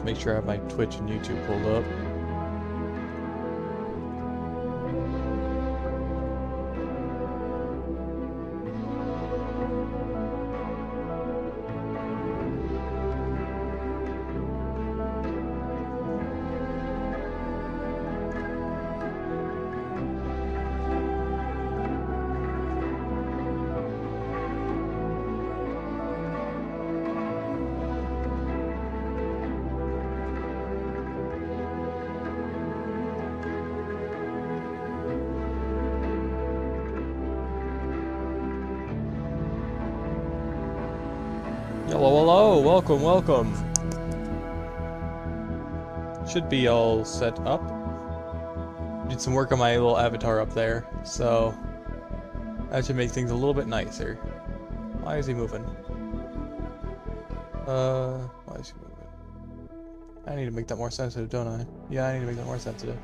Just make sure I have my Twitch and YouTube pulled up. Hello, welcome, welcome. Should be all set up. Did some work on my little avatar up there, so that should make things a little bit nicer. Why is he moving? Why is he moving? I need to make that more sensitive, don't I? Yeah, I need to make that more sensitive.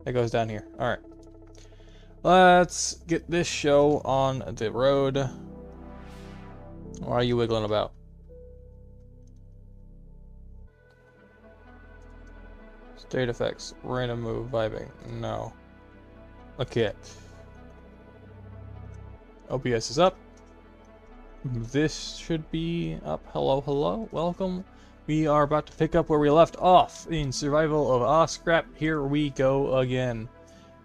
It goes down here. Alright. Let's get this show on the road. Why are you wiggling about? State effects. Random move. Vibing. No. Okay. OBS is up. This should be up. Hello, hello. Welcome. We are about to pick up where we left off in survival of scrap. Here we go again.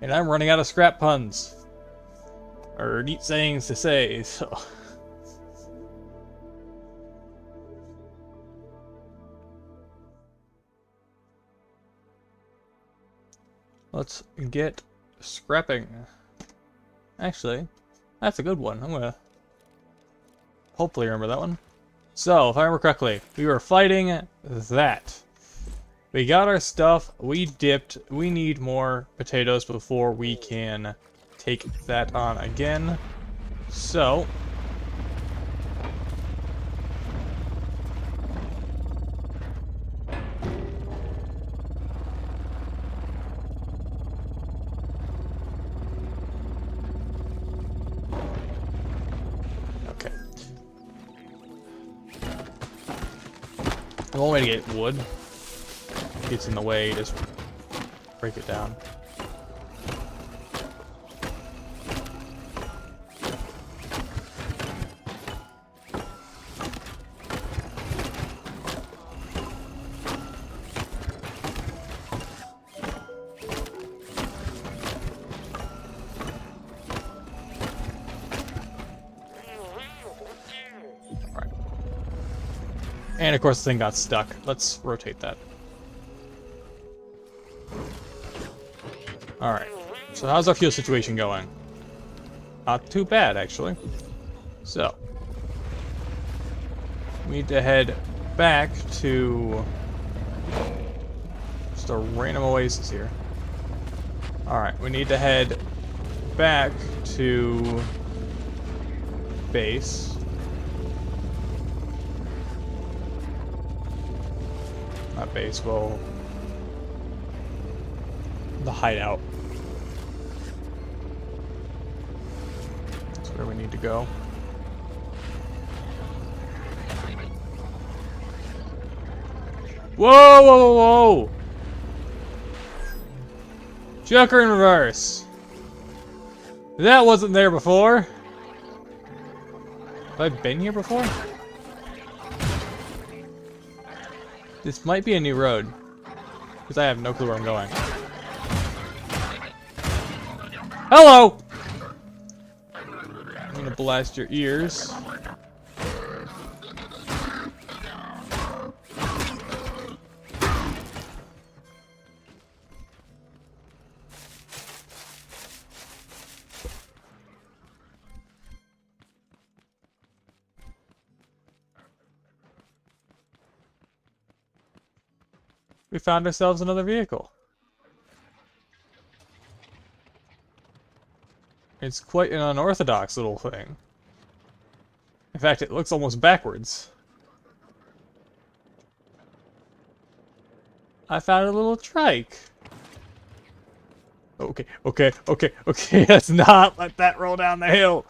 And I'm running out of scrap puns. Or neat sayings to say, so. Let's get scrapping. Actually, that's a good one. I'm gonna hopefully remember that one. So, if I remember correctly, we were fighting that. We got our stuff, we dipped, we need more potatoes before we can take that on again. So, okay. The only way to get wood gets in the way, just break it down. Alright. And of course the thing got stuck. Let's rotate that. Alright, so how's our fuel situation going? Not too bad, actually. So, we need to head back to just a random oasis here. Alright, we need to head back to base. Not base, well, the hideout. That's where we need to go. Whoa, whoa, whoa, whoa! Joker in reverse. That wasn't there before. Have I been here before? This might be a new road, because I have no clue where I'm going. Hello! I'm gonna blast your ears. We found ourselves another vehicle. It's quite an unorthodox little thing. In fact, it looks almost backwards. I found a little trike. Okay, okay, okay, okay. Let's not let that roll down the hill.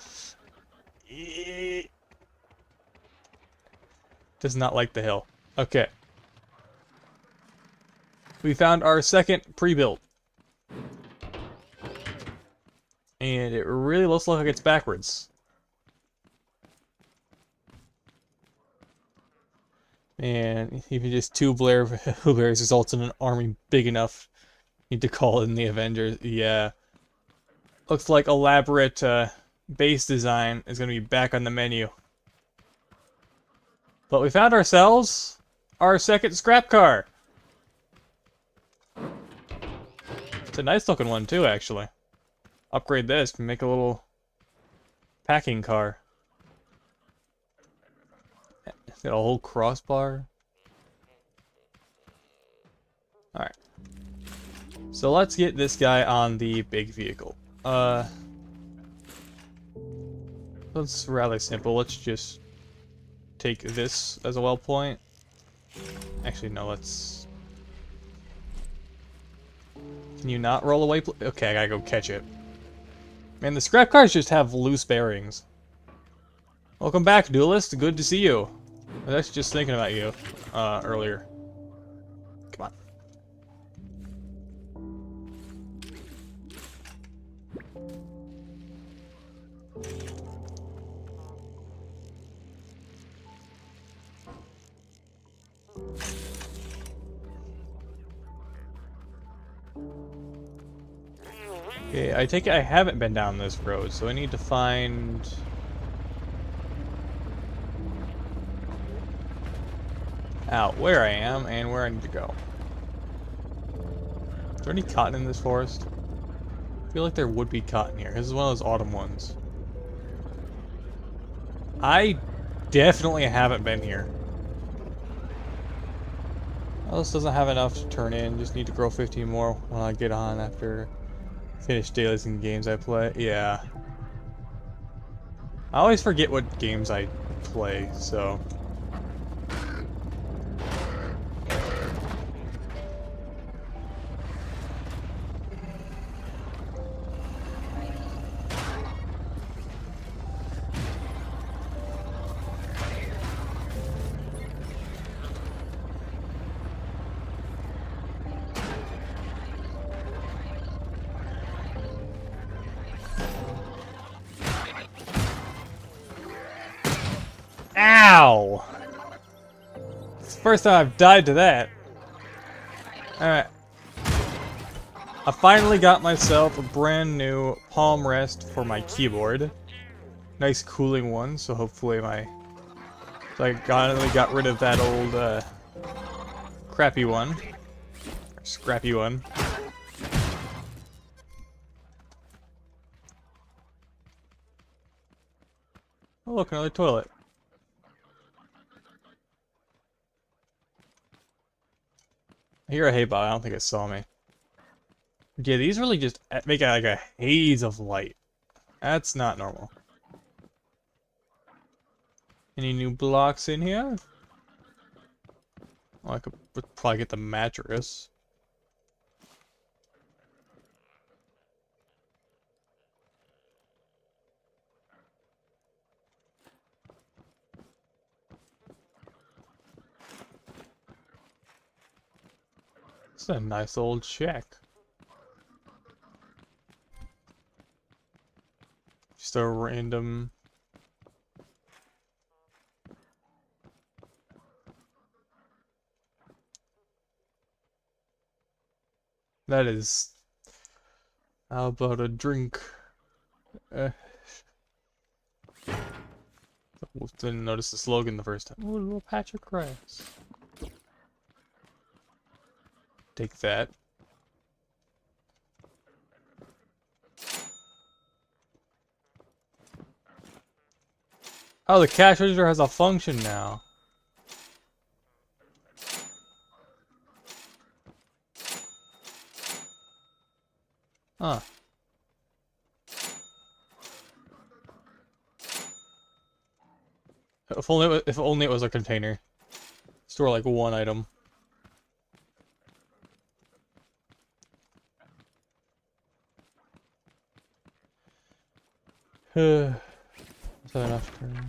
Does not like the hill. Okay. We found our second pre-built. And it really looks like it's backwards. And even just 2 blueberries results in an army big enough. Need to call in the Avengers. Yeah. Looks like elaborate base design is going to be back on the menu. But we found ourselves our second scrap car. It's a nice looking one too, actually. Upgrade this and make a little packing car. It's got a whole crossbar. Alright. So let's get this guy on the big vehicle. That's rather simple. Let's just take this as a well point. Actually, no, let's... Can you not roll away? Okay, I gotta go catch it. Man, the scrap cars just have loose bearings. Welcome back, duelist. Good to see you. I was actually just thinking about you earlier. Come on. Okay, I take it I haven't been down this road, so I need to find... out where I am and where I need to go. Is there any cotton in this forest? I feel like there would be cotton here. This is one of those autumn ones. I definitely haven't been here. Well, this doesn't have enough to turn in. Just need to grow 15 more when I get on after finish dailies and games I play. Yeah. I always forget what games I play, so... Ow! It's the first time I've died to that. Alright. I finally got myself a brand new palm rest for my keyboard. Nice cooling one, so hopefully my... So I finally got rid of that old, crappy one. Or scrappy one. Oh look, another toilet. I hear a hay bot, I don't think it saw me. Yeah, these really just make it like a haze of light. That's not normal. Any new blocks in here? Oh, I could probably get the mattress. It's a nice old shack. Just a random... That is... How about a drink? Didn't notice the slogan the first time. Ooh, a little patch of grass. Take that. Oh, the cash register has a function now. Huh. If only it was a container. Store like one item. Is that enough turn?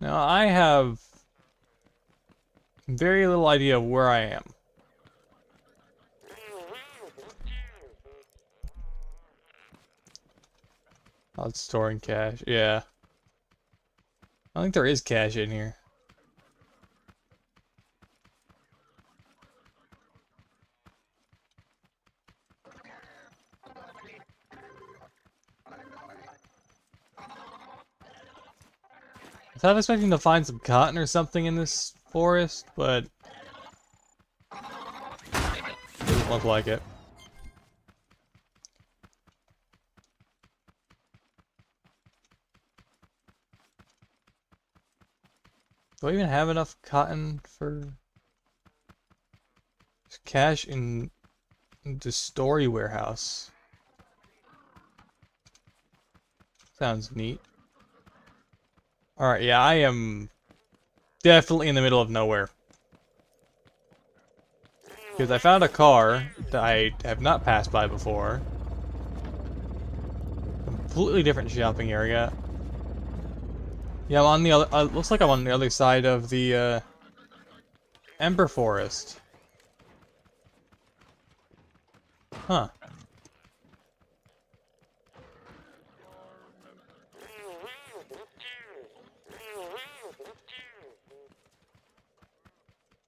Now, I have very little idea of where I am. Oh, it's storing cash. Yeah. I think there is cash in here. I was expecting to find some cotton or something in this forest, but doesn't look like it. Do I even have enough cotton for cash in the story warehouse? Sounds neat. Alright, yeah, I am definitely in the middle of nowhere. Because I found a car that I have not passed by before. Completely different shopping area. Yeah, I'm on the other, looks like I'm on the other side of the, Ember Forest. Huh.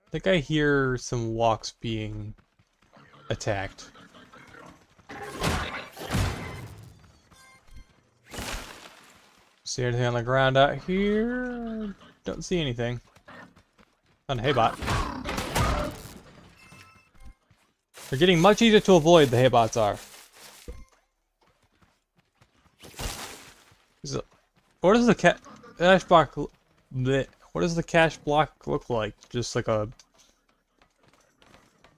I think I hear some walks being attacked. See anything on the ground out here? Don't see anything. Found a haybot. They're getting much easier to avoid, the haybots are. What does the cash block? What does the cash block look like? Just like a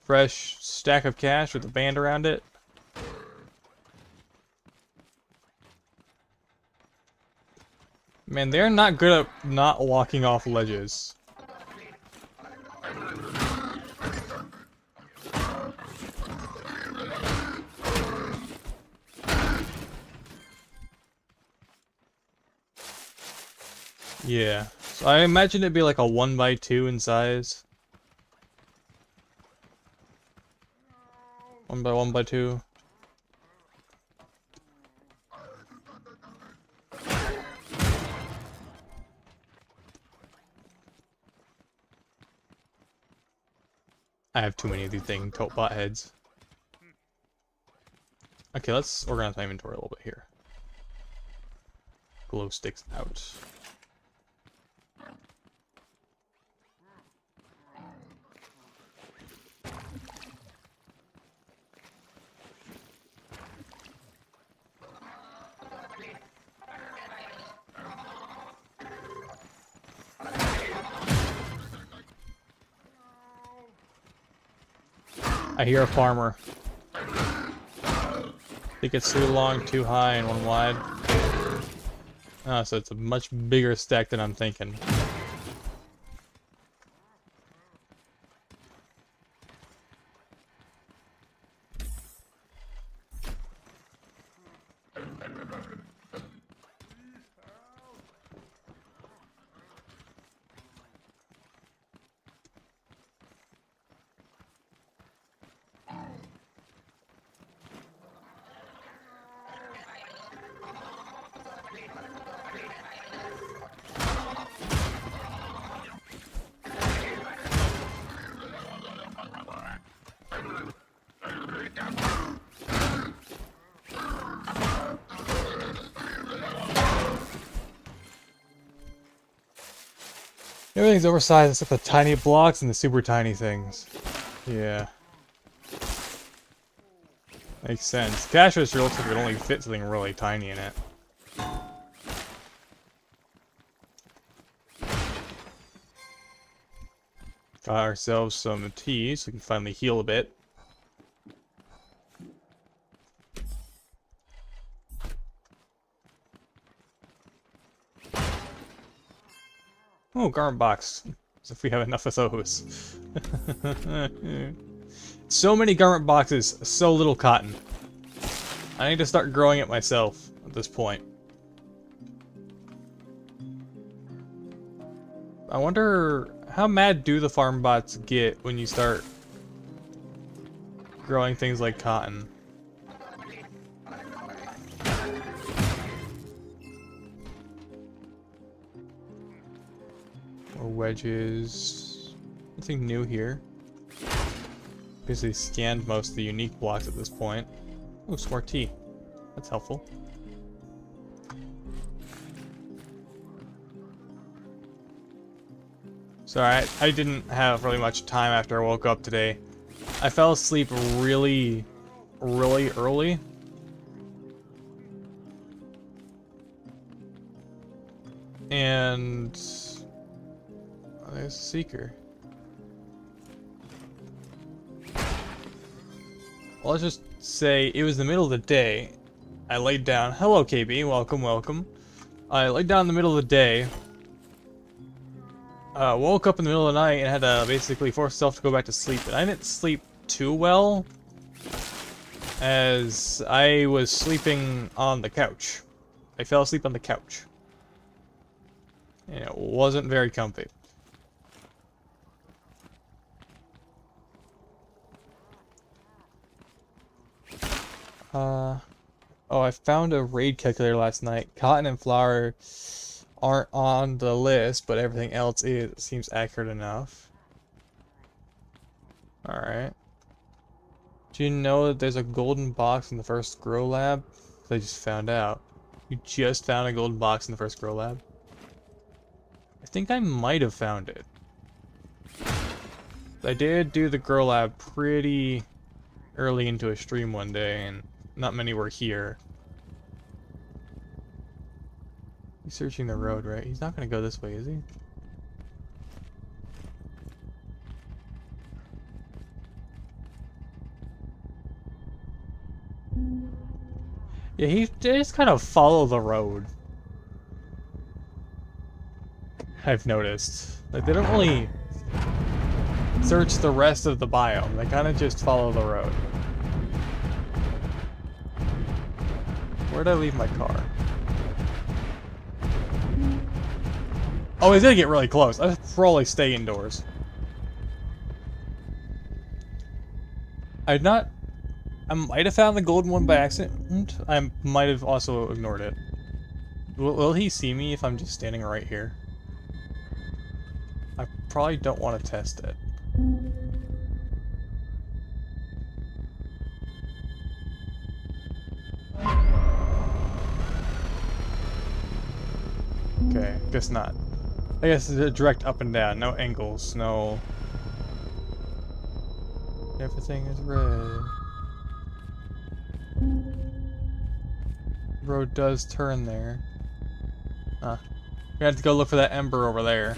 fresh stack of cash with a band around it? Man, they're not good at not walking off ledges. Yeah, so I imagine it'd be like a 1x2 in size. 1x1x2. I have too many of these dang tote bot heads. Okay, let's organize my inventory a little bit here. Glow sticks out. I hear a farmer. I think it's too long, too high, and one wide. Oh, so it's a much bigger stack than I'm thinking. Everything's oversized except the tiny blocks and the super tiny things. Yeah. Makes sense. Cash register looks like it only fit something really tiny in it. Got ourselves some tea so we can finally heal a bit. Oh, garment box. As if we have enough of those. So many garment boxes, so little cotton. I need to start growing it myself at this point. I wonder how mad do the farm bots get when you start growing things like cotton? More wedges. Nothing new here. Basically scanned most of the unique blocks at this point. Oh, some more tea. That's helpful. Sorry, I didn't have really much time after I woke up today. I fell asleep really early. And oh, there's a seeker. Well, let's just say it was the middle of the day. I laid down. Hello, KB. Welcome, welcome. I laid down in the middle of the day. Woke up in the middle of the night and had to basically force myself to go back to sleep. And I didn't sleep too well, as I was sleeping on the couch. I fell asleep on the couch. And it wasn't very comfy. Oh, I found a raid calculator last night. Cotton and flour aren't on the list, but everything else is. It seems accurate enough. Alright. Do you know that there's a golden box in the first grow lab? I just found out. You just found a golden box in the first grow lab? I think I might have found it. I did do the grow lab pretty early into a stream one day, and not many were here. He's searching the road, right? He's not gonna go this way, is he? Yeah, he just kind of follow the road. I've noticed. Like, they don't really search the rest of the biome. They kind of just follow the road. Where'd I leave my car? Oh, he's gonna get really close. I should probably stay indoors. I might have found the golden one by accident. I might have also ignored it. Will he see me if I'm just standing right here? I probably don't want to test it. Okay, guess not. I guess it's a direct up and down, no angles, no... Everything is red. Road does turn there. Huh. We have to go look for that ember over there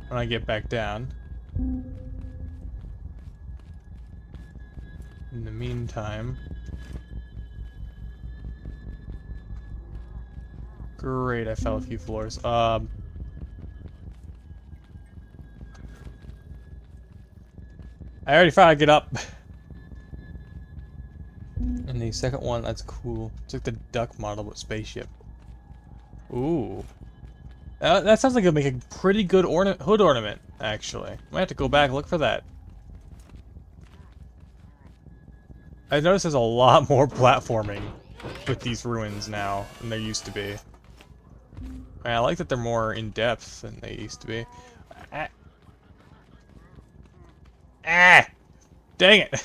when I get back down. In the meantime... Great, I fell a few floors. I already found I get up. And the second one, that's cool. It's like the duck model with spaceship. Ooh. That sounds like it'll make a pretty good hood ornament, actually. Might have to go back and look for that. I've noticed there's a lot more platforming with these ruins now than there used to be. I like that they're more in-depth than they used to be. Ah! Dang it!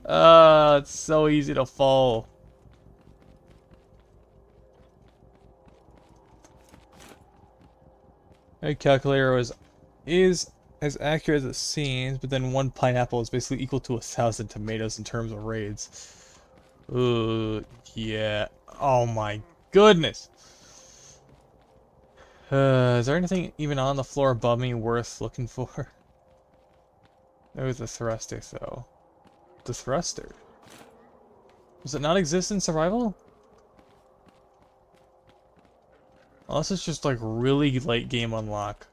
It's so easy to fall. My calculator is as accurate as it seems, but then one pineapple is basically equal to 1,000 tomatoes in terms of raids. Ooh, yeah. Oh my goodness! Is there anything even on the floor above me worth looking for? There was a thruster, though. The thruster? Does it not exist in survival? Unless it's just like really late game unlock.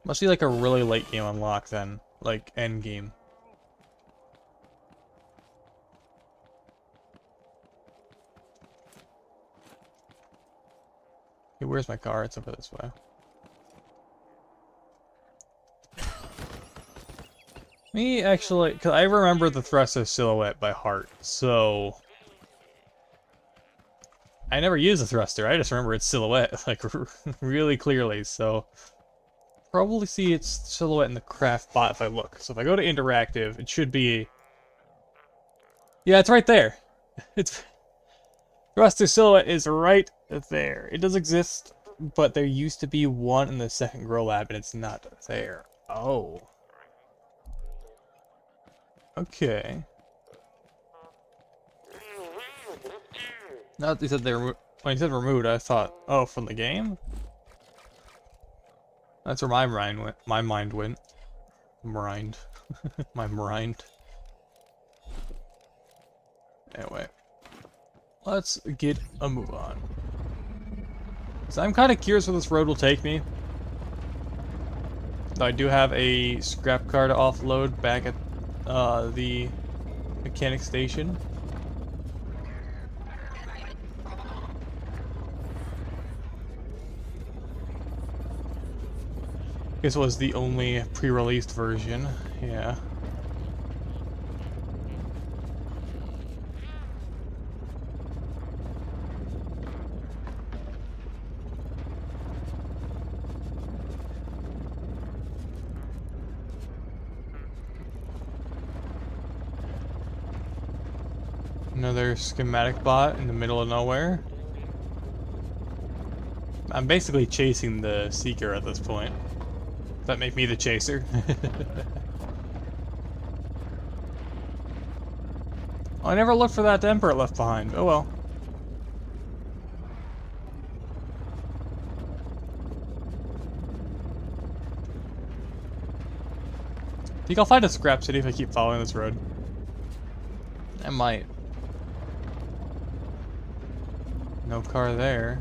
Must be like a really late game unlock then. Like end game. where's my car? It's over this way. Me, actually, because I remember the thruster silhouette by heart, so... I never use a thruster, I just remember its silhouette, like, really clearly, so... Probably see its silhouette in the craft bot if I look. So if I go to interactive, it should be... Yeah, it's right there! It's... Thruster silhouette is right there. It does exist, but there used to be one in the second grow lab, and it's not there. Oh. Okay. Now that they said they removed... When you said removed, I thought, oh, from the game? That's where my mind went. My mind went. Mind. My mind. Anyway. Let's get a move on. So I'm kind of curious where this road will take me. Though I do have a scrap car to offload back at the mechanic station. This was the only pre-released version, yeah. Another schematic bot in the middle of nowhere. I'm basically chasing the Seeker at this point. Does that make me the chaser? I never looked for that Emperor left behind. Oh well. Think I'll find a scrap city if I keep following this road. I might. No car there.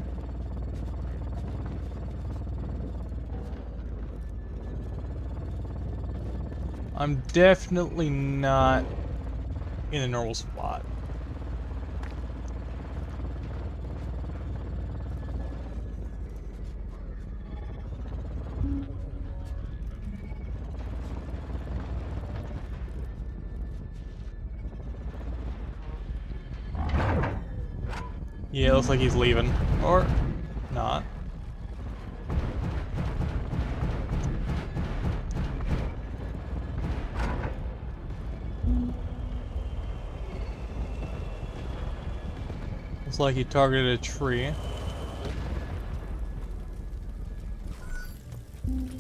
I'm definitely not in a normal spot. Yeah, it looks like he's leaving. Or not. Looks like he targeted a tree.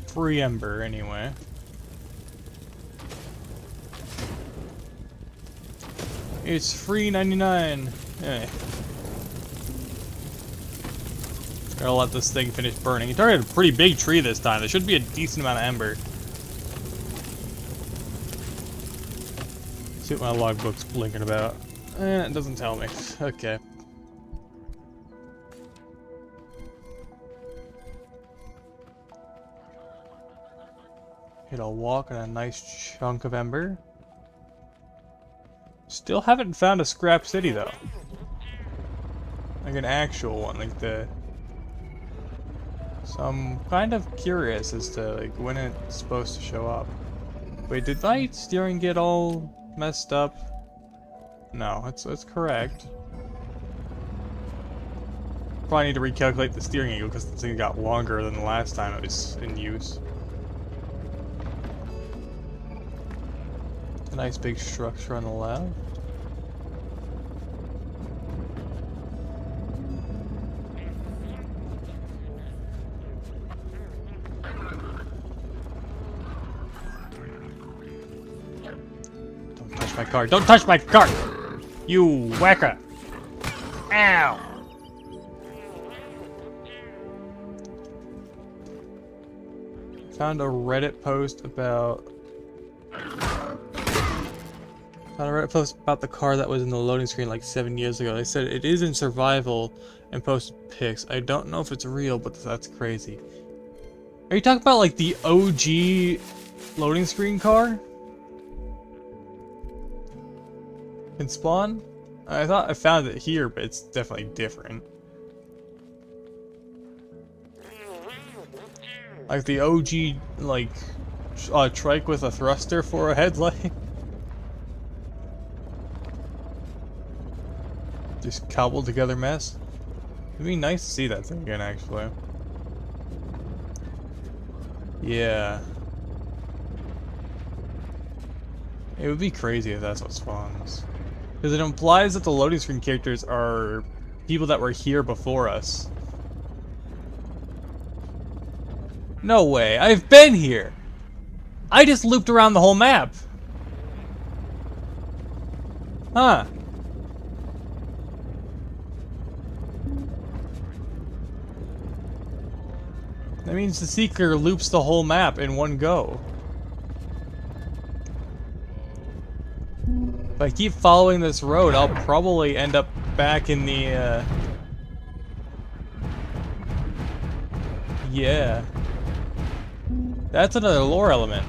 Free ember, anyway. It's free 99. Eh. Gotta let this thing finish burning. He targeted a pretty big tree this time. There should be a decent amount of ember. See what my logbook's blinking about. It doesn't tell me. Okay. Hit a walk and a nice chunk of ember. Still haven't found a scrap city though. Like an actual one, like the... So I'm kind of curious as to like when it's supposed to show up. Wait, did my steering get all messed up? No, it's correct. Probably need to recalculate the steering angle because the thing got longer than the last time it was in use. A nice big structure on the left. Don't touch my car! Don't touch my car! You whacker! Ow! Found a Reddit post about the car that was in the loading screen like 7 years ago. They said it is in survival and posted pics. I don't know if it's real, but that's crazy. Are you talking about like the OG loading screen car? In Spawn? I thought I found it here, but it's definitely different. Like the OG, like, trike with a thruster for a headlight. Just cobbled together mess. It'd be nice to see that thing again, actually. Yeah. It would be crazy if that's what spawns. Because it implies that the loading screen characters are people that were here before us. No way, I've been here! I just looped around the whole map! Huh. That means the Seeker loops the whole map in one go. If I keep following this road, I'll probably end up back in the, yeah. That's another lore element.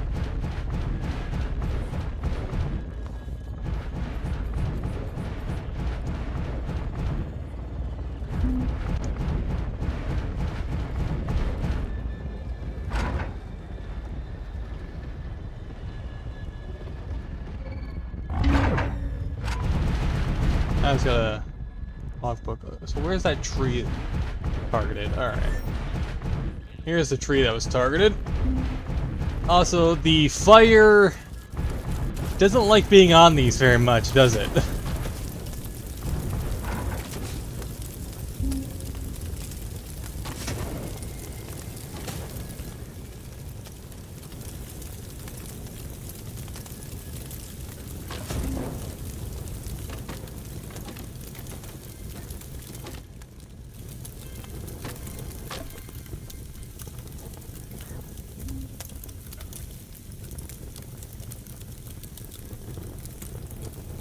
I just got a logbook. So where's that tree targeted? Alright. Here's the tree that was targeted. Also, the fire doesn't like being on these very much, does it?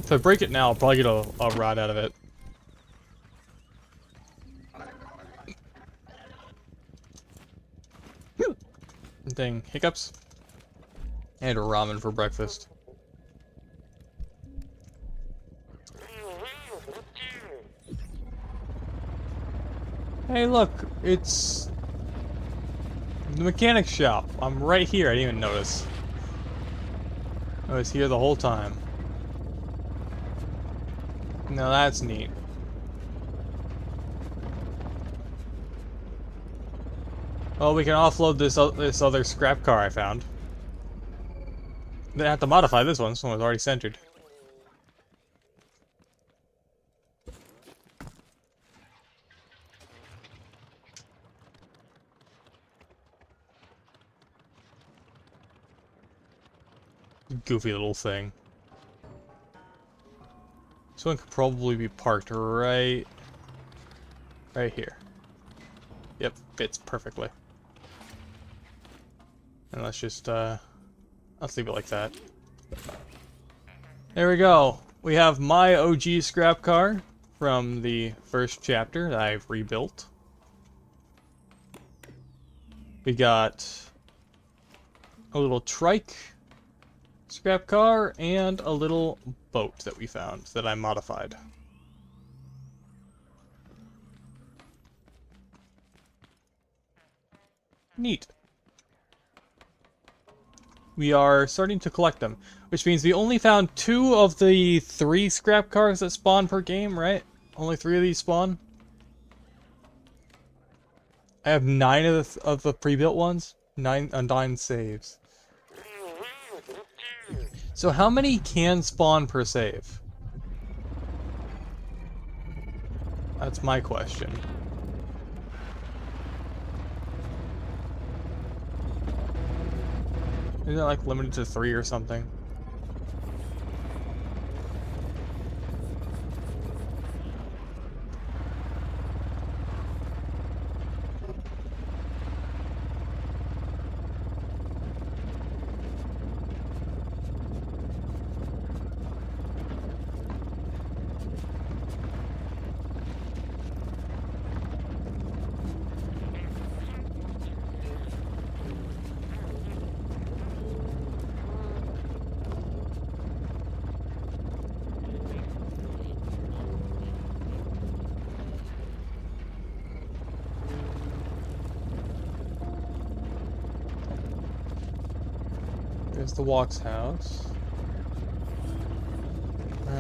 If I break it now, I'll probably get a rod out of it. Dang, hiccups. I had ramen for breakfast. Hey look, it's the mechanic shop. I'm right here, I didn't even notice. I was here the whole time. Now that's neat. Well, we can offload this other scrap car I found. They have to modify this one. This one was already centered. Goofy little thing. This one could probably be parked right here. Yep, fits perfectly. And let's just, let's leave it like that. There we go. We have my OG scrap car from the first chapter that I've rebuilt. We got a little trike scrap car and a little boat that we found that I modified. Neat. We are starting to collect them, which means we only found 2 of the 3 scrap cars that spawn per game, right? Only 3 of these spawn. I have 9 of the pre-built ones. 9 saves. So how many can spawn per save? That's my question. Isn't it like limited to 3 or something? There's the Walk's house.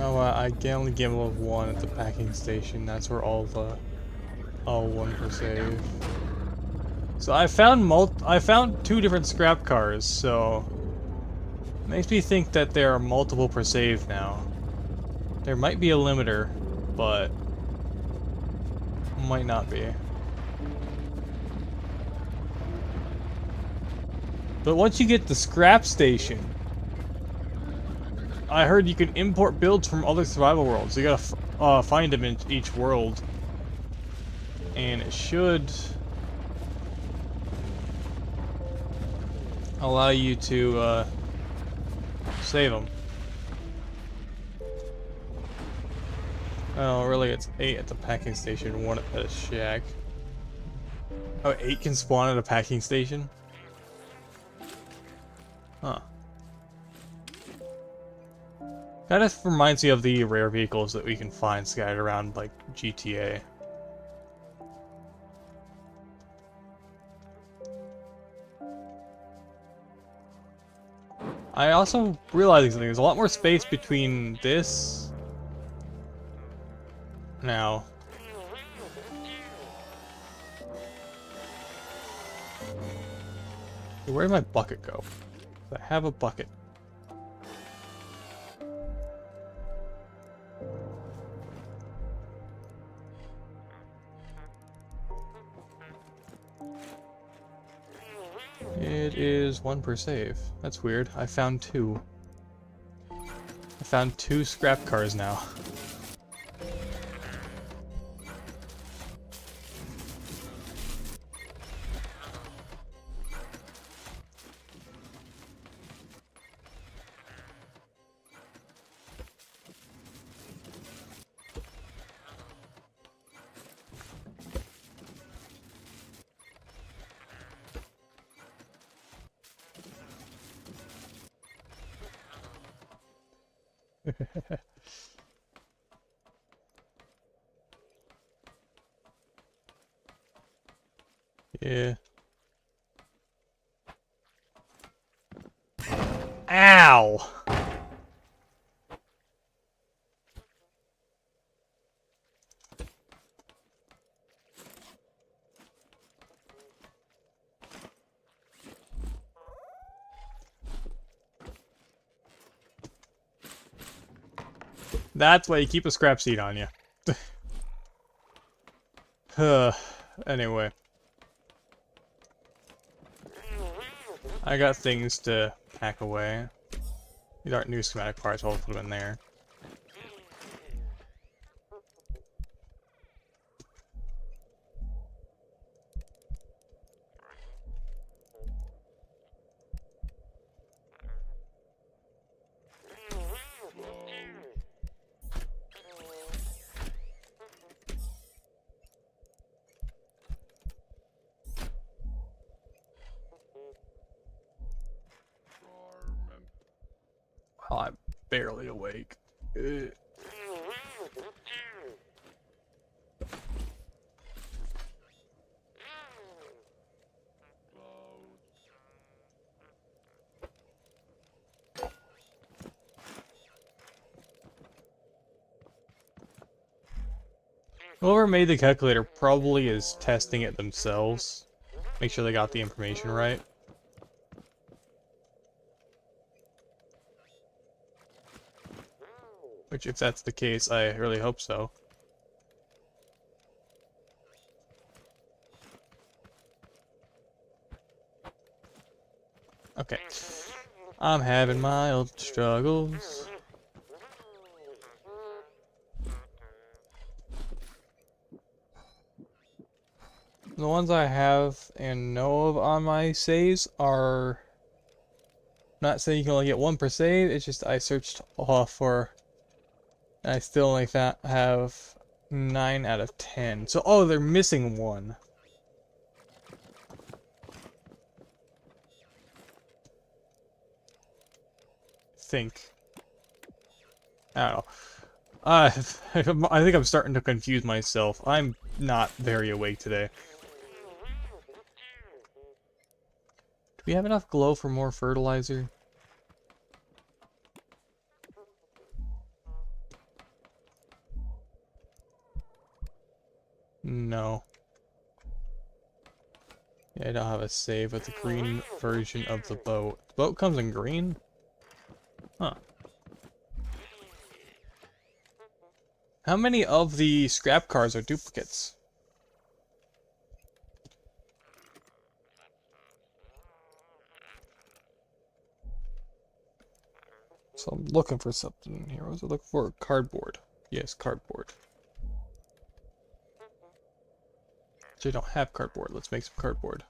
Oh, I can only give him 1 at the packing station. That's where all 1 per save. So I found 2 different scrap cars, so makes me think that there are multiple per save now. There might be a limiter, but might not be. But once you get the scrap station, I heard you can import builds from other survival worlds. You gotta find them in each world, and it should allow you to save them. Oh, really? It's 8 at the packing station, 1 at the shack. Oh, 8 can spawn at a packing station? Huh. That just reminds me of the rare vehicles that we can find scattered around, like, GTA. I also realized something. There's a lot more space between this... Now... Where did my bucket go? I have a bucket. It is 1 per save. That's weird. I found 2. I found 2 scrap cars now. Yeah. Ow! That's why you keep a scrap seat on you. Anyway. I got things to pack away. These aren't new schematic parts, I'll put them in there. I'm barely awake. Ugh. Whoever made the calculator probably is testing it themselves. Make sure they got the information right. Which, if that's the case, I really hope so. Okay. I'm having mild struggles. The ones I have and know of on my saves are... Not saying you can only get 1 per save, it's just I searched for... And I still only have 9 out of 10. So, oh, they're missing 1. Think. I don't know. I think I'm starting to confuse myself. I'm not very awake today. Do we have enough glow for more fertilizer? don't have a save with the green version of the boat. The boat comes in green? Huh. How many of the scrap cars are duplicates? So I'm looking for something here. What was I looking for? Cardboard. Yes, cardboard. So I don't have cardboard. Let's make some cardboard.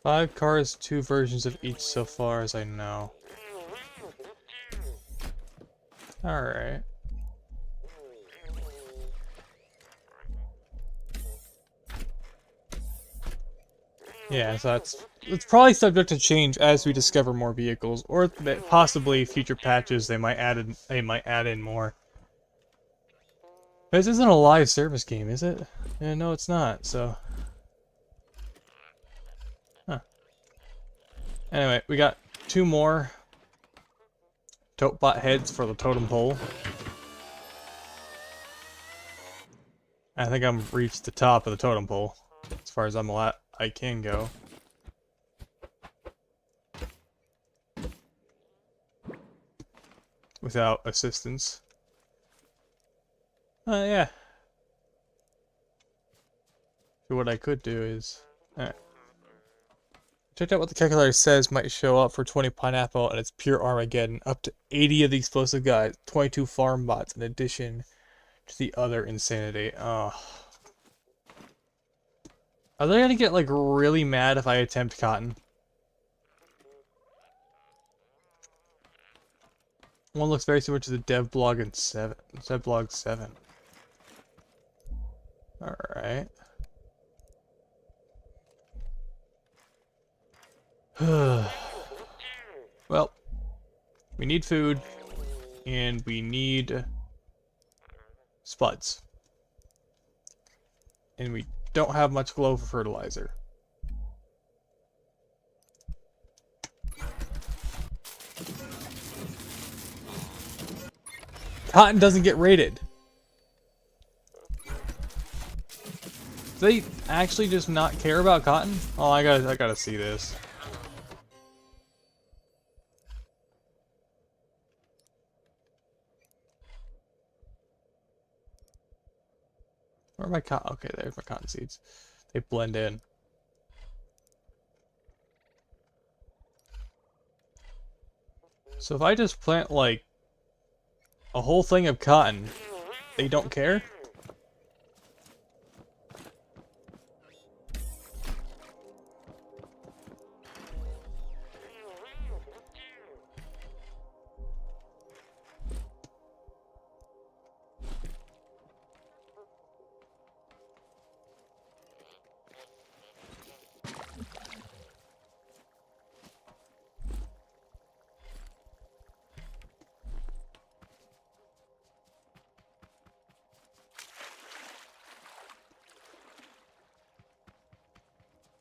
Five cars, two versions of each so far as I know. Alright. Yeah, so it's probably subject to change as we discover more vehicles, or that possibly future patches they might add in more. This isn't a live service game, is it? Yeah, no, it's not. So, huh. Anyway, we got two more Totebot heads for the totem pole. I think I'm reached the top of the totem pole as far as I can go. Without assistance. Yeah. So what I could do is... check out what the calculator says might show up for 20 pineapple, and it's pure Armageddon. Up to 80 of the explosive guys, 22 farm bots in addition to the other insanity. Oh. Are they gonna get, like, really mad if I attempt cotton? One looks very similar to the devblog in 7. Devblog 7. Alright. Well, we need food, and we need spuds. And we don't have much glow for fertilizer. Cotton doesn't get rated. Do they actually just not care about cotton? Oh, I gotta see this. Where are my cotton? Okay, there's my cotton seeds. They blend in. So if I just plant, like, a whole thing of cotton, they don't care?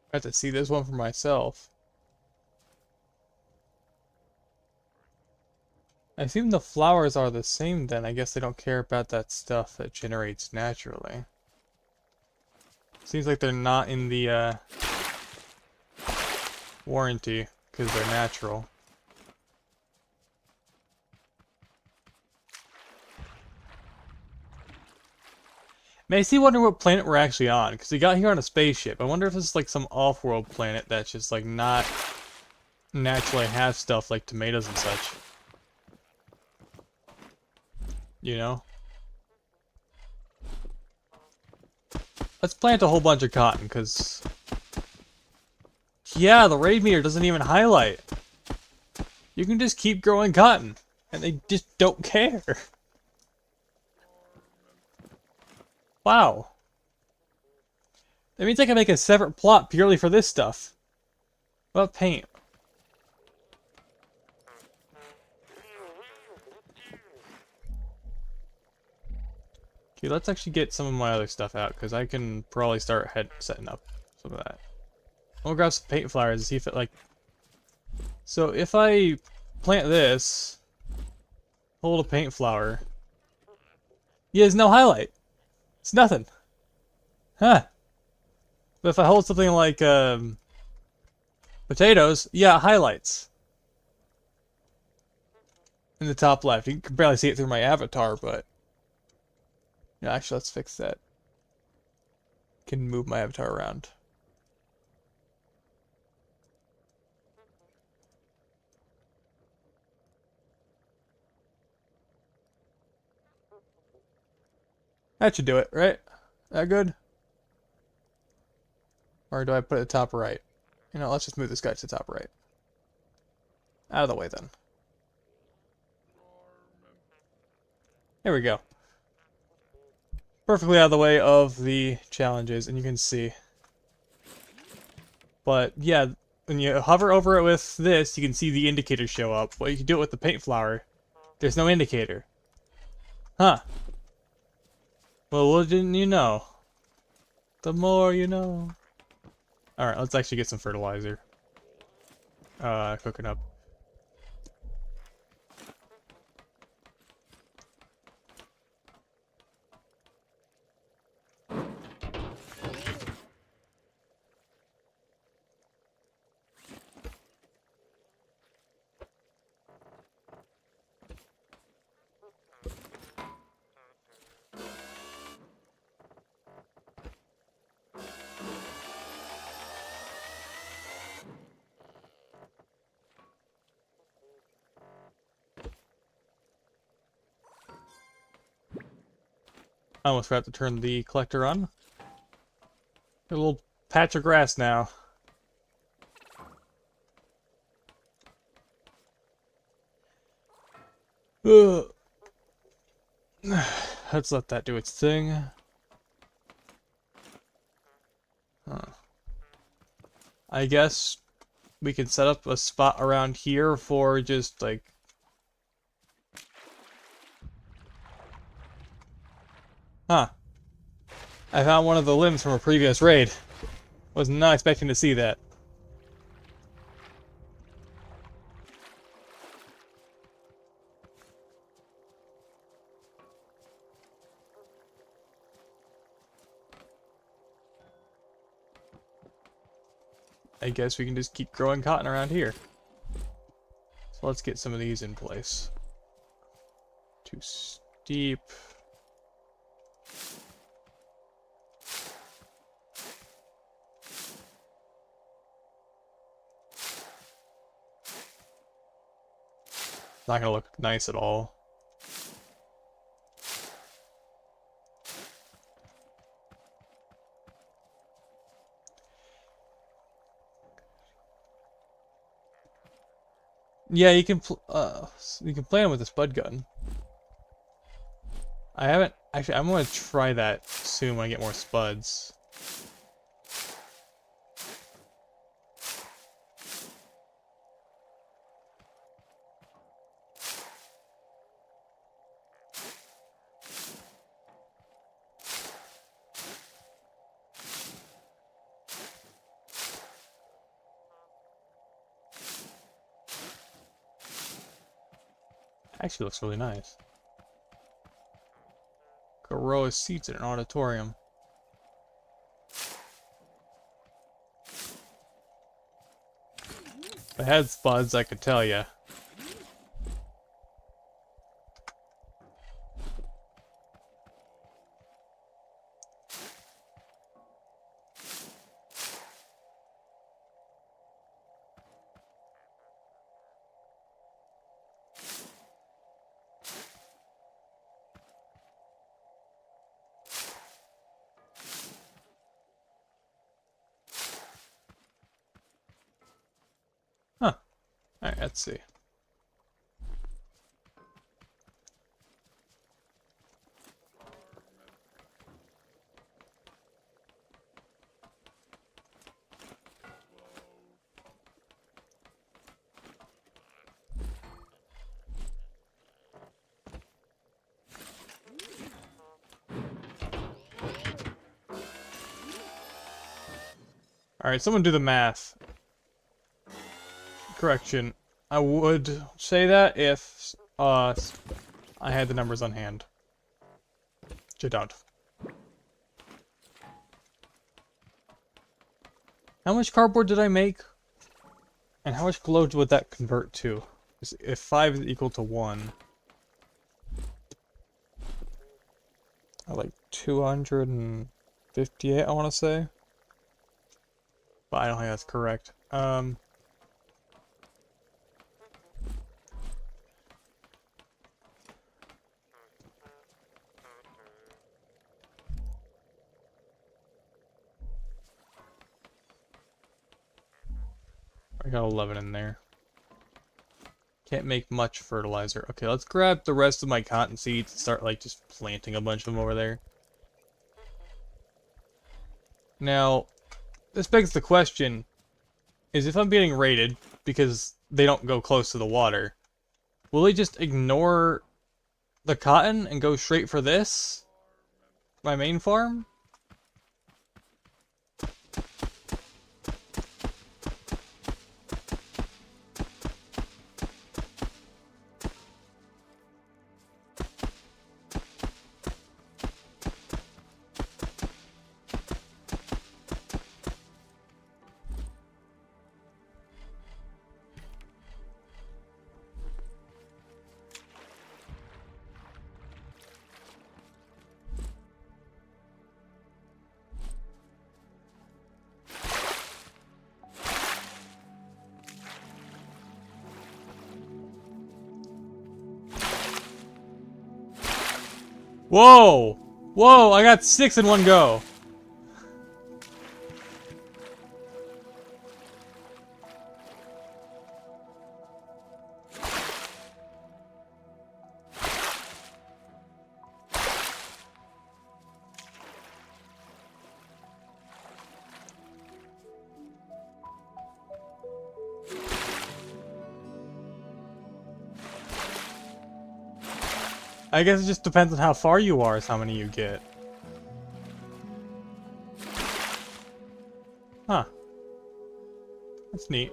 I have to see this one for myself. I assume the flowers are the same then. I guess they don't care about that stuff that generates naturally. Seems like they're not in the warranty because they're natural. Makes me wonder what planet we're actually on, because we got here on a spaceship. I wonder if this is like some off-world planet that's just like not naturally has stuff like tomatoes and such. You know? Let's plant a whole bunch of cotton, because... yeah, the raid meter doesn't even highlight. You can just keep growing cotton, and they just don't care. Wow. That means I can make a separate plot purely for this stuff. What about paint? Okay, let's actually get some of my other stuff out, because I can probably start setting up some of that. I'll grab some paint flowers and see if it, like... So, if I plant this, hold a paint flower, yeah, there's no highlight. It's nothing. Huh. But if I hold something like, potatoes, yeah, highlights. In the top left. You can barely see it through my avatar, but... Yeah, actually, let's fix that. Can move my avatar around. That should do it, right? That good? Or do I put it at the top right? You know, let's just move this guy to the top right. Out of the way, then. There we go. Perfectly out of the way of the challenges, and you can see. But, yeah, when you hover over it with this, you can see the indicator show up. Well, you can do it with the paint flower. There's no indicator. Huh. Well, what didn't you know? The more you know. Alright, let's actually get some fertilizer. Cooking up. I almost forgot to turn the collector on. A little patch of grass now. Ugh. Let's let that do its thing. Huh. I guess we can set up a spot around here for just like... Huh. I found one of the limbs from a previous raid. Was not expecting to see that. I guess we can just keep growing cotton around here. So let's get some of these in place. Too steep. Not gonna look nice at all. Yeah, you can play them with the spud gun. I haven't actually. I'm gonna try that soon when I get more spuds. Actually, looks really nice. A row of seats in an auditorium. If I had spuds, I could tell you. Huh. Alright, let's see. Alright, someone do the math. Correction. I would say that if I had the numbers on hand. Which I don't. How much cardboard did I make? And how much glow would that convert to? If 5 is equal to 1. Like 258, I want to say. But I don't think that's correct. I got 11 in there. Can't make much fertilizer. Okay, let's grab the rest of my cotton seeds and start, like, just planting a bunch of them over there. Now, this begs the question, is if I'm getting raided because they don't go close to the water, will they just ignore the cotton and go straight for this? My main farm? Whoa! Whoa, I got 6 in one go. I guess it just depends on how far you are is how many you get. Huh. That's neat.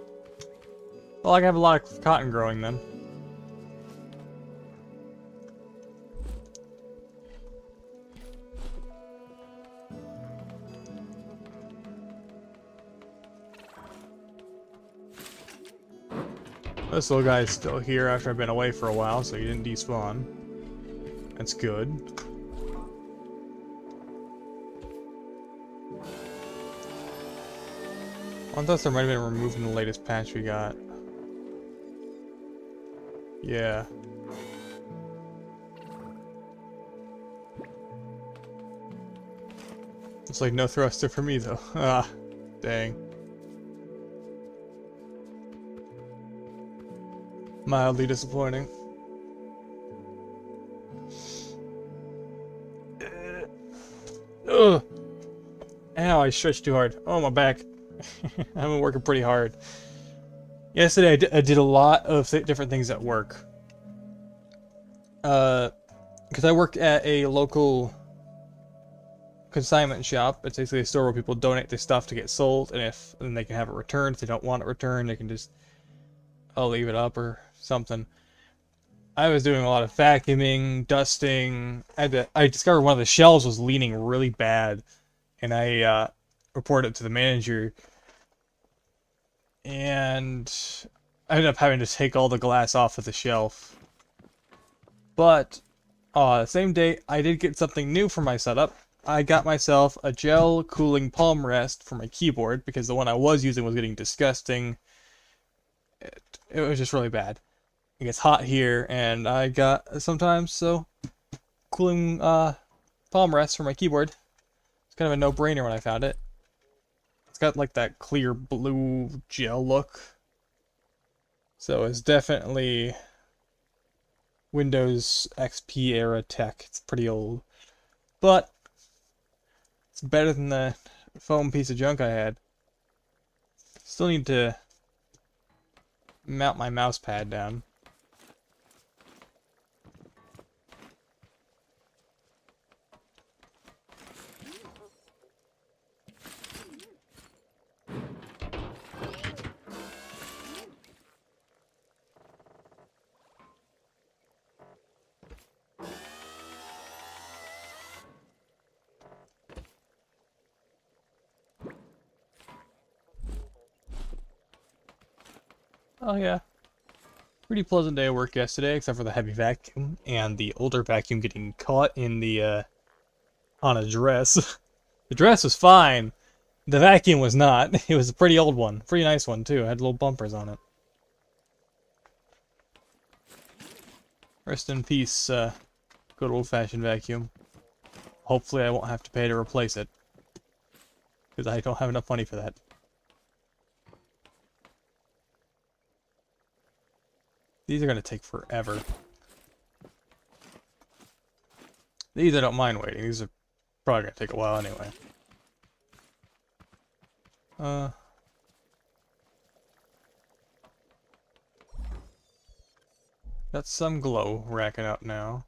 Well, I have a lot of cotton growing then. This little guy's still here after I've been away for a while, so he didn't despawn. That's good. One thought might have been removed in the latest patch we got. Yeah. It's like no thruster for me though. Ah, dang. Mildly disappointing. Ugh. Ow, I stretched too hard. Oh, my back. I've been working pretty hard. Yesterday I did a lot of different things at work. Because I worked at a local consignment shop. It's basically a store where people donate their stuff to get sold, and then they can have it returned. If they don't want it returned, they can just leave it up or something. I was doing a lot of vacuuming, dusting. I discovered one of the shelves was leaning really bad, and I reported it to the manager. And I ended up having to take all the glass off of the shelf. But the same day, I did get something new for my setup. I got myself a gel cooling palm rest for my keyboard because the one I was using was getting disgusting. It was just really bad. It gets hot here, and I got sometimes, so cooling palm rest for my keyboard. It's kind of a no-brainer when I found it. It's got like that clear blue gel look. So it's definitely Windows XP era tech. It's pretty old. But it's better than the foam piece of junk I had. Still need to mount my mouse pad down. Oh yeah. Pretty pleasant day of work yesterday, except for the heavy vacuum and the older vacuum getting caught in the, on a dress. The dress was fine. The vacuum was not. It was a pretty old one. Pretty nice one, too. It had little bumpers on it. Rest in peace, good old-fashioned vacuum. Hopefully I won't have to pay to replace it. Because I don't have enough money for that. These are going to take forever. These I don't mind waiting. These are probably going to take a while anyway. Got some glow racking up now.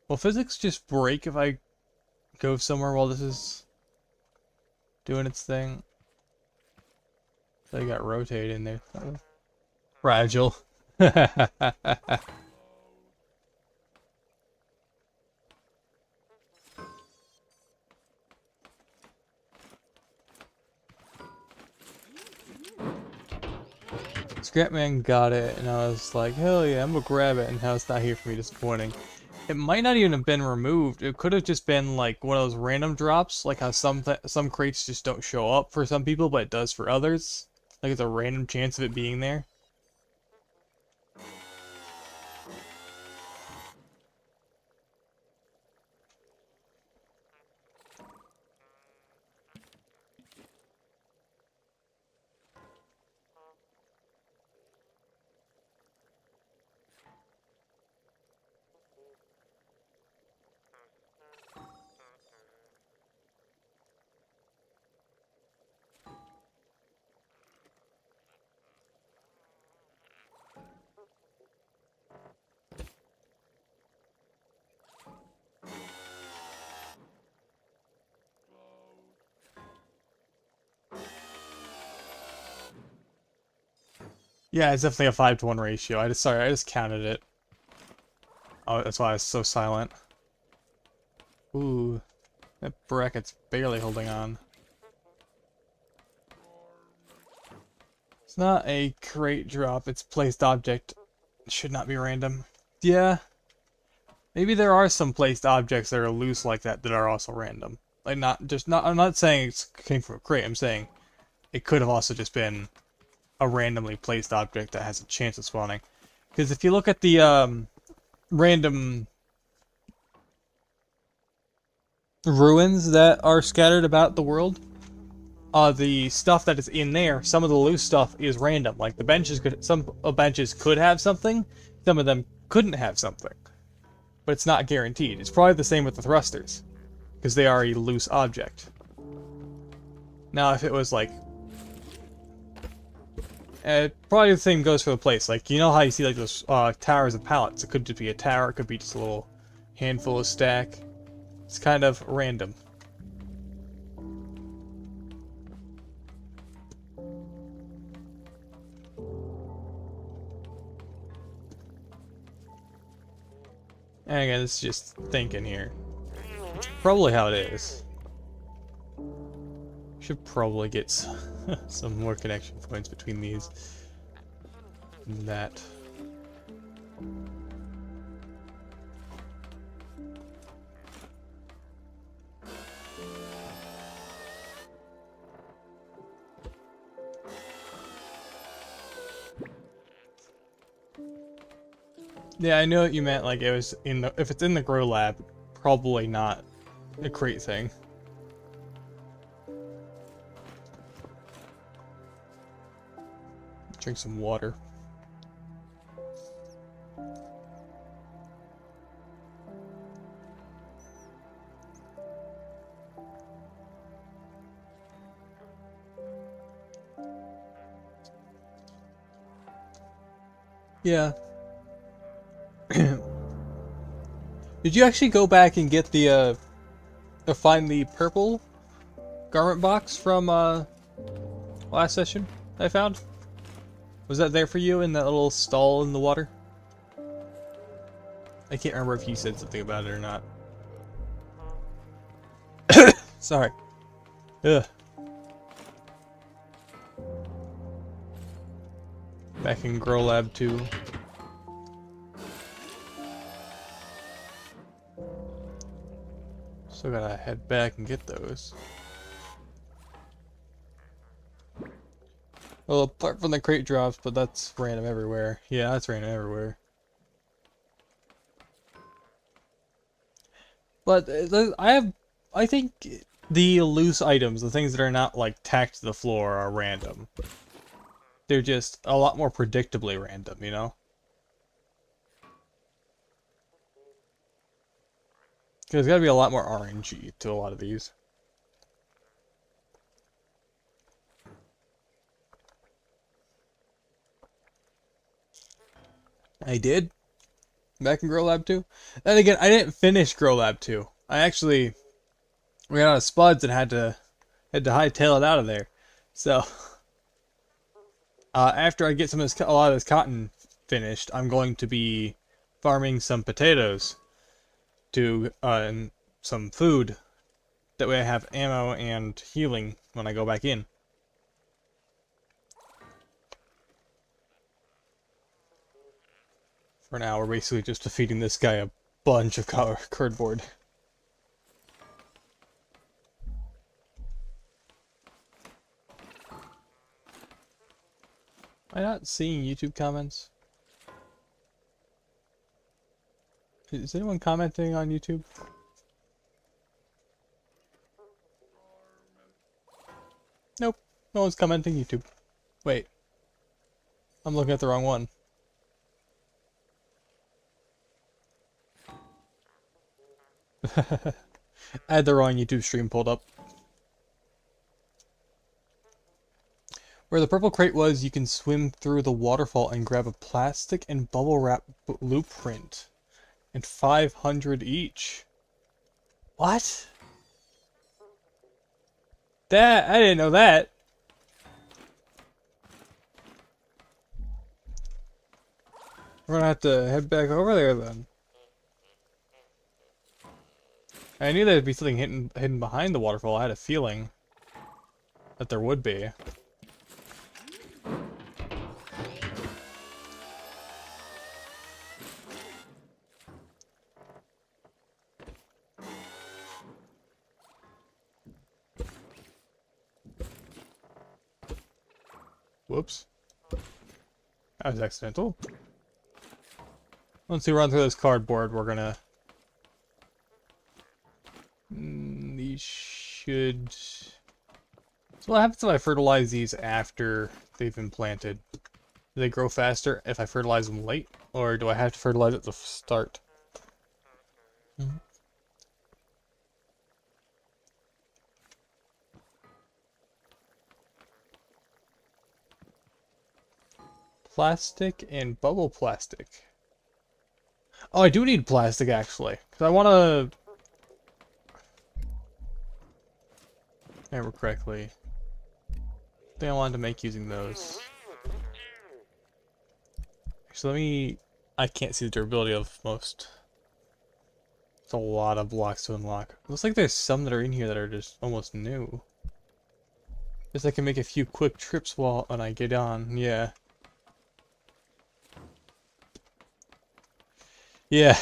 Will physics just break if I go somewhere while this is doing its thing? They got rotate in there. Fragile. Scrapman got it, and I was like, hell yeah, I'm gonna grab it, and now it's not here for me, disappointing. It might not even have been removed. It could have just been like one of those random drops, like how some crates just don't show up for some people, but it does for others. Like it's a random chance of it being there. Yeah, it's definitely a 5-to-1 ratio. I just counted it. Oh, that's why I was so silent. Ooh, that bracket's barely holding on. It's not a crate drop, it's placed object. It should not be random. Yeah. Maybe there are some placed objects that are loose like that that are also random. Like I'm not saying it came from a crate, I'm saying it could have also just been a randomly placed object that has a chance of spawning. Because if you look at the random ruins that are scattered about the world, the stuff that is in there, some of the loose stuff is random. Like the benches some benches could have something, some of them couldn't have something. But it's not guaranteed. It's probably the same with the thrusters, because they are a loose object. Now if it was like probably the same goes for the place. Like, you know how you see like those towers of pallets? It could just be a tower, it could be just a little handful of stack. It's kind of random. And again, it's just thinking here. It's probably how it is. Should probably get some more connection points between these and that. Yeah, I know what you meant, like it was in the, if it's in the grow lab, probably not a crate thing. Drink some water. Yeah. Did you actually go back and get the, find the purple garment box from, last session I found? Was that there for you in that little stall in the water? I can't remember if you said something about it or not. Sorry. Ugh. Back in Grow Lab 2. Still gotta head back and get those. Well, apart from the crate drops, but that's random everywhere. Yeah, that's random everywhere. But I think the loose items, the things that are not like tacked to the floor, are random. They're just a lot more predictably random, you know? Because there's gotta be a lot more RNG to a lot of these. I did. Back in Grow Lab 2. Then again, I didn't finish Grow Lab 2. I actually ran out of spuds and had to hightail it out of there. So after I get a lot of this cotton finished, I'm going to be farming some potatoes to and some food. That way I have ammo and healing when I go back in. For now, we're basically just defeating this guy a bunch of cardboard. Am I not seeing YouTube comments? Is anyone commenting on YouTube? Nope, no one's commenting YouTube. Wait. I'm looking at the wrong one. I had the wrong YouTube stream pulled up. Where the purple crate was, you can swim through the waterfall and grab a plastic and bubble wrap blueprint. And 500 each. What? That, I didn't know that. We're gonna have to head back over there then. I knew there'd be something hidden behind the waterfall. I had a feeling that there would be. Whoops. That was accidental. Once we run through this cardboard, we're gonna... These should... So what happens if I fertilize these after they've been planted? Do they grow faster if I fertilize them late? Or do I have to fertilize at the start? Plastic and bubble plastic. Oh, I do need plastic actually, because I want to... Remember correctly. I think I wanted to make using those. Actually, let me... I can't see the durability of most. It's a lot of blocks to unlock. Looks like there's some that are in here that are just almost new. Guess I can make a few quick trips when I get on. Yeah. Yeah.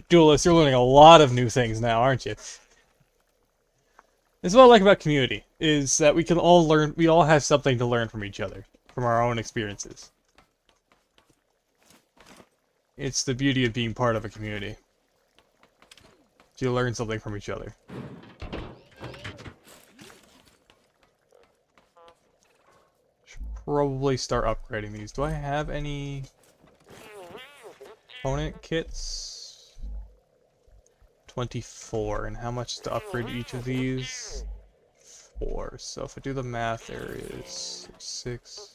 Duelist, you're learning a lot of new things now, aren't you? That's what I like about community, is that we can all learn, we all have something to learn from each other, from our own experiences. It's the beauty of being part of a community. You learn something from each other. Should probably start upgrading these. Do I have any component kits? 24. And how much to upgrade each of these? 4. So if I do the math, there is 6.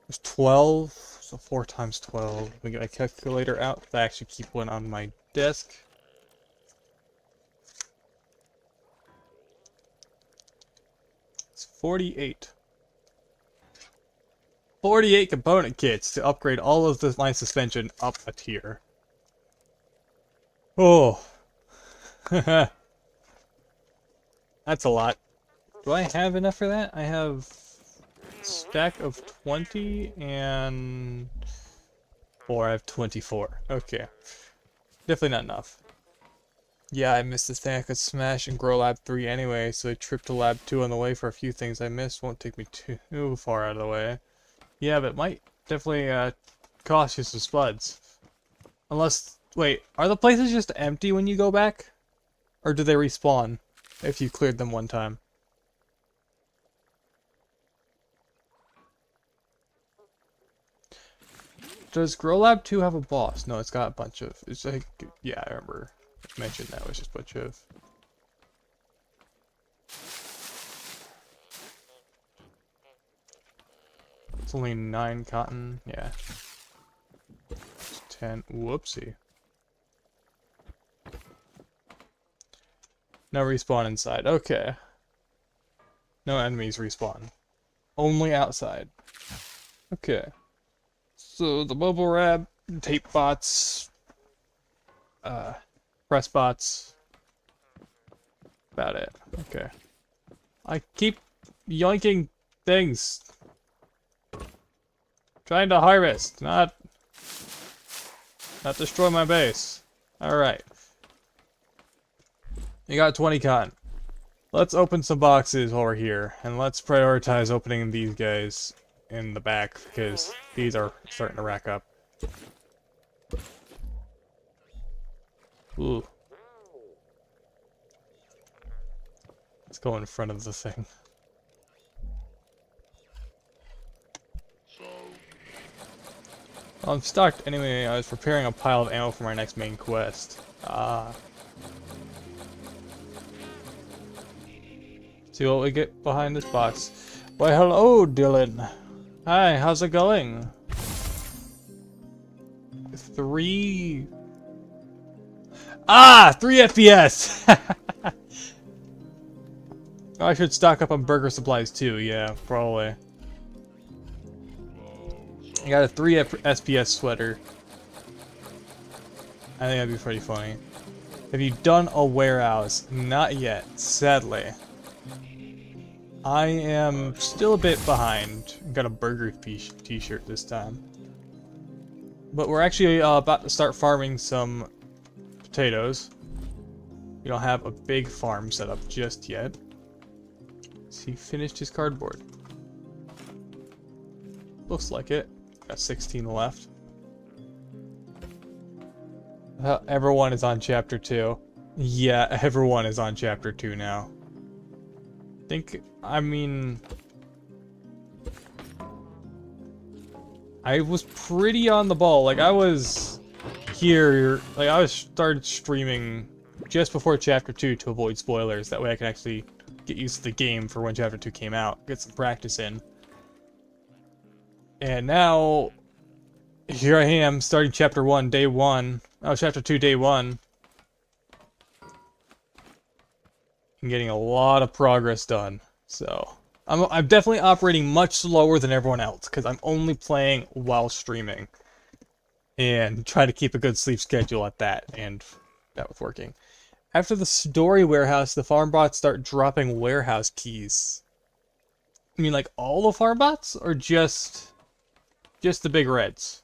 There's 12. So 4 times 12. Let me get my calculator out. I actually keep one on my desk. It's 48. 48 component kits to upgrade all of my suspension up a tier. Oh. That's a lot. Do I have enough for that? I have stack of 20 and 4. I have 24. Okay. Definitely not enough. Yeah, I missed this thing I could smash and grow lab 3 anyway, so a trip to lab 2 on the way for a few things I missed won't take me too far out of the way. Yeah, but it might definitely cost you some spuds. Unless, wait, are the places just empty when you go back? Or do they respawn if you cleared them one time? Does Grow Lab 2 have a boss? No, it's got a bunch of... It's like... Yeah, I remember. I mentioned that. It was just a bunch of... It's only 9 cotton. Yeah. It's 10. Whoopsie. No respawn inside. Okay. No enemies respawn. Only outside. Okay. So the bubble wrap, tape bots, press bots. About it. Okay. I keep yoinking things. Trying to harvest, not destroy my base. Alright. You got 20 cotton. Let's open some boxes while we're here, and let's prioritize opening these guys in the back, because these are starting to rack up. Ooh. Let's go in front of the thing. Well, I'm stocked anyway. I was preparing a pile of ammo for my next main quest. Ah. See what we get behind this box. Why, hello, Dylan. Hi, how's it going? 3... Ah! 3 FPS! I should stock up on burger supplies too, yeah, probably. I got a 3 SPS sweater. I think that'd be pretty funny. Have you done a warehouse? Not yet, sadly. I am still a bit behind. Got a burger t-shirt this time. But we're actually about to start farming some potatoes. We don't have a big farm set up just yet. He finished his cardboard. Looks like it. Got 16 left. Everyone is on chapter 2. Yeah, everyone is on chapter 2 now. I mean... I was pretty on the ball. Like, I was here... Like, I started streaming just before chapter 2 to avoid spoilers. That way I can actually get used to the game for when chapter 2 came out. Get some practice in. And now... Here I am, starting chapter 1, day 1. Oh, chapter 2, day 1. And getting a lot of progress done. So, I'm definitely operating much slower than everyone else, because I'm only playing while streaming. And try to keep a good sleep schedule at that, and that was working. After the story warehouse, the farm bots start dropping warehouse keys. I mean, like, all the farm bots, or just the big reds?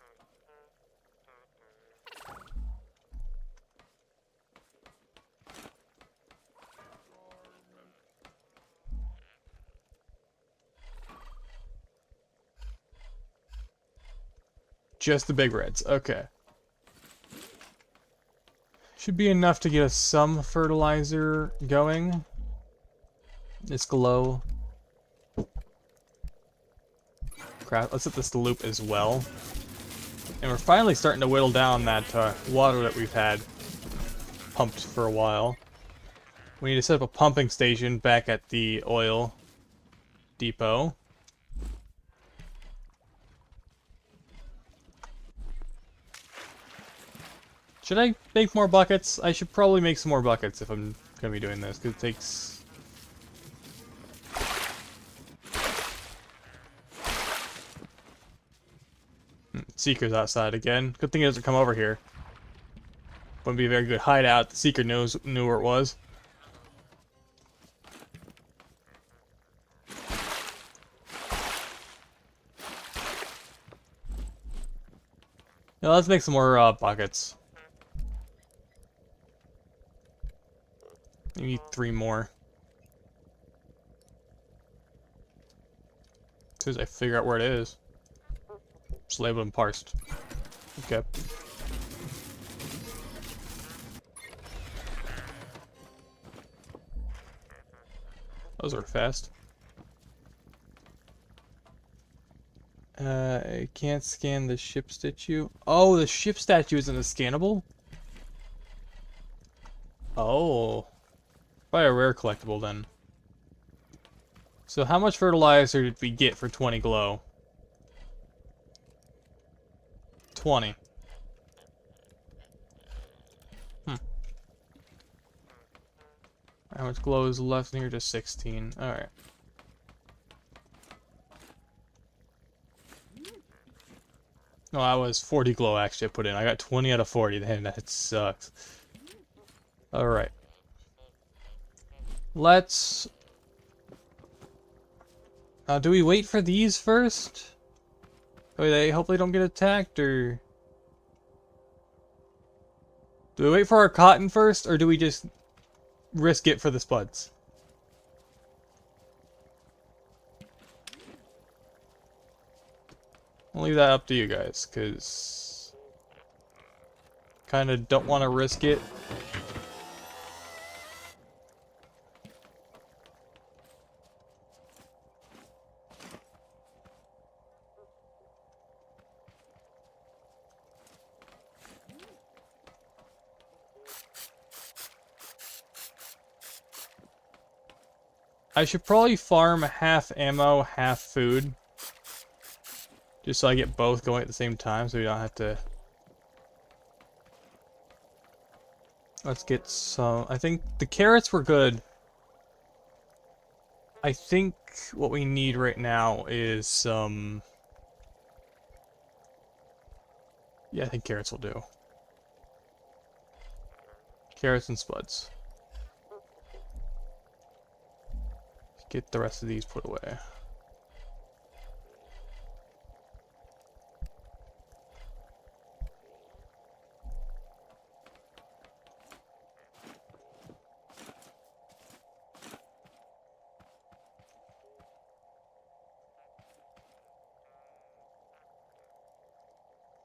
Just the big reds, okay. Should be enough to get us some fertilizer going. This glow. Crap, let's set this to loop as well. And we're finally starting to whittle down that water that we've had pumped for a while. We need to set up a pumping station back at the oil depot. Should I make more buckets? I should probably make some more buckets if I'm gonna be doing this, because it takes... Seeker's outside again. Good thing he doesn't come over here. Wouldn't be a very good hideout. The Seeker knew where it was. Yeah, let's make some more buckets. We need 3 more. As soon as I figure out where it is. Just label them parsed. Okay. Those are fast. I can't scan the ship statue. Oh, the ship statue isn't scannable? Oh. Probably a rare collectible then. So how much fertilizer did we get for 20 glow? 20. How much glow is left in here? Just 16. Alright. No, that was 40 glow actually I put in. I got 20 out of 40 then. That sucks. Alright. Let's... do we wait for these first? Oh, they hopefully don't get attacked, or... Do we wait for our cotton first, or do we just risk it for the spuds? I'll leave that up to you guys, because... Kinda don't want to risk it. I should probably farm half ammo, half food. Just so I get both going at the same time, so we don't have to... Let's get some... I think the carrots were good. I think what we need right now is some... Yeah, I think carrots will do. Carrots and spuds. Get the rest of these put away.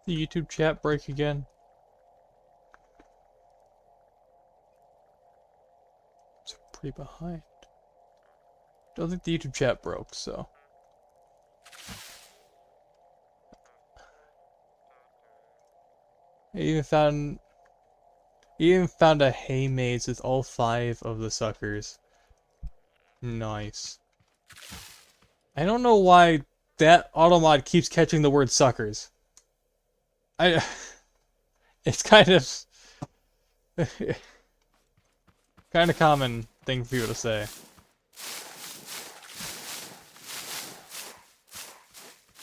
The YouTube chat break again. It's pretty behind. Don't think the YouTube chat broke, so. I even found a hay maze with all 5 of the suckers. Nice. I don't know why that automod keeps catching the word suckers. It's kind of kind of common thing for you to say.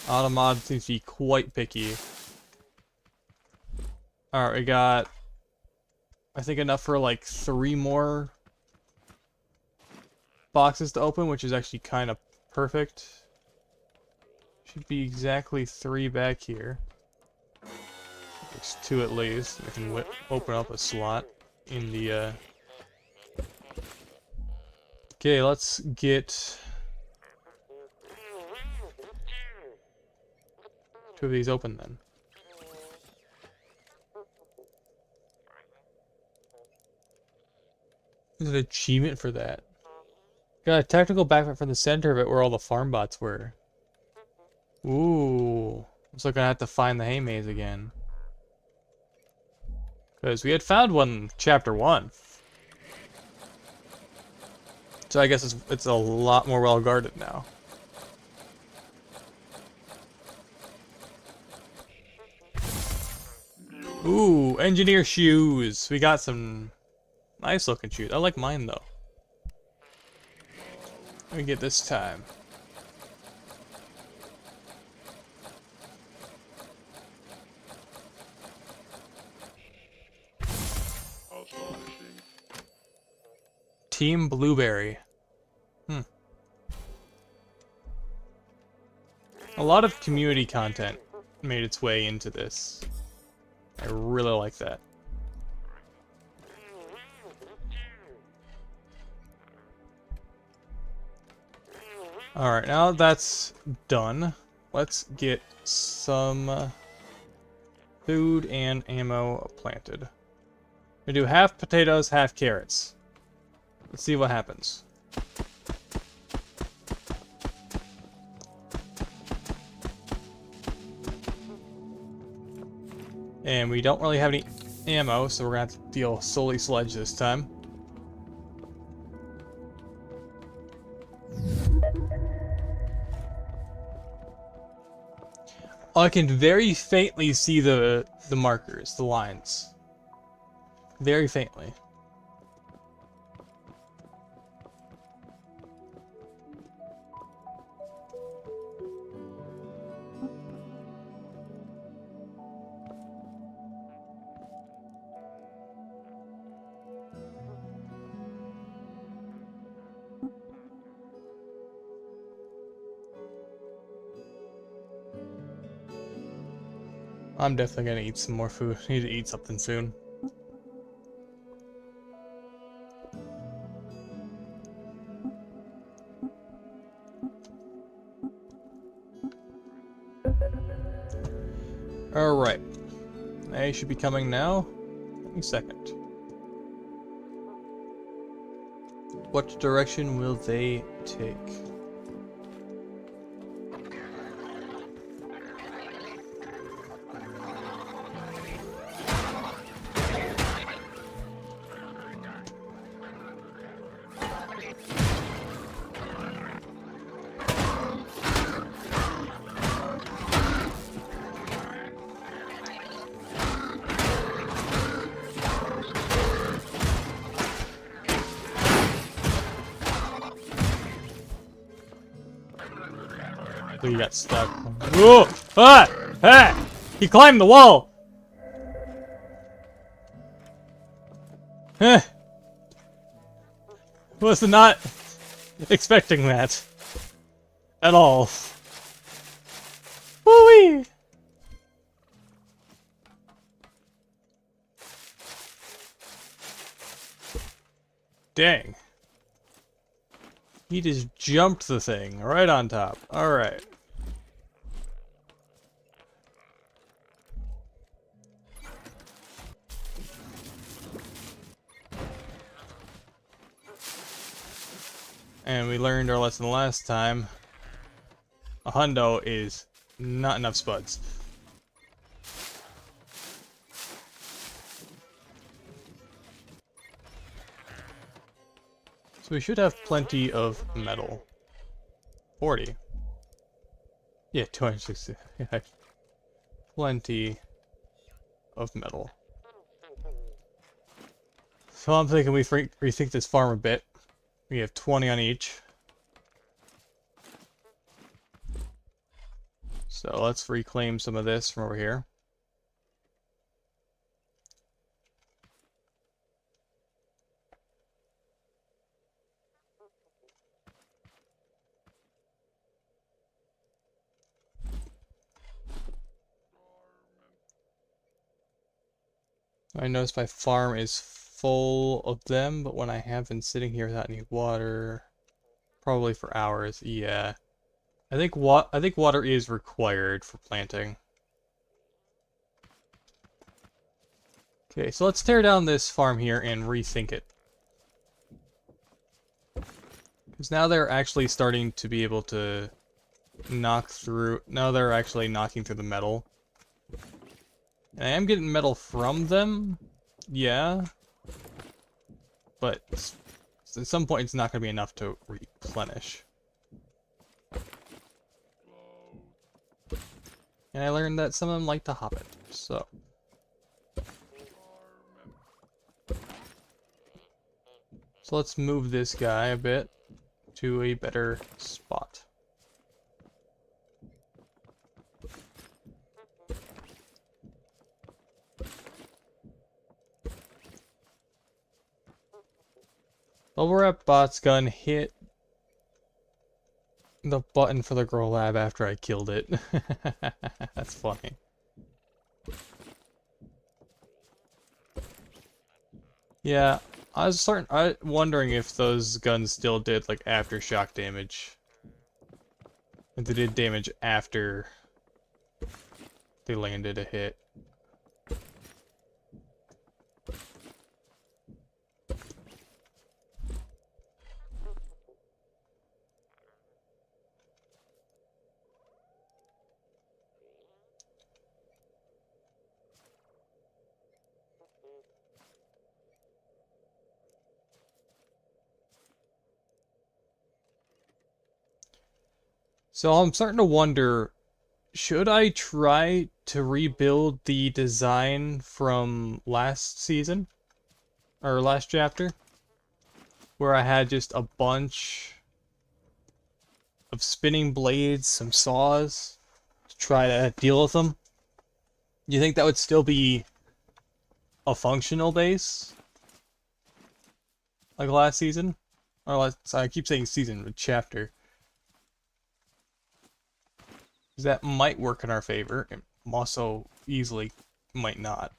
Automod seems to be quite picky. Alright, we got, I think, enough for like 3 more boxes to open, which is actually kind of perfect. Should be exactly 3 back here. There's 2 at least. I can open up a slot in the... Okay, let's get 2 of these open then. There's an achievement for that. Got a technical backpack from the center of it where all the farm bots were. Ooh. Looks like I have to find the hay maze again. Because we had found one in chapter 1. So I guess it's a lot more well guarded now. Ooh, engineer shoes. We got some nice looking shoes. I like mine though. Let me get this time. Team Blueberry. A lot of community content made its way into this. I really like that. Alright, now that's done. Let's get some food and ammo planted. We do half potatoes, half carrots. Let's see what happens. And we don't really have any ammo, so we're gonna have to deal solely sledge this time. I can very faintly see the markers, the lines. Very faintly. I'm definitely gonna eat some more food. I need to eat something soon. Alright. They should be coming now. Any second. What direction will they take? He got stuck. Whoa! Ah! Ah! He climbed the wall! Eh. Was not expecting that. At all. Woo-wee! Dang. He just jumped the thing right on top. Alright. And we learned our lesson last time. A hundo is not enough spuds. So we should have plenty of metal. 40. Yeah, 260. Yeah. Plenty of metal. So I'm thinking we rethink this farm a bit. We have 20 on each. So let's reclaim some of this from over here. I notice my farm is full of them, but when I have been sitting here without any water, probably for hours, yeah. I think water is required for planting. Okay, so let's tear down this farm here and rethink it. Because now they're actually starting to be able to knock through, now they're actually knocking through the metal. And I am getting metal from them, yeah. But at some point it's not going to be enough to replenish. And I learned that some of them like to hop it, so. So let's move this guy a bit to a better spot. Bubble Wrap Bot's gun hit the button for the Grow Lab after I killed it. That's funny. Yeah, I wondering if those guns still did like aftershock damage. If they did damage after they landed a hit. So I'm starting to wonder, should I try to rebuild the design from last season? Or last chapter? Where I had just a bunch of spinning blades, some saws, to try to deal with them? Do you think that would still be a functional base? Like last season? Or last, I keep saying season, but chapter. Because that might work in our favor. It also easily might not.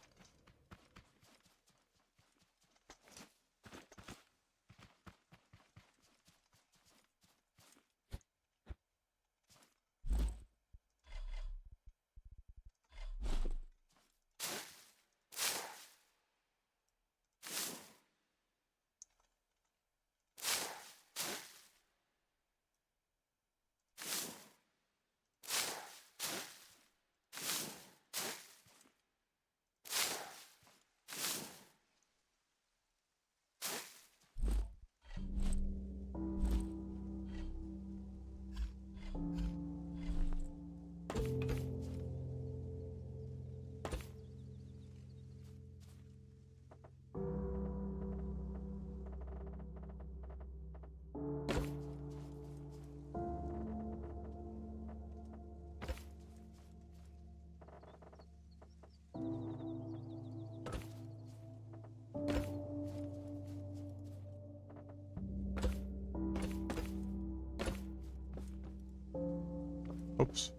Oops.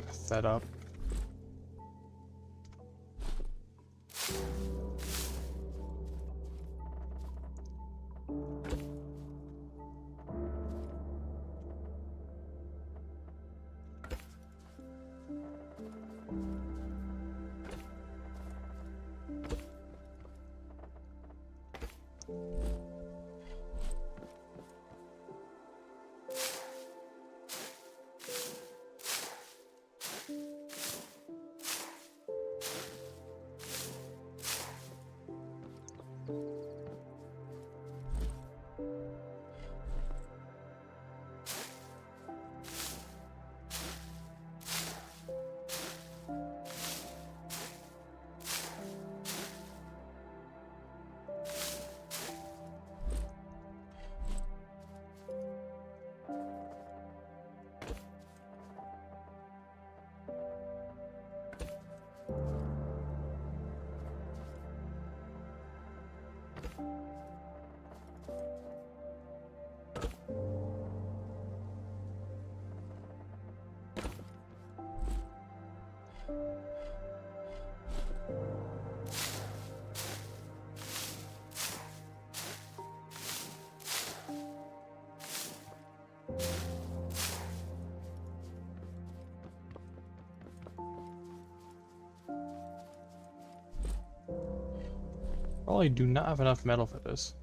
Mess that up. Probably do not have enough metal for this.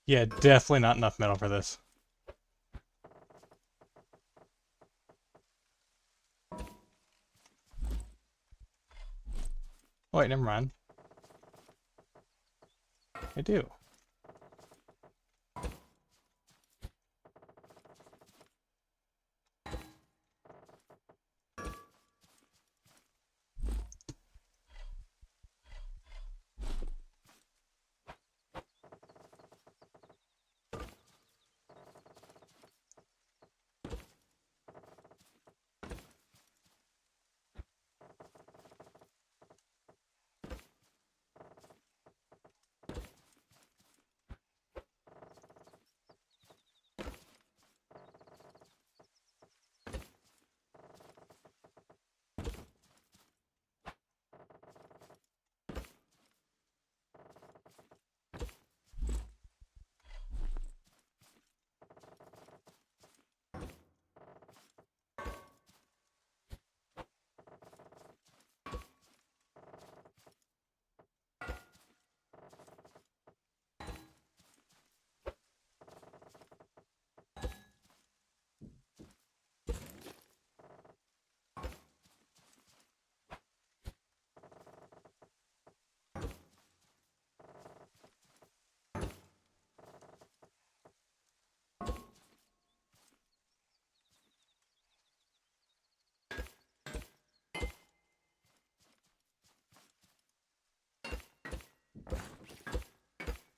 Yeah, definitely not enough metal for this. Oh, wait, never mind. I do.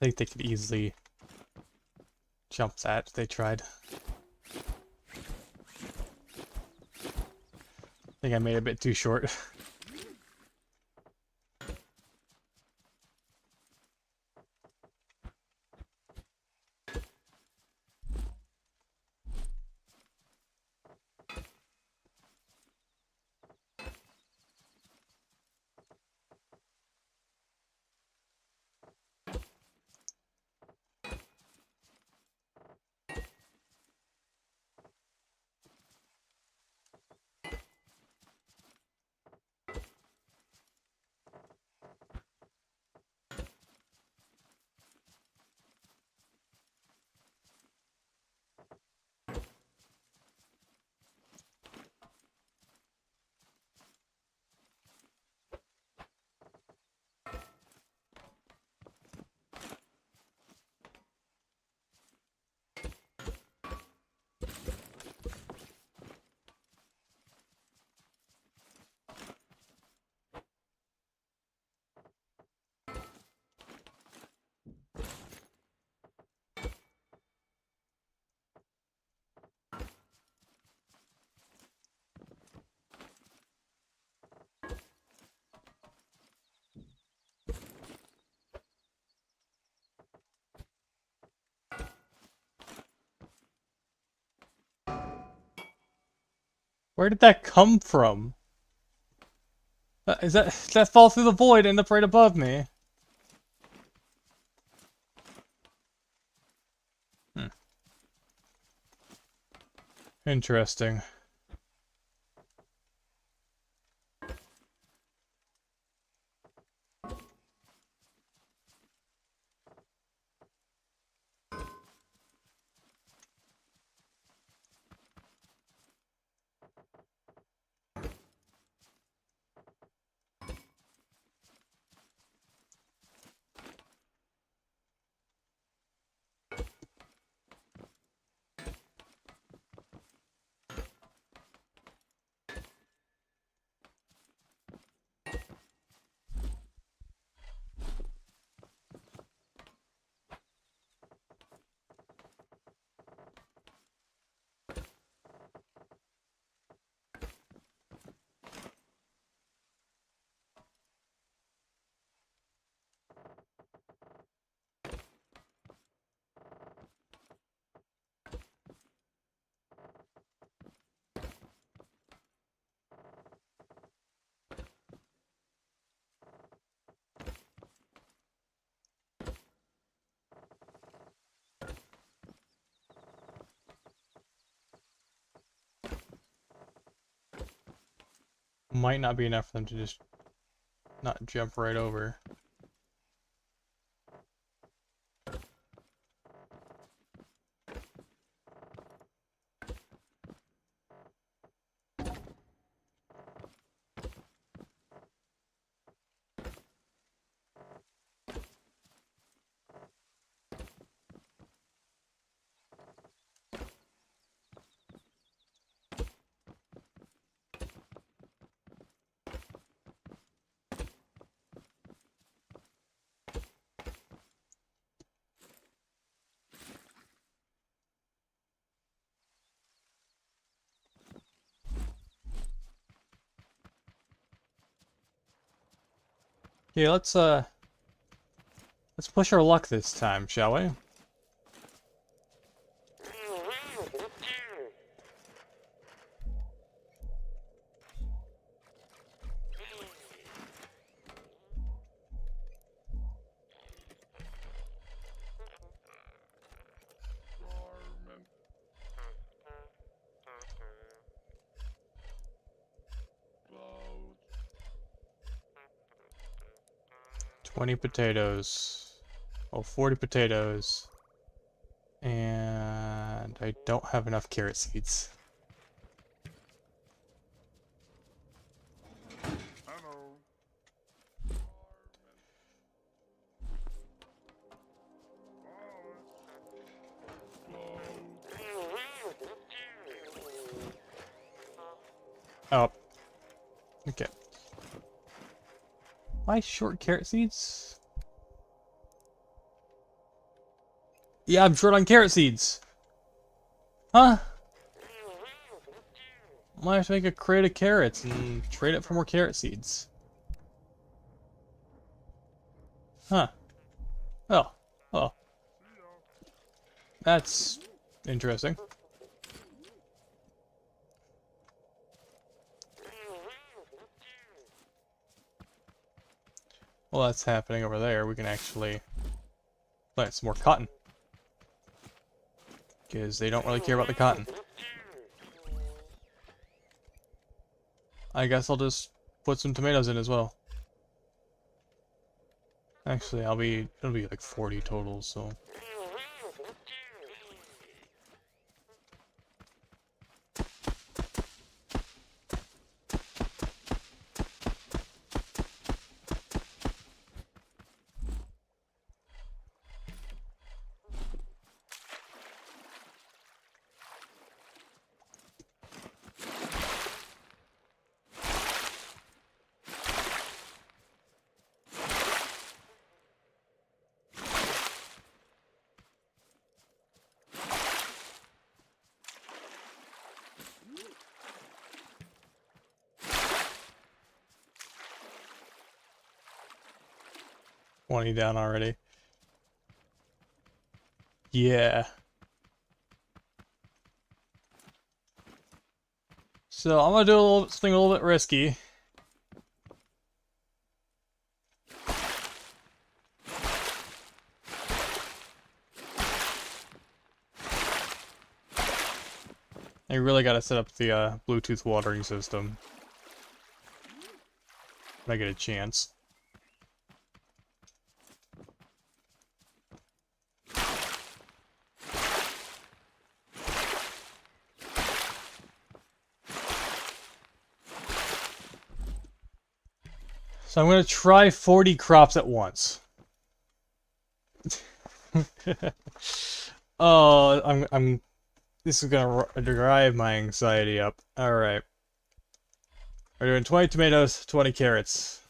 I think they could easily jump that if they tried. I think I made it a bit too short. Where did that come from? Does that fall through the void and up right above me? Hmm. Interesting. Might not be enough for them to just not jump right over. Yeah, let's push our luck this time, shall we? $20 potatoes. Oh, 40 potatoes. And I don't have enough carrot seeds. Oh. Okay. Why short carrot seeds? Yeah, I'm short on carrot seeds. Huh? Might have to make a crate of carrots and trade it for more carrot seeds. Huh. Oh. Oh. That's interesting. Well, that's happening over there. We can actually plant some more cotton. Because they don't really care about the cotton. I guess I'll just put some tomatoes in as well. Actually, it'll be like 40 total, so. 20 down already. Yeah. So I'm gonna do something a little bit risky. I really gotta set up the Bluetooth watering system when I get a chance. So I'm gonna try 40 crops at once. Oh, this is gonna drive my anxiety up. Alright. We're doing 20 tomatoes, 20 carrots.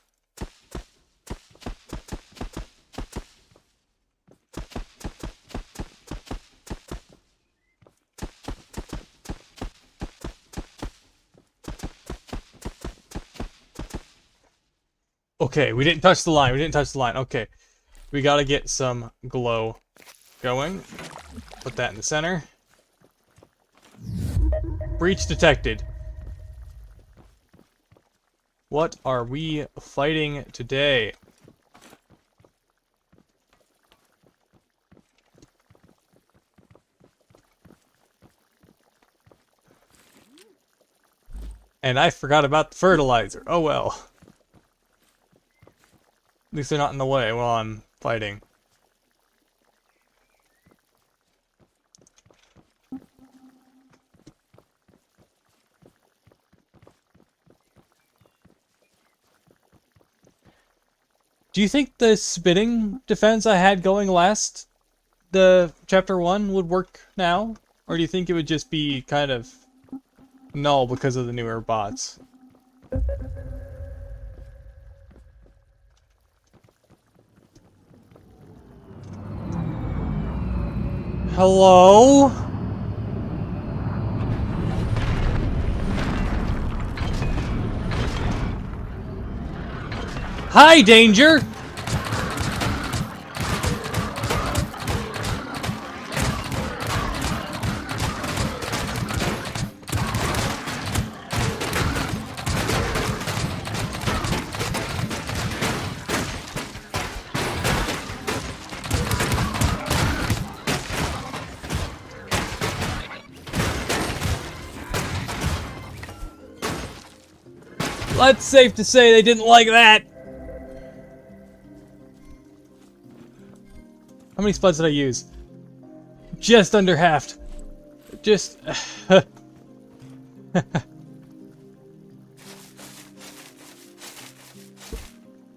Okay, we didn't touch the line. We didn't touch the line. Okay. We gotta get some glow going. Put that in the center. Breach detected. What are we fighting today? And I forgot about the fertilizer. Oh well. At least they're not in the way while I'm fighting. Do you think the spitting defense I had going the chapter 1 would work now? Or do you think it would just be kind of null because of the newer bots? Hello? Hi, danger! It's safe to say they didn't like that. How many spuds did I use? Just under half. Just...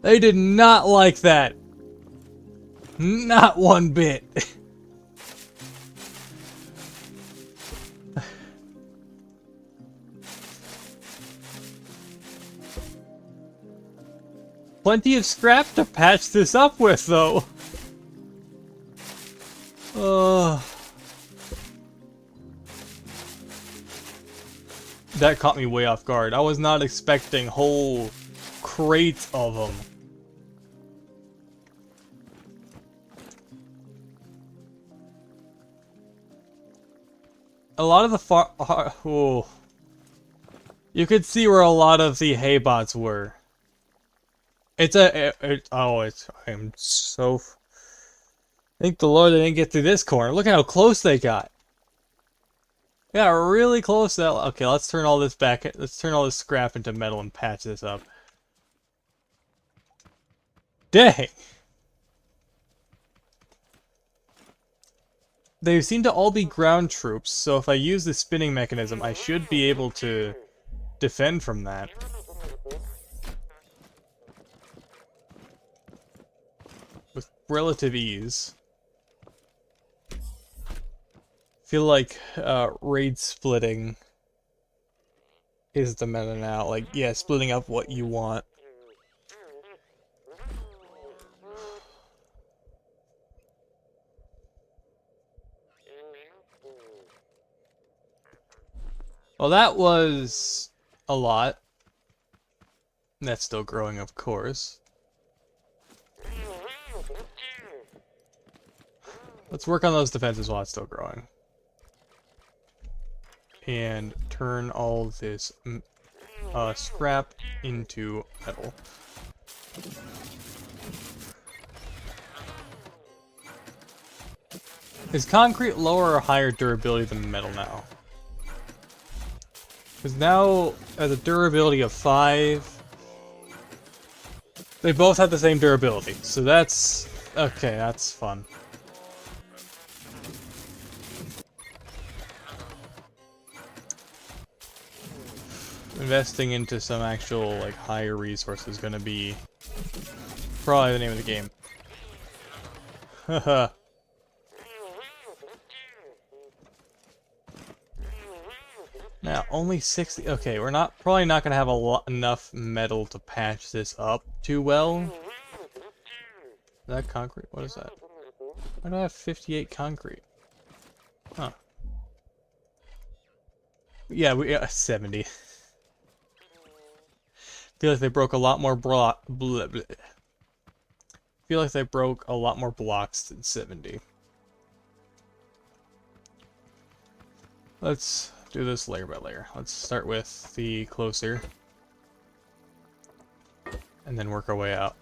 They did not like that. Not one bit. Plenty of scrap to patch this up with, though. That caught me way off guard. I was not expecting whole crates of them. A lot of the oh. You could see where a lot of the hay bots were. I am so... Thank the Lord they didn't get through this corner. Look at how close they got. Yeah, really close. Okay, let's turn all this back. Let's turn all this scrap into metal and patch this up. Dang! They seem to all be ground troops, so if I use the spinning mechanism, I should be able to defend from that. With relative ease. Feel like raid splitting is the meta now. Like, yeah, splitting up what you want. Well, that was a lot. That's still growing, of course. Let's work on those defenses while it's still growing. And turn all this scrap into metal. Is concrete lower or higher durability than metal now? Because now, as a durability of 5, they both have the same durability. So that's... okay, that's fun. Investing into some actual, like, higher resource is gonna be probably the name of the game. Haha. Now, only 60... okay, we're probably not gonna have enough metal to patch this up too well. Is that concrete? What is that? Why do I have 58 concrete? Huh. Yeah, we 70. Feel like they broke a lot more Feel like they broke a lot more blocks than 70. Let's do this layer by layer. Let's start with the closer. And then work our way out.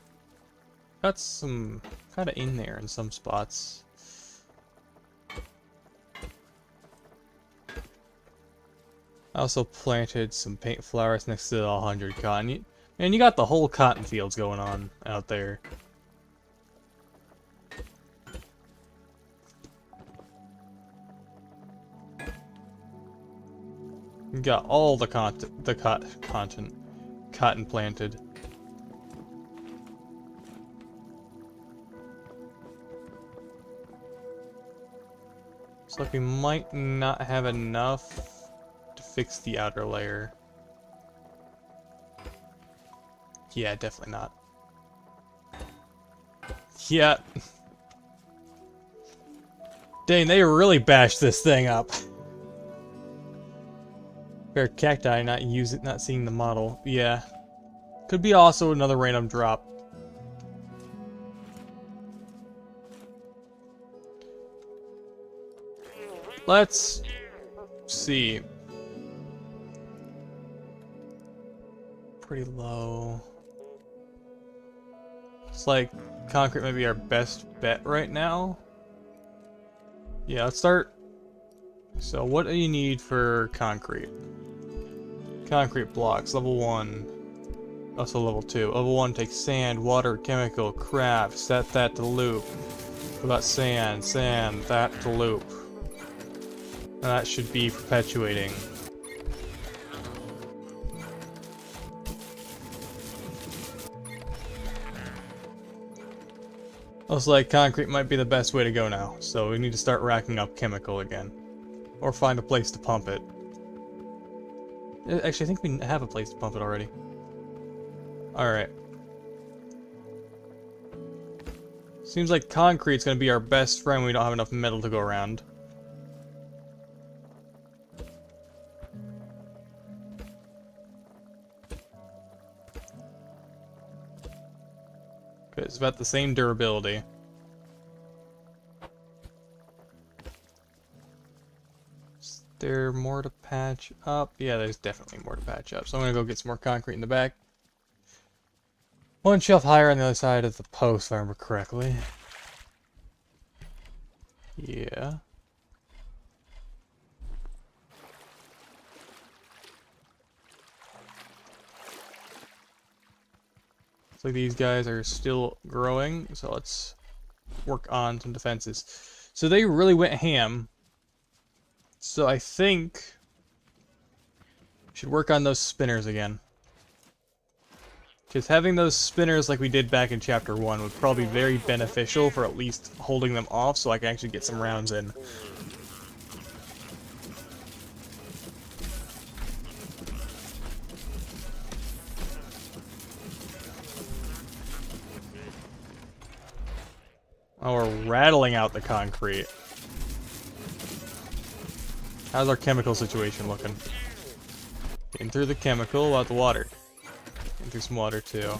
Got some kind of in there in some spots. I also planted some paint flowers next to the 100 cotton. And you got the whole cotton fields going on out there. You got all the cotton planted. Looks like we might not have enough to fix the outer layer. Yeah, definitely not. Yeah. Dang, they really bashed this thing up. Fair cacti not seeing the model. Yeah. Could be also another random drop. Let's see. Pretty low. It's like concrete might be our best bet right now. Yeah, let's start. So what do you need for concrete? Concrete blocks, level 1. Also level 2. Level 1 takes sand, water, chemical, craft. Set that to loop. What about sand? Sand, that to loop. And that should be perpetuating. Looks like concrete might be the best way to go now, so we need to start racking up chemical again. Or find a place to pump it. Actually, I think we have a place to pump it already. Alright. Seems like concrete's gonna be our best friend when we don't have enough metal to go around. It's about the same durability. Is there more to patch up? Yeah, there's definitely more to patch up. So I'm gonna go get some more concrete in the back. One shelf higher on the other side of the post, if I remember correctly. Yeah. Looks like these guys are still growing, so let's work on some defenses. So they really went ham. So I think we should work on those spinners again. Because having those spinners like we did back in Chapter 1 would probably be very beneficial for at least holding them off so I can actually get some rounds in. Oh, we're rattling out the concrete. How's our chemical situation looking? Getting through the chemical, what about the water? Getting through some water too.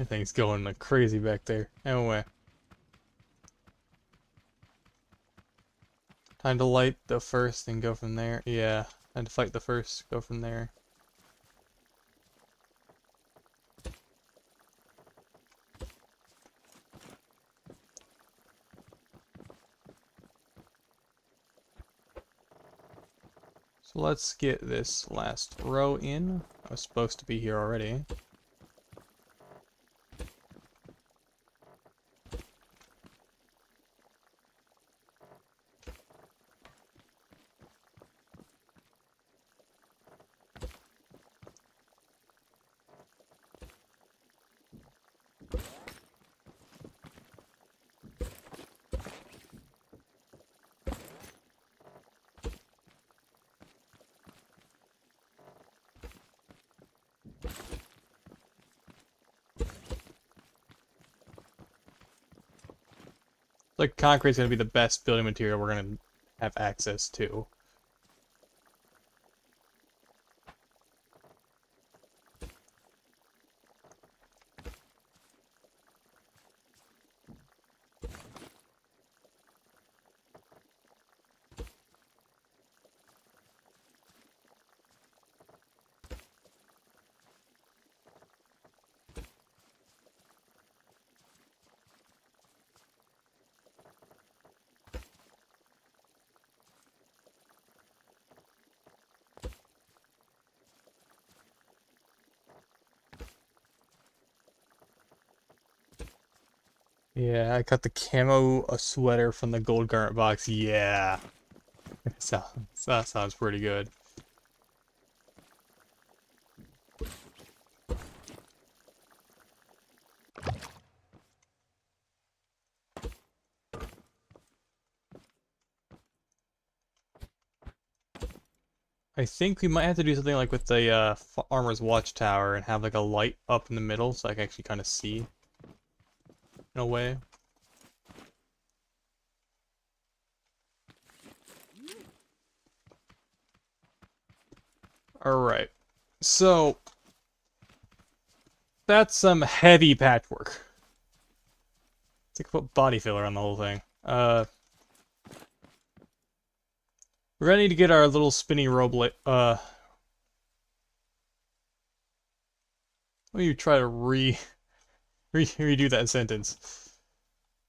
Thing's going like crazy back there. Anyway. Time to light the first and go from there. Yeah, time to fight the first, go from there. So let's get this last row in. I was supposed to be here already. Like, concrete's gonna be the best building material we're gonna have access to. Yeah, I got the camo a sweater from the gold garment box. Yeah. That sounds pretty good. I think we might have to do something like with the armor's watchtower and have like a light up in the middle so I can actually kind of see in a way. Alright, so that's some heavy patchwork. Let's take a put body filler on the whole thing. We're gonna need to get our little spinny robot. Let me try to redo that sentence.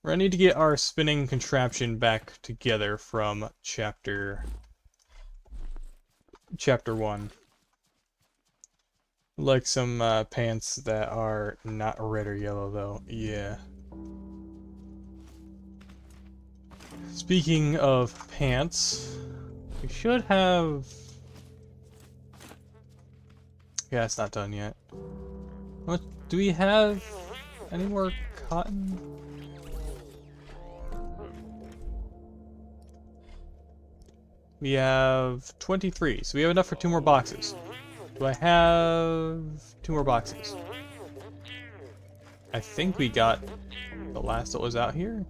We're gonna need to get our spinning contraption back together from chapter 1. Like some pants that are not red or yellow though. Yeah. Speaking of pants, we should have... Yeah, it's not done yet. What do we have? Any more cotton? We have 23, so we have enough for 2 more boxes. Do I have 2 more boxes? I think we got the last that was out here.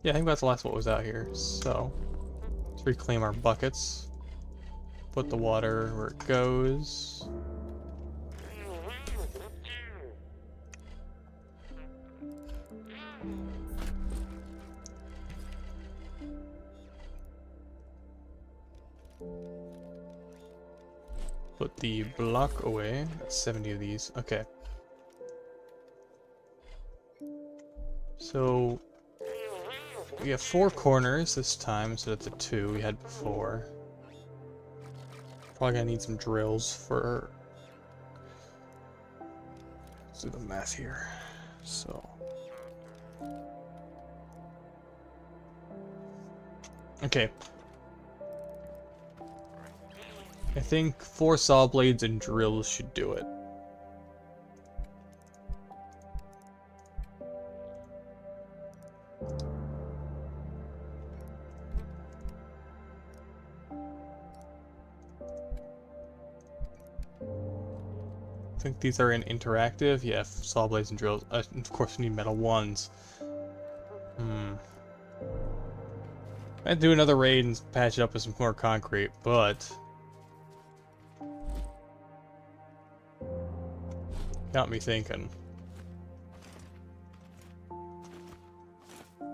Yeah, I think that's the last what was out here. So, let's reclaim our buckets. Put the water where it goes. Put the block away. That's 70 of these. Okay. So we have 4 corners this time instead of the 2 we had before. Probably gonna need some drills for. Let's do the math here. So. Okay. I think 4 saw blades and drills should do it. I think these are in interactive. Yeah, saw blades and drills. Of course, we need metal ones. I'd do another raid and patch it up with some more concrete, but got me thinking.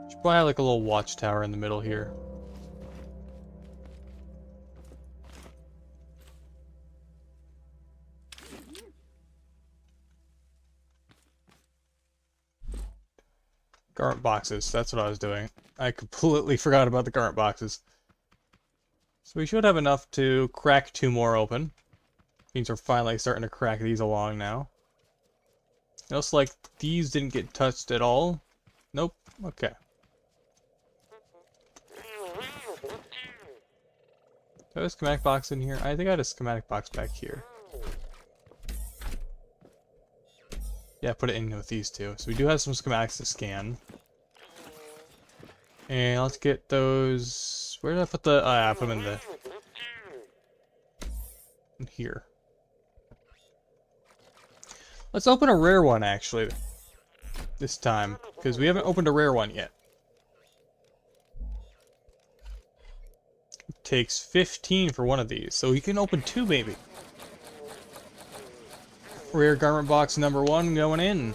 Should probably have like a little watchtower in the middle here. Garment boxes, that's what I was doing. I completely forgot about the garment boxes. So we should have enough to crack 2 more open. Means we're finally starting to crack these along now. It looks like these didn't get touched at all. Nope. Okay. Do I have a schematic box in here? I think I had a schematic box back here. Yeah, put it in with these 2. So we do have some schematics to scan. And let's get those. Where did I put the? I put them in here. Let's open a rare one actually. This time, because we haven't opened a rare one yet. It takes 15 for one of these, so we can open 2 maybe. Rare garment box number 1 going in.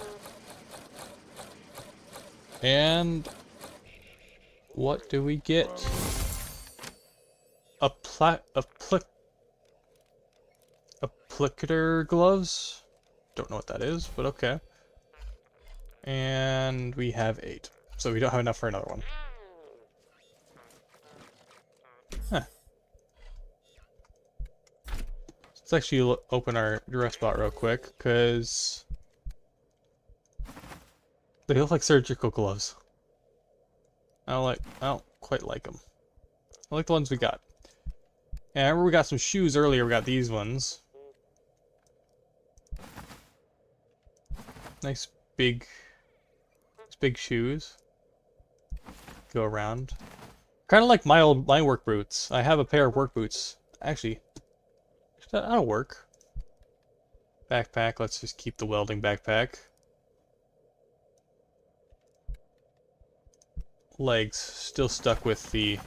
And what do we get? Applicator gloves? Don't know what that is, but okay. And we have 8. So we don't have enough for another one. Huh. Let's actually open our dress spot real quick, because they look like surgical gloves. I don't quite like them. I like the ones we got. And I remember we got some shoes earlier. We got these ones. Nice big shoes. Go around. Kind of like my work boots. I have a pair of work boots. Actually, that'll work. Backpack. Let's just keep the welding backpack. Legs still stuck with the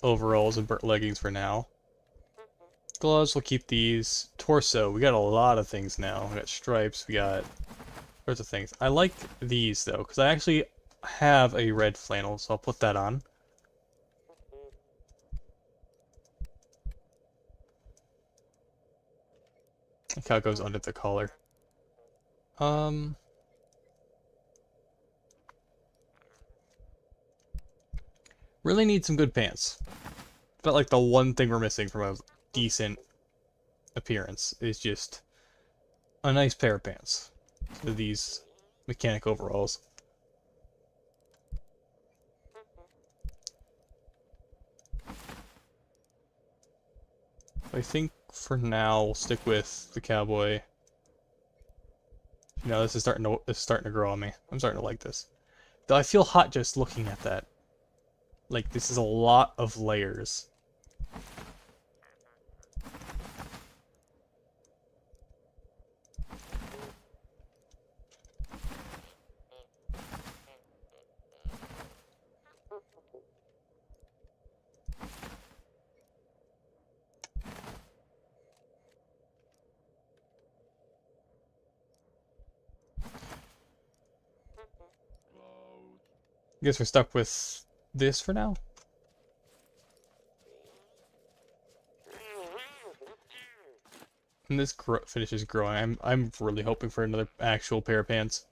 overalls and burnt leggings for now. Gloves, we'll keep these. Torso, we got a lot of things now. We got stripes, we got sorts of things. I like these though, because I actually have a red flannel, so I'll put that on. Look how it goes under the collar. Really need some good pants. But like the one thing we're missing from a decent appearance is just a nice pair of pants. So these mechanic overalls. I think for now we'll stick with the cowboy. You know, this is starting to grow on me. I'm starting to like this. Though I feel hot just looking at that. Like, this is a lot of layers. guess we're stuck with this for now. And this finishes growing. I'm really hoping for another actual pair of pants.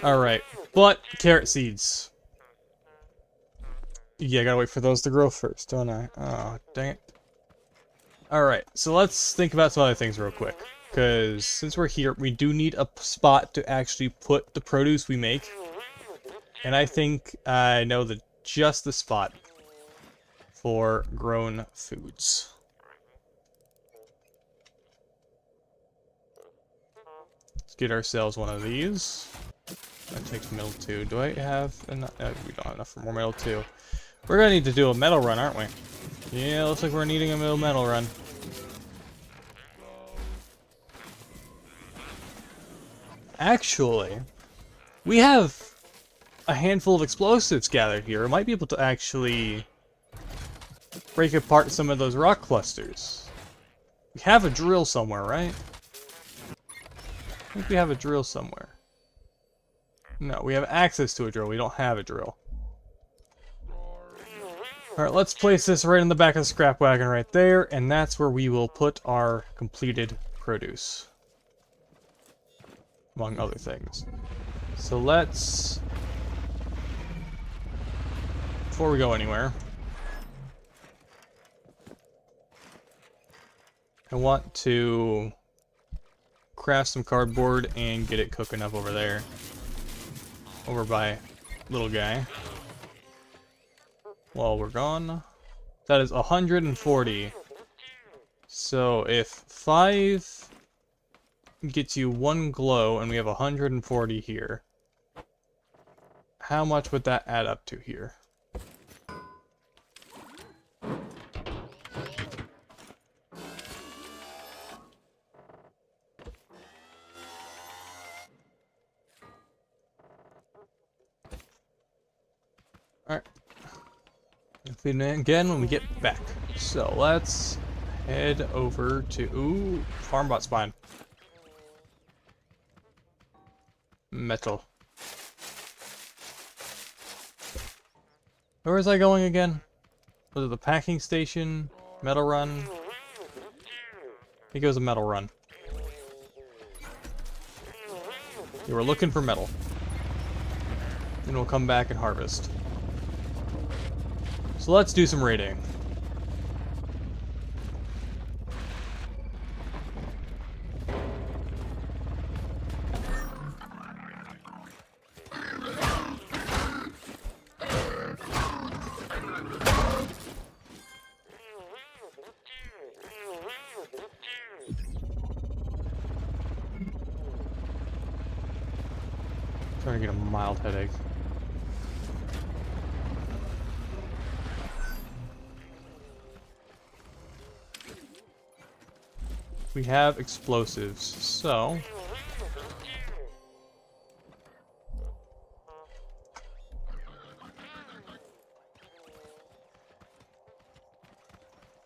Alright, but carrot seeds. Yeah, I gotta wait for those to grow first, don't I? Oh, dang it. Alright, so let's think about some other things real quick. Because since we're here, we do need a spot to actually put the produce we make. And I think I know just the spot for grown foods. Let's get ourselves one of these. That takes metal too. Do I have enough? We don't have enough for more metal too. We're gonna need to do a metal run, aren't we? Yeah, looks like we're needing a metal run. Actually, we have a handful of explosives gathered here. We might be able to actually break apart some of those rock clusters. We have a drill somewhere, right? I think we have a drill somewhere. No, we have access to a drill. We don't have a drill. Alright, let's place this right in the back of the scrap wagon right there, and that's where we will put our completed produce. Among other things. So let's... Before we go anywhere, I want to craft some cardboard and get it cooking up over there. Over by little guy. While we're gone. That is 140. So if 5 gets you 1 glow and we have 140 here, how much would that add up to here? Alright. Feed it again when we get back. So let's head over to... Ooh, farmbot spine. Metal. Where was I going again? Was it the packing station? Metal run? He goes a metal run. You were looking for metal. Then we'll come back and harvest. So let's do some raiding. Trying to get a mild headache. We have explosives, so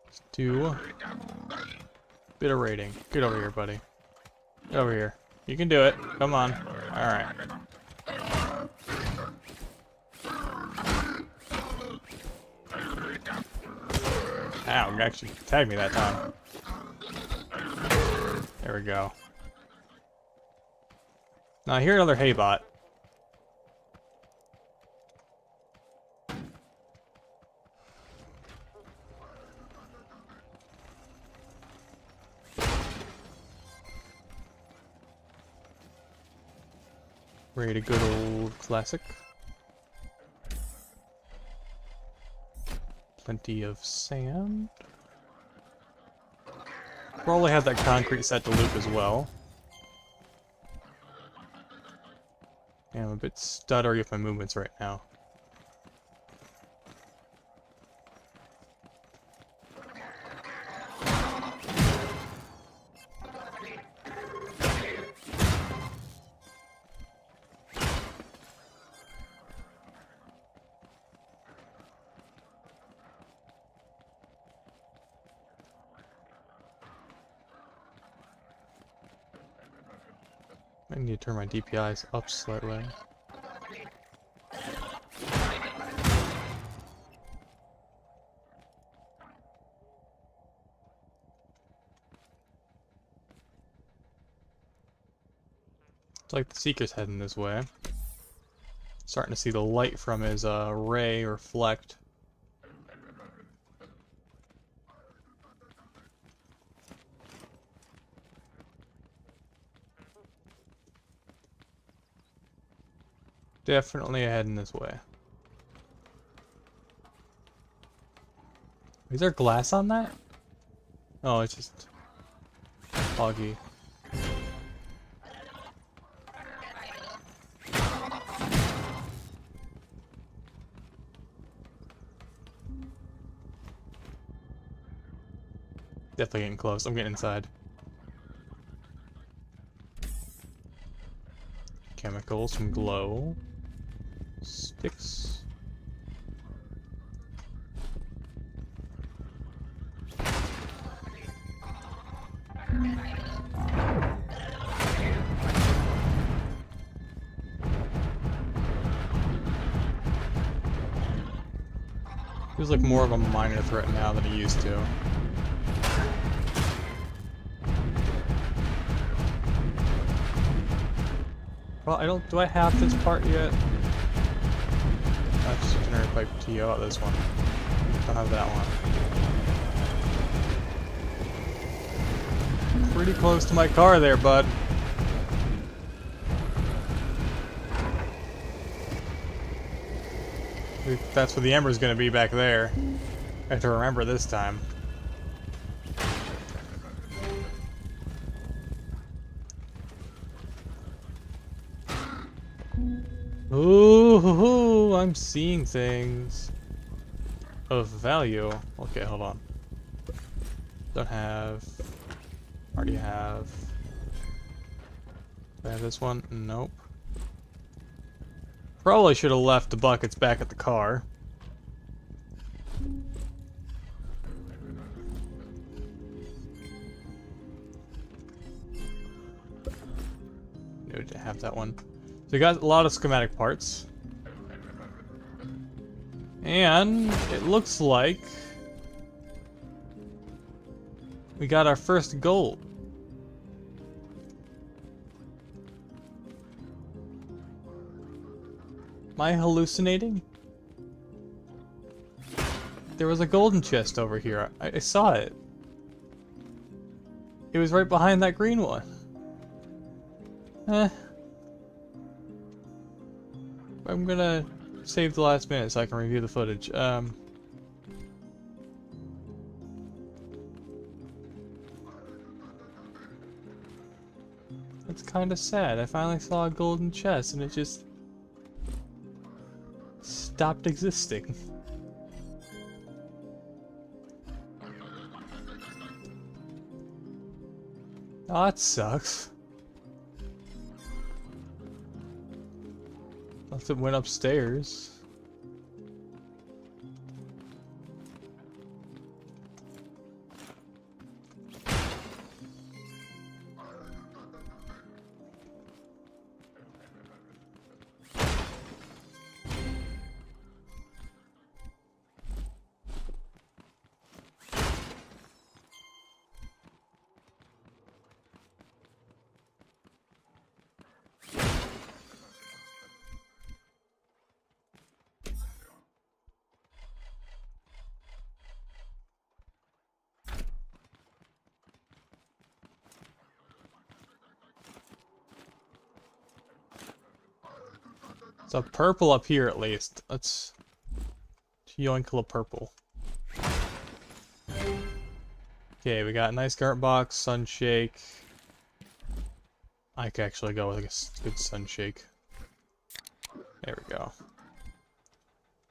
let's do a bit of raiding. Get over here, buddy. Get over here. You can do it. Come on. Alright. Ow, you actually tagged me that time. There we go. Now I hear another hay bot. Raid a good old classic. Plenty of sand. Probably have that concrete set to loop as well. Yeah, I'm a bit stuttery with my movements right now. I need to turn my DPIs up slightly. It's like the Seeker's heading this way. Starting to see the light from his ray reflect. Definitely heading this way. Is there glass on that? Oh, it's just foggy. Definitely getting close. I'm getting inside. Chemicals from glow. Sticks. Feels like more of a minor threat now than it used to. Well, do I have this part yet? That's generic pipe TO. Oh, this one. Don't have that one. Pretty close to my car there, bud. That's where the ember's gonna be back there. I have to remember this time. Ooh, I'm seeing things of value. Okay, hold on. Don't have. Already have. Do I have this one? Nope. Probably should have left the buckets back at the car. Need to have that one. So we got a lot of schematic parts. And it looks like we got our first goal. Am I hallucinating? There was a golden chest over here. I saw it. It was right behind that green one. I'm gonna save the last minute so I can review the footage. It's kind of sad. I finally saw a golden chest and it just stopped existing. Oh, that sucks. Nothing went upstairs. It's a purple up here at least. Let's yoink a purple. Okay, we got a nice garment box, sunshake. I could actually go with a good sunshake. There we go.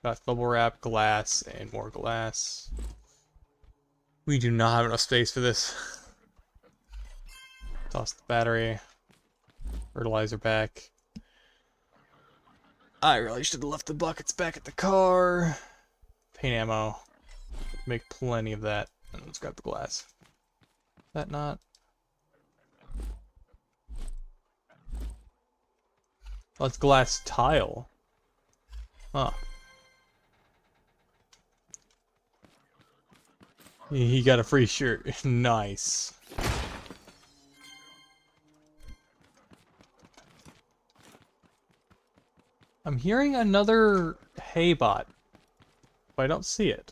Got bubble wrap, glass, and more glass. We do not have enough space for this. Toss the battery. Fertilizer back. I really should have left the buckets back at the car. Paint ammo. Make plenty of that. And let's grab the glass. Is that not? Oh, it's glass tile. Huh. He got a free shirt. Nice. I'm hearing another hay bot, but I don't see it.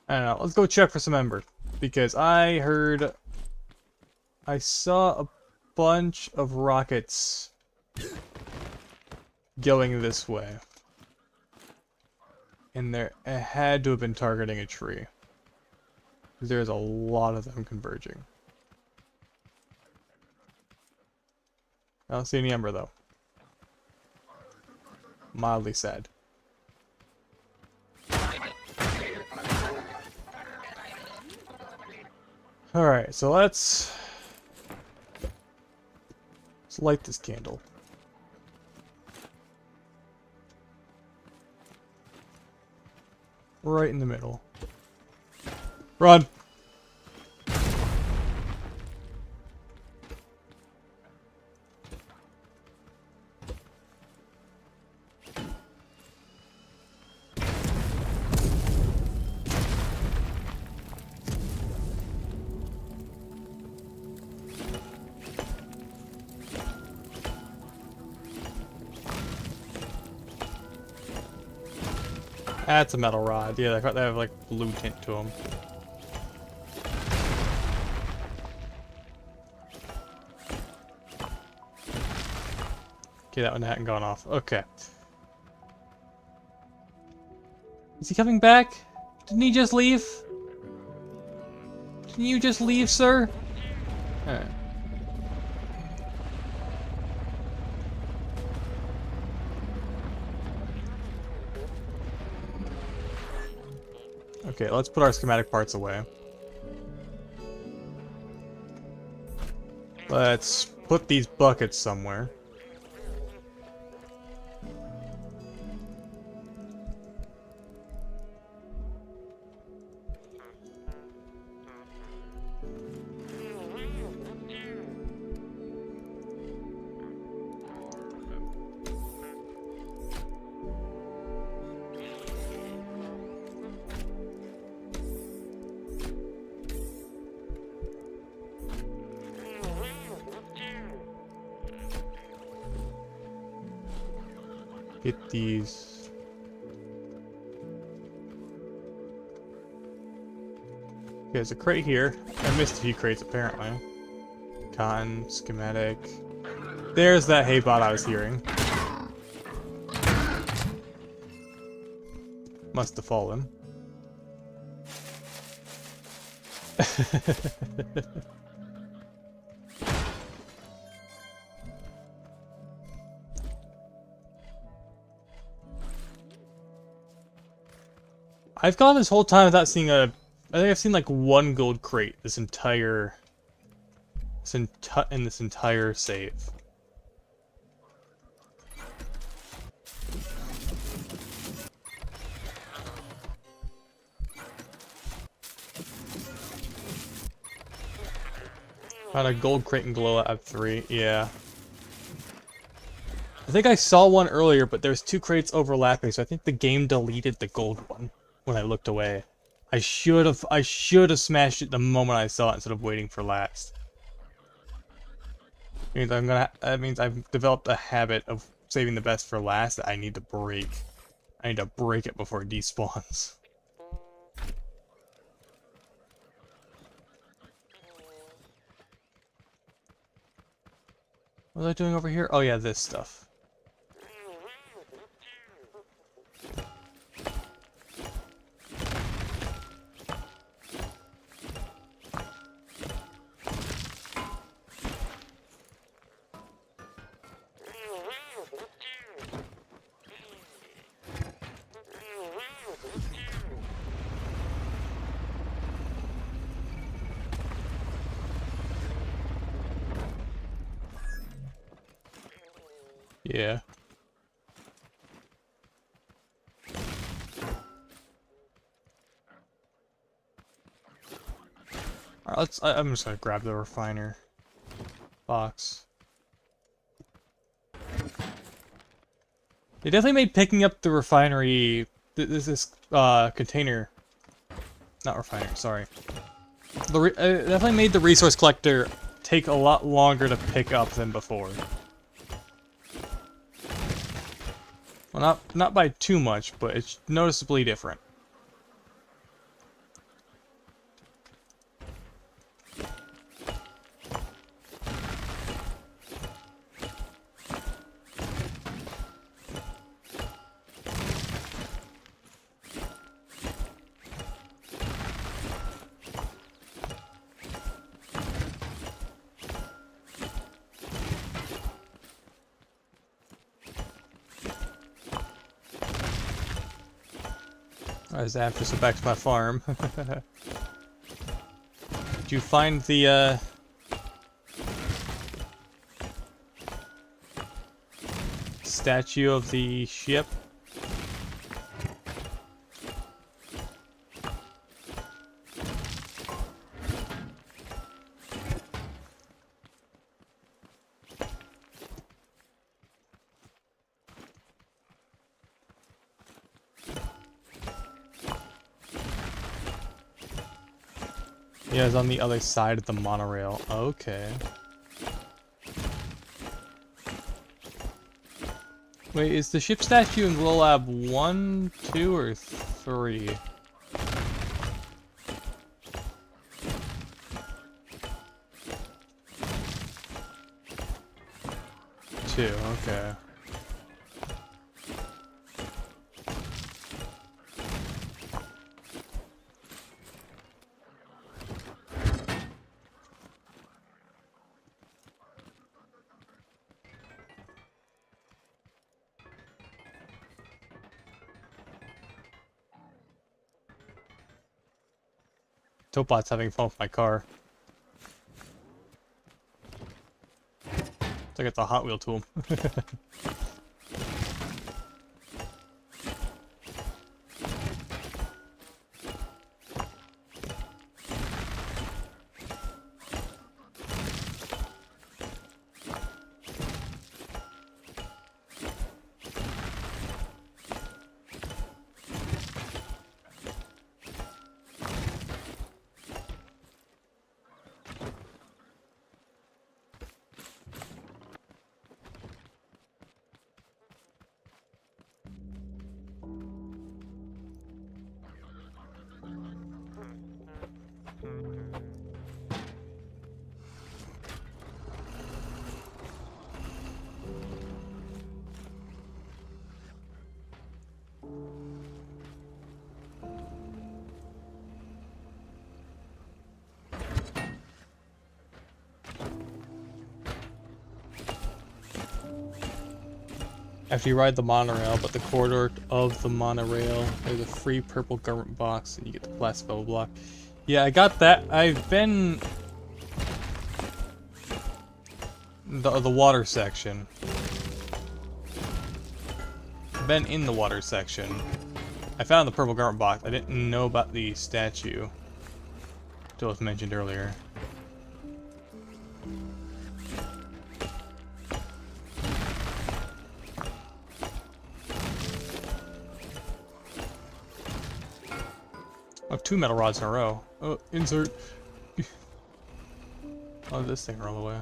I don't know. Let's go check for some embers. Because I saw a bunch of rockets going this way. And it had to have been targeting a tree. There's a lot of them converging. I don't see any ember though. Mildly sad. Alright, so let's light this candle. Right in the middle. Run! That's a metal rod. Yeah, they have like blue tint to them. Okay, that one hadn't gone off. Okay. Is he coming back? Didn't he just leave? Didn't you just leave, sir? Alright. Okay, let's put our schematic parts away. Let's put these buckets somewhere. Get these. Okay, there's a crate here. I missed a few crates apparently. Cotton, schematic. There's that hay bot I was hearing. Must have fallen. I've gone this whole time without seeing I think I've seen like one gold crate this entire save. Found a gold crate and glow at 3, yeah. I think I saw one earlier, but there's 2 crates overlapping, so I think the game deleted the gold one when I looked away. I should have smashed it the moment I saw it instead of waiting for last. That means I've developed a habit of saving the best for last that I need to break. I need to break it before it despawns. What was I doing over here? Oh yeah, this stuff. Yeah. Alright, I'm just gonna grab the refiner box. They definitely made picking up the refinery, this container, not refinery, sorry. Definitely made the resource collector take a lot longer to pick up than before. Well, not by too much, but it's noticeably different. I was after, so back to my farm. Did you find the, statue of the ship? Yeah, it's on the other side of the monorail. Okay. Wait, is the ship statue in Glow Lab 1, 2, or 3? 2, okay. Topot's having fun with my car. I got the Hot Wheel tool. After you ride the monorail, but the corridor of the monorail, there's a free purple government box, and you get the plastic bubble block. Yeah, I got that. I've been the water section. I've been in the water section. I found the purple government box. I didn't know about the statue until it was mentioned earlier. I have 2 metal rods in a row. Oh, insert. Oh, this thing roll away.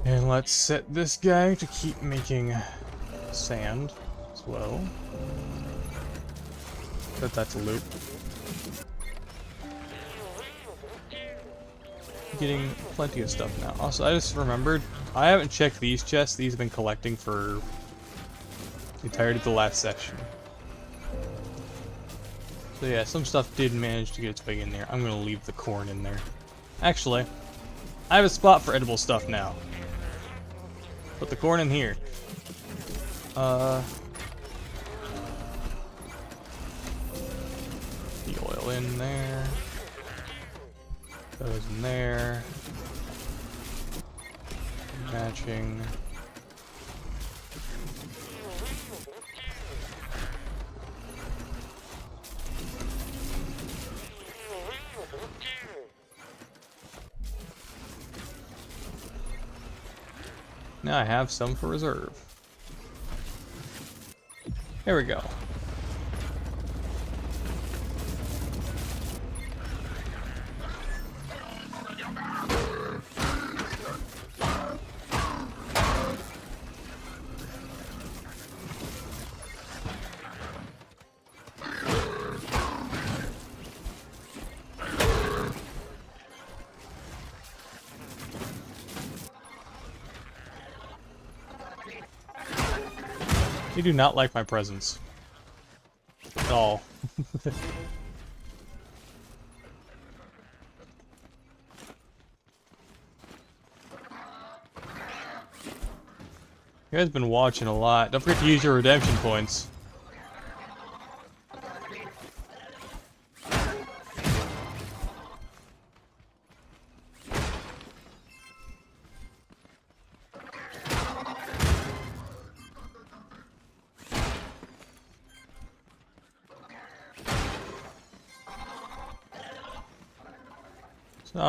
And let's set this guy to keep making sand as well. But that's a loop. Getting plenty of stuff now. Also, I just remembered, I haven't checked these chests. These have been collecting for the entirety of the last section. So yeah, some stuff did manage to get its way in there. I'm gonna leave the corn in there. Actually, I have a spot for edible stuff now. Put the corn in here. The oil in there. Those in there. Matching. Now I have some for reserve. There we go. You do not like my presence. At all. You guys been watching a lot. Don't forget to use your redemption points.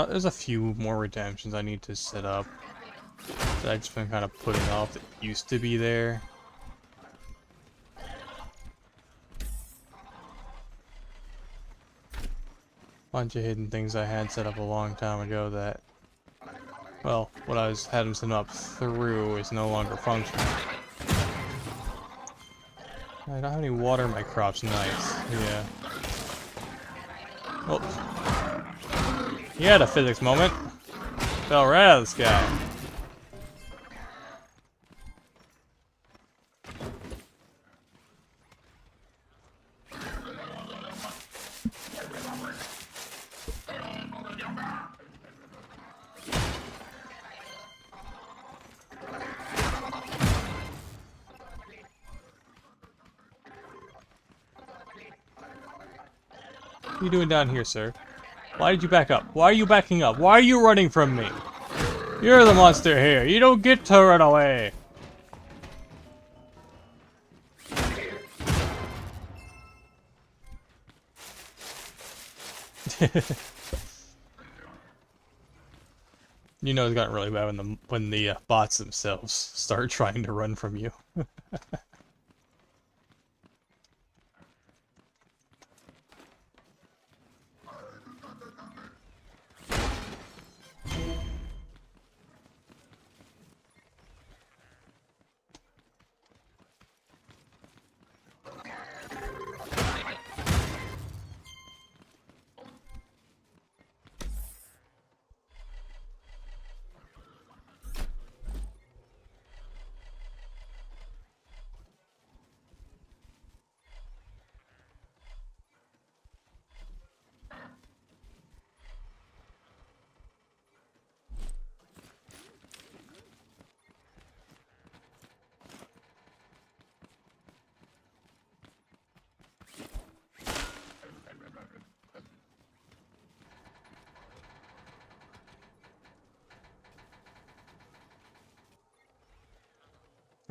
There's a few more redemptions I need to set up that I've just been kind of putting off that used to be there. Bunch of hidden things I had set up a long time ago that, well, what I had them set up through is no longer functioning. I don't have any water in my crops. Nice. Yeah. Oops. He had a physics moment. Fell right out of the sky. What are you doing down here, sir? Why did you back up? Why are you backing up? Why are you running from me? You're the monster here. You don't get to run away. You know it's gotten really bad when the bots themselves start trying to run from you.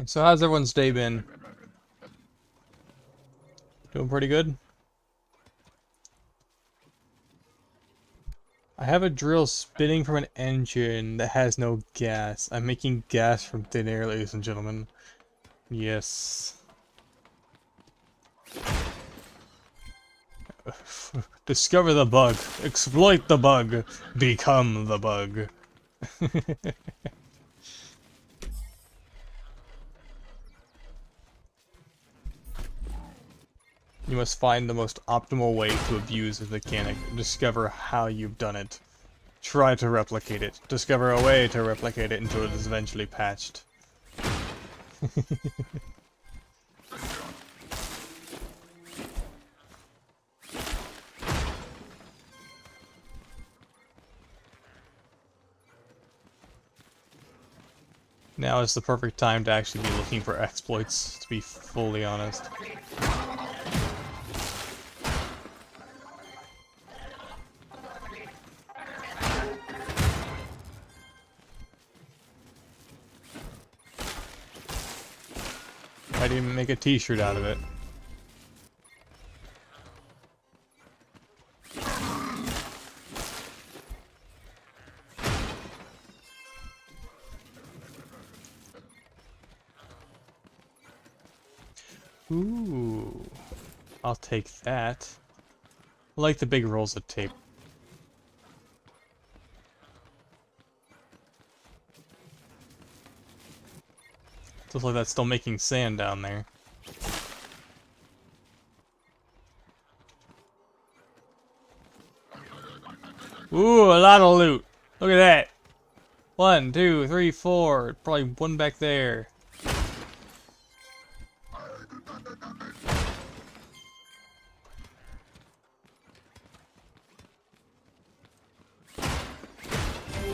So how's everyone's day been? Doing pretty good? I have a drill spinning from an engine that has no gas. I'm making gas from thin air, ladies and gentlemen. Yes. Discover the bug. Exploit the bug. Become the bug. You must find the most optimal way to abuse the mechanic. Discover how you've done it. Try to replicate it. Discover a way to replicate it until it is eventually patched. Now is the perfect time to actually be looking for exploits, to be fully honest. Might even make a t-shirt out of it. Ooh, I'll take that. I like the big rolls of tape. Looks like that's still making sand down there. Ooh, a lot of loot. Look at that. 1, 2, 3, 4. Probably one back there.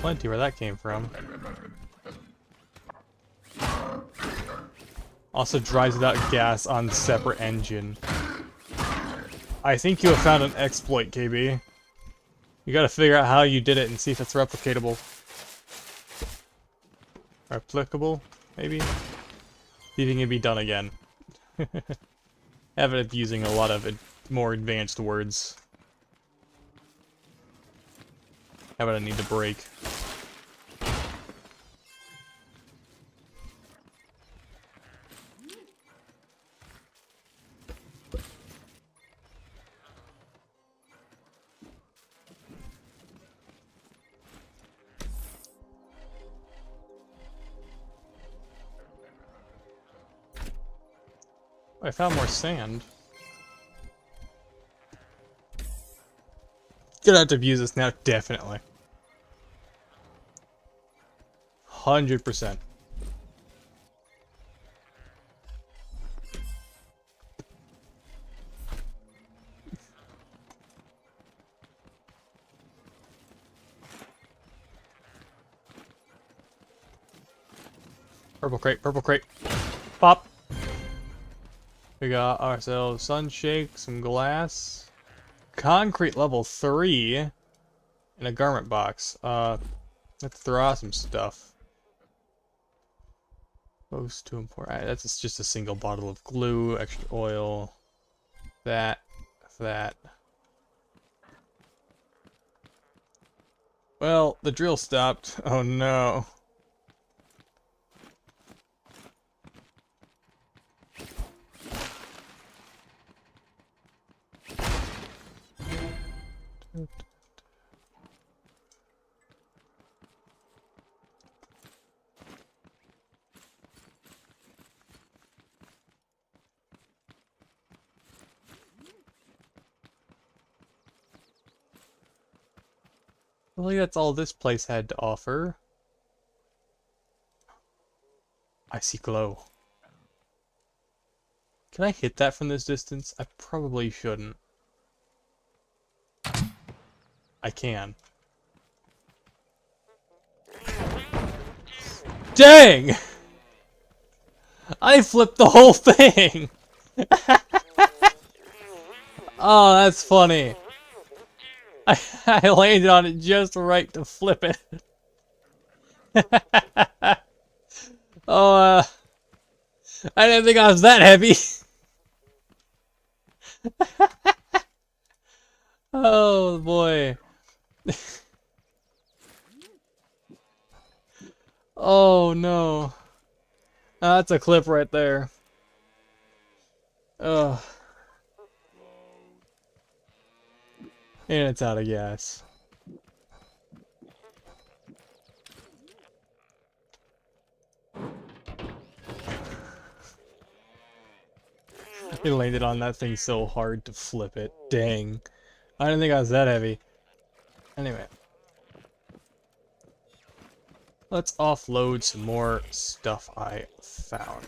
Plenty where that came from. Also drives without gas on separate engine. I think you have found an exploit, KB. You gotta figure out how you did it and see if it's replicatable. Replicable, maybe? See if it can be done again. Have it using a lot of more advanced words. How about I need to break? I found more sand. Gonna have to use this now, definitely. 100%. Purple crate. Pop! We got ourselves sunshake, some glass, concrete level 3, and a garment box. Let's throw out some stuff. Most too important. That's just a single bottle of glue, extra oil, that. Well, the drill stopped. Oh no. I think that's all this place had to offer. I see glow. Can I hit that from this distance? I probably shouldn't. I can. Dang! I flipped the whole thing! Oh, that's funny. I landed on it just right to flip it. Oh, I didn't think I was that heavy. Oh boy. Oh no. That's a clip right there. Ugh. And it's out of gas. It landed on that thing so hard to flip it. Dang. I didn't think I was that heavy. Anyway. Let's offload some more stuff I found.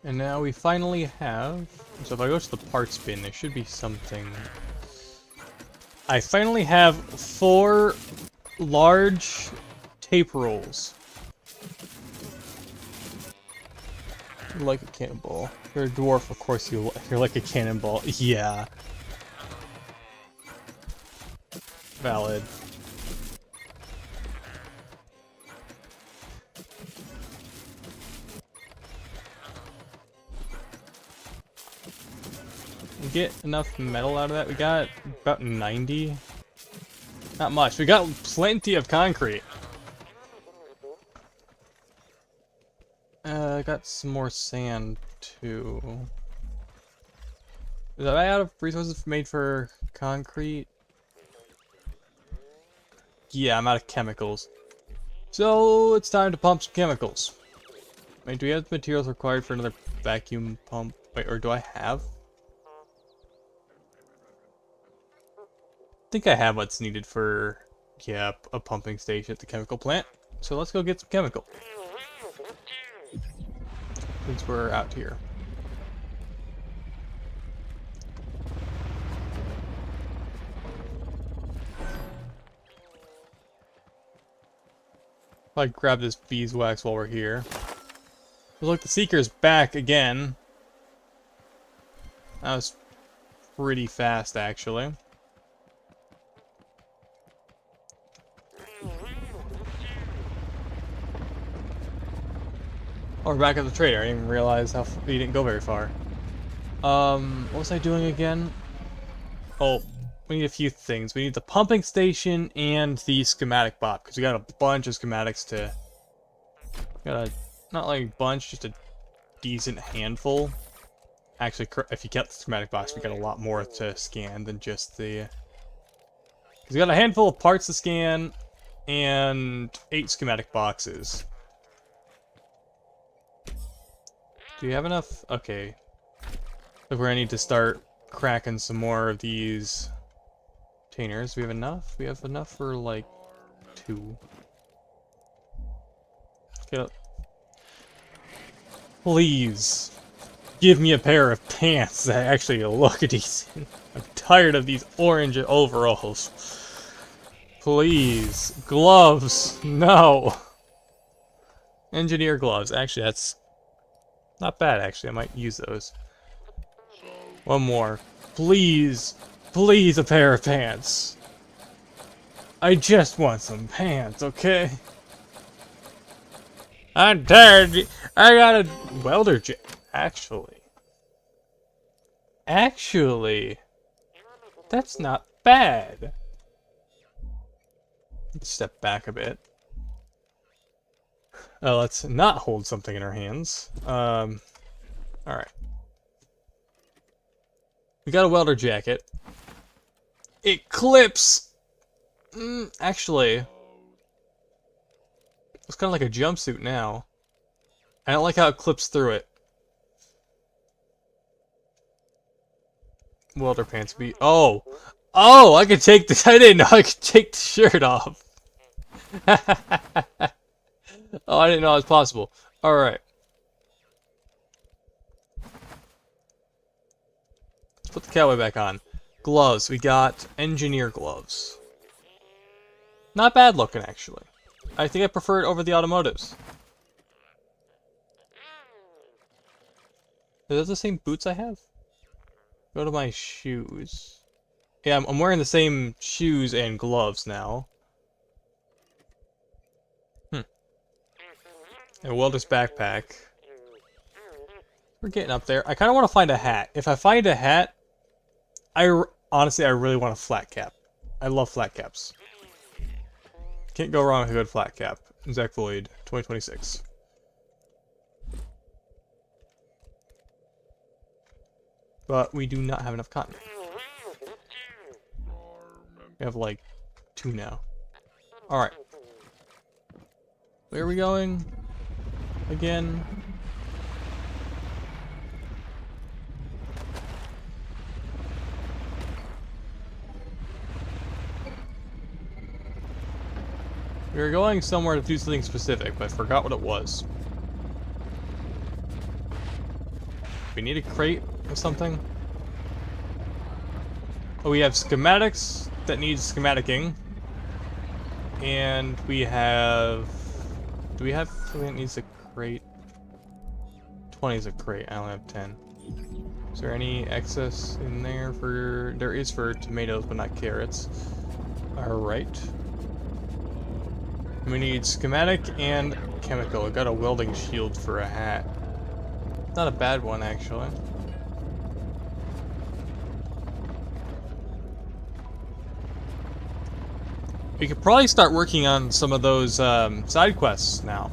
And now we finally have... So if I go to the parts bin, there should be something... I finally have 4 large tape rolls. You're like a cannonball. You're a dwarf, of course you're like a cannonball. Yeah. Valid. We get enough metal out of that. We got about 90. Not much. We got plenty of concrete. I got some more sand too. Is I out of resources made for concrete? Yeah, I'm out of chemicals. So it's time to pump some chemicals. Wait, do we have the materials required for another vacuum pump? Wait, or do I have? I think I have what's needed for, yeah, a pumping station at the chemical plant. So let's go get some chemical. Since we're out here. If I grab this beeswax while we're here. But look, the Seeker's back again. That was pretty fast, actually. Oh, we're back at the trader. I didn't even realize how he didn't go very far. What was I doing again? Oh, we need a few things. We need the pumping station and the schematic bot, because we got a bunch of schematics to... Got a, not like a bunch, just a decent handful. Actually, if you count the schematic box, we got a lot more to scan than just the... Because we got a handful of parts to scan, and 8 schematic boxes. Do you have enough? Okay. Look, we're gonna need to start cracking some more of these containers. We have enough? We have enough for like 2. Get up. Please give me a pair of pants that actually look decent. I'm tired of these orange overalls. Please. Gloves. No. Engineer gloves. Actually, that's not bad, actually. I might use those. One more. Please. Please, a pair of pants. I just want some pants, okay? I'm tired. I got a welder actually. Actually. That's not bad. Let's step back a bit. Let's not hold something in our hands. Alright. We got a welder jacket. It clips! Actually, it's kind of like a jumpsuit now. I don't like how it clips through it. Welder pants be... Oh! Oh! I could take this... I didn't know I could take the shirt off. Oh, I didn't know it was possible. Alright. Let's put the cowboy back on. Gloves. We got engineer gloves. Not bad looking, actually. I think I prefer it over the automotives. Are those the same boots I have? Go to my shoes. Yeah, I'm wearing the same shoes and gloves now. And a welder's backpack. We're getting up there. I kind of want to find a hat. If I find a hat, honestly, I really want a flat cap. I love flat caps. Can't go wrong with a good flat cap. Zach Void, 2026. But we do not have enough cotton. We have like 2 now. Alright. Where are we going? Again. We were going somewhere to do something specific, but I forgot what it was. We need a crate or something. Oh, we have schematics that need schematicking. And we have... Do we have something that needs a crate? 20 is a crate. I only have 10. Is there any excess in there for... There is for tomatoes, but not carrots. Alright. We need schematic and chemical. I got a welding shield for a hat. Not a bad one, actually. We could probably start working on some of those side quests now.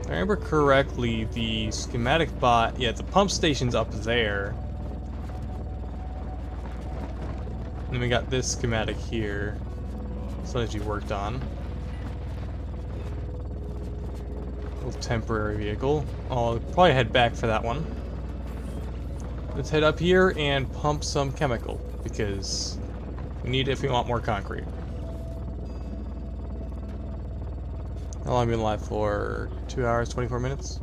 If I remember correctly, the schematic bot... Yeah, the pump station's up there. And then we got this schematic here. Something you worked on. Little temporary vehicle. I'll probably head back for that one. Let's head up here and pump some chemical, because we need it if we want more concrete. How long have we been live for? 2 hours, 24 minutes?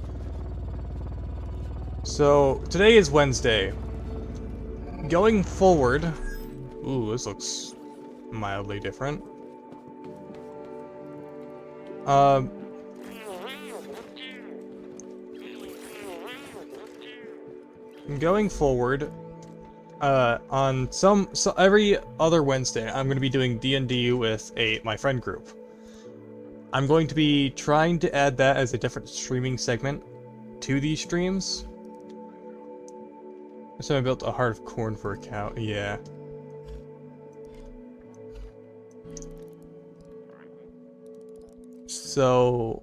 So, today is Wednesday. Going forward... Ooh, this looks mildly different. Going forward, on every other Wednesday, I'm going to be doing D&D with my friend group. I'm going to be trying to add that as a different streaming segment to these streams. So I built a heart of corn for a cow. Yeah. So,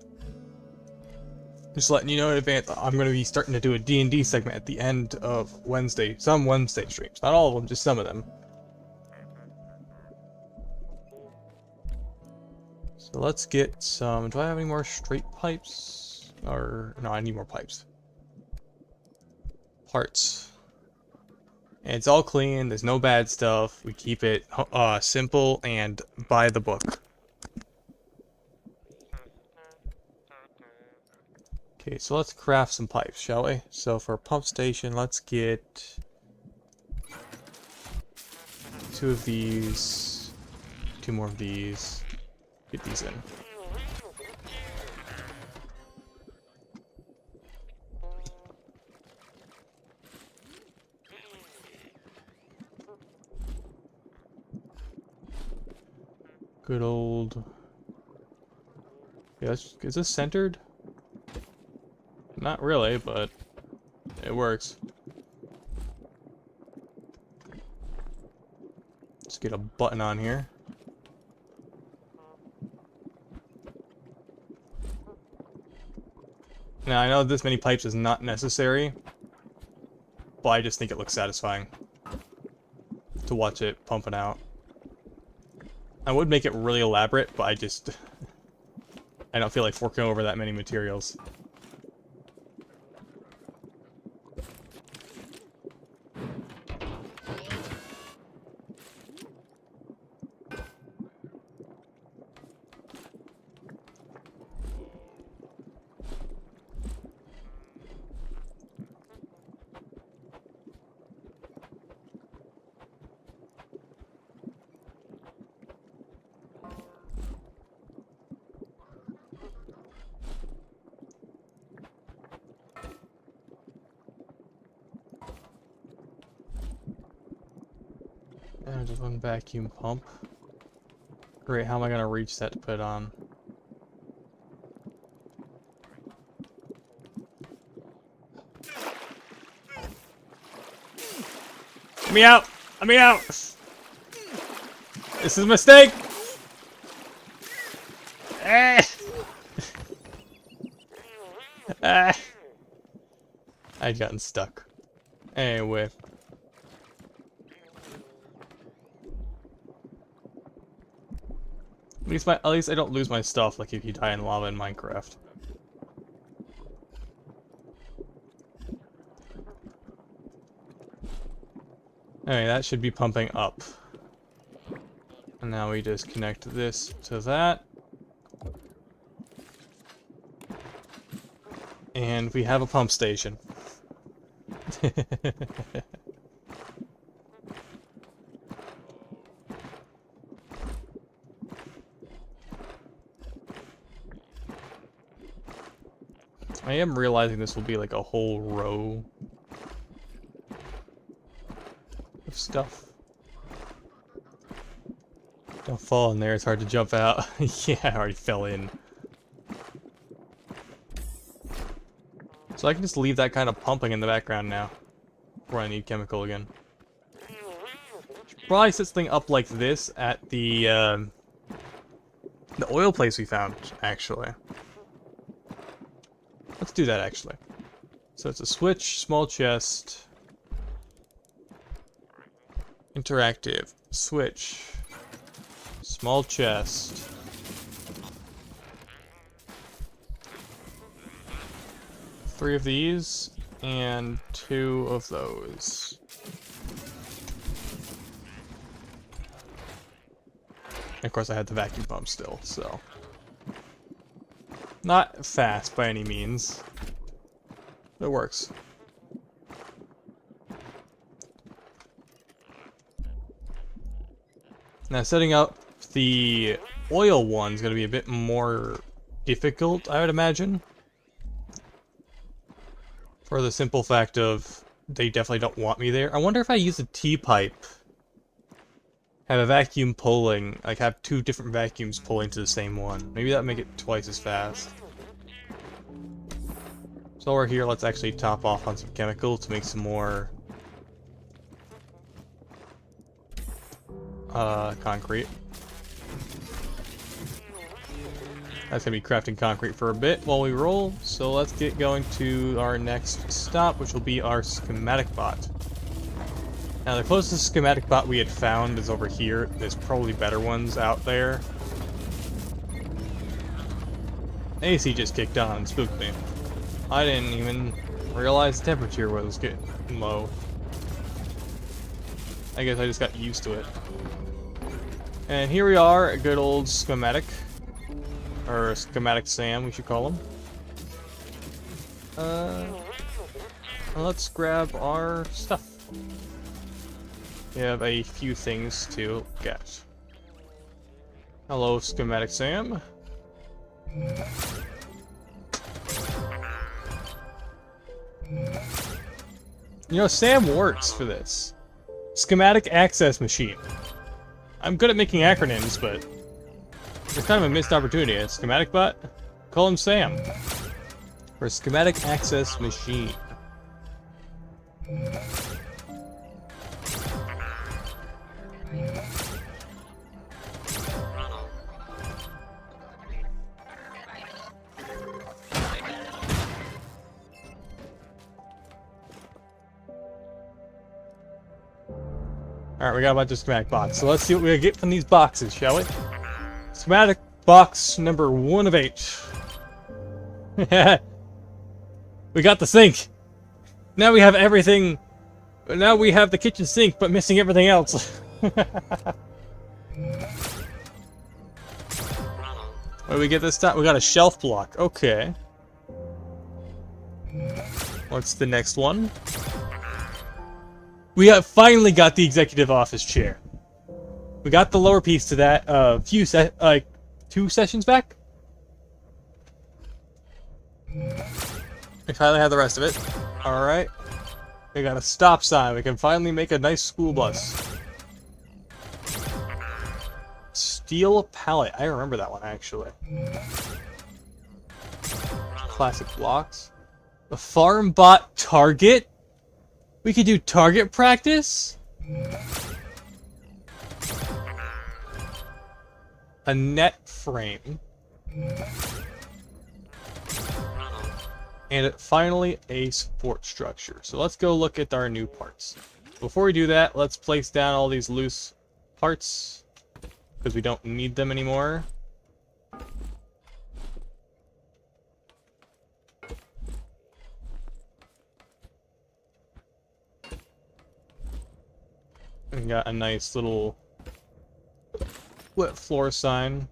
just letting you know in advance, I'm going to be starting to do a D&D segment at the end of Wednesday. Some Wednesday streams. Not all of them, just some of them. So let's get some... Do I have any more straight pipes? Or... No, I need more pipes. Parts. And it's all clean. There's no bad stuff. We keep it simple and by the book. Okay, so let's craft some pipes, shall we? So for a pump station, let's get 2 of these, 2 more of these, get these in. Good old... Yeah, is this centered? Not really, but it works. Let's get a button on here. Now, I know this many pipes is not necessary, but I just think it looks satisfying to watch it pumping out. I would make it really elaborate, but I don't feel like forking over that many materials. And just one vacuum pump. Great, how am I gonna reach that to put it on? Let me out! Let me out! This is a mistake! Ah! Ah! I'd gotten stuck. Anyway. At least I don't lose my stuff like if you die in lava in Minecraft. Anyway, that should be pumping up. And now we just connect this to that. And we have a pump station. I am realizing this will be like a whole row of stuff. Don't fall in there, it's hard to jump out. Yeah, I already fell in. So I can just leave that kind of pumping in the background now. Before I need chemical again. Should probably set this thing up like this at the oil place we found, actually. Let's do that, actually. So it's a switch, small chest, interactive, switch, small chest. Three of these, and 2 of those. And of course I had the vacuum pump still, so. Not fast by any means. It works. Now setting up the oil one is going to be a bit more difficult, I would imagine. For the simple fact of they definitely don't want me there. I wonder if I use a T-pipe. Have a vacuum pulling, like have 2 different vacuums pulling to the same one. Maybe that'd make it twice as fast. So we're here, let's actually top off on some chemical to make some more concrete. That's gonna be crafting concrete for a bit while we roll, so let's get going to our next stop, which will be our schematic bot. Now the closest schematic bot we had found is over here. There's probably better ones out there. AC just kicked on and spooked me. I didn't even realize the temperature was getting low. I guess I just got used to it. And here we are, a good old schematic. Or schematic Sam, we should call him. Let's grab our stuff. We have a few things to get. Hello, schematic Sam. You know, Sam works for this. Schematic access machine. I'm good at making acronyms, but it's kind of a missed opportunity. A schematic bot? Call him Sam. For schematic access machine. Alright, we got a bunch of schematic boxes. So let's see what we get from these boxes, shall we? Schematic box number 1 of 8. We got the sink. Now we have everything. Now we have the kitchen sink, but missing everything else. What do we get this time? We got a shelf block. Okay. What's the next one? We have finally got the executive office chair. We got the lower piece to that like 2 sessions back. We finally have the rest of it. All right. We got a stop sign. We can finally make a nice school bus. Steel pallet. I remember that one actually. Classic blocks. The farm bot target. We could do target practice? A net frame. And finally, a support structure. So let's go look at our new parts. Before we do that, let's place down all these loose parts, because we don't need them anymore. We got a nice little wet floor sign.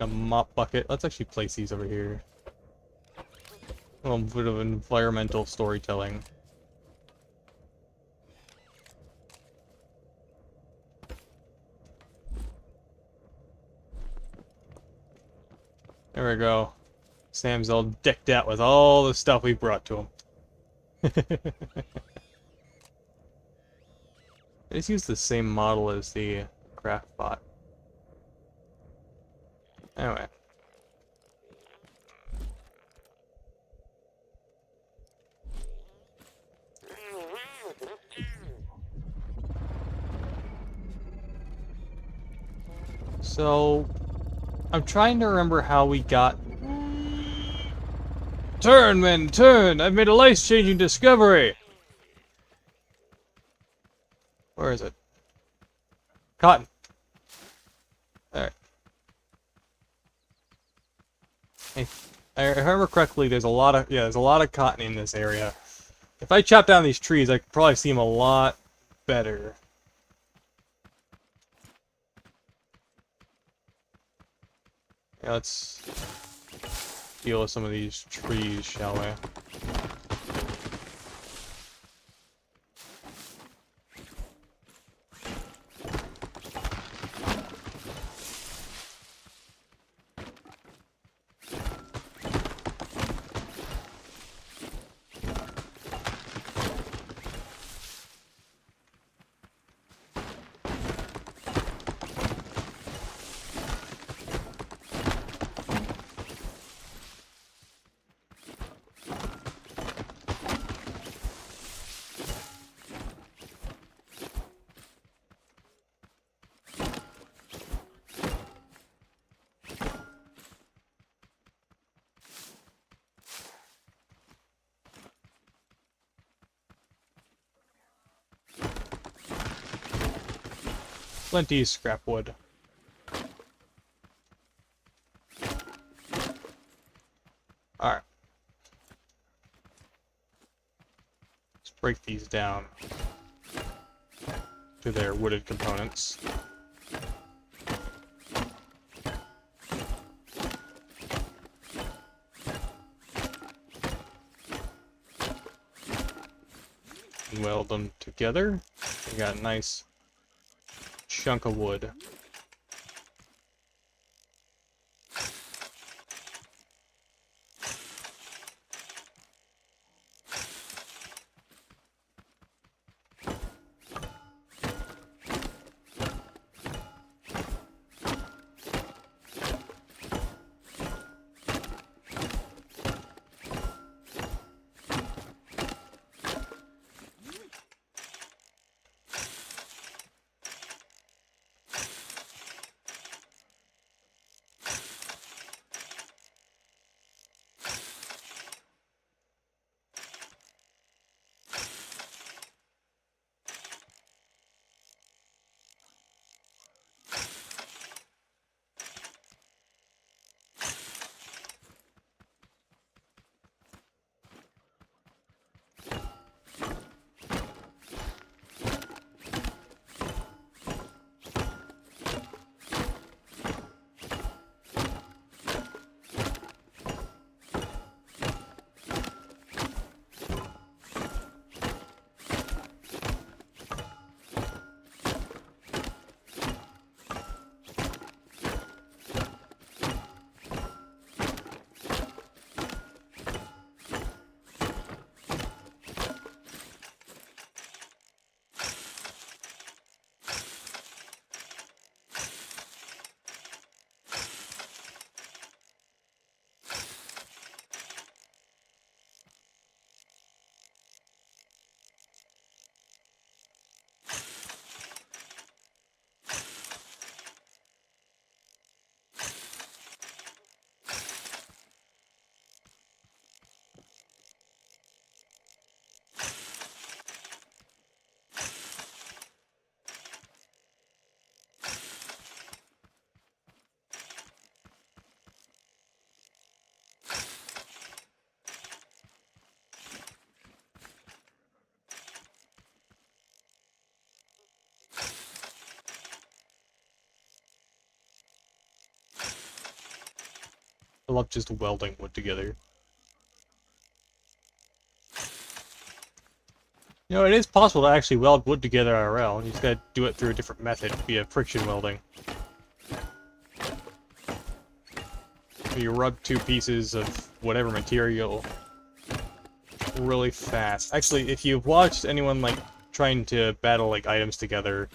A mop bucket. Let's actually place these over here. A little bit of environmental storytelling. There we go. Sam's all decked out with all the stuff we brought to him. I just used the same model as the craft bot. Anyway. So, I'm trying to remember how we got... Turn, men, turn! I've made a life-changing discovery! Where is it? Cotton. Alright. Hey, if I remember correctly, there's a lot of cotton in this area. If I chop down these trees, I could probably see them a lot better. Yeah, let's deal with some of these trees, shall we? Plenty of scrap wood. Alright. Let's break these down to their wooded components. And weld them together. We got a nice chunk of wood. I love just welding wood together. You know, it is possible to actually weld wood together IRL. You just gotta do it through a different method via friction welding. You rub two pieces of whatever material really fast. Actually, if you've watched anyone like trying to battle like items together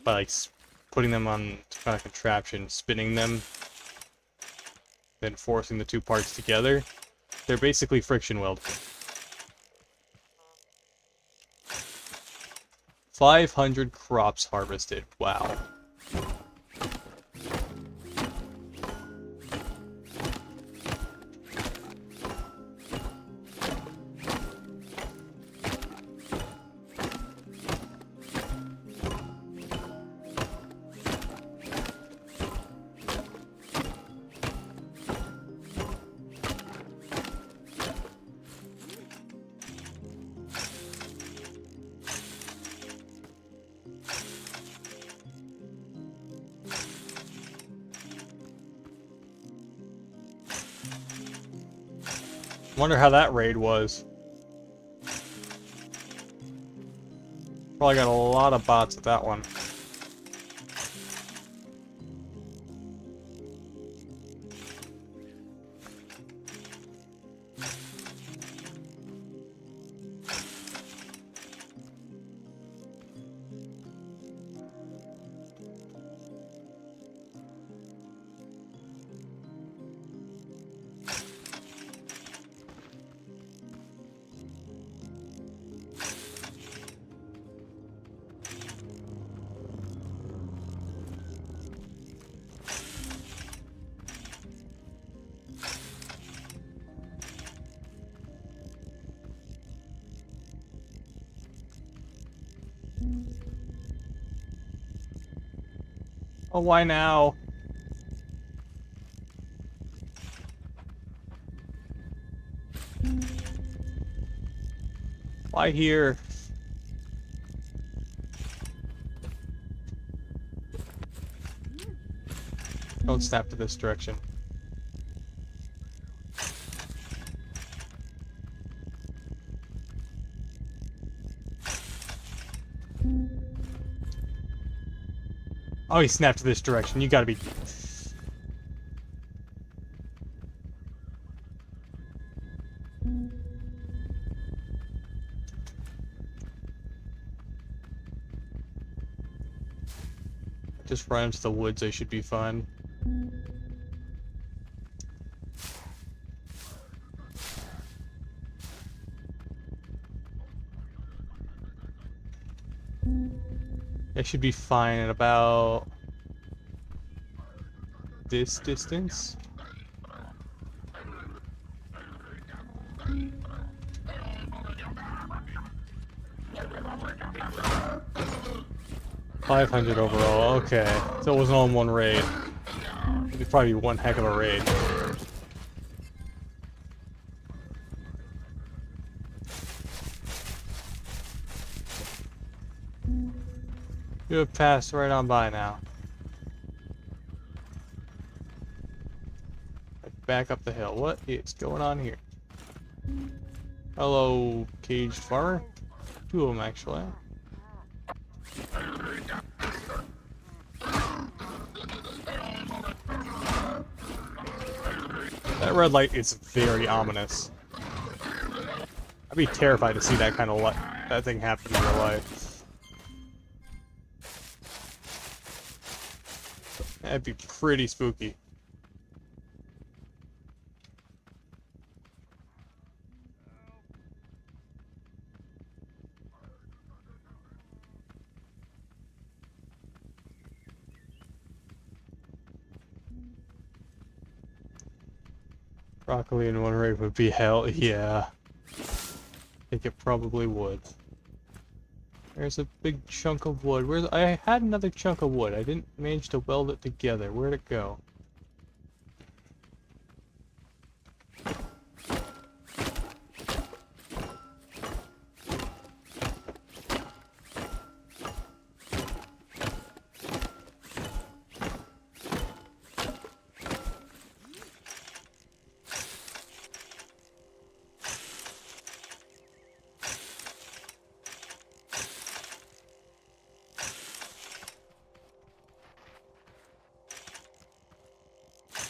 by like putting them on some kind of contraption, spinning them, then forcing the two parts together, they're basically friction welding. 500 crops harvested. Wow. Wonder how that raid was. Probably got a lot of bots at that one. Oh, why now? Why here? Don't snap to this direction. Oh, he snapped to this direction. You gotta be... Just run into the woods, I should be fine. I should be fine at about this distance. $500 overall, okay. So it wasn't all in one raid. It'd probably be one heck of a raid. You have passed right on by now. Back up the hill. What is going on here? Hello, caged farmer. Two of them, actually. That red light is very ominous. I'd be terrified to see that kind of that thing happen in real life. That'd be pretty spooky. Broccoli in one raid would be hell, yeah. I think it probably would. There's a big chunk of wood. I had another chunk of wood. I didn't manage to weld it together. Where'd it go?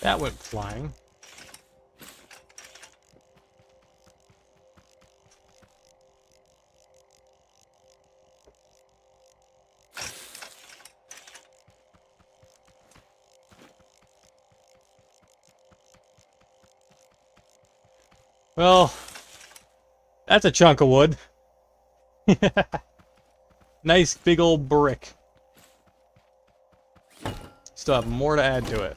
That went flying. Well, that's a chunk of wood. Nice big old brick. Still have more to add to it.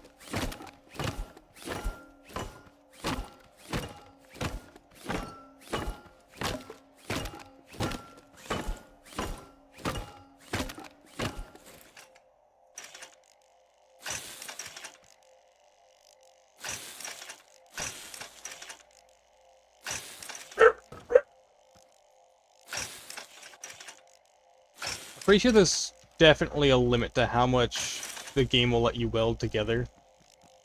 Pretty sure there's definitely a limit to how much the game will let you weld together.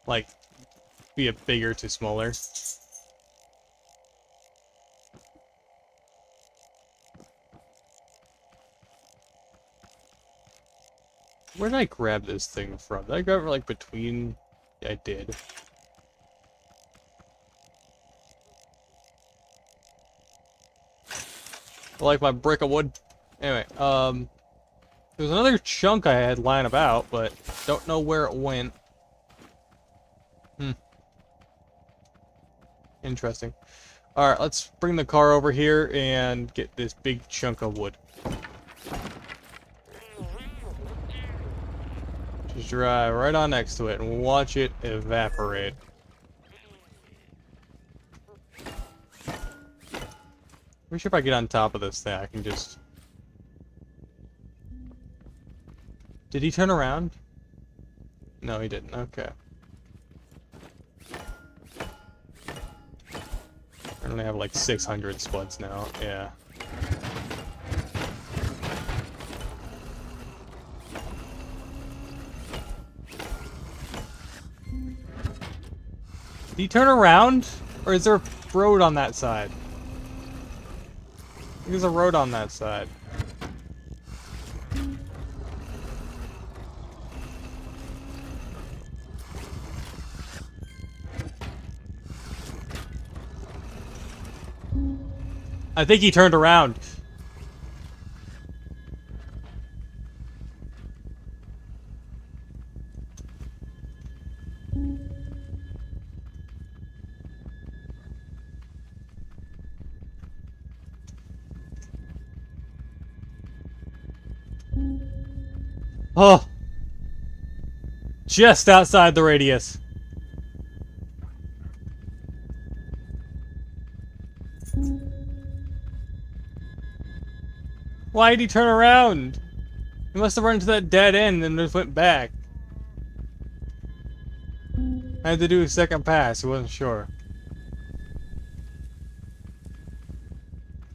Like, be it bigger to smaller. Where did I grab this thing from? Did I grab it, like, between... Yeah, I did. I like my brick of wood. Anyway, there's another chunk I had lying about, but don't know where it went. Interesting. Alright, let's bring the car over here and get this big chunk of wood. Just drive right on next to it and watch it evaporate. Pretty sure if I get on top of this thing, I can just... Did he turn around? No, he didn't. Okay. I only have like 600 spuds now. Yeah. Did he turn around? Or is there a road on that side? I think there's a road on that side. I think he turned around. Oh! Just outside the radius. Why did he turn around? He must have run into that dead end and just went back. I had to do a second pass, I wasn't sure.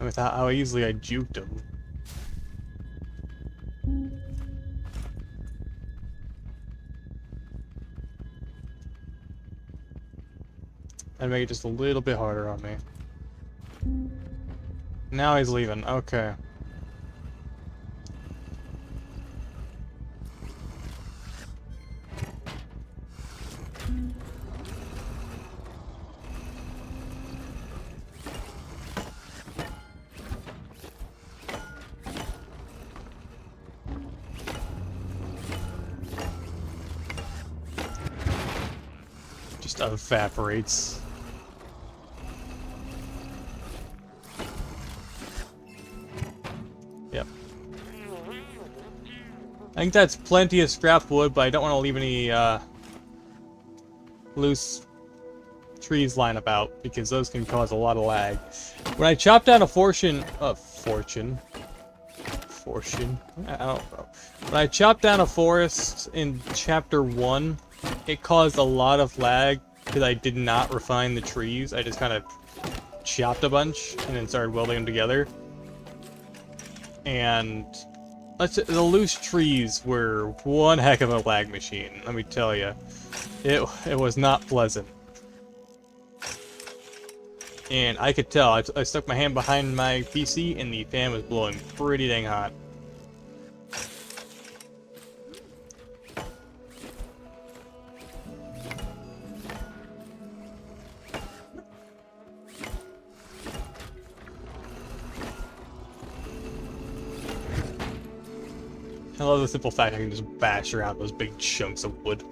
With how easily I juked him. I'd make it just a little bit harder on me. Now he's leaving, okay. Just evaporates. Yep. I think that's plenty of scrap wood, but I don't want to leave any loose trees lying about because those can cause a lot of lag. When I chopped down a fortune, I don't know. When I chopped down a forest in chapter 1, it caused a lot of lag because I did not refine the trees. I just kind of chopped a bunch and then started welding them together. And the loose trees were one heck of a lag machine, let me tell you. It was not pleasant. And I could tell. I stuck my hand behind my PC and the fan was blowing pretty dang hot. I love the simple fact I can just bash around those big chunks of wood.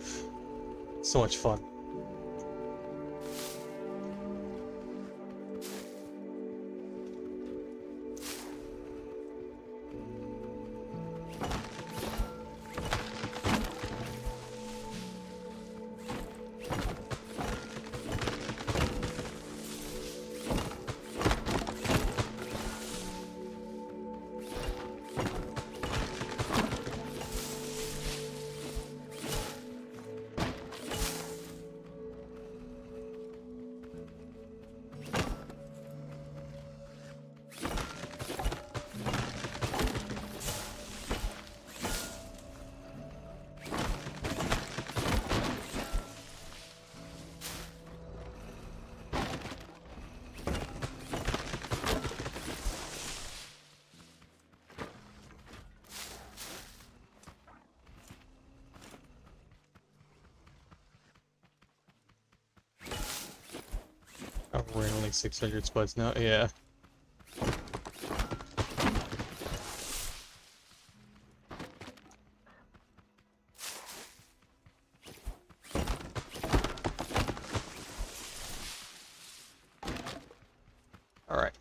So much fun. Oh, we're in only 600 spots now. Yeah. All right.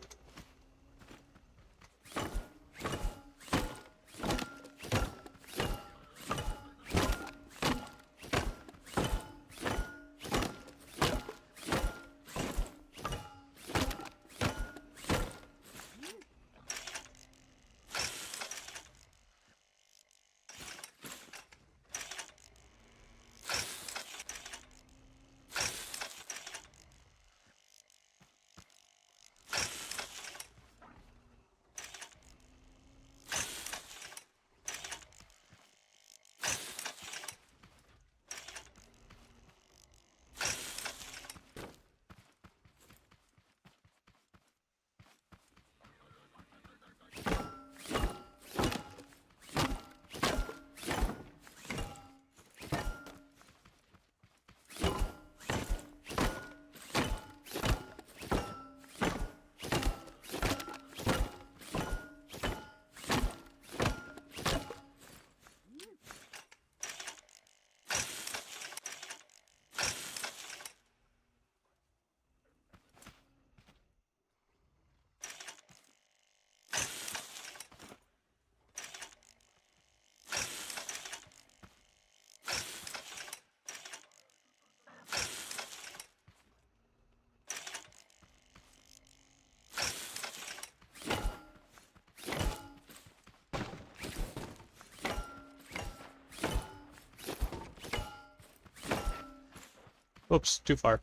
Oops, too far.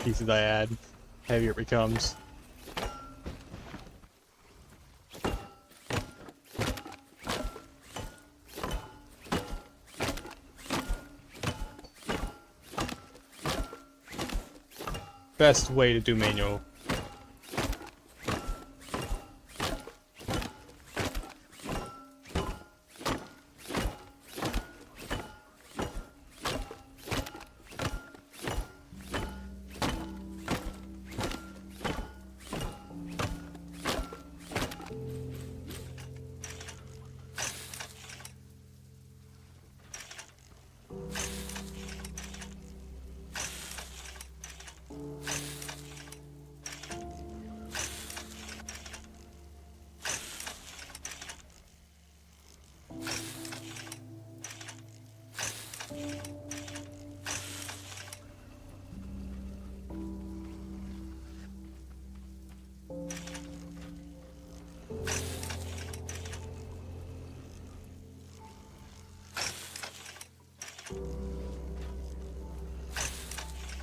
Pieces I add, heavier it becomes. best way to do manual.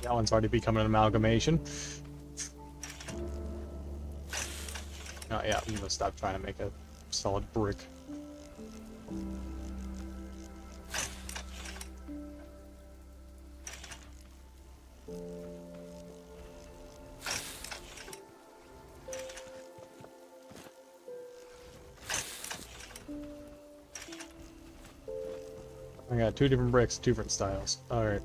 That one's already become an amalgamation. Oh yeah, I'm gonna stop trying to make a solid brick. I got 2 different bricks, 2 different styles. Alright.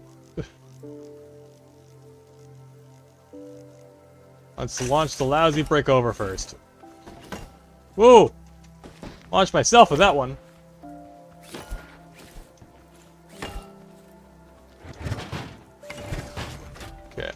Let's launch the lousy brick over first. Whoa! Launched myself with that one. Okay.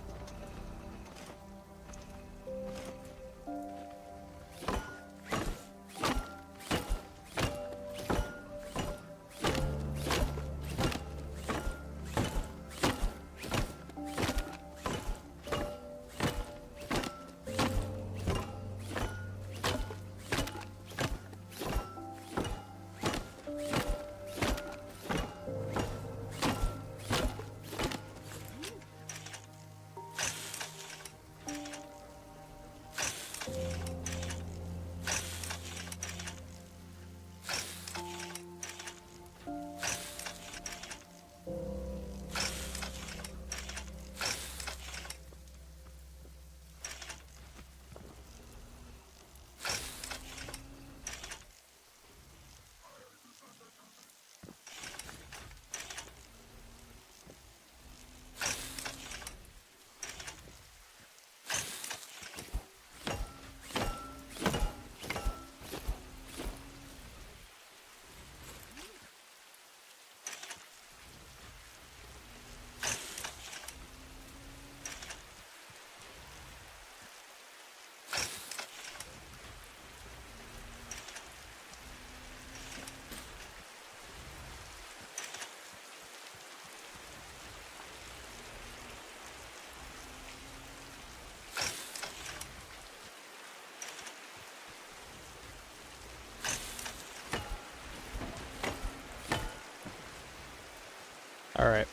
Alright.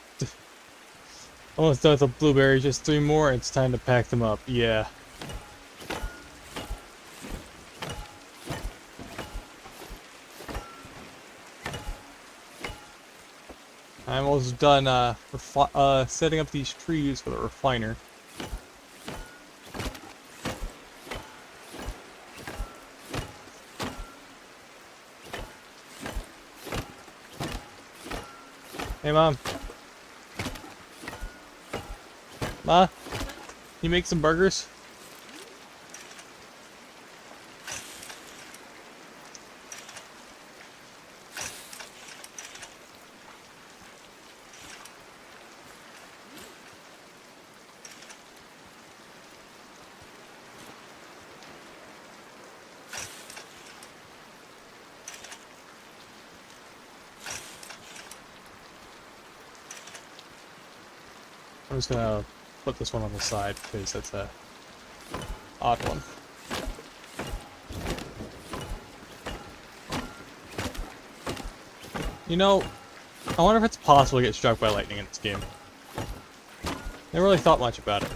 Almost done with the blueberries, just 3 more, it's time to pack them up. Yeah. I'm almost done setting up these trees for the refiner. Hey, Mom. Ma? Can you make some burgers? I'm just gonna put this one on the side because that's a odd one. You know, I wonder if it's possible to get struck by lightning in this game. Never really thought much about it.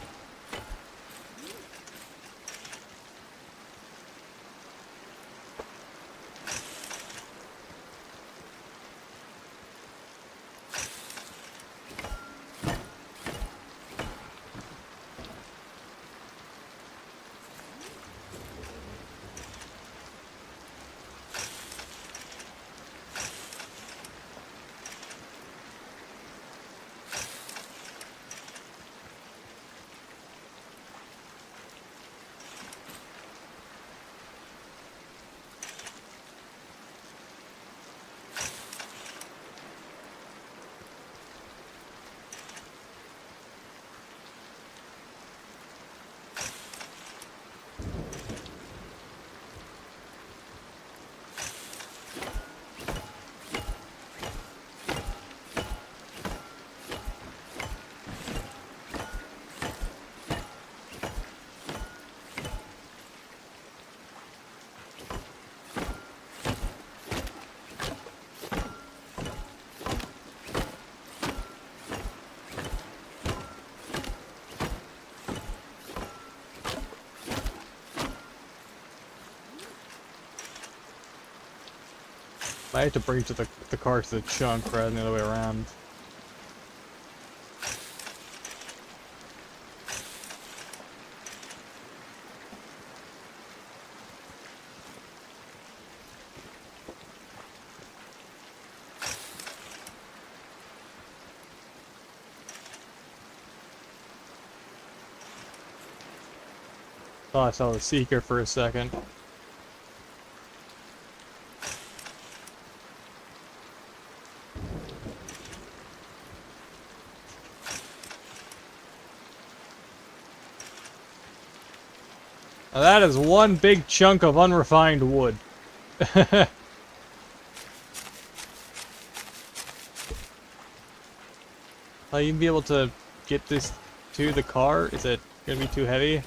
I had to bring to the car to the chunk rather than the other way around. Thought I saw the Seeker for a second. Now that is one big chunk of unrefined wood. Will you be able to get this to the car? Is it gonna be too heavy?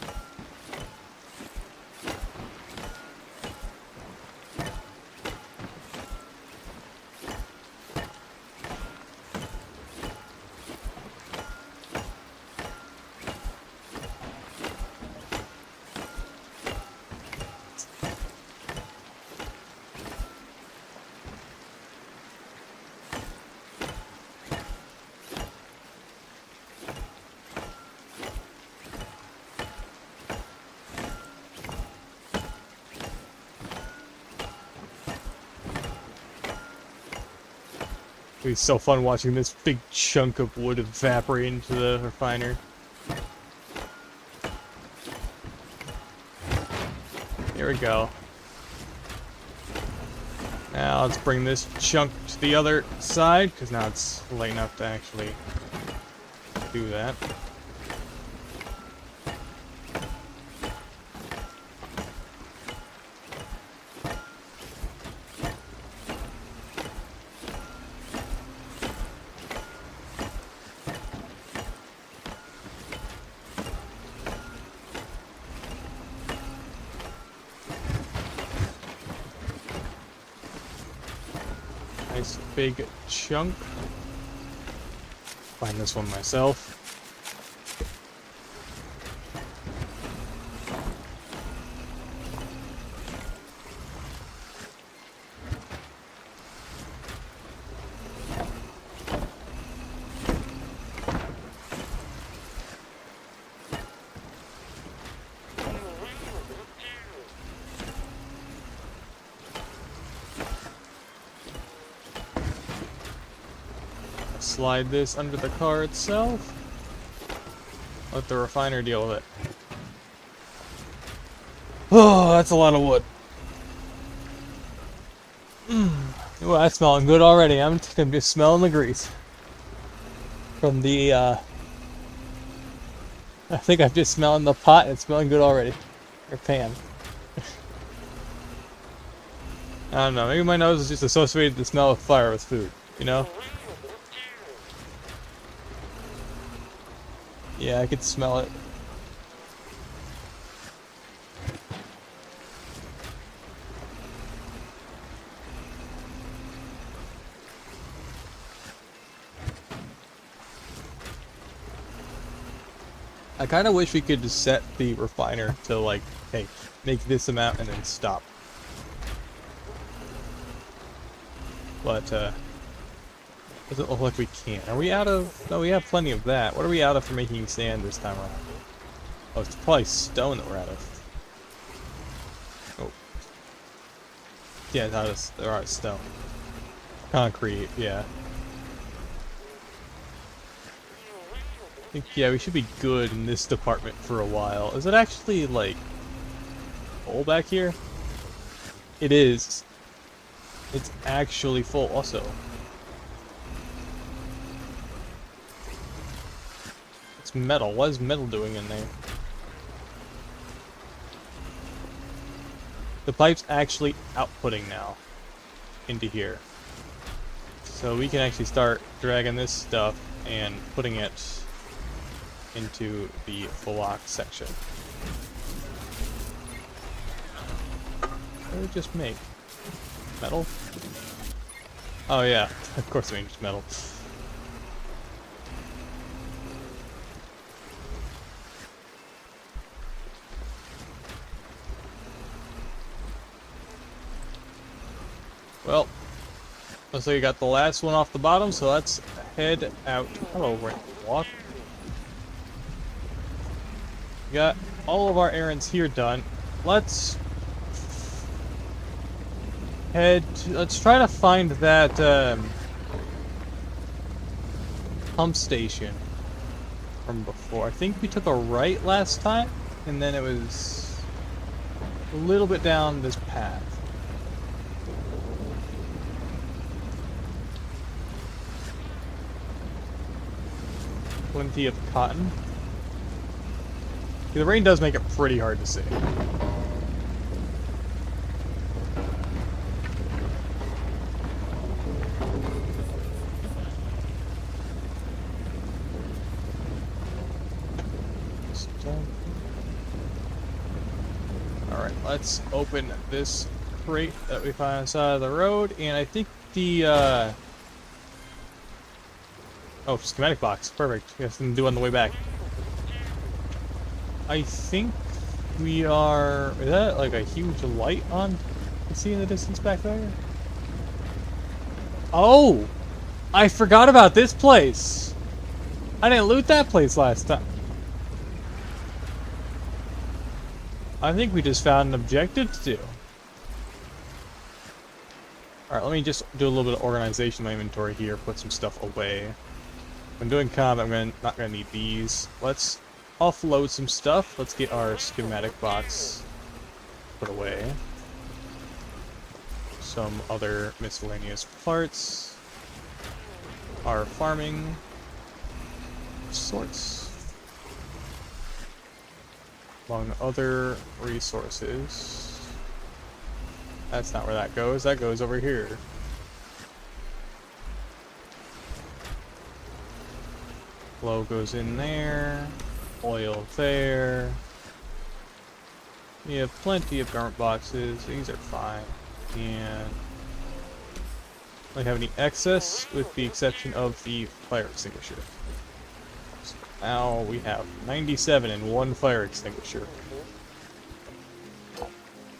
It'd be so fun watching this big chunk of wood evaporate into the refiner. Here we go. Now let's bring this chunk to the other side, because now it's light enough to actually do that. Nice big chunk. Find this one myself. Slide this under the car itself. Let the refiner deal with it. Oh, that's a lot of wood. Ooh, that's smelling good already. I'm just smelling the grease. From the, I think I'm just smelling the pot and it's smelling good already. Or pan. I don't know, maybe my nose is just associated the smell of fire with food, you know? Yeah, I could smell it. I kind of wish we could just set the refiner to, like, hey, make this amount and then stop. But, doesn't look like we can. Are we out of... No, we have plenty of that. What are we out of for making sand this time around? Oh, it's probably stone that we're out of. Oh. Yeah, it's out of... They're out of stone. Concrete, yeah. I think, yeah, we should be good in this department for a while. Is it actually, like... full back here? It is. It's actually full, also. Metal. What is metal doing in there? The pipe's actually outputting now into here. So we can actually start dragging this stuff and putting it into the block section. What did we just make? Metal? Oh yeah, of course we made just metal. Well, So you got the last one off the bottom, so let's head out. Hello, walk. We got all of our errands here done. Let's let's try to find that pump station from before. I think we took a right last time, and then it was a little bit down this path. Plenty of cotton. The rain does make it pretty hard to see. Alright, let's open this crate that we found on the side of the road, and I think the oh, schematic box. Perfect. Yes, and do on the way back. I think we are... Is that like a huge light on? You can see in the distance back there? Oh! I forgot about this place! I didn't loot that place last time. I think we just found an objective to do. Alright, let me just do a little bit of organization in my inventory here, put some stuff away. When doing combat, I'm not gonna need these. Let's offload some stuff. Let's get our schematic box put away. Some other miscellaneous parts. Our farming sorts. Among other resources. That's not where that goes. That goes over here. Flow goes in there. Oil there. We have plenty of garment boxes. These are fine. And I don't have any excess with the exception of the fire extinguisher. So now we have 97 and one fire extinguisher.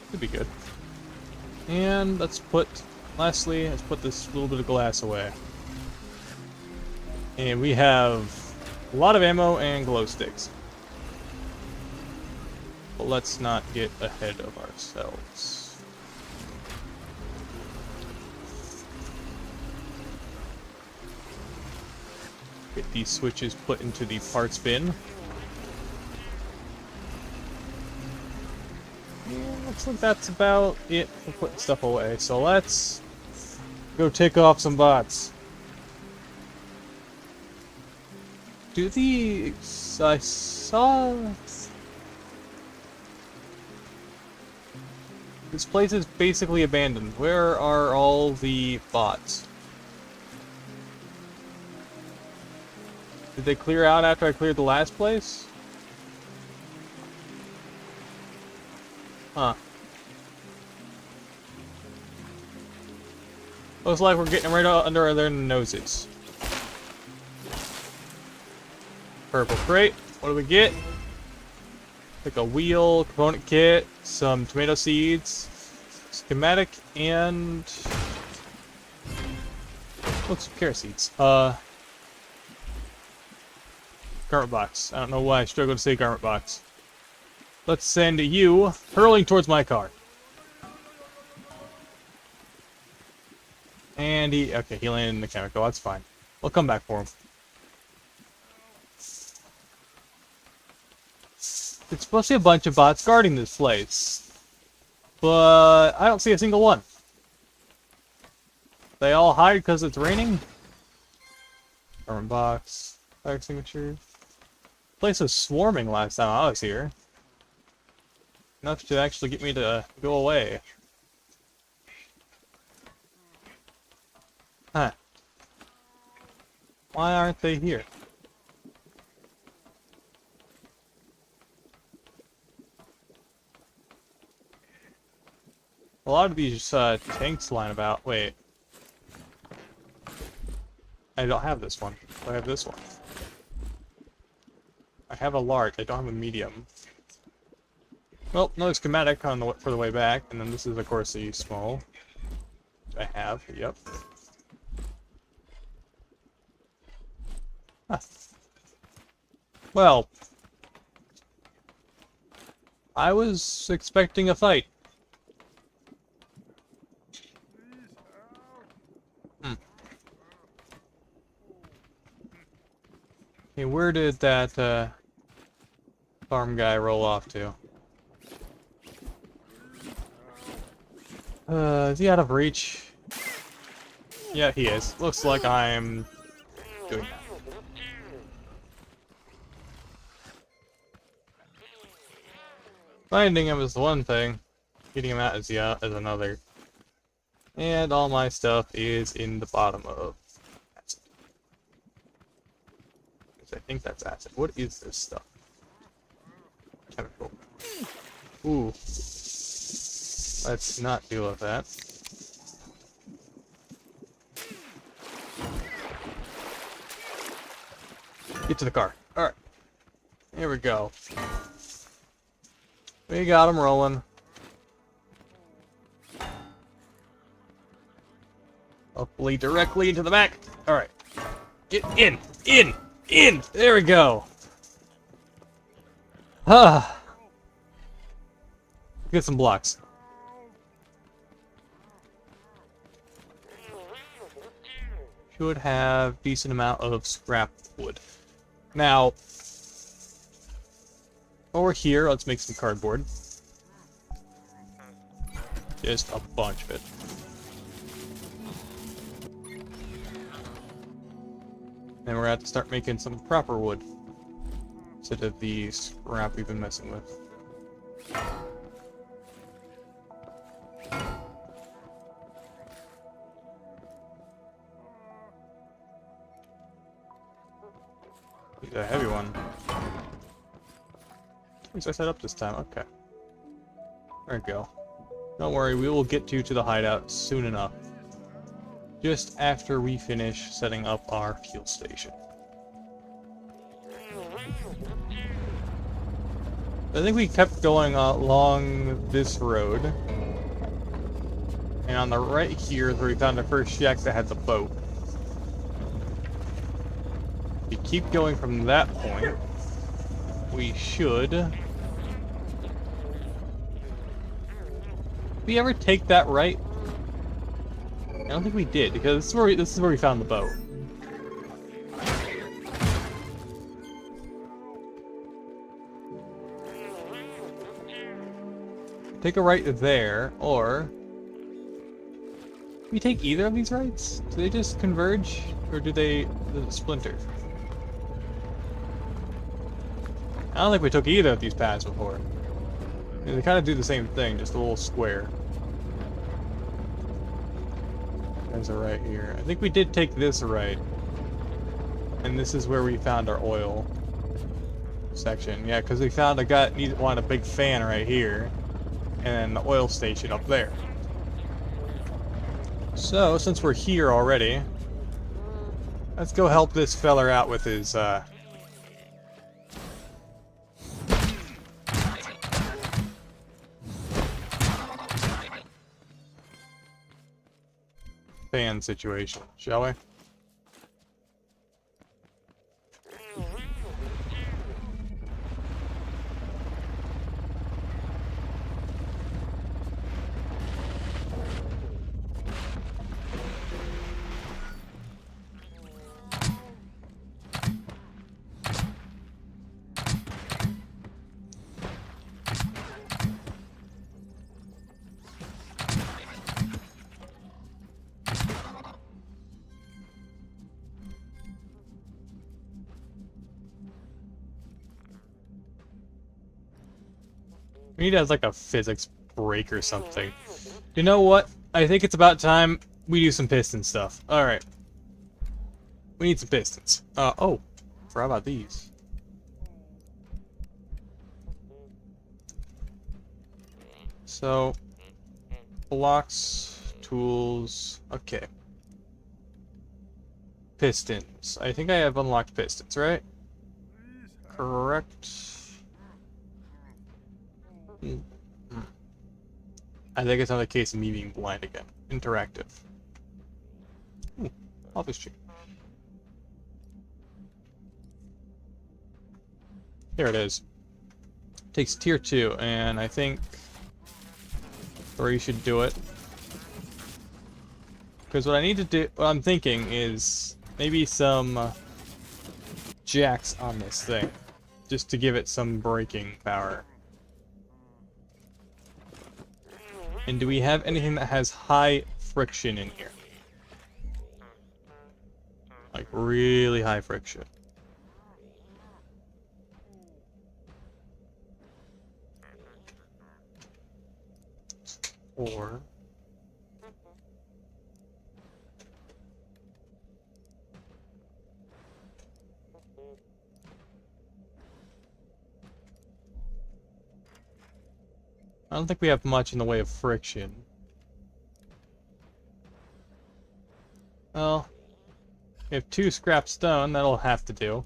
Could be good. And lastly, let's put this little bit of glass away. And we have a lot of ammo and glow sticks. But let's not get ahead of ourselves. Get these switches put into the parts bin. Yeah, looks like that's about it for putting stuff away. So let's go take off some bots. I saw... This place is basically abandoned. Where are all the bots? Did they clear out after I cleared the last place? Huh. Looks like we're getting right under their noses. Purple crate. What do we get? Like a wheel, component kit, some tomato seeds, schematic, and some carrot seeds. Garment box. I don't know why I struggle to say garment box. Let's send you hurling towards my car. And he landed in the chemical. That's fine. We'll come back for him. It's supposed to be a bunch of bots guarding this place, but I don't see a single one. They all hide because it's raining. Garment box, fire extinguisher. The place was swarming last time I was here. Enough to actually get me to go away. Huh. Why aren't they here? A lot of these tanks line about. Wait. I don't have this one. I have this one. I have a large. I don't have a medium. Well, another schematic on for the way back, and then this is of course the small. I have. Yep. Huh. Well, I was expecting a fight. Hey, where did that farm guy roll off to? Is he out of reach? Yeah, he is. Looks like I'm doing that. Finding him is one thing. Getting him out is another. And all my stuff is in the bottom of acid. I think that's acid. What is this stuff? Chemical. Ooh. Let's not deal with that. Get to the car. Alright. Here we go. We got him rolling. Hopefully directly into the back. Alright. Get in! In! In! There we go! Ah. Get some blocks. Should have decent amount of scrap wood. Now, over here, let's make some cardboard. Just a bunch of it. Then we're gonna have to start making some proper wood instead of the scrap we've been messing with. He's a heavy one. At least I set up this time. Okay. There we go. Don't worry, we will get you to the hideout soon enough. Just after we finish setting up our fuel station. I think we kept going along this road. And on the right here is where we found the first shack that had the boat. If we keep going from that point, we should... Did we ever take that right? I don't think we did, because this is where we found the boat. Take a right there, or... Do we take either of these rights? Do they just converge, or does it splinter? I don't think we took either of these paths before. They kind of do the same thing, just a little square. There's a right here. I think we did take this right. And this is where we found our oil section. Yeah, because we found a guy wanted a big fan right here. And then the oil station up there. So, since we're here already, let's go help this feller out with his, fan situation, shall we? We need to have like a physics break or something. You know what? I think it's about time we do some piston stuff. Alright. We need some pistons. Oh. Forgot about these. So, blocks, tools, okay. Pistons. I think I have unlocked pistons, right? Correct. I think it's another case of me being blind again. Interactive. Ooh, office tree. Here it is. Takes tier 2, and I think 3 should do it. Because what I need to do, what I'm thinking is maybe some jacks on this thing, just to give it some braking power. And do we have anything that has high friction in here? Like really high friction. Or I don't think we have much in the way of friction. Well, we have 2 scrap stone, that'll have to do.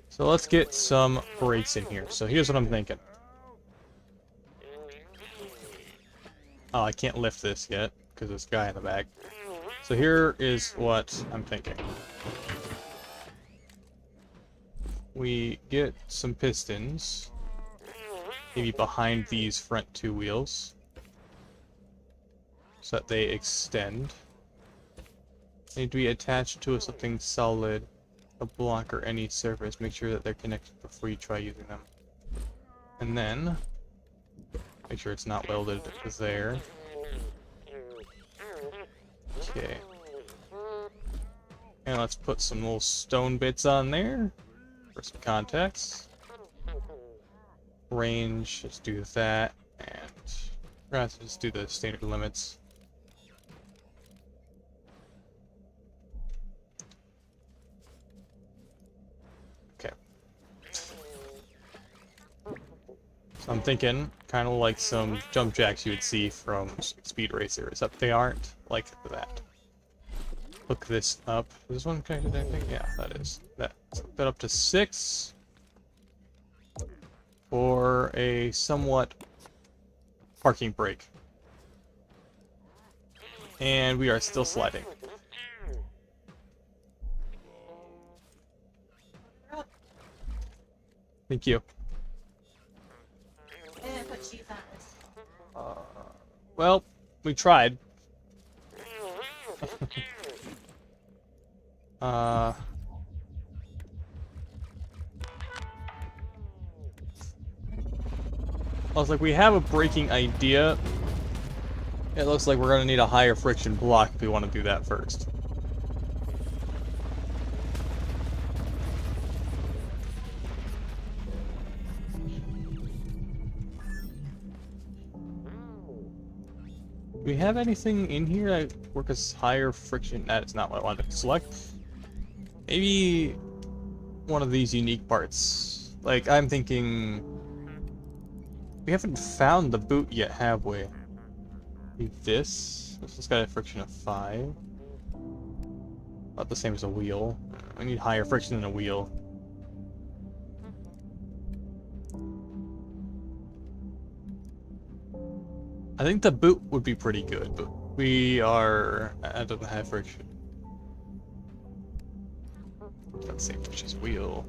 So let's get some brakes in here. So here's what I'm thinking. Oh, I can't lift this yet, because there's a guy in the back. So here is what I'm thinking. We get some pistons. Maybe behind these front 2 wheels. So that they extend. They need to be attached to something solid, a block or any surface. Make sure that they're connected before you try using them. And then make sure it's not welded there. Okay. And let's put some little stone bits on there for some contacts. Range, let's do that, and we're gonna just do the standard limits. Okay. So I'm thinking kind of like some jump jacks you would see from Speed Racer, except they aren't like that. Look this up. Is this one connected to anything? Yeah, that is. That. So that up to 6. For a somewhat parking brake. And we are still sliding. Thank you. Well, we tried. I was like, we have a braking idea. It looks like we're going to need a higher friction block if we want to do that first. Do we have anything in here that work as higher friction? That is not what I wanted to select. Maybe one of these unique parts. Like, I'm thinking... We haven't found the boot yet, have we? Maybe this? This has got a friction of 5. About the same as a wheel. We need higher friction than a wheel. I think the boot would be pretty good, but we are out of the high friction. Not the same friction as wheel.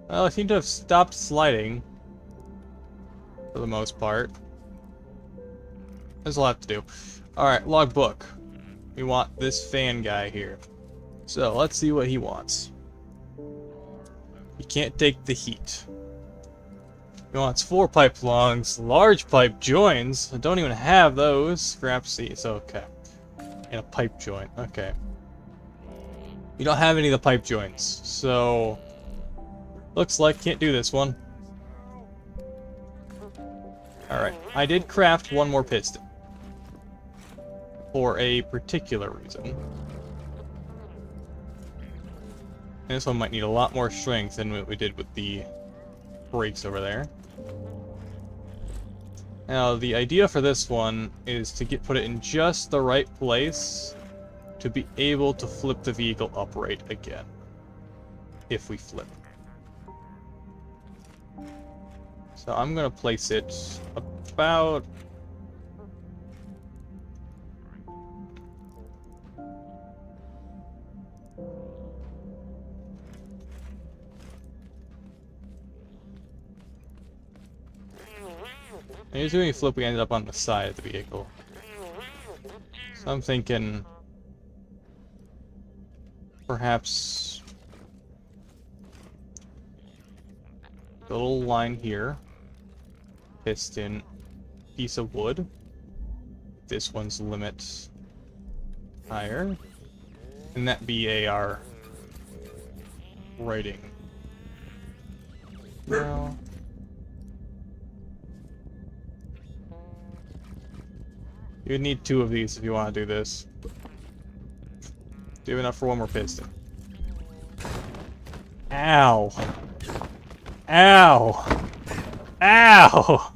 Well, I seem to have stopped sliding. For the most part. There's a lot to do. Alright, logbook. We want this fan guy here. So, let's see what he wants. He can't take the heat. He wants 4 pipe longs, large pipe joins. I don't even have those. Scrap seats, okay. And a pipe joint, okay. You don't have any of the pipe joints, so... Looks like can't do this one. Alright, I did craft one more piston. For a particular reason. And this one might need a lot more strength than what we did with the brakes over there. Now, the idea for this one is to put it in just the right place to be able to flip the vehicle upright again. if we flip. So I'm gonna place it about... And usually when we flip, we end up on the side of the vehicle. So I'm thinking... perhaps... a little line here. Piston. Piece of wood. This one's limit higher. And that be our writing. Well... you would need 2 of these if you want to do this. Do you have enough for 1 more piston? Ow! Ow! Ow!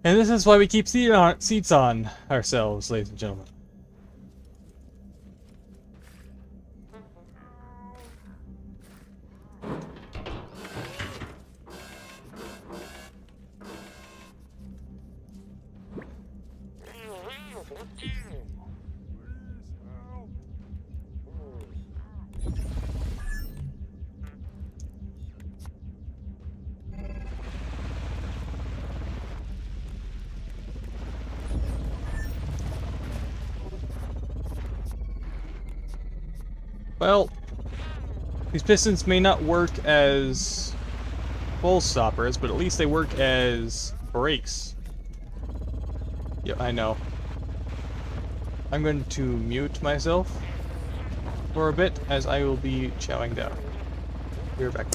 And this is why we keep seats on ourselves, ladies and gentlemen. Well, these pistons may not work as full stoppers, but at least they work as brakes. Yep, I know. I'm going to mute myself for a bit, as I will be chowing down. Be right back.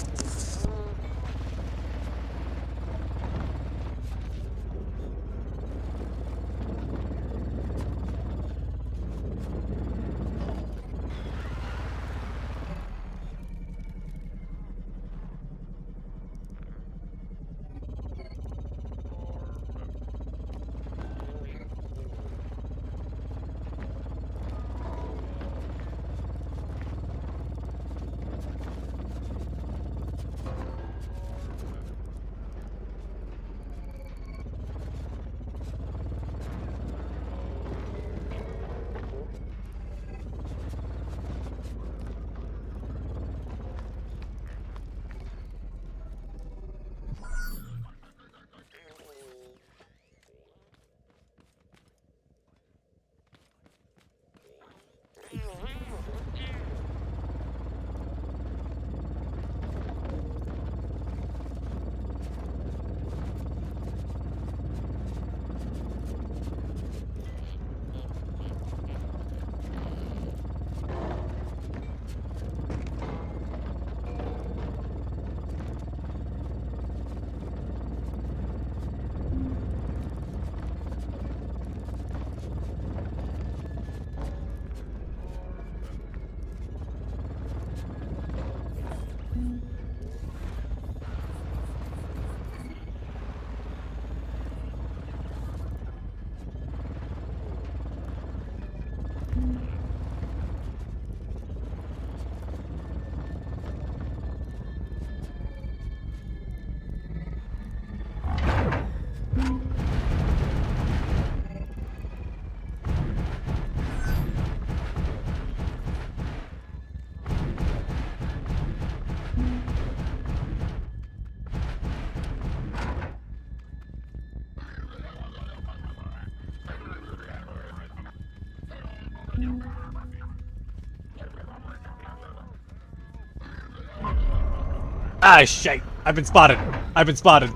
Ah, shit! I've been spotted! I've been spotted!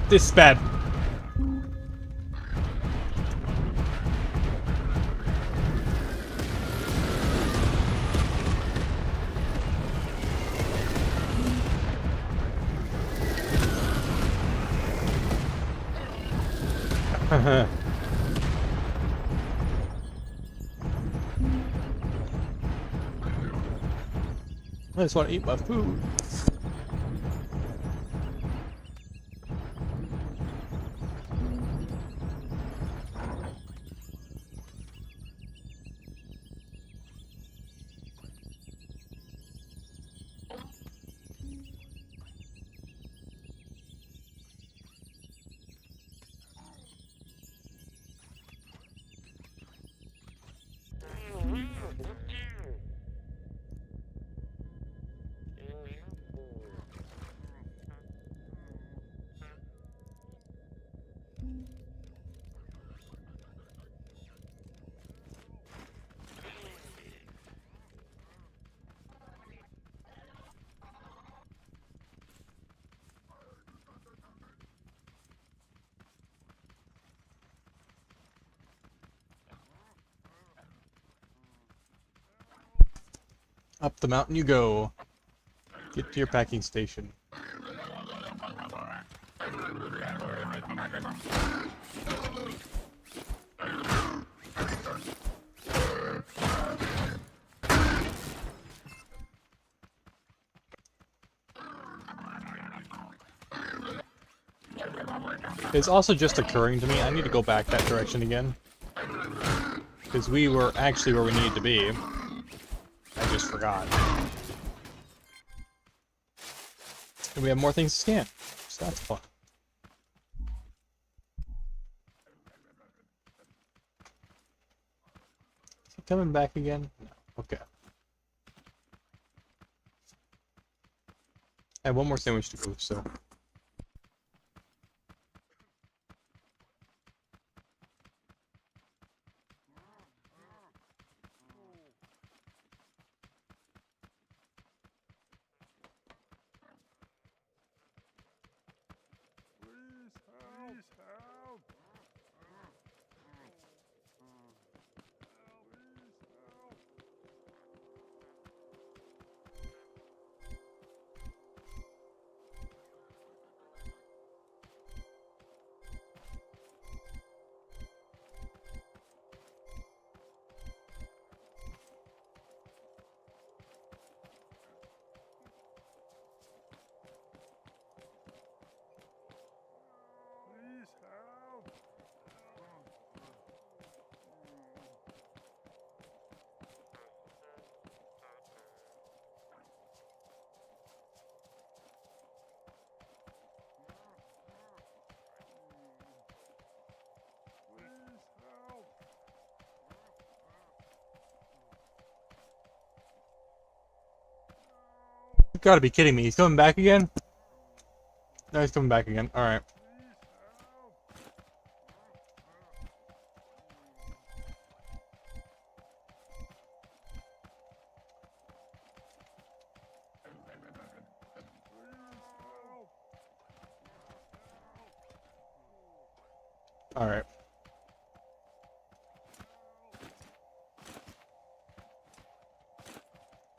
This is bad. I just want to eat my food. Up the mountain you go. Get to your packing station. It's also just occurring to me, I need to go back that direction again. Because we were actually where we needed to be. I just forgot. And we have more things to scan. So that's fun. Is he coming back again? No. Okay. I have one more sandwich to go, so... You gotta be kidding me. He's coming back again? No, he's coming back again. Alright. Alright.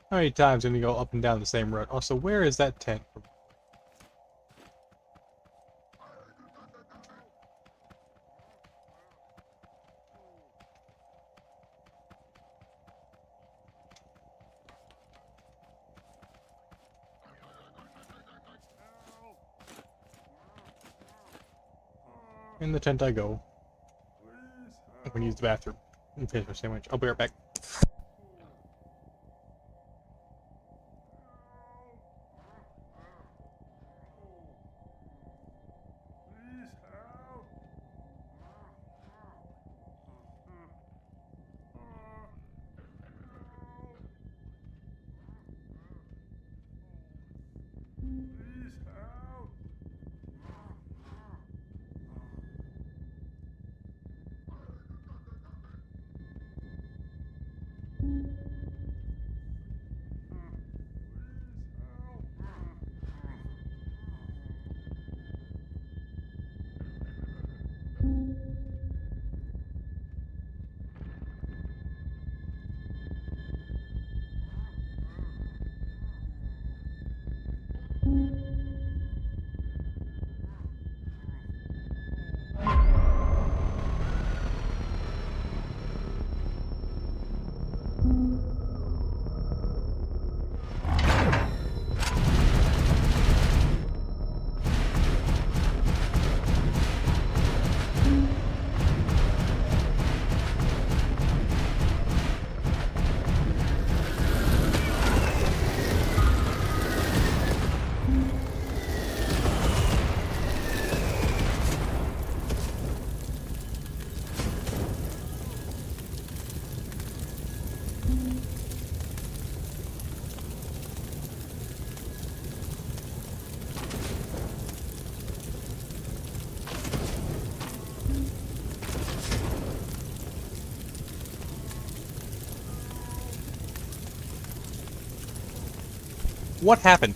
How many times can we go up and down the same road? Also, where is that tent? In the tent I go. I'm gonna use the bathroom and finish my sandwich. I'll be right back. What happened?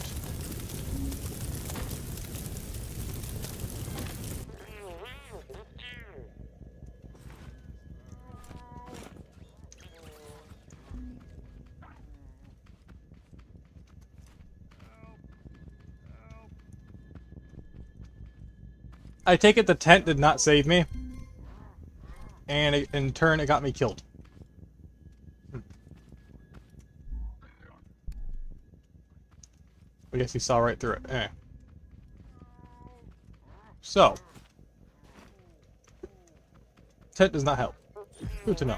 I take it the tent did not save me. And in turn, it got me killed. I guess he saw right through it. Eh. So. Tent does not help. Good to know.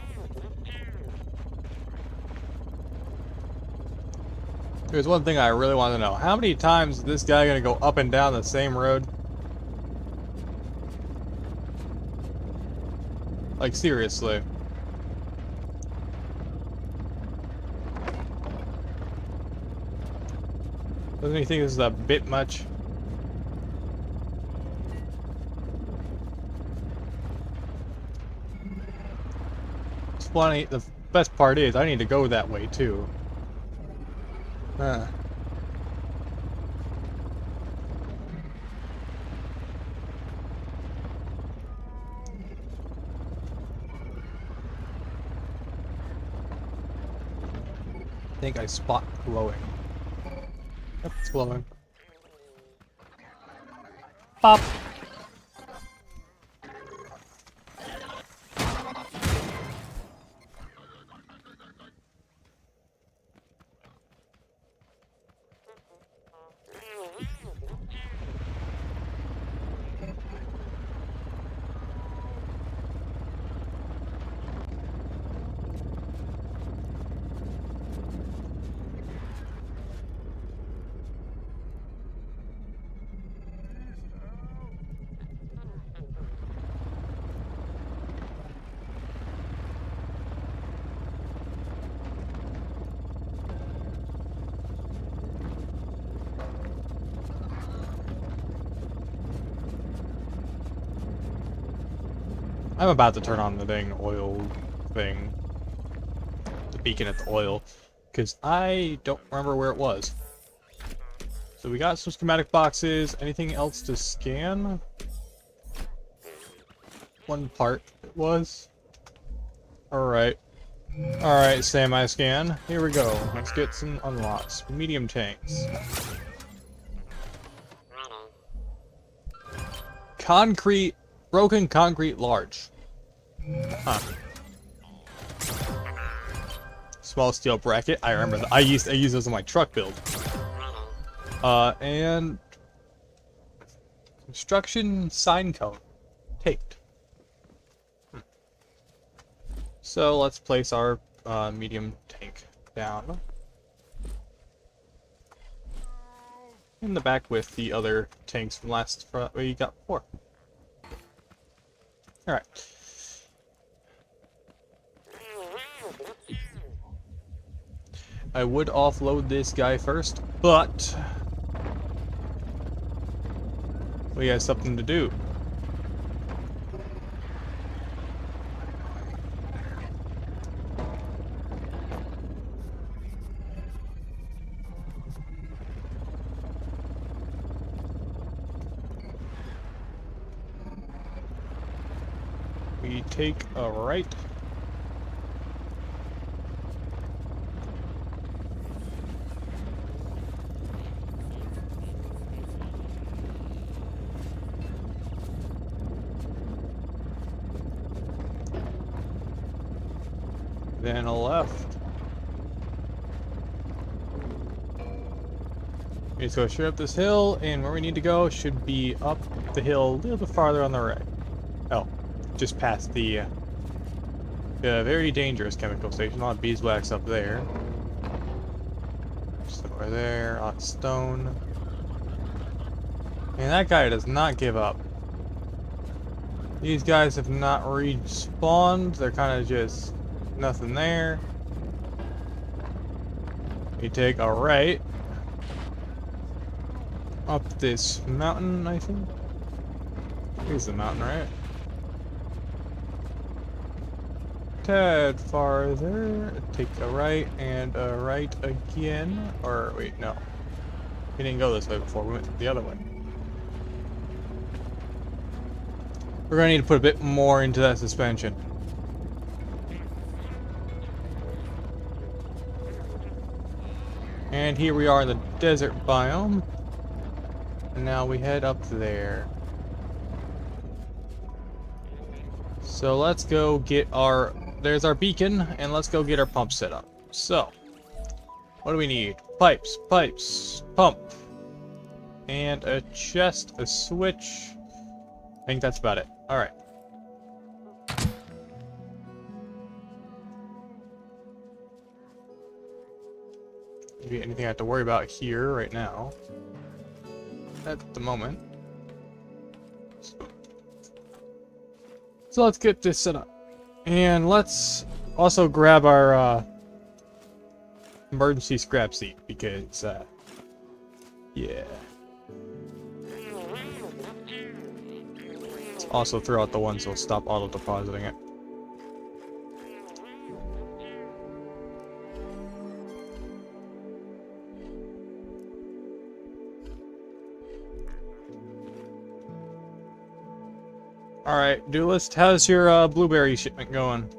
There's one thing I really want to know. How many times is this guy going to go up and down the same road? Like, seriously. Doesn't he think this is a bit much? It's funny, the best part is I need to go that way too. Huh. I think I spot glowing. Yep, it's glowing. Pop! I'm about to turn on the dang oil thing. The beacon at the oil. Because I don't remember where it was. So we got some schematic boxes. Anything else to scan? One part it was. Alright. Alright, semi-scan. Here we go. Let's get some unlocks. Medium tanks. Concrete. Broken concrete large. Huh. Small steel bracket. I remember that. I used those in my truck build. And construction sign cone. Taped. So let's place our medium tank down in the back with the other tanks from last we got before. All right. I would offload this guy first, but we have something to do. We take a right. Then a left. We just go straight up this hill, and where we need to go should be up the hill a little bit farther on the right. Oh, just past the very dangerous chemical station. A lot of beeswax up there. Just over there, on stone. And that guy does not give up. These guys have not respawned. They're kind of just nothing there. We take a right up this mountain, I think. Here's the mountain, right? Tad farther. Take a right and a right again. Or wait, no. We didn't go this way before. We went the other way. We're gonna need to put a bit more into that suspension. And here we are in the desert biome. And now we head up there. So let's go get our, there's our beacon, and let's go get our pump set up. So, what do we need? Pipes, pump, and a chest, a switch. I think that's about it. Alright. Anything I have to worry about here right now at the moment. So let's get this set up. And let's also grab our emergency scrap seat because, yeah. Let's also throw out the ones that'll stop auto-depositing it. Alright, Duelist, how's your blueberry shipment going?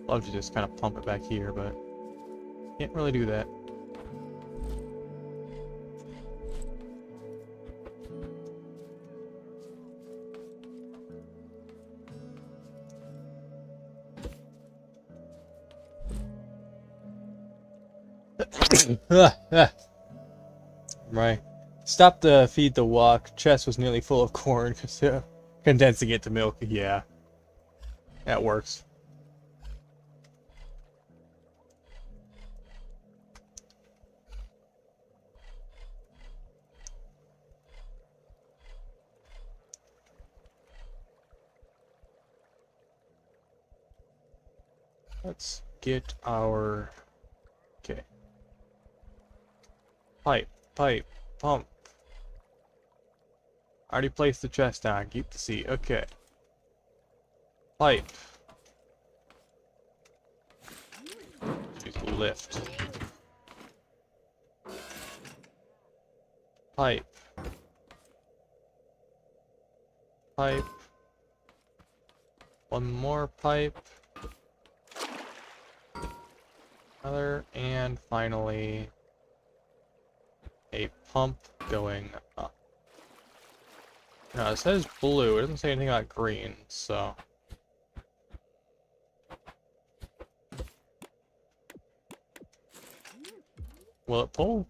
Love to just kind of pump it back here, but can't really do that. Right. Stop the feed the walk. Chest was nearly full of corn because condensing it to milk. Yeah. That works. Let's get our... Okay. Pipe, pump. Already placed the chest down. Keep the seat. Okay. Pipe. Use the lift. Pipe. Pipe. One more pipe. Another, and finally a pump going up. Now it says blue, it doesn't say anything about green, so... Will it pull?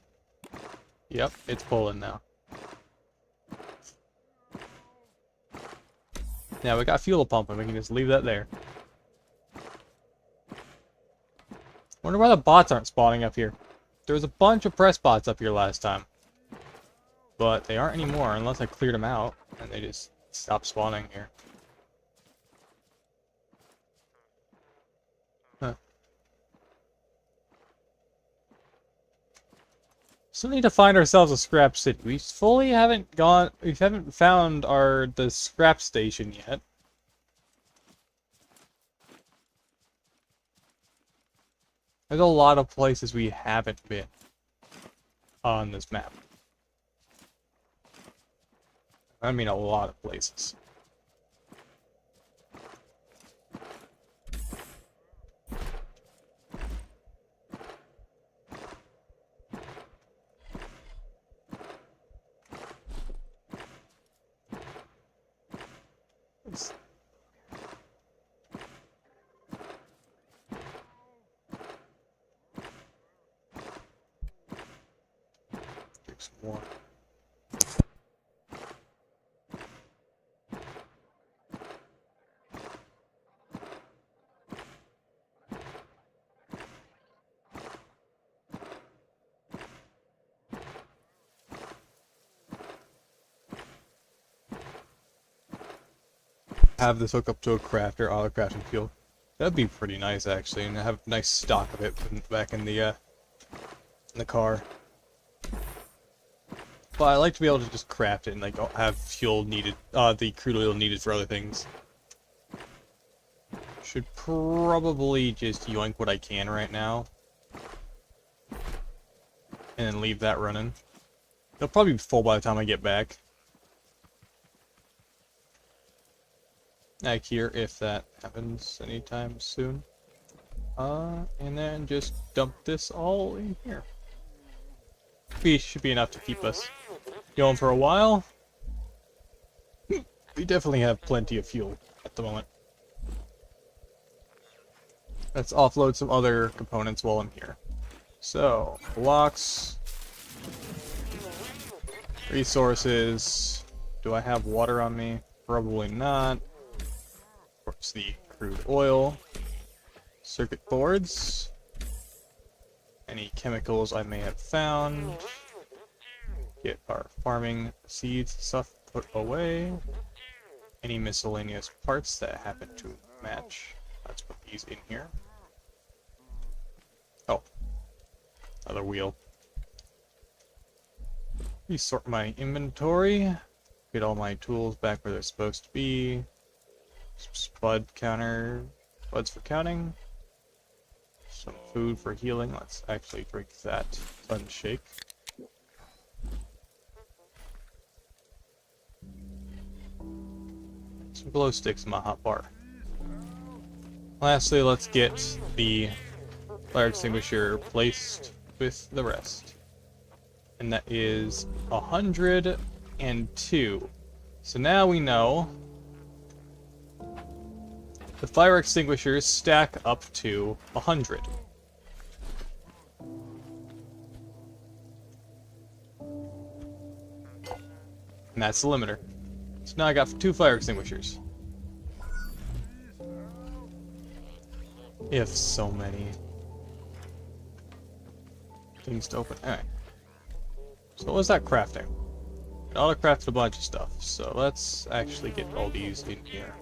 Yep, it's pulling now. Now we got fuel pump and we can just leave that there. Wonder why the bots aren't spawning up here. There was a bunch of press bots up here last time. But they aren't anymore unless I cleared them out and they just stopped spawning here. Huh. Still need to find ourselves a scrap city. We haven't found the scrap station yet. There's a lot of places we haven't been on this map. I mean a lot of places. Some more. Have this hook up to a crafter, auto crafting fuel. That'd be pretty nice actually, and have a nice stock of it back in the car. But I like to be able to just craft it and like have fuel needed, the crude oil needed for other things. Should probably just yoink what I can right now. And then leave that running. It'll probably be full by the time I get back. Back here if that happens anytime soon. And then just dump this all in here. should be enough to keep us going for a while. We definitely have plenty of fuel at the moment. Let's offload some other components while I'm here. So, blocks, resources. Do I have water on me? Probably not. Of course, the crude oil, circuit boards, any chemicals I may have found. Get our farming seeds stuff put away. Any miscellaneous parts that happen to match. Let's put these in here. Oh, another wheel. Resort my inventory. Get all my tools back where they're supposed to be. Some spud counter, spuds for counting. Some food for healing. Let's actually drink that sun shake. Some glow sticks in my hot bar. Lastly, let's get the fire extinguisher placed with the rest. And that is 102. So now we know the fire extinguishers stack up to 100. And that's the limiter. So now I got 2 fire extinguishers. If so many things to open. Alright. So what was that crafting? It auto-crafted a bunch of stuff. So let's actually get all these in here.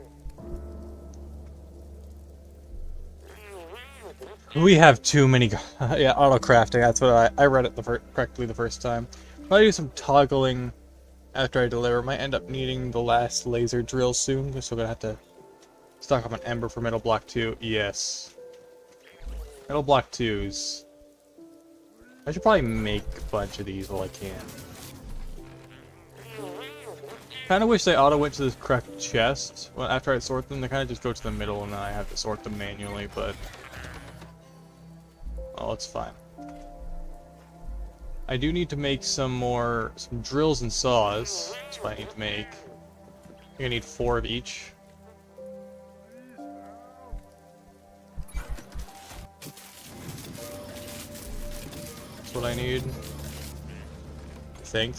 We have too many... yeah, auto-crafting. That's what I read it correctly the first time. If I do some toggling after I deliver, might end up needing the last laser drill soon. So I'm gonna have to stock up an ember for metal block 2. Yes. Metal block 2s. I should probably make a bunch of these while I can. Kinda wish they auto went to the correct chest. Well, after I sort them, they kinda just go to the middle and then I have to sort them manually, but... oh, it's fine. I do need to make some drills and saws. That's what I need to make. I'm gonna need 4 of each. That's what I need. I think.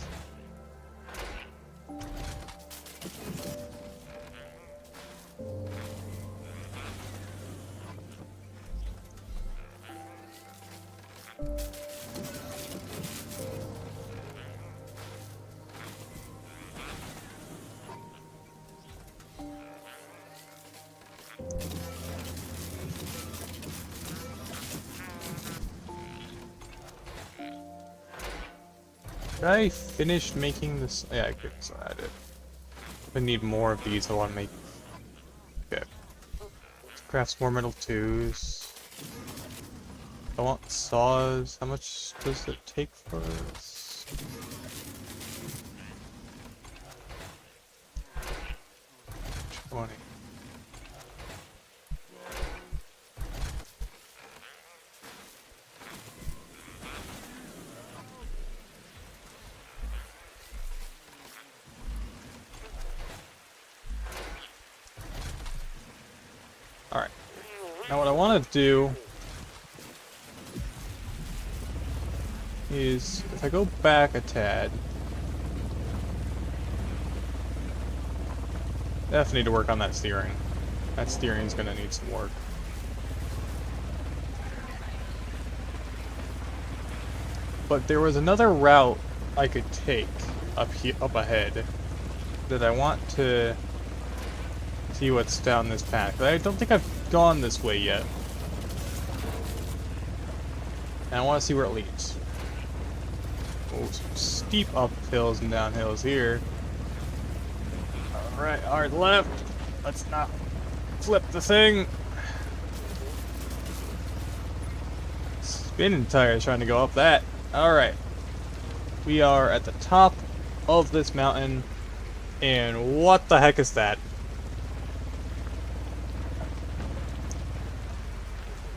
I finished making this. Yeah, I could. So I did. I need more of these. I want to make. Okay. Let's craft some more metal 2s. I want saws. How much does it take for us? $20. Alright. Now what I want to do is, if I go back a tad, definitely need to work on that steering. That steering is going to need some work. But there was another route I could take up ahead that I want to see what's down this path. I don't think I've gone this way yet. And I want to see where it leads. Oh, some steep uphills and downhills here. Alright, hard left. Let's not flip the thing. Spinning tires trying to go up that. Alright. We are at the top of this mountain. And what the heck is that?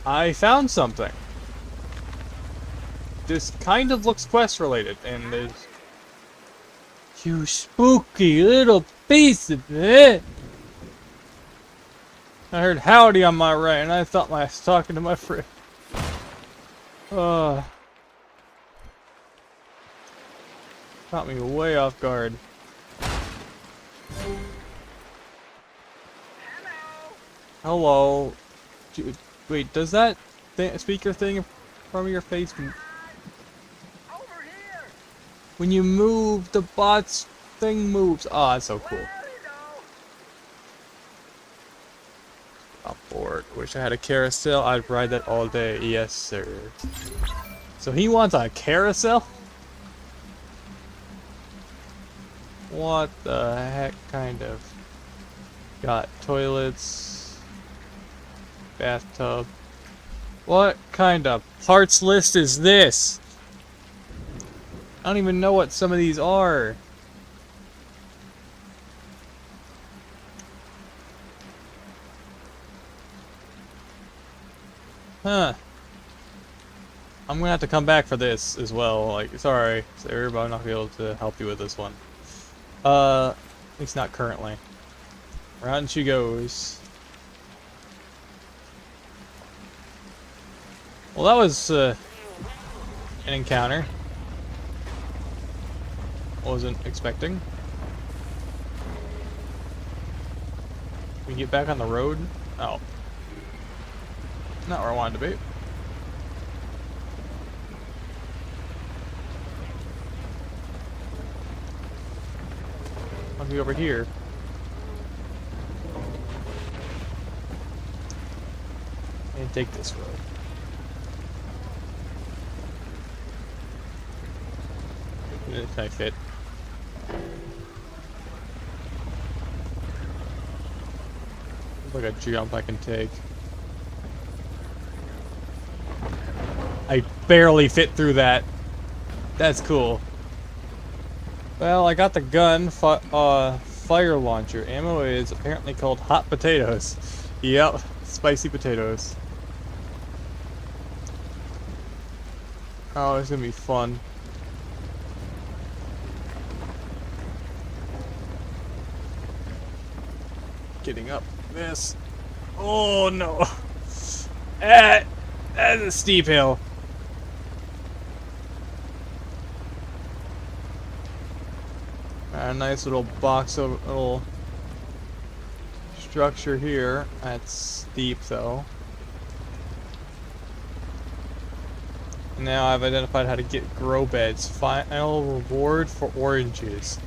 I found something. this kind of looks quest related, and there's... You spooky little piece of it! I heard howdy on my right, and I thought I was talking to my friend. Caught me way off guard. Hello. Wait, does that speaker thing from your face? When you move, the bot's thing moves. Oh, that's so cool. I'm bored. Wish I had a carousel. I'd ride that all day. Yes, sir. So he wants a carousel? What the heck, kind of? Got toilets. Bathtub. What kind of parts list is this? I don't even know what some of these are. Huh. I'm gonna have to come back for this as well. Like, sorry, sir, but I'm not gonna be able to help you with this one. At least not currently. Round she goes. Well, that was an encounter. Wasn't expecting. We get back on the road? Oh. Not where I wanted to be. I'll be over here. And take this road. Can I fit? Like a jump I can take. I barely fit through that. That's cool. Well, I got the gun, fire launcher. Ammo is apparently called hot potatoes. Yep, spicy potatoes. Oh, it's gonna be fun. Getting up this. Oh no. That's a steep hill. A nice little box of little structure here. That's steep though. Now I've identified how to get grow beds. Final reward for oranges.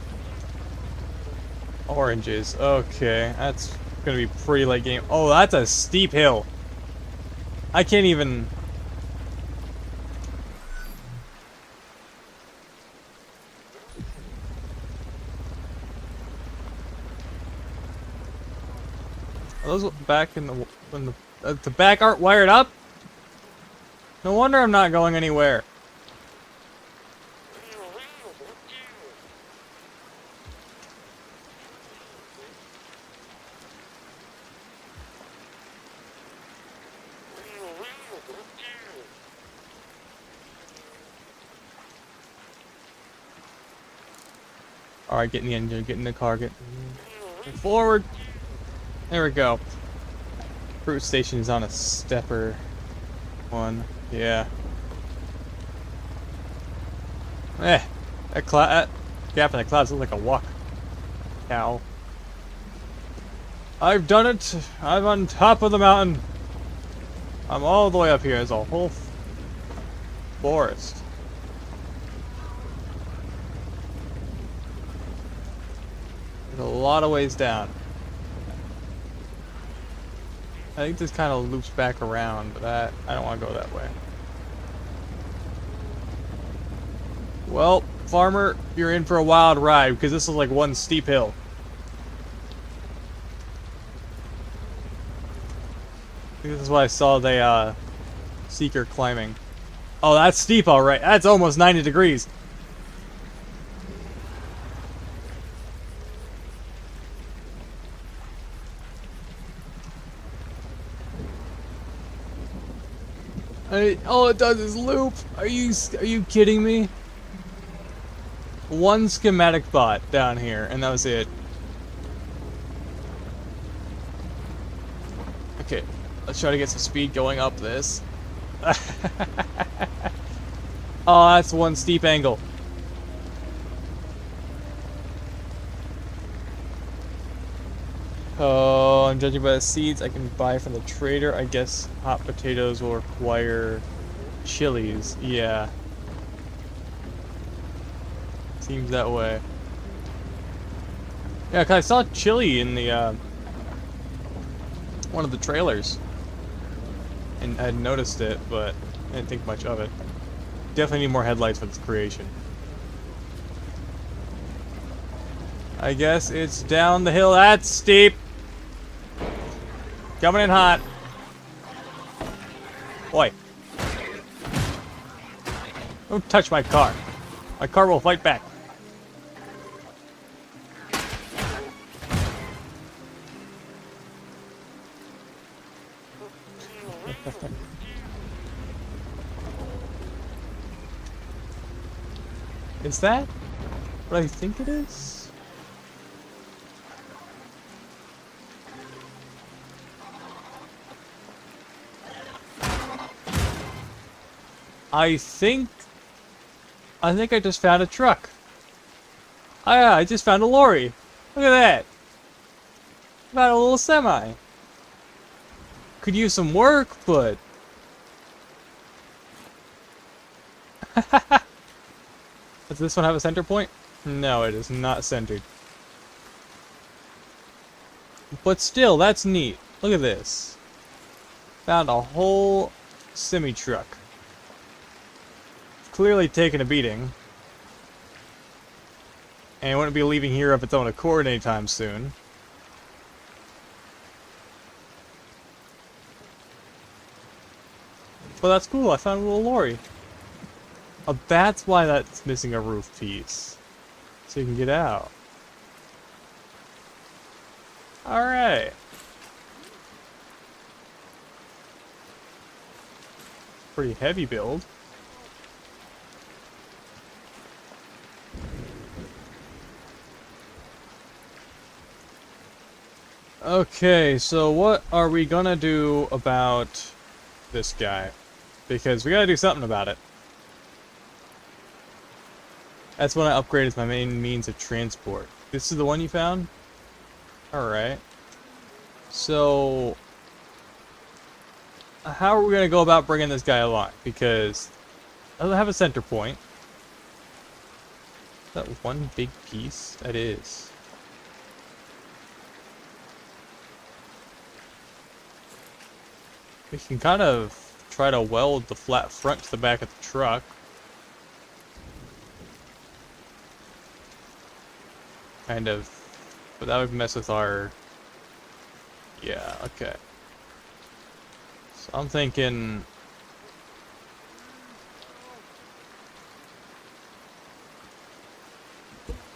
Oranges. Okay, that's gonna be pretty late game. Oh, that's a steep hill. I can't even. Are those back in the when the back aren't wired up? No wonder I'm not going anywhere. Alright, get in the engine, get in the car, get forward. There we go. Fruit station is on a stepper one. Yeah. That gap in the clouds looks like a walk. Cow. I've done it. I'm on top of the mountain. I'm all the way up here. There's a whole forest. There's a lot of ways down. I think this kind of loops back around, but I don't want to go that way. Well, farmer, you're in for a wild ride because this is like one steep hill. I think this is what I saw the seeker climbing. Oh, that's steep, all right. That's almost 90 degrees. All it does is loop. Are you kidding me? One schematic bot down here, and that was it. Okay, let's try to get some speed going up this. Oh, that's one steep angle. Oh, I'm judging by the seeds I can buy from the trader. I guess hot potatoes will require chilies. Yeah. Seems that way. Yeah, 'cause I saw chili in the, one of the trailers. And I had noticed it, but I didn't think much of it. Definitely need more headlights for this creation. I guess it's down the hill. That's steep. Coming in hot. Boy. Don't touch my car. My car will fight back. Is that what I think it is? I think I just found a truck. Oh yeah, I just found a lorry. Look at that. Found a little semi. Could use some work, but does this one have a center point? No, it is not centered. But still, that's neat. Look at this. Found a whole semi-truck. Clearly taking a beating. And it wouldn't be leaving here of its own accord anytime soon. But that's cool, I found a little lorry. Oh, that's why that's missing a roof piece. So you can get out. Alright. Pretty heavy build. Okay, so what are we gonna do about this guy? Because we gotta do something about it. That's when I upgrade as my main means of transport. This is the one you found? Alright. So how are we gonna go about bringing this guy along? Because it doesn't have a center point. Is that one big piece? That is. We can kind of try to weld the flat front to the back of the truck. Kind of, but that would mess with our, yeah, okay. So I'm thinking,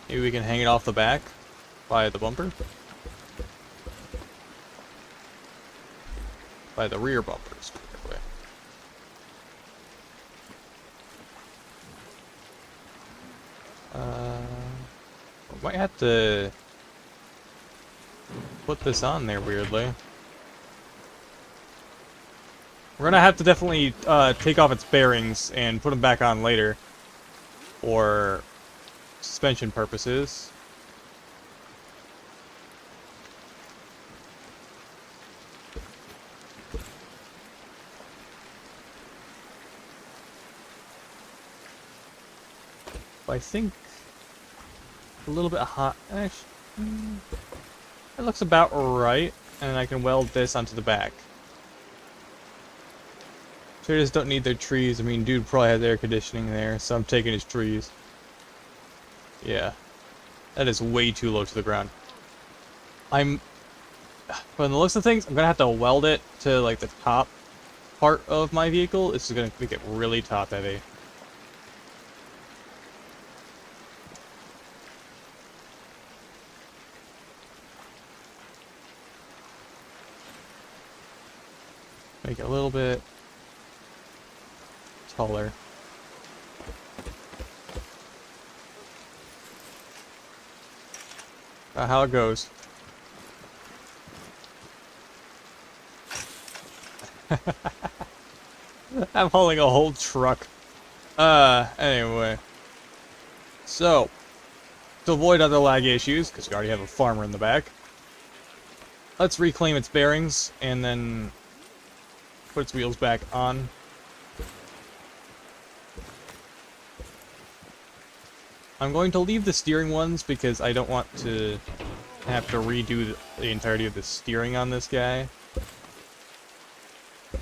maybe we can hang it off the back by the bumper. By the rear bumpers, basically. We might have to put this on there weirdly. We're gonna have to definitely take off its bearings and put them back on later for suspension purposes. I think a little bit hot. Actually, it looks about right, and I can weld this onto the back. Traders don't need their trees. I mean, dude probably has air conditioning there, so I'm taking his trees. Yeah, that is way too low to the ground. From the looks of things, I'm gonna have to weld it to like the top part of my vehicle. This is gonna make it really top heavy. Make it a little bit taller. How it goes. I'm hauling a whole truck. Anyway. So, to avoid other lag issues, because we already have a farmer in the back, let's reclaim its bearings, and then put its wheels back on. I'm going to leave the steering ones, because I don't want to have to redo the entirety of the steering on this guy.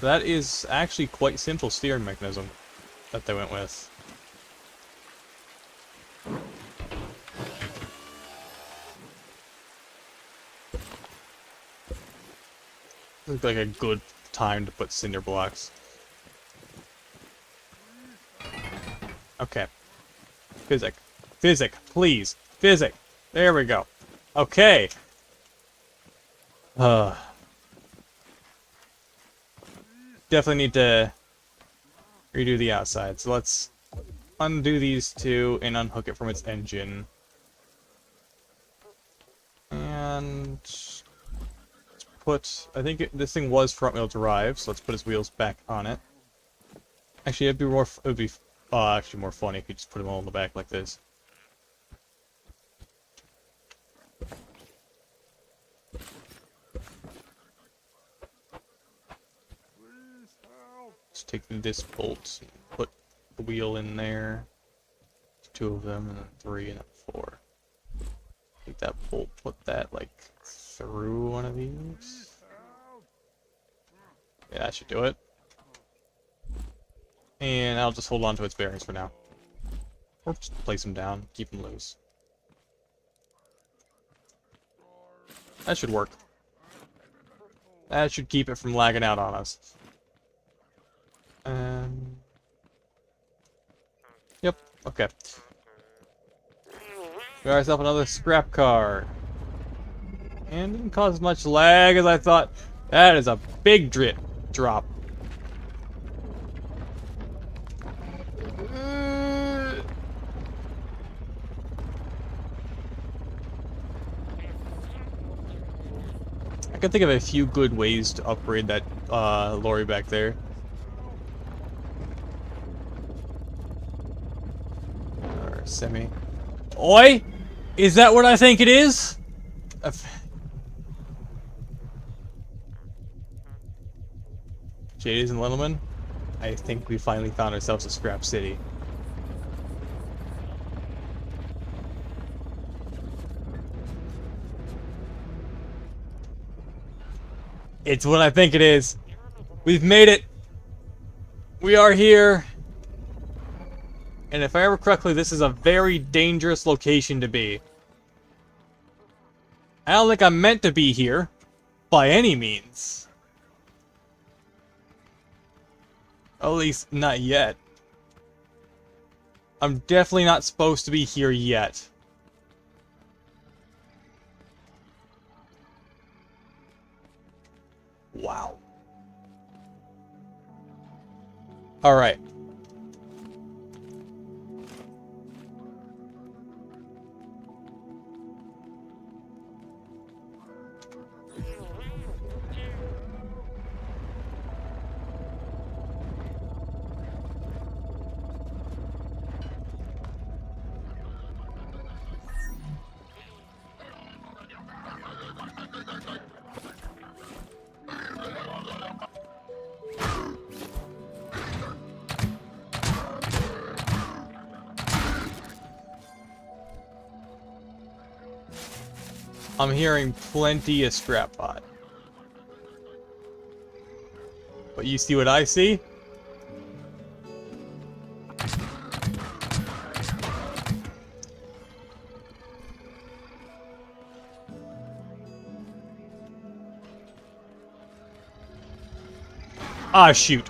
That is actually quite simple steering mechanism that they went with. Looks like a good time to put cinder blocks. Okay. Physic. Physic, please. Physic. There we go. Okay. Definitely need to redo the outside. So let's undo these two and unhook it from its engine. And put, I think this thing was front wheel drive, so let's put its wheels back on it. Actually, it would be actually more funny if you just put them all in the back like this. Just take this bolt and put the wheel in there. Two of them, and then three, and then four. Take that bolt, put that like through one of these. Yeah, that should do it. And I'll just hold on to its bearings for now. Or just place them down, keep them loose. That should work. That should keep it from lagging out on us. Yep, okay. We got ourselves another scrap car. And didn't cause as much lag as I thought. That is a big drop. I can think of a few good ways to upgrade that lorry back there. Or semi. Oi! Is that what I think it is? Ladies and gentlemen, I think we finally found ourselves a scrap city. It's what I think it is. We've made it. We are here. And if I remember correctly, this is a very dangerous location to be. I don't think I'm meant to be here, by any means. At least, not yet. I'm definitely not supposed to be here yet. Wow. Alright. I'm hearing plenty of scrap pot. But you see what I see? Ah, shoot.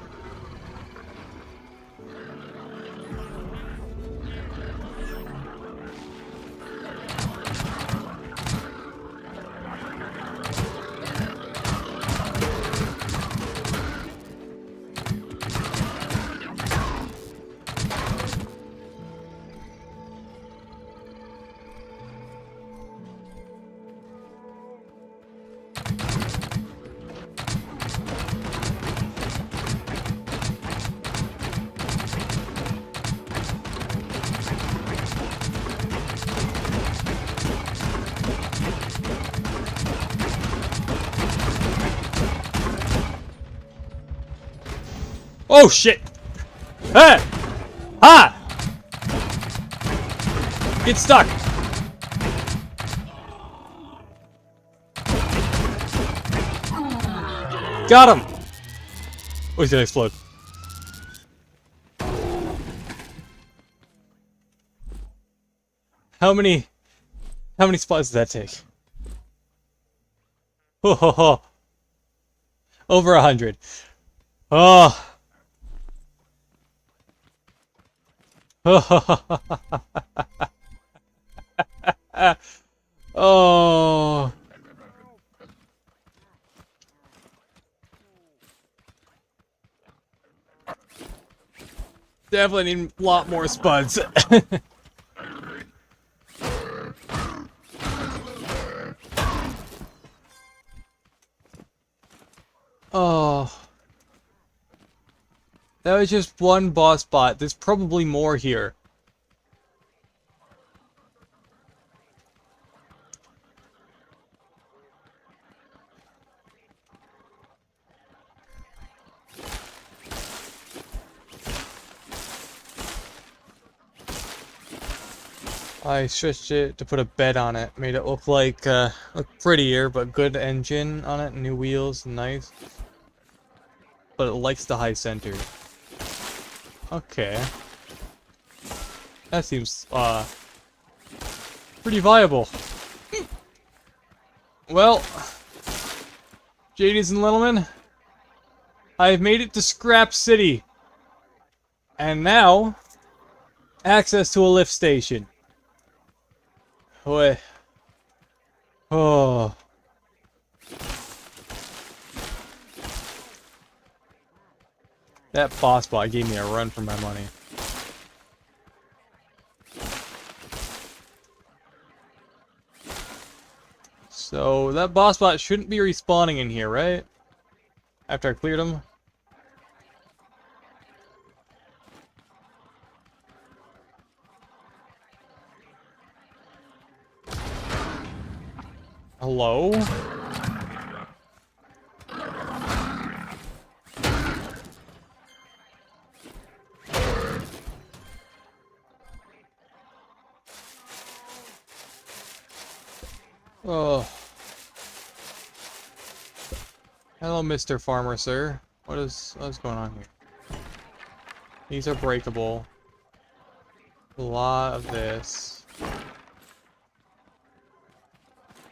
Oh shit! Ah! Ah! Get stuck! Got him! Oh, he's gonna explode. How many spots does that take? Ho ho ho. Over 100. Oh. Oh. Definitely need a lot more spuds. Oh. That was just one boss bot. There's probably more here. I switched it to put a bed on it. Made it look like, look prettier, but good engine on it. New wheels, nice. But it likes the high center. Okay. That seems, pretty viable. Well, ladies and gentlemen, I've made it to Scrap City. And now, access to a lift station. Boy. Oh. That boss bot gave me a run for my money. So, that boss bot shouldn't be respawning in here, right? After I cleared him? Hello? Oh. Hello, Mr. Farmer, sir. What is going on here? These are breakable. A lot of this.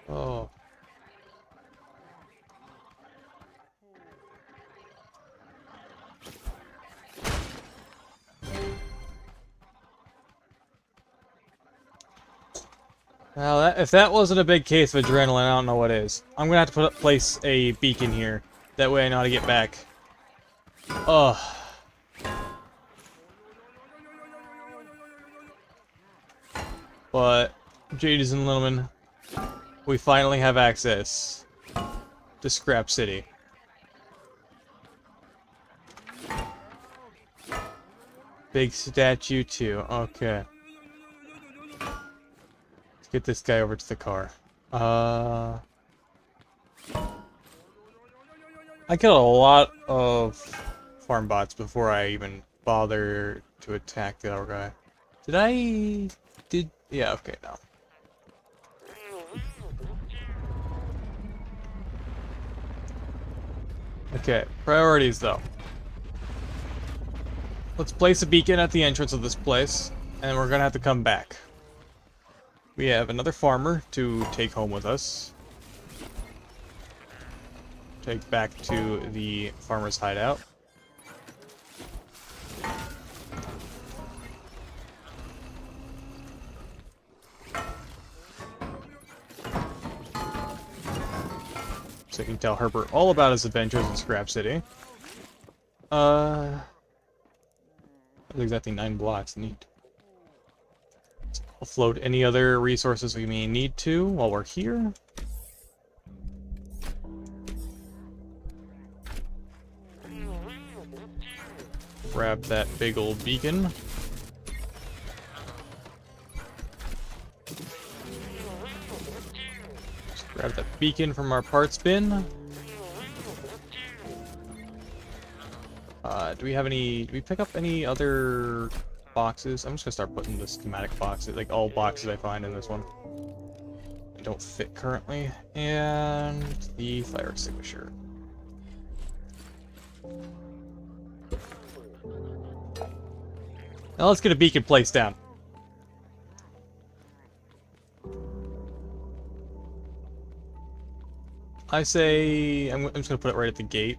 Oh. Well, if that wasn't a big case of adrenaline, I don't know what is. I'm gonna have to place a beacon here. That way I know how to get back. Ugh. But, ladies and gentlemen, we finally have access to Scrap City. Big statue too. Okay. Let's get this guy over to the car. I killed a lot of farm bots before I even bother to attack the other guy. Yeah, okay, no. Okay, priorities though. Let's place a beacon at the entrance of this place, and we're gonna have to come back. We have another farmer to take home with us. Take back to the farmer's hideout. So you can tell Herbert all about his adventures in Scrap City. That's exactly 9 blocks. Neat. Let's offload any other resources we may need to while we're here. Grab that big old beacon. Just grab that beacon from our parts bin. Do we have any... Do we pick up any other boxes? I'm just gonna start putting the schematic boxes, like all boxes I find in this one. They don't fit currently. And the fire extinguisher. Now let's get a beacon placed down. I say... I'm just gonna put it right at the gate.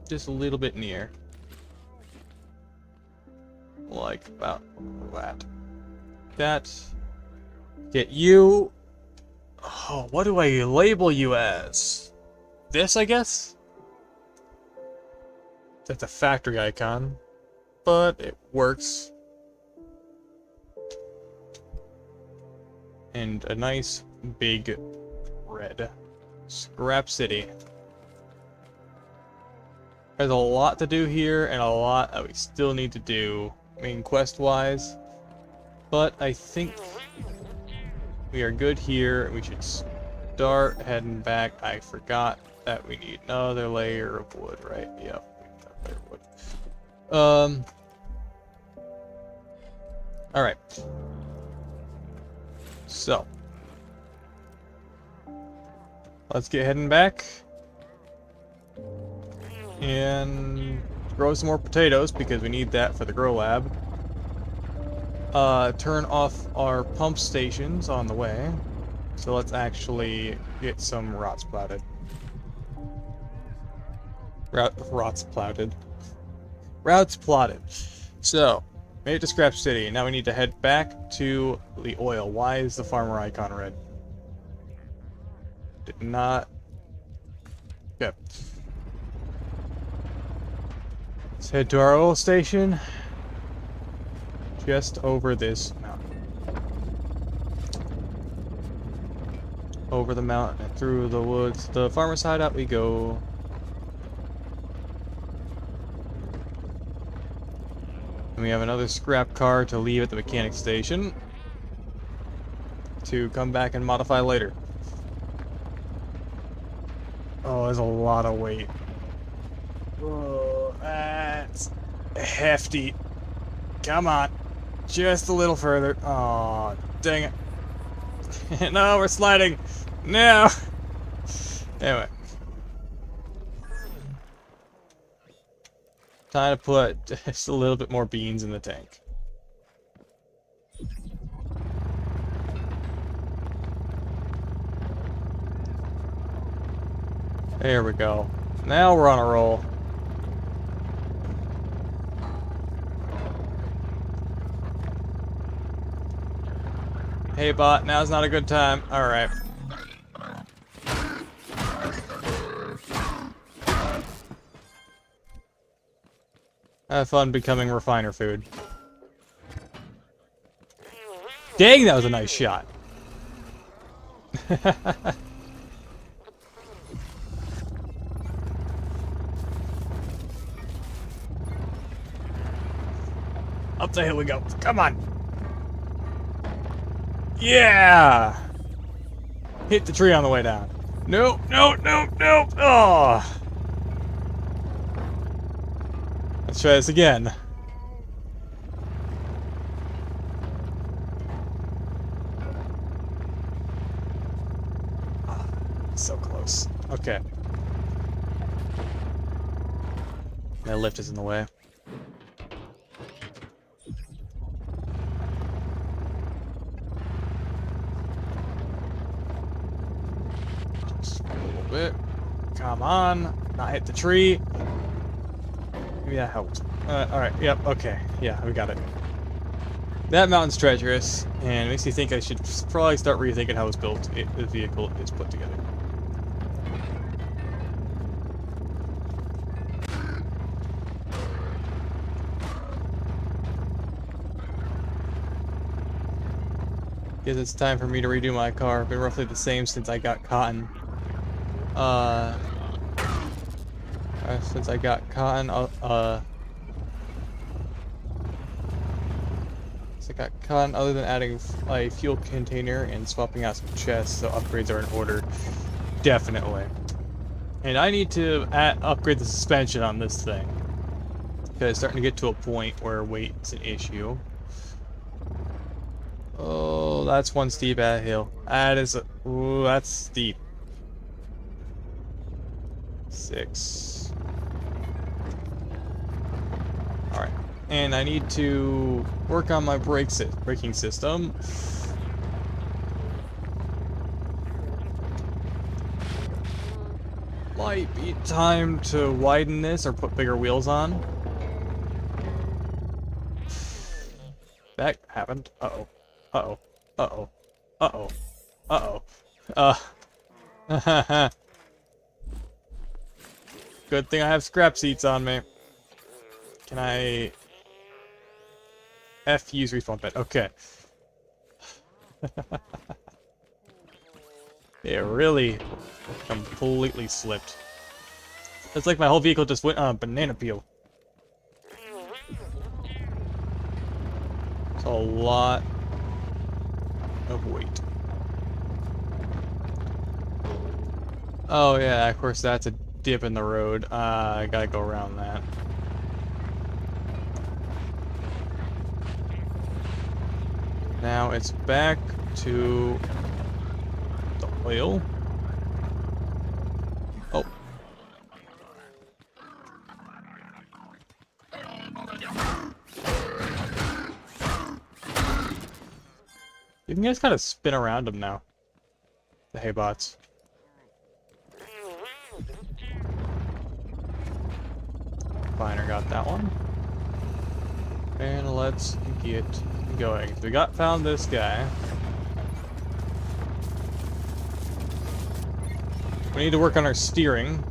Just a little bit near. Like about that. That. Get you. Oh, what do I label you as? This, I guess? That's a factory icon. But it works. And a nice big red. Scrap City. There's a lot to do here, and a lot that we still need to do, main quest-wise. But I think we are good here. We should start heading back. I forgot that we need another layer of wood, right? Yep. Alright. So. Let's get heading back. And grow some more potatoes, because we need that for the grow lab. Turn off our pump stations on the way. So let's actually get some rots plowed. Rots plowed. Routes plotted. So, made it to Scrap City. Now we need to head back to the oil. Why is the farmer icon red? Did not... Okay. Let's head to our oil station. Just over this mountain. Over the mountain and through the woods. The farmer's hideout we go. And we have another scrap car to leave at the mechanic station to come back and modify later. Oh, there's a lot of weight. Oh, that's hefty. Come on. Just a little further. Oh, dang it. No, we're sliding. No. Anyway. Time to put just a little bit more beans in the tank. There we go. Now we're on a roll. Hey bot, now's not a good time. Alright. Have fun becoming refiner food. Dang, that was a nice shot. Up the hill we go. Come on. Yeah! Hit the tree on the way down. No, no, no, no. Oh! Let's try this again. Oh, so close. Okay. That lift is in the way. Bit. Come on. Not hit the tree. Maybe that helped. Alright, yep, okay. Yeah, we got it. That mountain's treacherous, and it makes me think I should probably start rethinking how it's built, the vehicle is put together. Guess it's time for me to redo my car. Been roughly the same since I got cotton. Since I got cotton, other than adding a fuel container and swapping out some chests, so upgrades are in order. Definitely. And I need to upgrade the suspension on this thing. because it's starting to get to a point where weight is an issue. Oh, that's one steep hill. That is a... Ooh, that's steep. 6. Alright. And I need to work on my braking system. Might be time to widen this or put bigger wheels on. That happened. Uh-oh. Uh-oh. Uh-oh. Uh-oh. Uh-oh. Good thing I have scrap seats on me. Can I... use refund bed. Okay. It really completely slipped. It's like my whole vehicle just went on a banana peel. It's a lot of weight. Oh yeah, of course that's a dip in the road. I gotta go around that. Now it's back to the oil. Oh. You can just kind of spin around them now. The hay bots. Finer got that one. And let's get going. We found this guy. We need to work on our steering.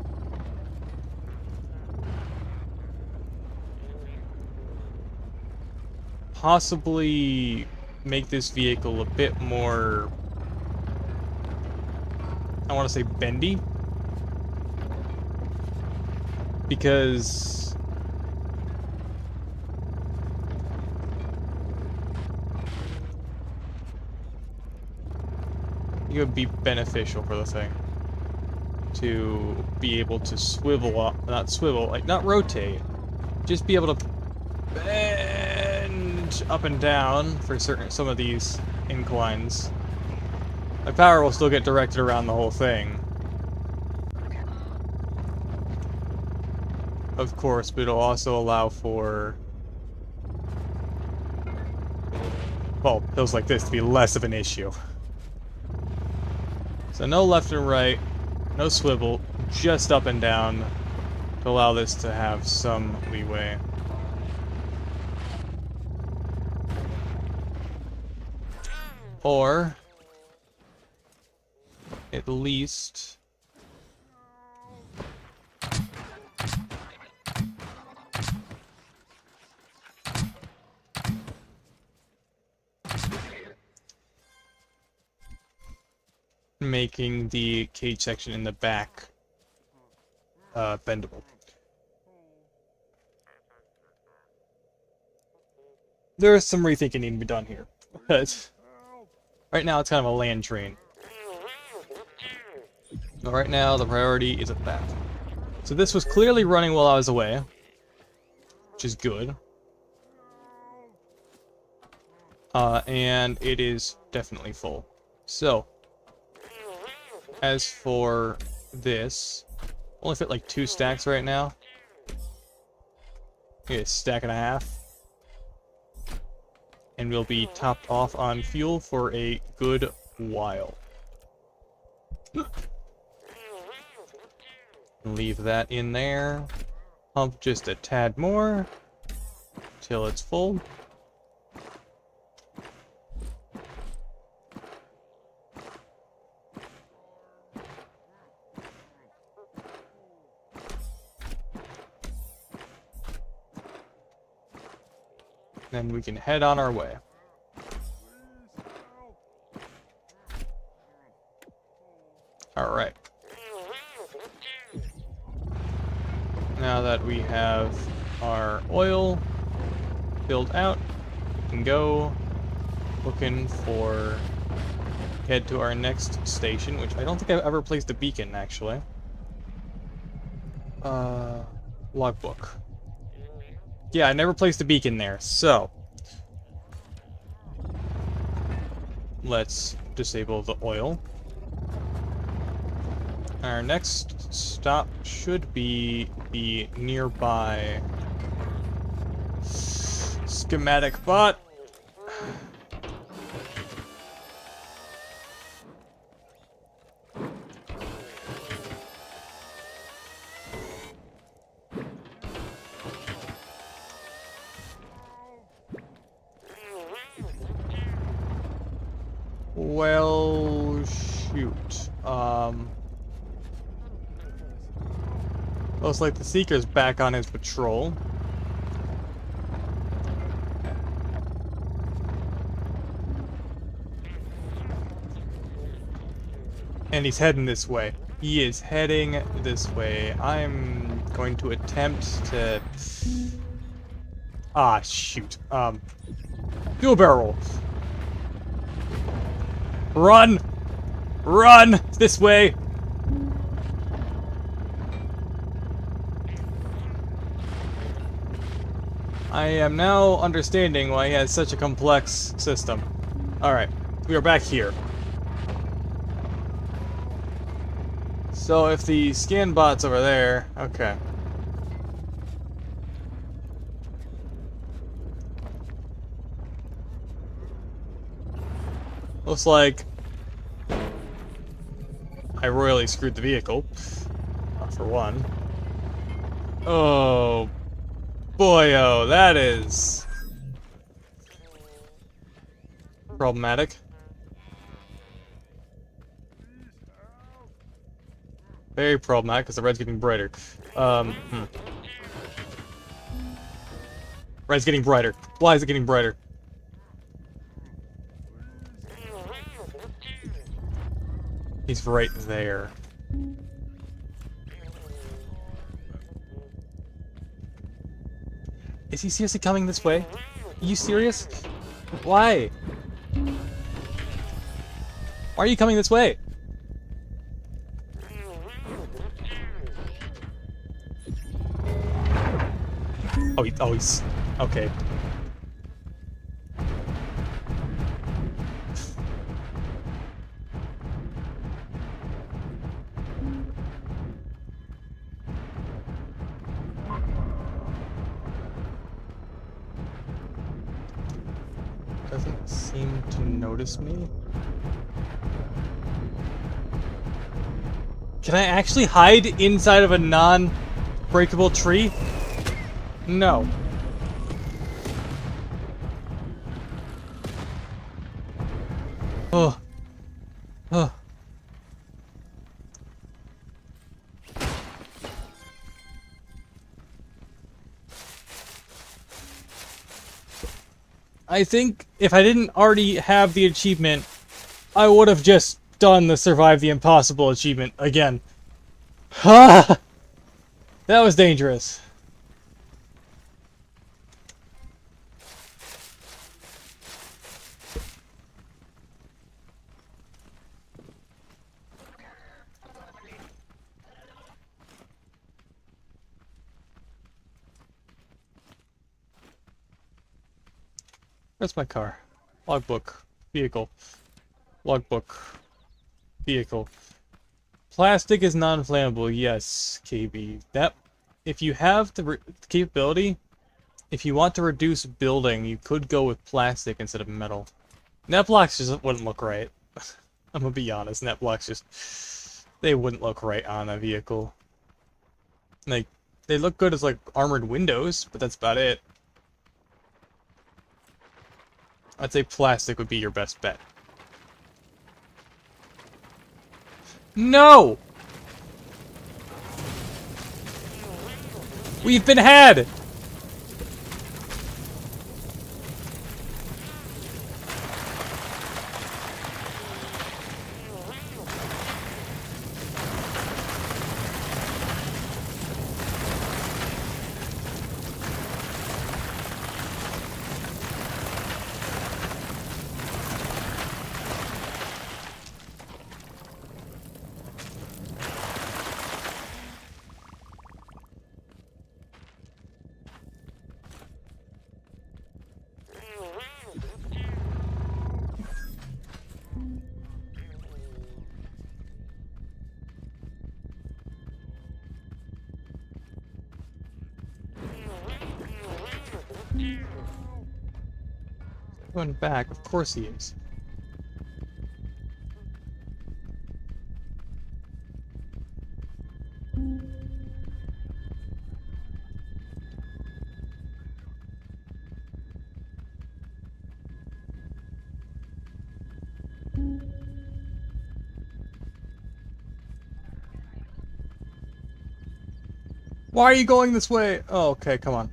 Possibly make this vehicle a bit more, I want to say, bendy. Because it would be beneficial for the thing to be able to swivel up, not rotate, just be able to bend up and down for some of these inclines. My power will still get directed around the whole thing, of course, but it'll also allow for, well, hills like this to be less of an issue. So no left and right, no swivel, just up and down to allow this to have some leeway. Or at least making the cage section in the back bendable. There is some rethinking needing to be done here. But right now it's kind of a land train. But right now the priority is at that. So this was clearly running while I was away, which is good. And it is definitely full. So as for this, only fit like 2 stacks right now. Okay, 1.5 stacks. And we'll be topped off on fuel for a good while. Leave that in there. Pump just a tad more till it's full. Then we can head on our way. Alright. Now that we have our oil filled out, we can go looking for, head to our next station, which I don't think I've ever placed a beacon, actually. Logbook. Yeah, I never placed a beacon there, so... Let's disable the oil. Our next stop should be the nearby schematic bot. Well, shoot. Looks like the Seeker's back on his patrol. And he's heading this way. He is heading this way. I'm going to attempt to... Ah, shoot. Fuel barrel. Run! Run! This way! I am now understanding why he has such a complex system. Alright, we are back here. So if the scan bot's over there, okay. Looks like I royally screwed the vehicle, for one. Oh, boy-oh, that is problematic. Very problematic, because the red's getting brighter. Red's getting brighter. Why is it getting brighter? He's right there. Is he seriously coming this way? Are you serious? Why? Why are you coming this way? Oh, he's... Okay. Doesn't seem to notice me. Can I actually hide inside of a non-breakable tree? No. Oh. Oh. I think if I didn't already have the achievement, I would have just done the Survive the Impossible achievement again. Ha! That was dangerous. Where's my car? Logbook. Vehicle. Logbook. Vehicle. Plastic is non-flammable. Yes, KB. That, if you have the capability, if you want to reduce building, you could go with plastic instead of metal. Net blocks just wouldn't look right. I'm gonna be honest. Net blocks just... they wouldn't look right on a vehicle. Like, they look good as, like, armored windows, but that's about it. I'd say plastic would be your best bet. No! We've been had! Going back, of course he is. Why are you going this way? Oh, okay, come on.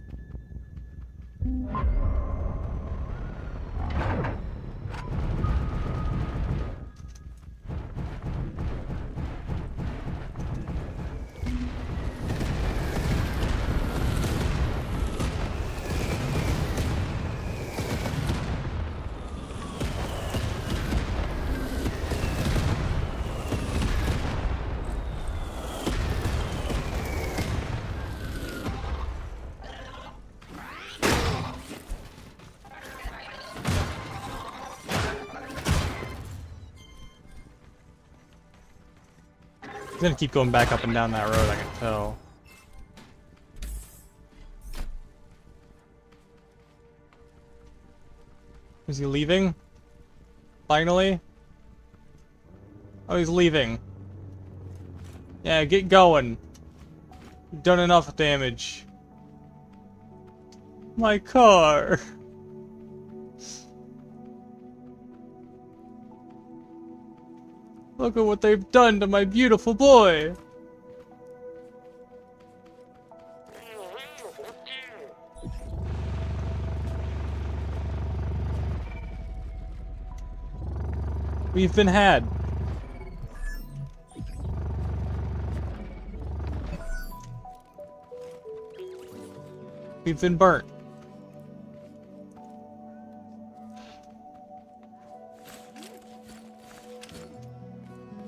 He's gonna keep going back up and down that road, I can tell. Is he leaving? Finally? Oh, he's leaving. Yeah, get going. You've done enough damage. My car. Look at what they've done to my beautiful boy. We've been had. We've been burnt.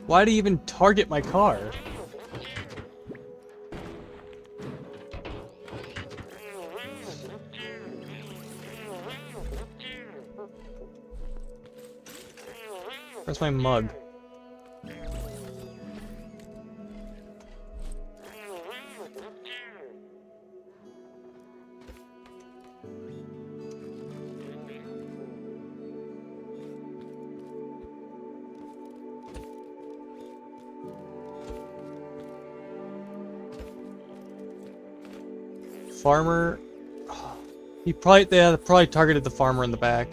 Why do you even target my car? Where's my mug? Farmer. They probably targeted the farmer in the back.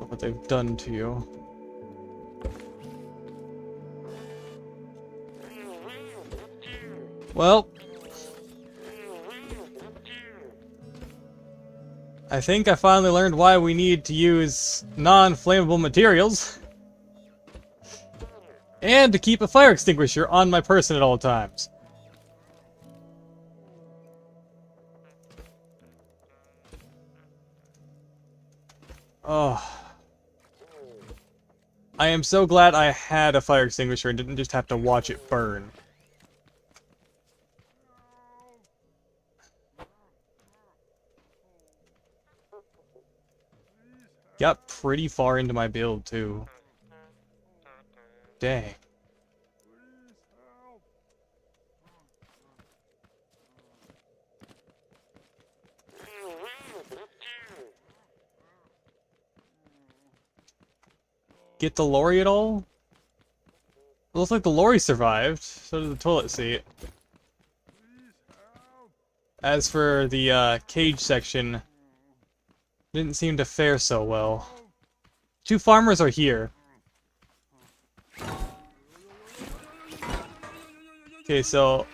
Look what they've done to you. Well, I think I finally learned why we need to use non-flammable materials. And to keep a fire extinguisher on my person at all times. Oh. I am so glad I had a fire extinguisher and didn't just have to watch it burn. Got pretty far into my build, too. Dang. Get the lorry at all? It looks like the lorry survived. So did the toilet seat. As for the cage section, didn't seem to fare so well. 2 farmers are here. Okay, so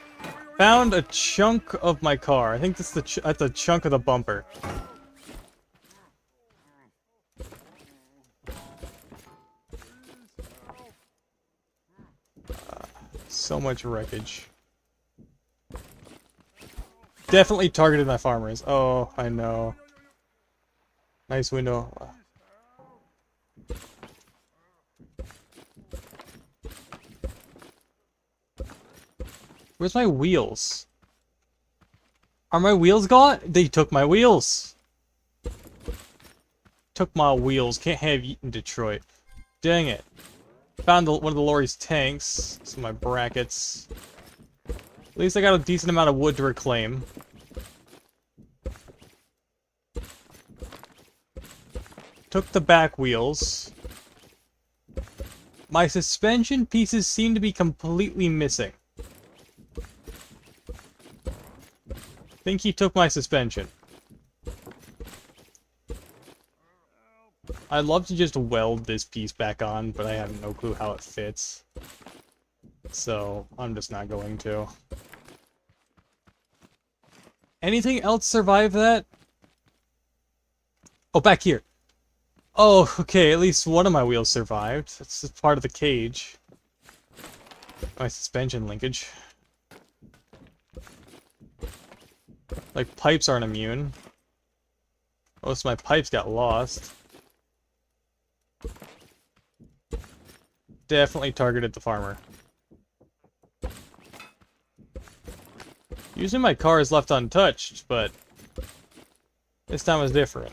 found a chunk of my car. I think that's the chunk of the bumper. So much wreckage. Definitely targeted my farmers. Oh, I know. Nice window. Where's my wheels? Are my wheels gone? They took my wheels. Took my wheels. Can't have you in Detroit. Dang it. Found one of the lorry's tanks. Some of my brackets. At least I got a decent amount of wood to reclaim. Took the back wheels. My suspension pieces seem to be completely missing. I think he took my suspension. I'd love to just weld this piece back on, but I have no clue how it fits. So, I'm just not going to. Anything else survive that? Oh, back here. Oh, okay, at least one of my wheels survived. That's just part of the cage. My suspension linkage. Like, pipes aren't immune. Most of my pipes got lost. Definitely targeted the farmer. Usually my car is left untouched, but this time was different.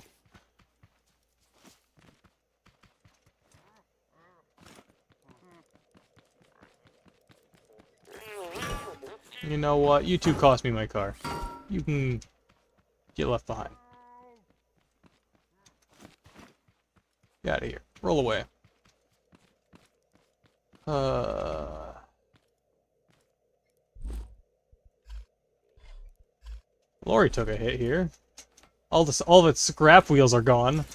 You know what? You two cost me my car. You can get left behind. Get out of here. Roll away. Lorry took a hit here. All of its scrap wheels are gone.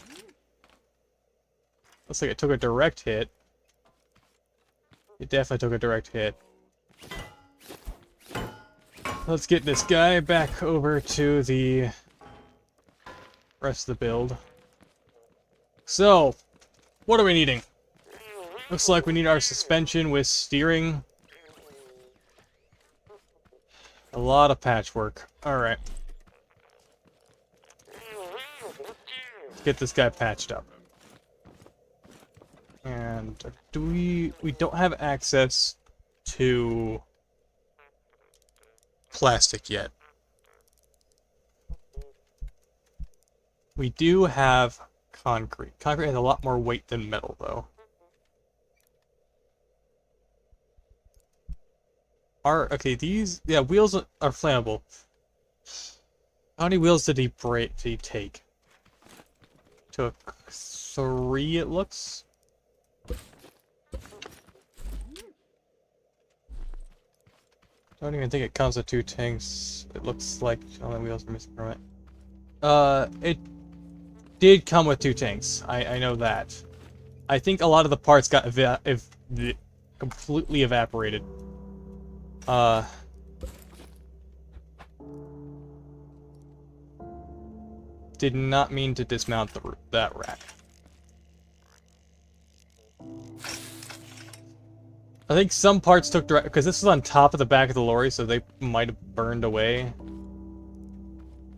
Looks like it took a direct hit. It definitely took a direct hit. Let's get this guy back over to the rest of the build. So, what are we needing? Looks like we need our suspension with steering. A lot of patchwork. Alright. Let's get this guy patched up. And do we don't have access to plastic yet. We do have concrete. Concrete has a lot more weight than metal, though. Okay, these, yeah, wheels are flammable. How many wheels did he take? Took 3, it looks. Don't even think it comes with 2 tanks. It looks like all the wheels are missing from it. It did come with 2 tanks. I know that. I think a lot of the parts got completely evaporated. Did not mean to dismount that rack. I think some parts took direct, because this is on top of the back of the lorry, so they might have burned away.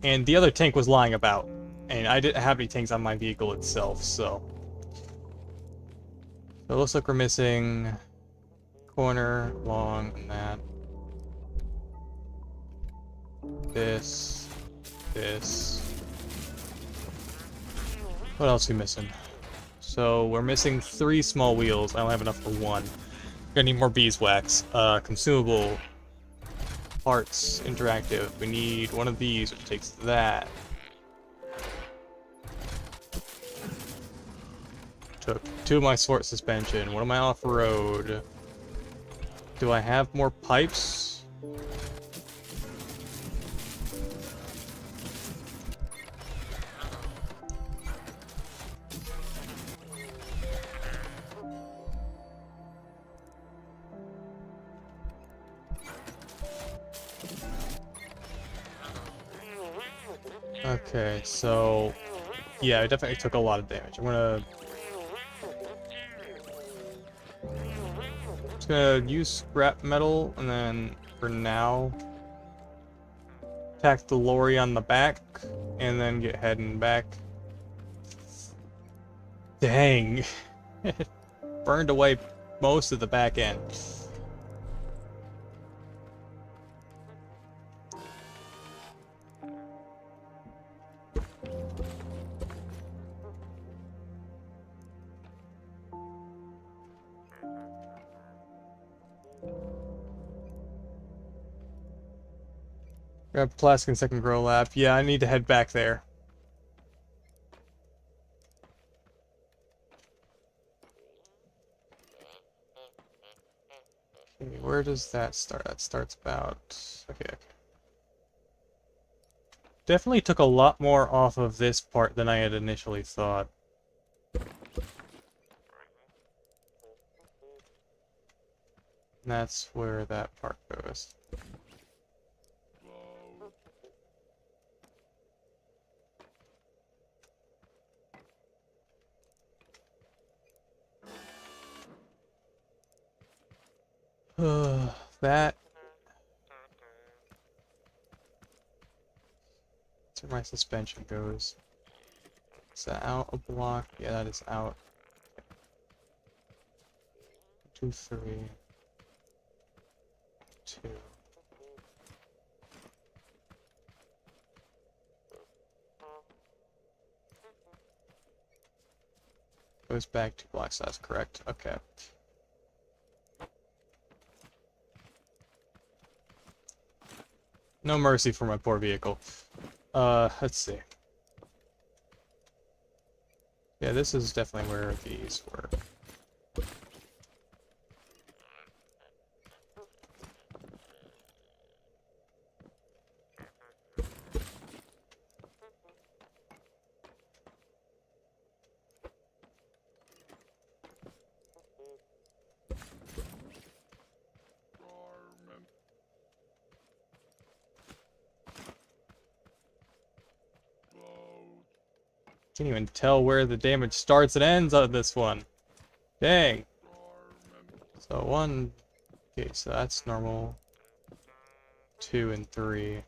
And the other tank was lying about, and I didn't have any tanks on my vehicle itself, so. So it looks like we're missing corner, long, and that. This. What else are we missing? So we're missing 3 small wheels. I don't have enough for 1. Gonna need more beeswax. Consumable. Parts. Interactive. We need one of these, which takes that. Took 2 of my sport suspension. 1 of my off-road. Do I have more pipes? Okay, so yeah, I definitely took a lot of damage. I'm just gonna use scrap metal, and then for now, attack the lorry on the back, and then get heading back. Dang, burned away most of the back end. Grab plastic and second grow lab. Yeah, I need to head back there. Okay, where does that start? That starts about... Okay. Definitely took a lot more off of this part than I had initially thought. And that's where that part goes. That... That's where my suspension goes. Is that out a block? Yeah, that is out. 2, 3... 2. Goes back 2 blocks, that's correct. Okay. No mercy for my poor vehicle. Let's see. Yeah, this is definitely where these were. Can't even tell where the damage starts and ends on this one. Dang. So 1... Okay, so that's normal. 2 and 3.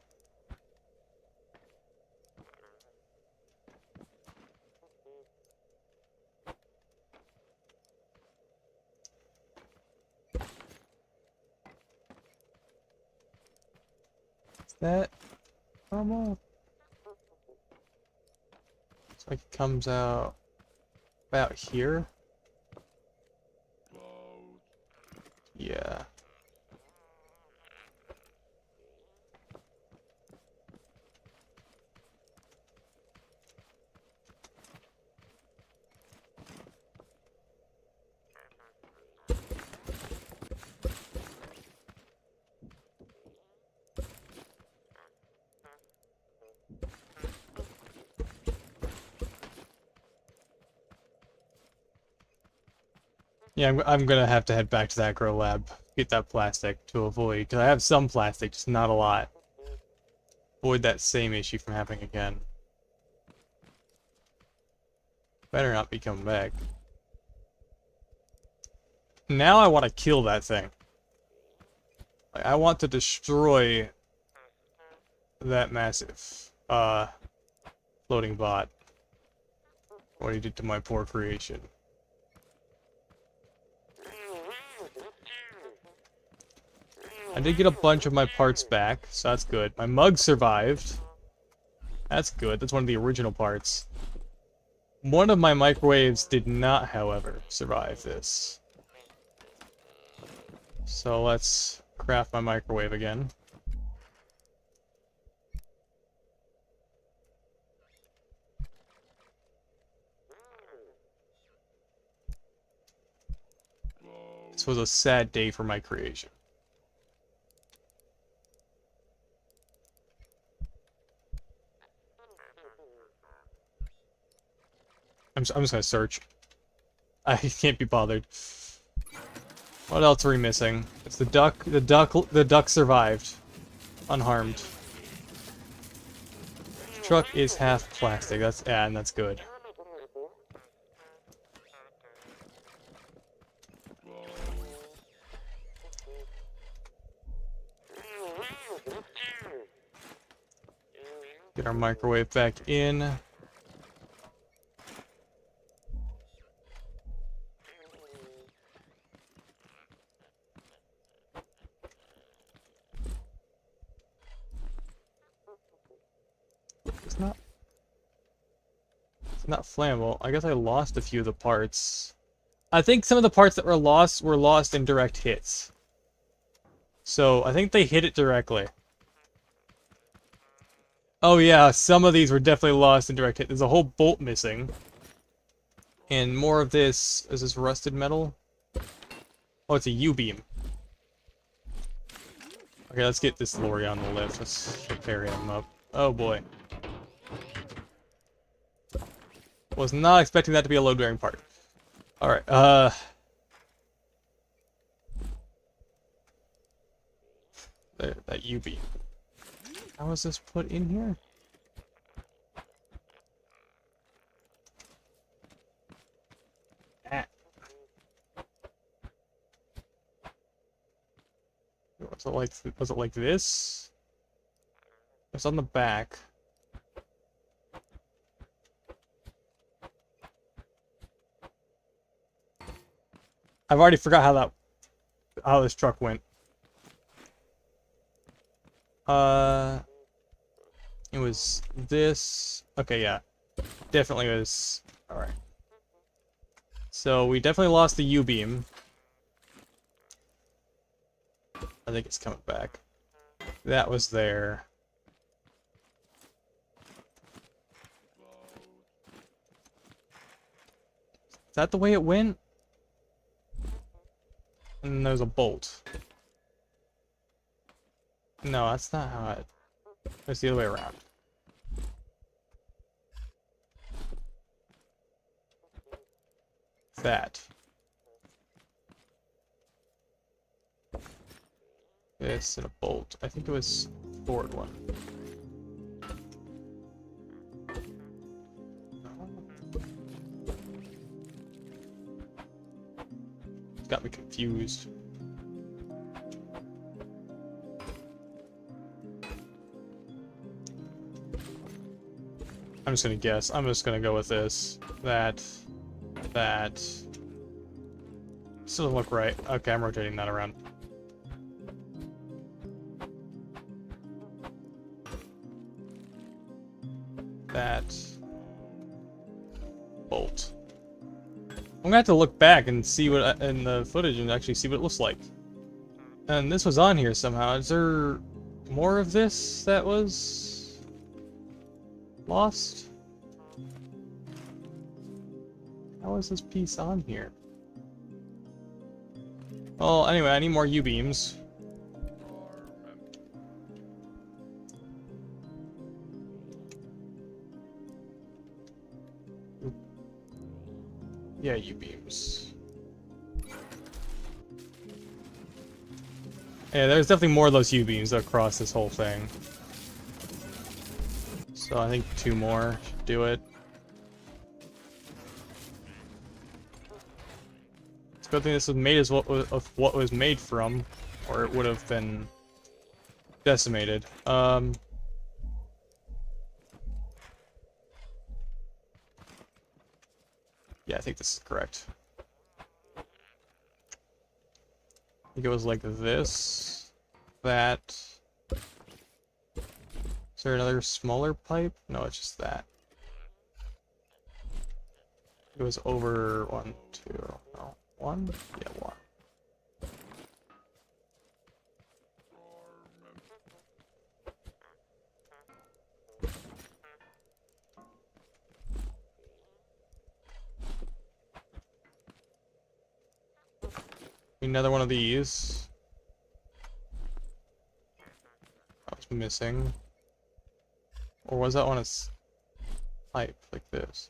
Is that normal? Looks like it comes out about here. Yeah. Yeah, I'm gonna have to head back to that grow lab, get that plastic to avoid, because I have some plastic, just not a lot. Avoid that same issue from happening again. Better not be coming back. Now I want to kill that thing. Like, I want to destroy that massive, floating bot. What he did to my poor creation. I did get a bunch of my parts back, so that's good. My mug survived. That's good. That's one of the original parts. One of my microwaves did not, however, survive this. So let's craft my microwave again. This was a sad day for my creation. I'm just gonna search. I can't be bothered. What else are we missing? It's the duck. The duck survived, unharmed. The truck is half plastic. That's and that's good. Get our microwave back in. It's not flammable. I guess I lost a few of the parts. I think some of the parts that were lost in direct hits. So I think they hit it directly. Oh yeah, some of these were definitely lost in direct hit. There's a whole bolt missing. And more of this... Is this rusted metal? Oh, it's a U-beam. Okay, let's get this lorry on the lift. Let's carry him up. Oh boy. Was not expecting that to be a load-bearing part. Alright, there, that U-beam. How was this put in here? Ah. Was it like this? It's on the back. I've already forgot how this truck went. It was this. Okay, yeah. Definitely was. Alright. So we definitely lost the U-beam. I think it's coming back. That was there. Is that the way it went? And then there's a bolt. No, that's not how it... It's the other way around. That. This and a bolt. I think it was forward one. It's got me confused. I'm just gonna guess. I'm just gonna go with this. That. Still doesn't look right. Okay, I'm rotating that around. That. Bolt. I'm gonna have to look back and see what in the footage and actually see what it looks like. And this was on here somehow. Is there more of this that was lost? How is this piece on here? Well, anyway, I need more U-beams. Yeah, U-beams. Yeah, there's definitely more of those U-beams across this whole thing. So I think 2 more should do it. It's a good thing this was made as of what was made from, or it would have been decimated. Yeah, I think this is correct. I think it was like this, that. Is there another smaller pipe? No, it's just that. It was over 1, 2, no, 1? Yeah, 1. Another one of these. That was missing. Or was that one a pipe like this?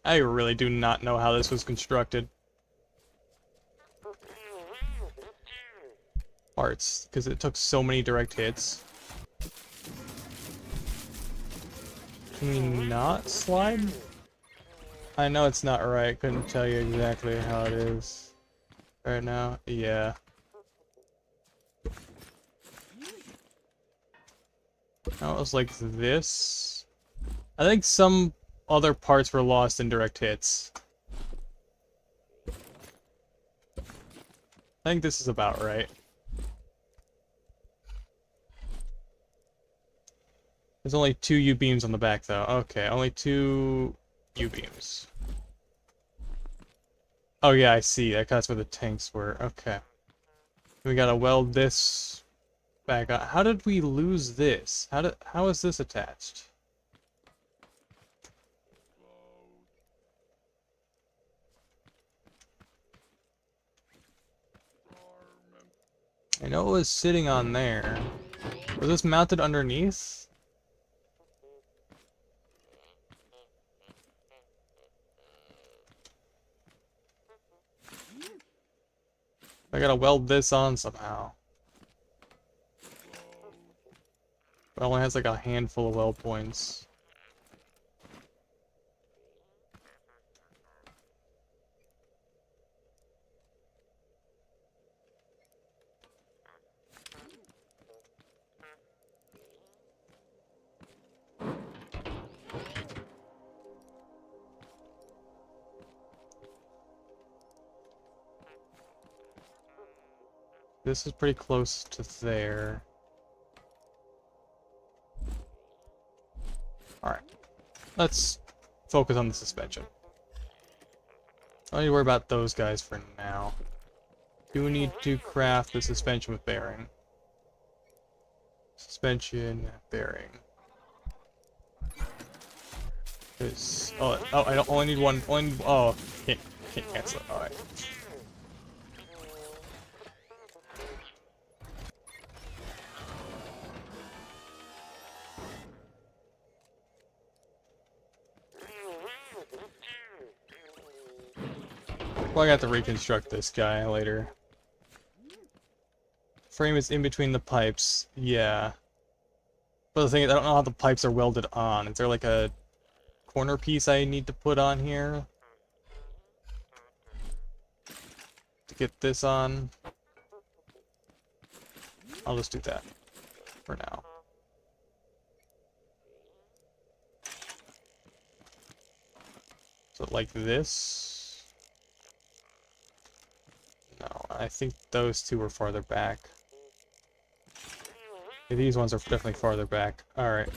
I really do not know how this was constructed. Parts, because it took so many direct hits. Can we not slide? I know it's not right. Couldn't tell you exactly how it is right now. Yeah. Now it was like this. I think some other parts were lost in direct hits. I think this is about right. There's only 2 U-beams on the back, though. Okay, only 2 U-beams. Oh yeah, I see. That's where the tanks were. Okay. We gotta weld this back on. How did we lose this? How is this attached? I know it was sitting on there. Was this mounted underneath? I gotta weld this on somehow. It only has like a handful of weld points. This is pretty close to there. Alright. Let's focus on the suspension. I don't need to worry about those guys for now. Do need to craft the suspension with bearing. Suspension, bearing. Oh, I don't only need one. Oh, can't cancel it. Alright. Well, I got to reconstruct this guy later. Frame is in between the pipes. Yeah. But the thing is, I don't know how the pipes are welded on. Is there like a corner piece I need to put on here? To get this on? I'll just do that for now. So like this? No, I think those two were farther back. Yeah, these ones are definitely farther back. Alright.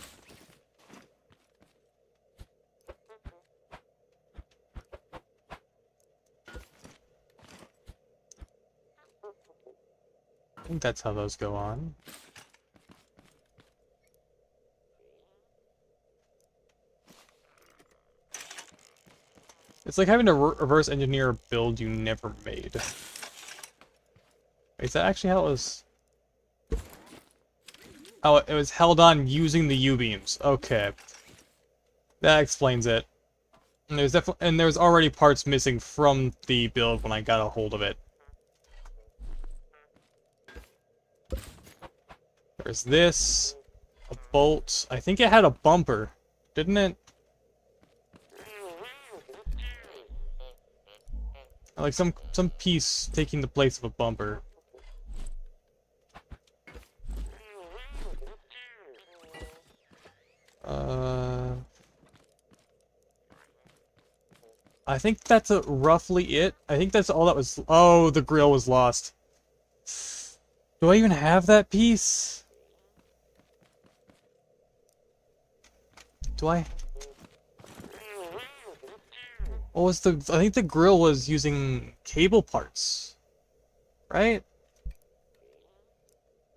I think that's how those go on. It's like having to reverse engineer a build you never made. Wait, is that actually how it was? Oh, it was held on using the U-beams. Okay. That explains it. And there's already parts missing from the build when I got a hold of it. There's this. A bolt. I think it had a bumper, didn't it? Like some piece taking the place of a bumper. I think that's roughly it. I think that's all that was. Oh, the grill was lost. Do I even have that piece? Do I? What was the... I think the grill was using cable parts. Right?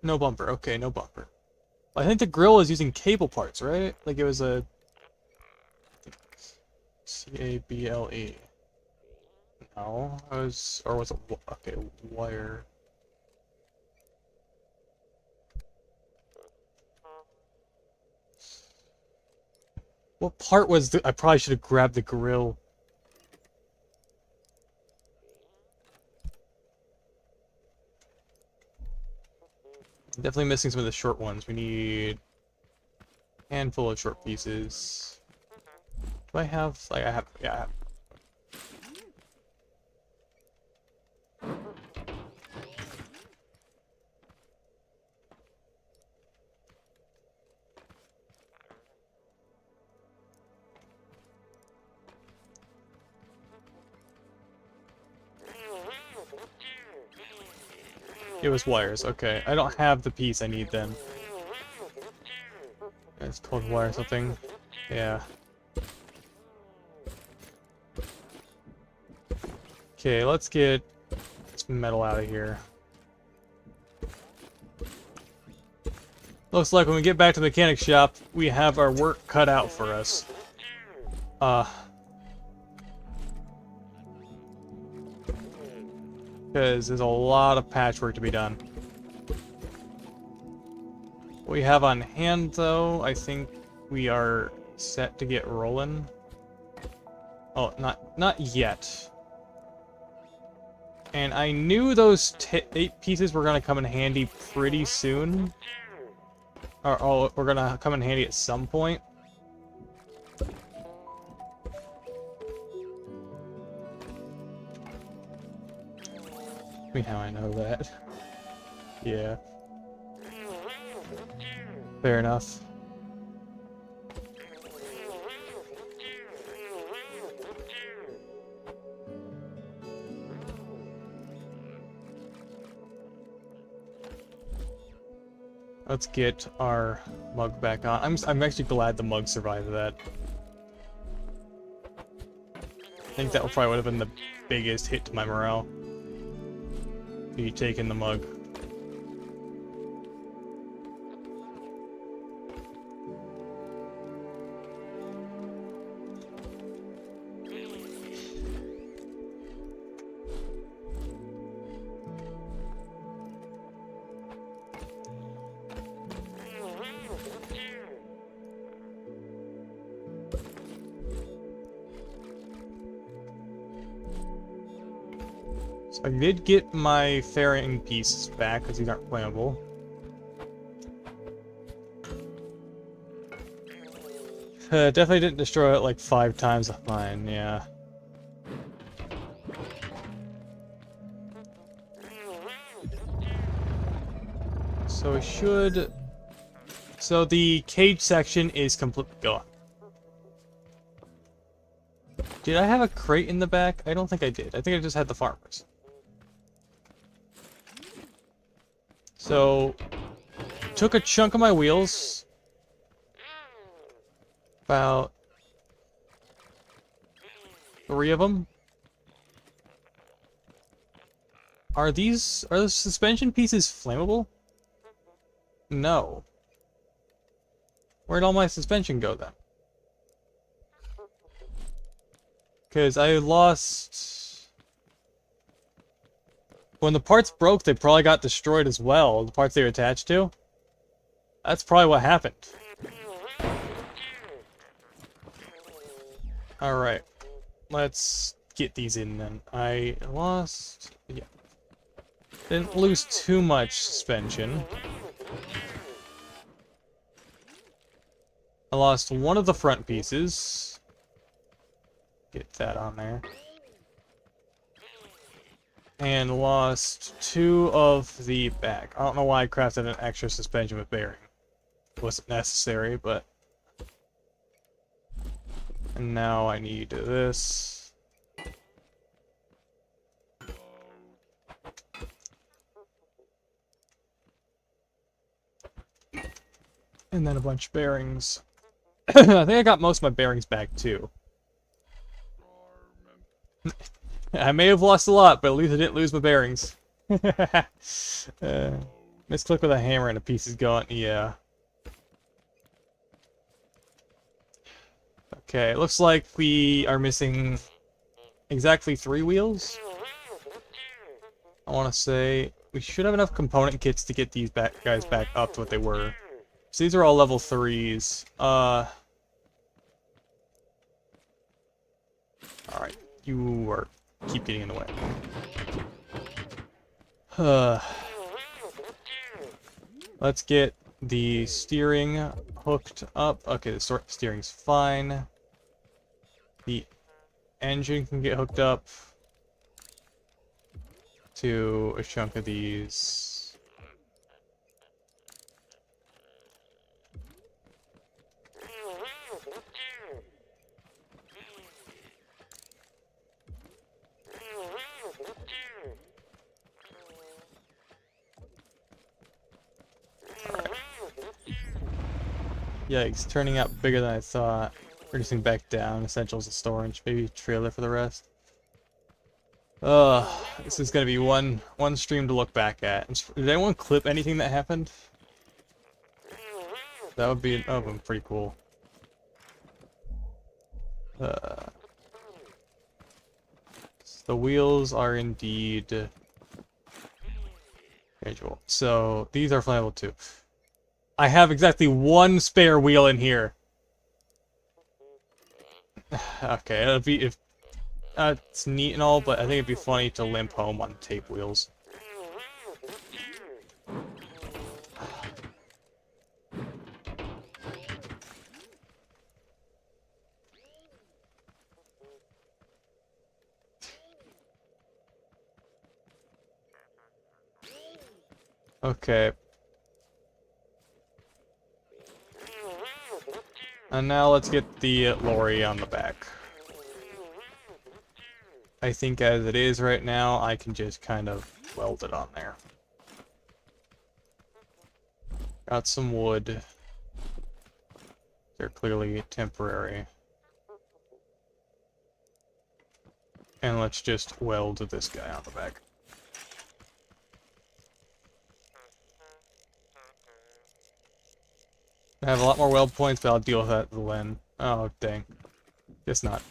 No bumper. Okay, no bumper. I think the grill was using cable parts, right? Like it was a... C-A-B-L-E. No, I was... Or was it... Okay, wire. What part was the... I probably should have grabbed the grill. Definitely missing some of the short ones. We need a handful of short pieces. Do I have... Like, I have... Yeah, I have. It was wires, okay. I don't have the piece I need then. It's cold wire or something. Yeah. Okay, let's get this metal out of here. Looks like when we get back to the mechanic shop, we have our work cut out for us. Because there's a lot of patchwork to be done. What we have on hand, though, I think we are set to get rolling. Oh, not yet. And I knew those 8 pieces were gonna come in handy pretty soon. Or we're gonna come in handy at some point. I mean, how I know that. Yeah. Fair enough. Let's get our mug back on. I'm actually glad the mug survived that. I think that probably would have been the biggest hit to my morale. Be taking the mug. So I did get my fairing pieces back because these aren't flammable. Definitely didn't destroy it like 5 times with mine, yeah. So we should... So the cage section is completely gone. Did I have a crate in the back? I don't think I did. I think I just had the farmers. So, took a chunk of my wheels. About 3 of them. Are the suspension pieces flammable? No. Where'd all my suspension go then? Because I lost... When the parts broke, they probably got destroyed as well, the parts they were attached to. That's probably what happened. Alright. Let's get these in then. I lost... Yeah. Didn't lose too much suspension. I lost one of the front pieces. Get that on there. And lost 2 of the back. I don't know why I crafted an extra suspension with bearing. It wasn't necessary, but... And now I need this. And then a bunch of bearings. I think I got most of my bearings back, too. I may have lost a lot, but at least I didn't lose my bearings. Misclick with a hammer and a piece is gone. Yeah. Okay, it looks like we are missing exactly 3 wheels. I want to say we should have enough component kits to get these guys back up to what they were. So these are all level 3s. Alright, you are... keep getting in the way. Let's get the steering hooked up. Okay, the steering's fine. The engine can get hooked up to a chunk of these. Yikes, turning out bigger than I thought. Reducing back down, essentials and storage, maybe trailer for the rest. This is gonna be one stream to look back at. Did anyone clip anything that happened? That would be pretty cool. The wheels are indeed schedule. So these are flammable too. I have exactly one spare wheel in here. Okay, it'll be if it's neat and all, but I think it'd be funny to limp home on tape wheels. Okay. And now let's get the lorry on the back. I think as it is right now, I can just kind of weld it on there. Got some wood. They're clearly temporary. And let's just weld this guy on the back. I have a lot more weld points, but I'll deal with that when. Oh, dang. Guess not.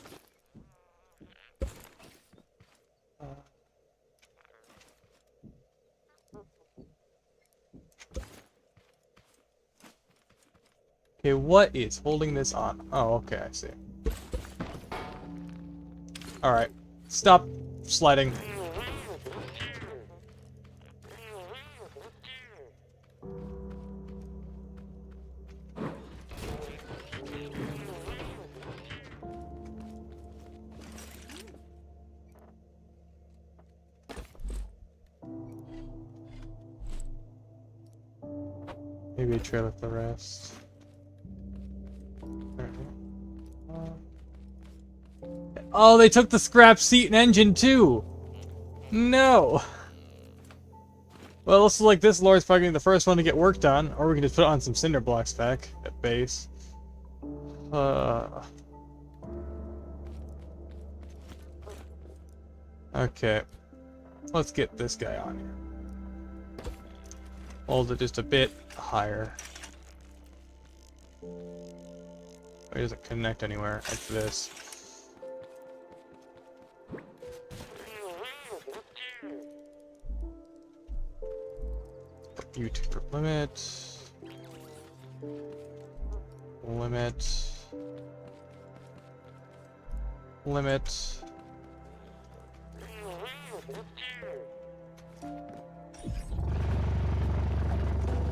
Okay, what is holding this on? Oh, okay, I see. Alright. Stop sliding. Maybe a trailer for the rest. Oh, they took the scrap seat and engine too! No! Well, it looks like this lorry's probably gonna be the first one to get worked on, or we can just put it on some cinder blocks back at base. Okay. Let's get this guy on here. Hold it just a bit higher. It doesn't connect anywhere like this. YouTube limit. Limit. Limit.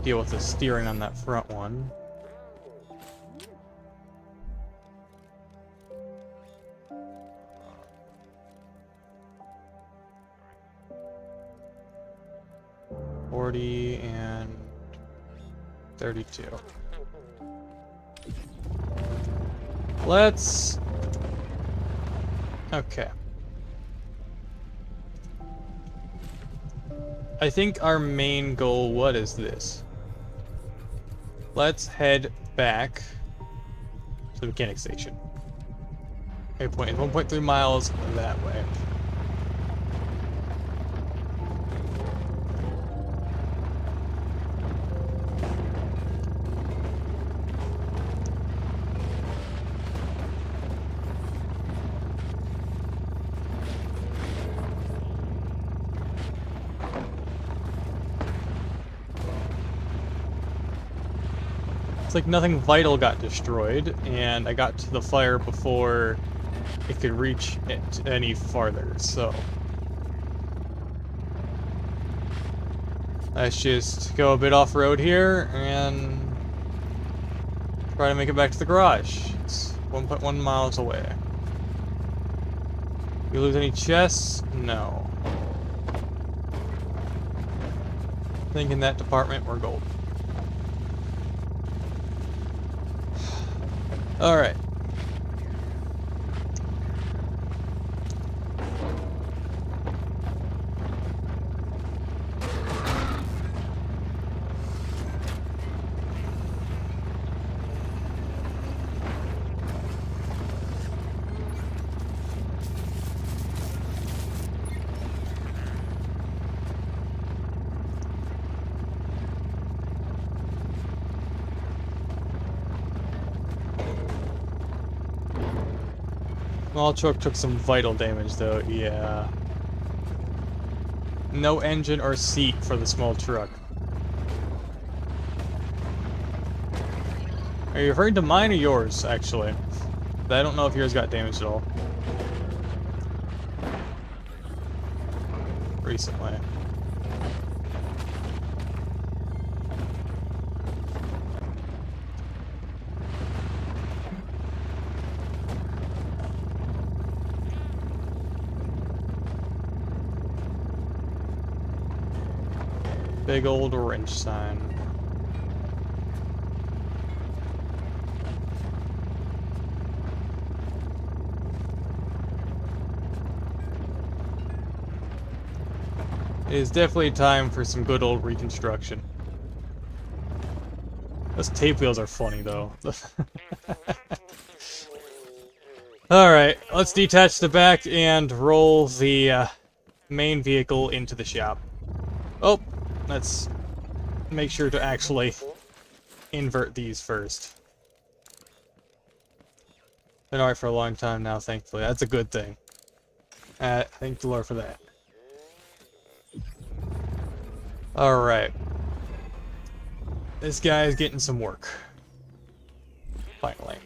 Deal with the steering on that front one. And 32. Let's... Okay. I think our main goal, what is this? Let's head back to the mechanic station. Waypoint is 1.3 miles that way. Like nothing vital got destroyed, and I got to the fire before it could reach it any farther, so let's just go a bit off-road here and try to make it back to the garage. It's 1.1 miles away. You lose any chests? No. I think in that department we're golden. Alright. Small truck took some vital damage, though. Yeah. No engine or seat for the small truck. Are you referring to mine or yours, actually? I don't know if yours got damaged at all. Recently. Big old wrench sign. It is definitely time for some good old reconstruction. Those tape wheels are funny, though. Alright, let's detach the back and roll the main vehicle into the shop. Oh, let's make sure to actually invert these first. Been alright for a long time now, thankfully. That's a good thing. Thank the Lord for that. Alright. This guy is getting some work. Finally.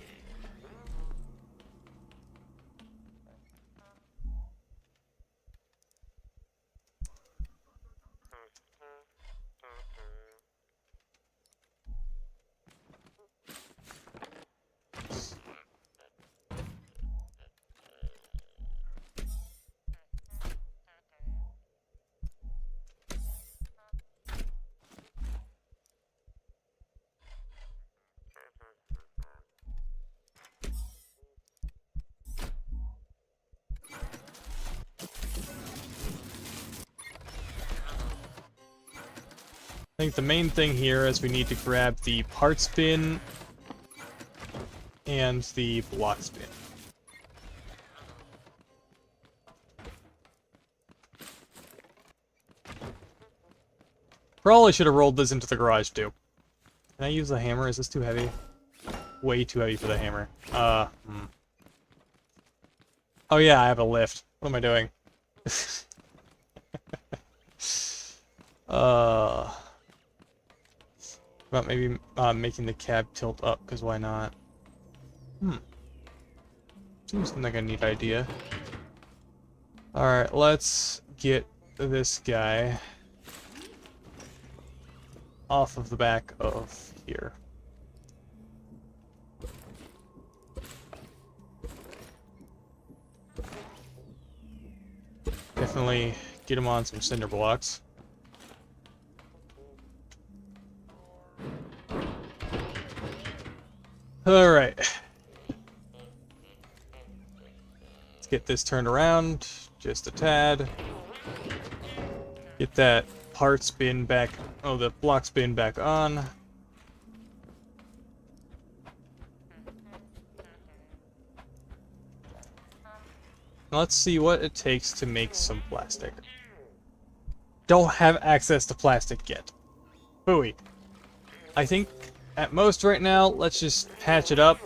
I think the main thing here is we need to grab the parts bin and the blocks bin. Probably should have rolled this into the garage too. Can I use the hammer? Is this too heavy? Way too heavy for the hammer. Oh yeah, I have a lift. What am I doing? About maybe making the cab tilt up, because why not? Seems like a neat idea. Alright, let's get this guy off of the back of here. Definitely get him on some cinder blocks. Alright. Let's get this turned around just a tad. Get that parts bin back, the blocks bin back on. Let's see what it takes to make some plastic. Don't have access to plastic yet. Booey. I think at most right now, let's just patch it up.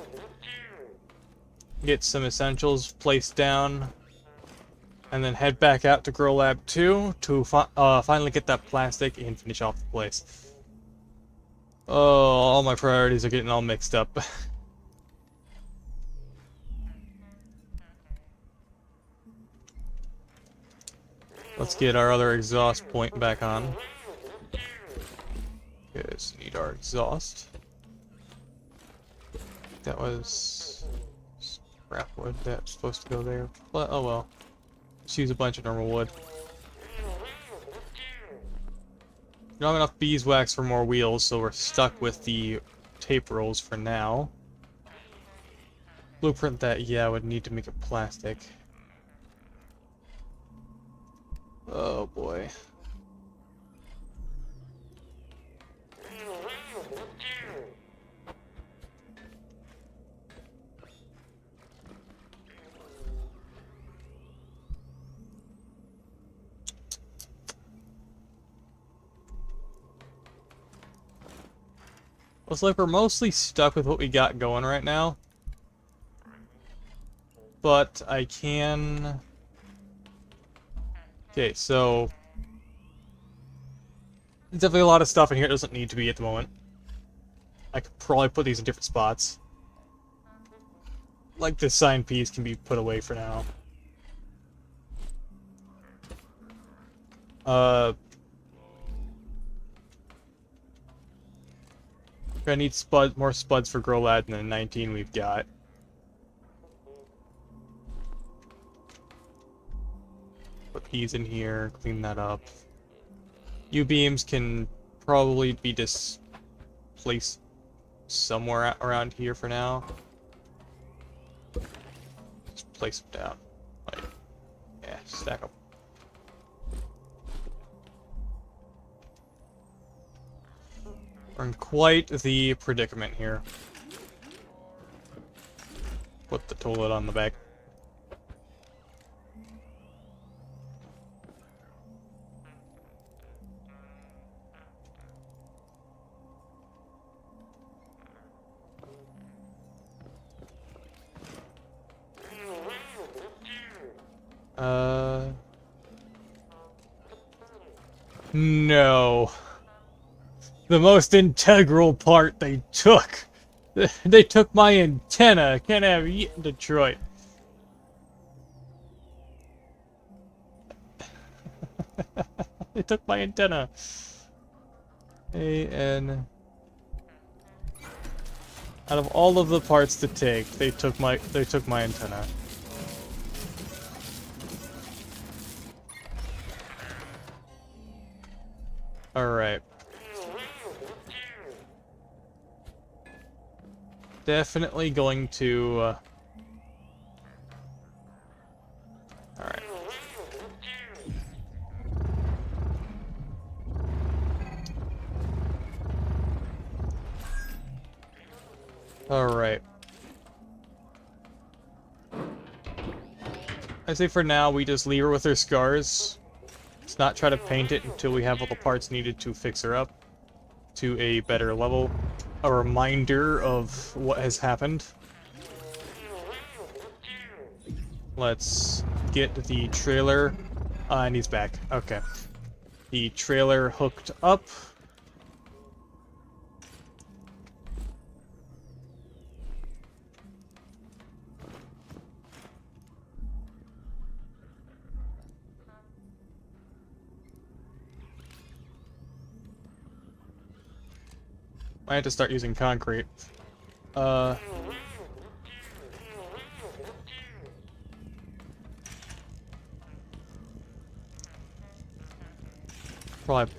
Get some essentials placed down. And then head back out to Grow Lab 2 to finally get that plastic and finish off the place. Oh, all my priorities are getting all mixed up. Let's get our other exhaust point back on. Because we need our exhaust. That was scrap wood that's supposed to go there. But oh well. Just use a bunch of normal wood. We don't have enough beeswax for more wheels, so we're stuck with the tape rolls for now. Blueprint that, yeah, would need to make it plastic. Oh boy. Looks like we're mostly stuck with what we got going right now. but I can... Okay, so... There's definitely a lot of stuff in here that doesn't need to be at the moment. I could probably put these in different spots. Like this sign piece can be put away for now. I need more spuds for Grow Lad than the 19 we've got. Put these in here, clean that up. U-beams can probably be displaced somewhere around here for now. Just place them down. Like, yeah, stack them. We're in quite the predicament here. Put the toilet on the back. No. The most integral part they took. They took my antenna. Can't have it in Detroit. They took my antenna. A-N... Out of all of the parts to take, they took my antenna. Alright. Definitely going to... Alright. Alright. I say for now, we just leave her with her scars. Let's not try to paint it until we have all the parts needed to fix her up to a better level. A reminder of what has happened. Let's get the trailer. And he's back. Okay. The trailer hooked up. I had to start using concrete. Probably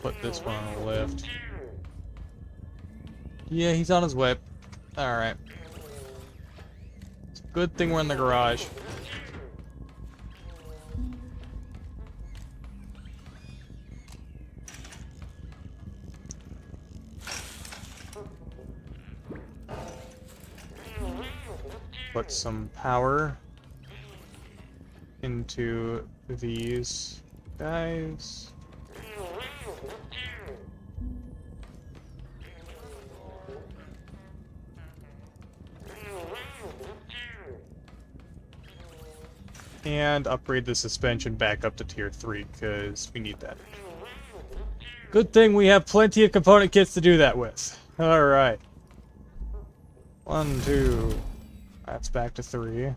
put this one on the lift. Yeah, he's on his way. Alright. It's a good thing we're in the garage. Put some power into these guys. And upgrade the suspension back up to tier 3, because we need that. Good thing we have plenty of component kits to do that with. Alright. 1, 2... That's back to 3.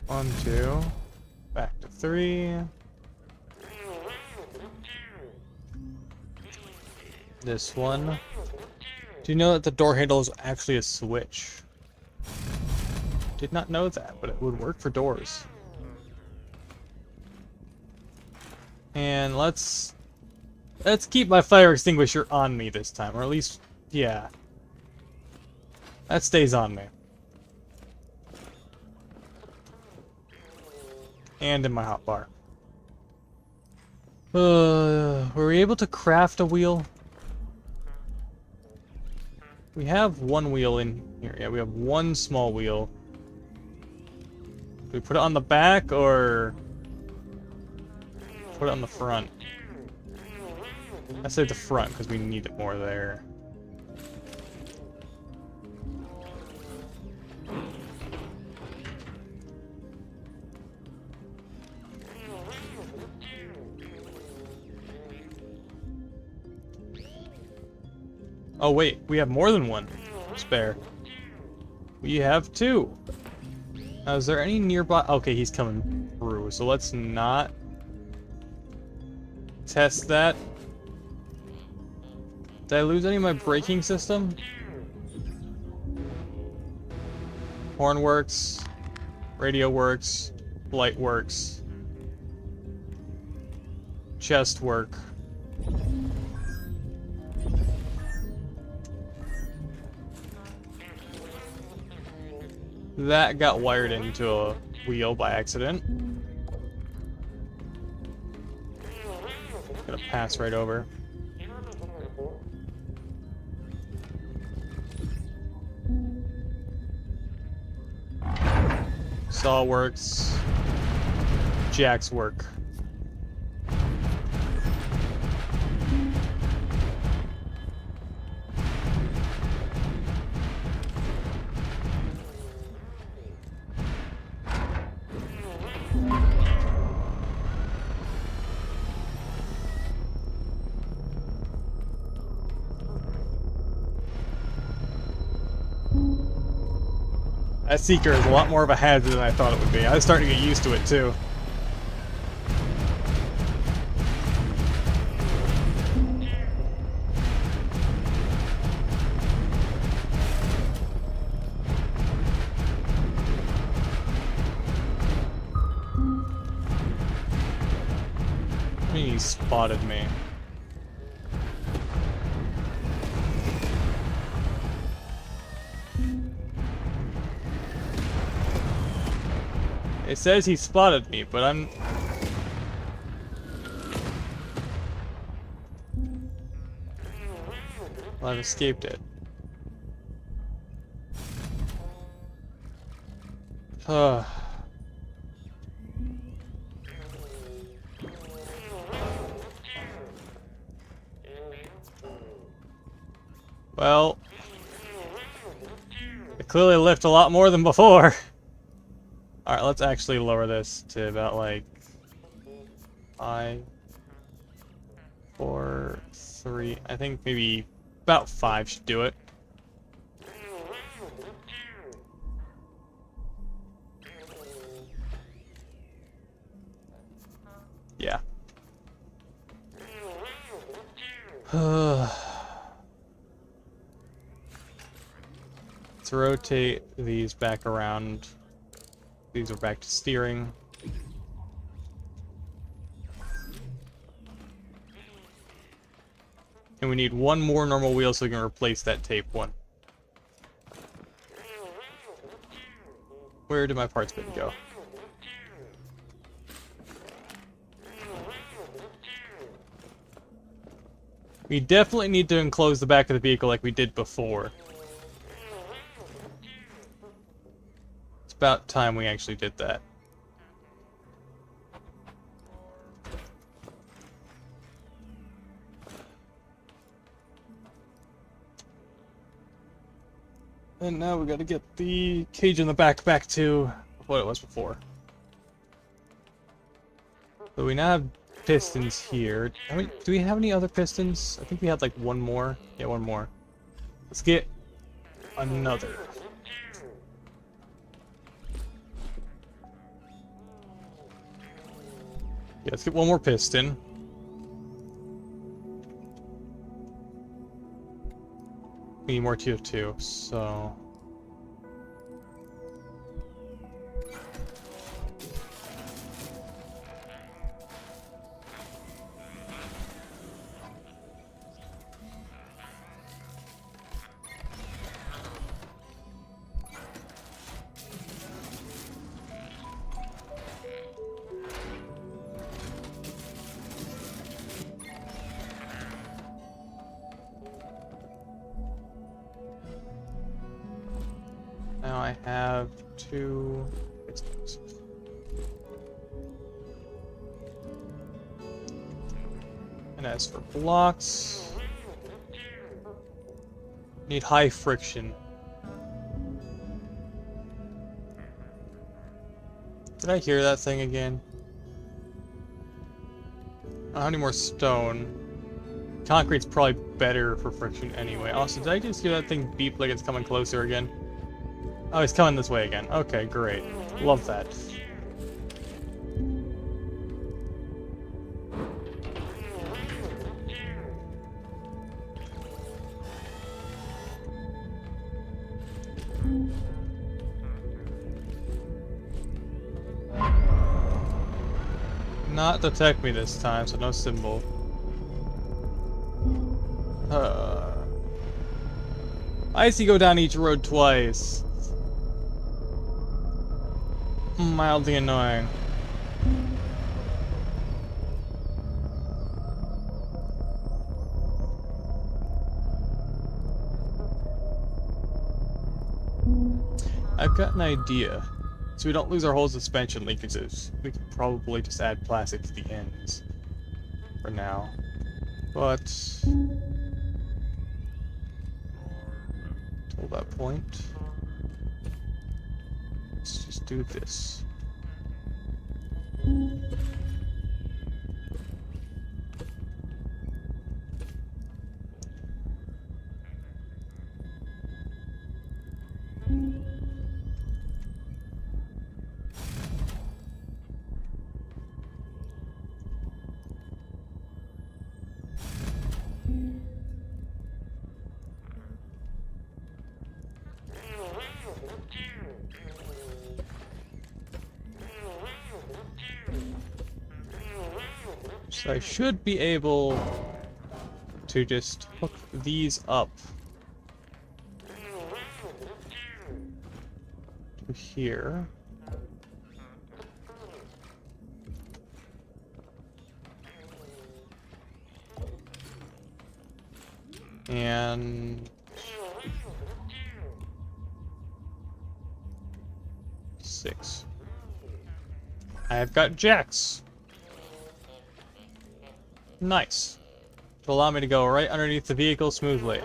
1, 2. Back to 3. This one. Do you know that the door handle is actually a switch? Did not know that, but it would work for doors. And let's keep my fire extinguisher on me this time, or at least, yeah. That stays on me. And in my hotbar. Were we able to craft a wheel? We have one wheel in here. Yeah, we have one small wheel. Do we put it on the back or put it on the front? I say the front because we need it more there. Oh wait, we have more than one spare. We have two. Now, is there any nearby? Okay, he's coming through, so let's not test that. Did I lose any of my braking system? Horn works, radio works, light works, chest work. That got wired into a wheel by accident. Gonna pass right over. Saw works. Jacks work. That Seeker is a lot more of a hazard than I thought it would be. I was starting to get used to it, too. I mean, he spotted me. It says he spotted me, but I'm... Well, I've escaped it. Well... It clearly lift a lot more than before. Alright, let's actually lower this to about like 5, 4, 3. I think maybe about 5 should do it. Yeah. Let's rotate these back around. These are back to steering. And we need one more normal wheel so we can replace that tape one. Where did my parts bin go? We definitely need to enclose the back of the vehicle like we did before. It's about time we actually did that. And now we gotta get the cage in the back to what it was before. So we now have pistons here. Do we have any other pistons? I think we had like one more. Yeah, one more. Let's get another. Yeah, let's get one more piston. We need more TO2, so... Now I have 2 pistons. And as for blocks, need high friction. Did I hear that thing again? I don't have any more stone. concrete's probably better for friction anyway. Also, did I just hear that thing beep like it's coming closer again? Oh, it's coming this way again. Okay, great. Love that. Not detect me this time, so no symbol. I see go down each road twice. Mildly annoying. I've got an idea. So we don't lose our whole suspension leakages. We could probably just add plastic to the ends for now. But till that point, let's just do this. So I should be able to just hook these up to here. And 6. I've got jacks. Nice. To allow me to go right underneath the vehicle smoothly.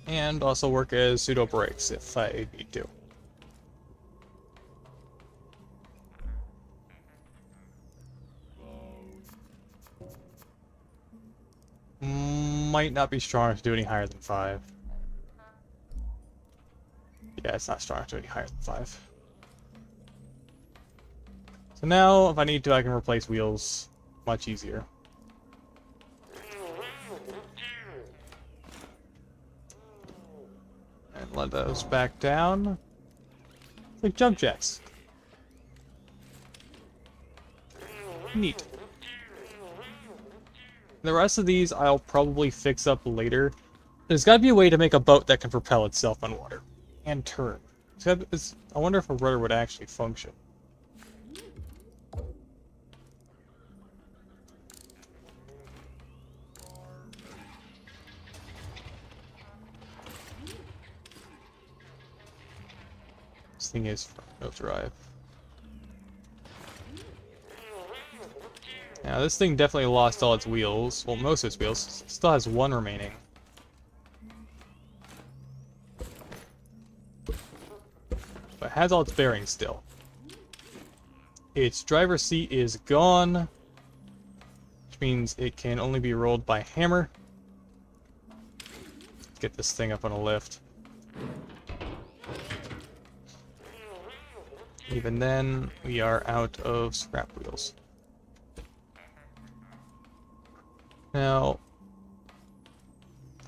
And also work as pseudo brakes if I need to. Might not be strong enough to do any higher than 5. Yeah, it's not strong enough to do any higher than 5. So now, if I need to, I can replace wheels much easier. And let those back down. Like jump jacks. Neat. The rest of these I'll probably fix up later. There's got to be a way to make a boat that can propel itself on water. And turn. I wonder if a rudder would actually function. This thing is front-wheel drive. Now this thing definitely lost all its wheels. Well, most of its wheels. It still has one remaining. But it has all its bearings still. Its driver's seat is gone, which means it can only be rolled by hammer. Let's get this thing up on a lift. Even then, we are out of scrap wheels. Now,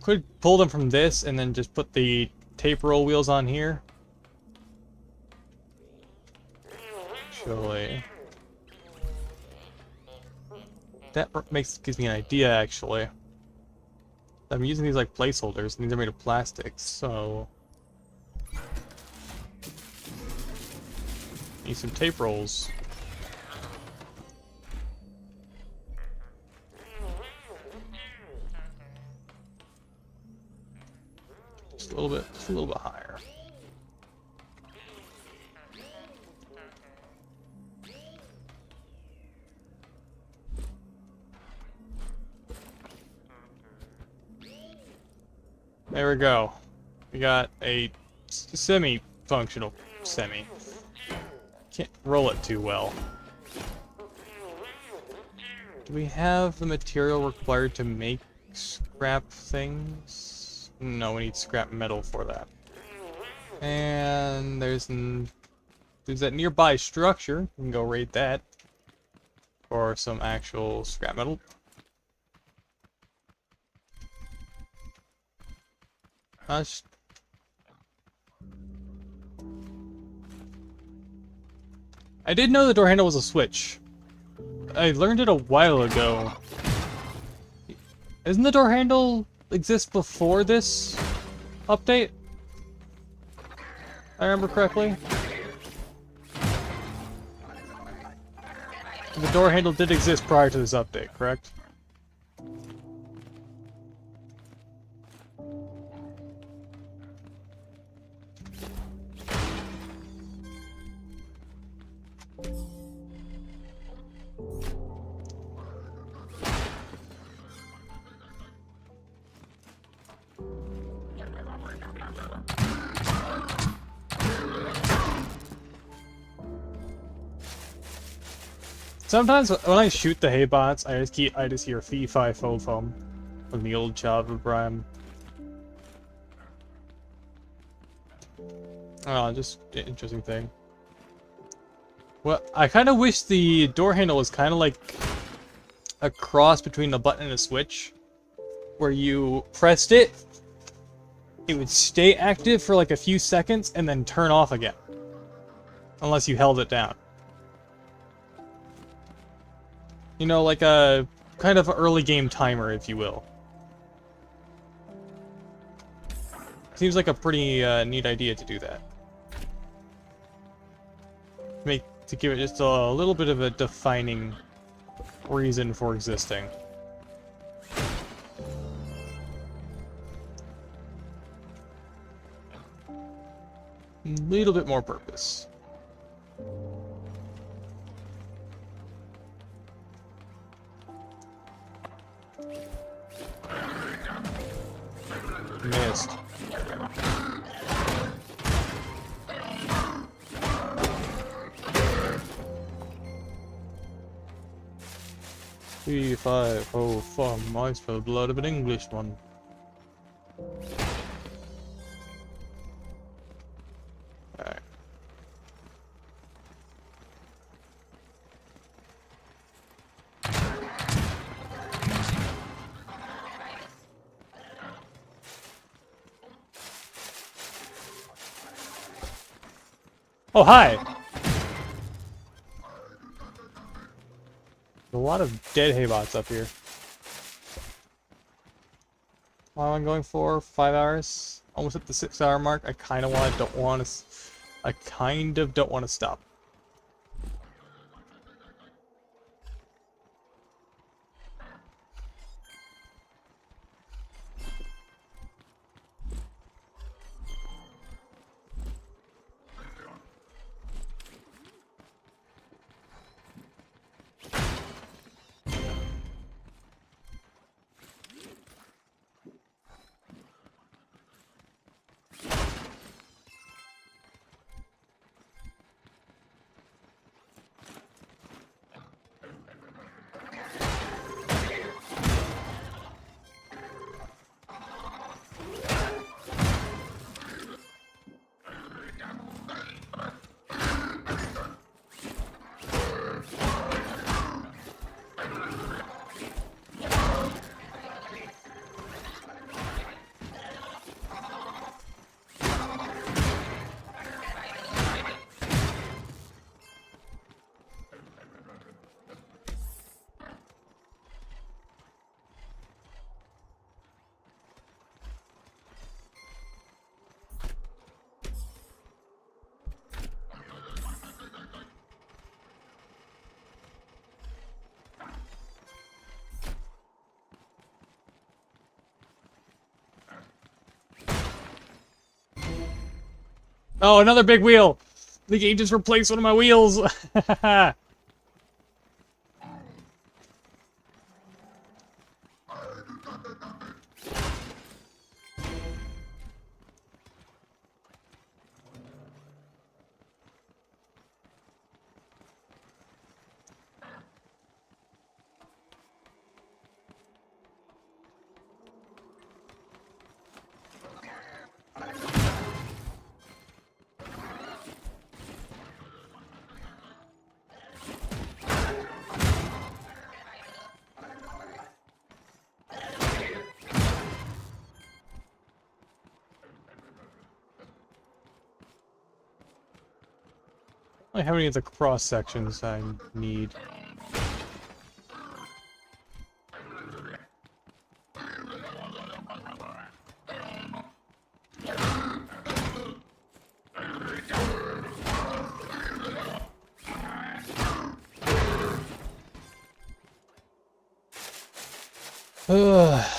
could pull them from this and then just put the tape roll wheels on here. Actually, that gives me an idea. Actually, I'm using these like placeholders, and these are made of plastic, so need some tape rolls. Just a little bit higher. There we go. We got a semi-functional semi. Can't roll it too well. Do we have the material required to make scrap things? No, we need scrap metal for that. And there's that nearby structure. We can go raid that for some actual scrap metal. I did know the door handle was a switch. I learned it a while ago. Doesn't the door handle exist before this update? I remember correctly. The door handle did exist prior to this update, correct? Sometimes when I shoot the hay bots, I just hear fee fi fo fum from the old childhood rhyme. Oh, just an interesting thing. Well, I kind of wish the door handle was kind of like a cross between a button and a switch, where you pressed it, it would stay active for like a few seconds and then turn off again, unless you held it down. You know, like a kind of early game timer, if you will. Seems like a pretty neat idea to do that. To give it just a little bit of a defining reason for existing. A little bit more purpose. Missed. Three, five, oh, four, I smell the blood of an English one. Alright. Oh, hi! A lot of dead haybots up here. How am I going for? 5 hours? Almost at the 6-hour mark. I kind of don't want to stop. Oh, another big wheel! The game just replaced one of my wheels! really have any of the cross sections I need. Ugh.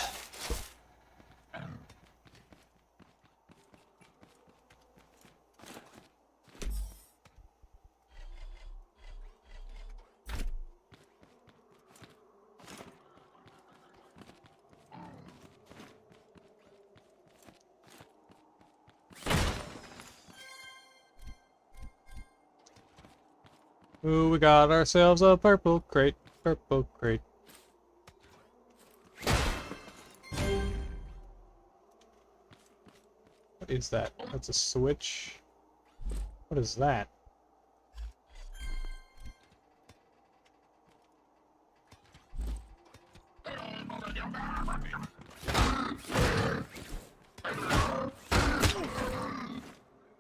Ooh, we got ourselves a purple crate. Purple crate. What is that? That's a switch. What is that?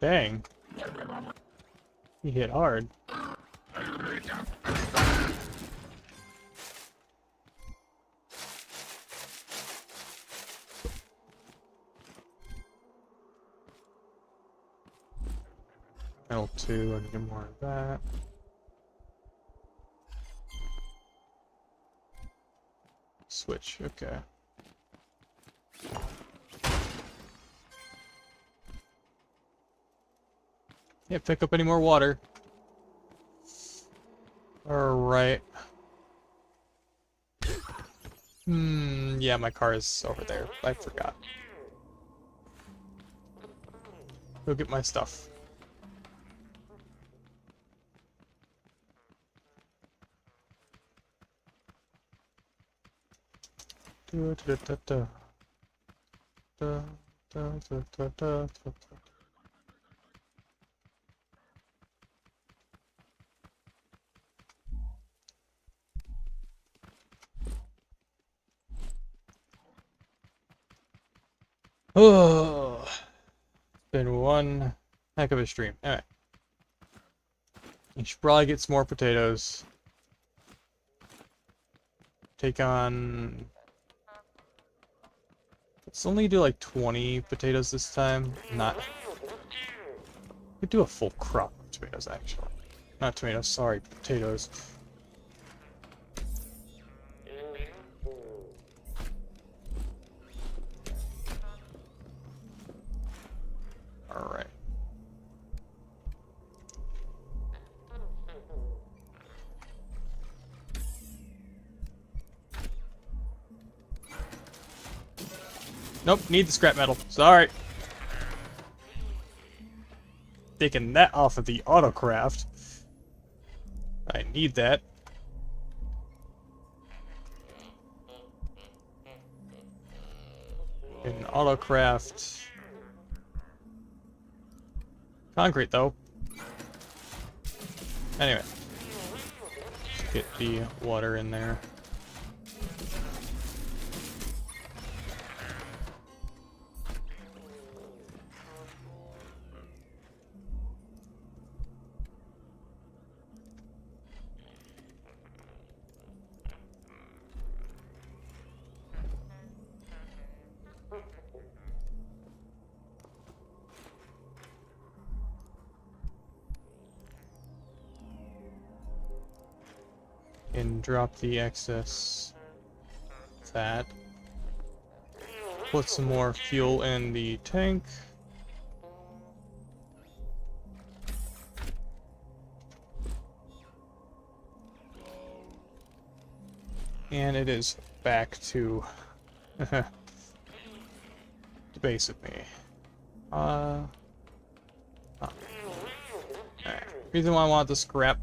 Dang. He hit hard. L2, I can get more of that. Switch, okay. Can't pick up any more water. Alright. Yeah, my car is over there. I forgot. Go get my stuff. Oh, it's been one heck of a stream. Alright. You should probably get some more potatoes. Take on... Let's only do like 20 potatoes this time. Not... We could do a full crop of tomatoes, actually. Not tomatoes, sorry, potatoes. Alright. Nope, need the scrap metal. Sorry. Taking that off of the autocraft. I need that. In autocraft. Concrete, though. Anyway. Let's get the water in there. And drop the excess fat. Put some more fuel in the tank. And it is back to the base of me. Alright. Reason why I want the scrap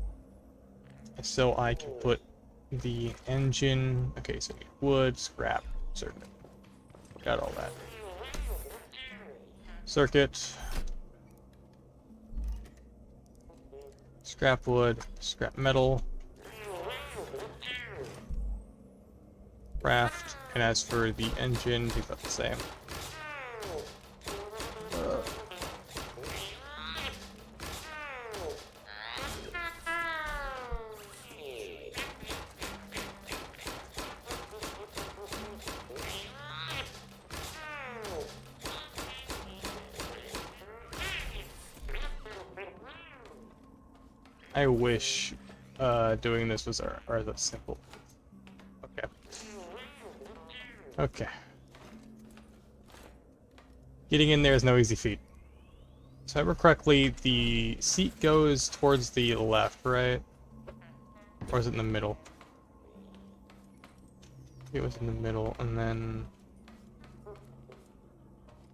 is so I can put the engine. Okay, so wood, scrap, circuit. Got all that. Circuit. Scrap wood, scrap metal. Raft. And as for the engine, do about the same. I wish doing this was or that simple. Okay. Okay. Getting in there is no easy feat. So if I remember correctly, the seat goes towards the left, right? Or is it in the middle? It was in the middle, and then...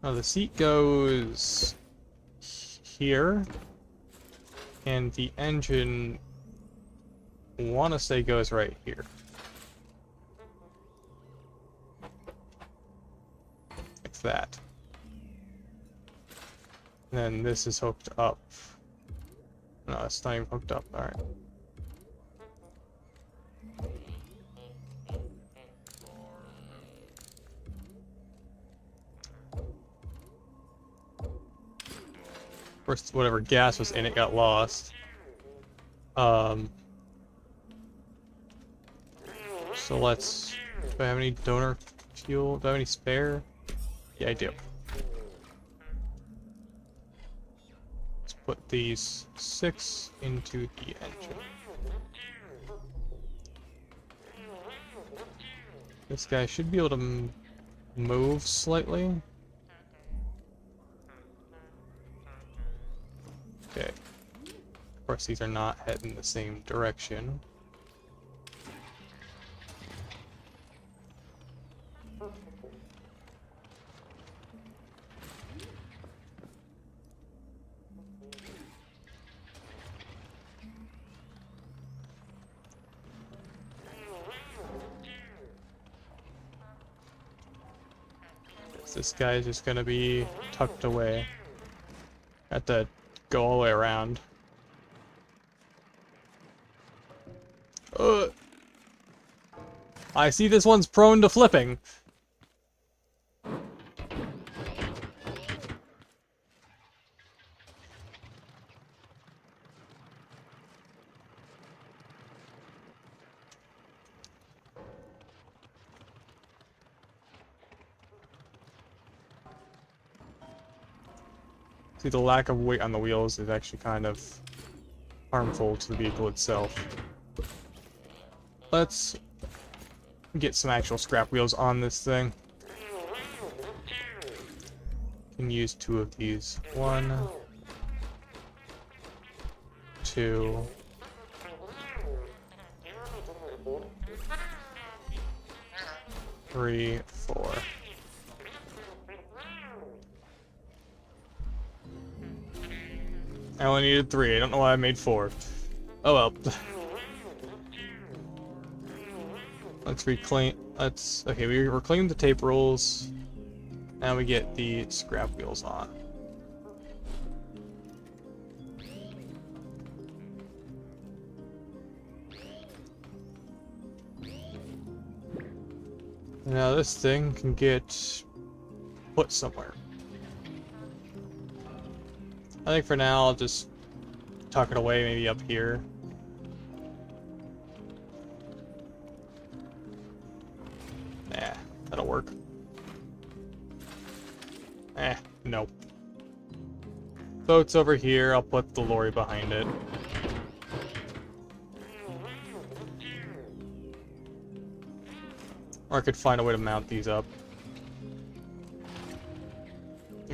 Oh, the seat goes here, and the engine, I want to say, goes right here. Like that. And then this is hooked up. No, it's not even hooked up. Alright. Of course, whatever gas was in it got lost. So let's... Do I have any donor fuel? Do I have any spare? Yeah, I do. Let's put these 6 into the engine. This guy should be able to move slightly. Okay. Of course, these are not heading the same direction. This guy is just gonna be tucked away. Have to go all the way around. I see this one's prone to flipping. See, the lack of weight on the wheels is actually kind of harmful to the vehicle itself. Let's get some actual scrap wheels on this thing. Can use 2 of these. 1, 2. 3, 4. I only needed 3. I don't know why I made 4. Oh well. Let's reclaim. Okay, we reclaim the tape rolls. Now we get the scrap wheels on. Now this thing can get put somewhere. I think for now I'll just tuck it away, maybe up here. Nah, that'll work. No. Boat's over here, I'll put the lorry behind it. Or I could find a way to mount these up.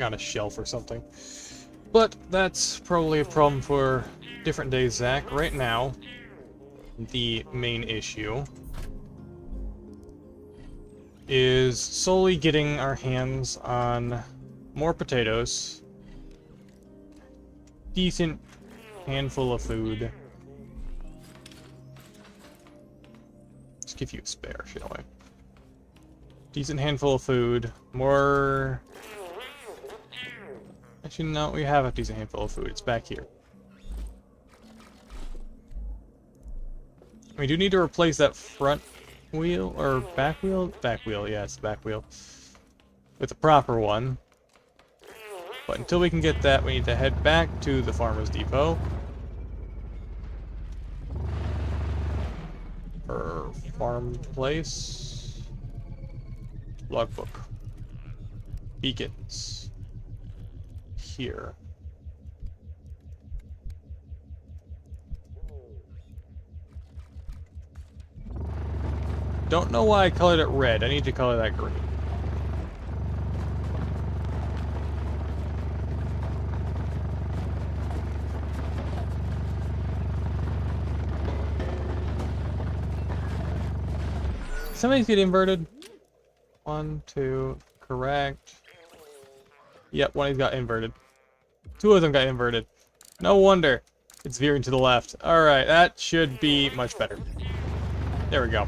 On a shelf or something. But that's probably a problem for different days, Zach. Right now, the main issue is solely getting our hands on more potatoes, decent handful of food. Let's give you a spare, shall we? Decent handful of food, more... Actually, no, we have a decent handful of food. It's back here. We do need to replace that front wheel, or back wheel? Back wheel, yeah, it's the back wheel. With a proper one. But until we can get that, we need to head back to the Farmer's Depot. Or farm place. Logbook. Beacons. Here. don't know why I colored it red. I need to color that green. Somebody's get inverted. 1, 2, correct. Yep, one of these got inverted. 2 of them got inverted. No wonder it's veering to the left. Alright, that should be much better. There we go.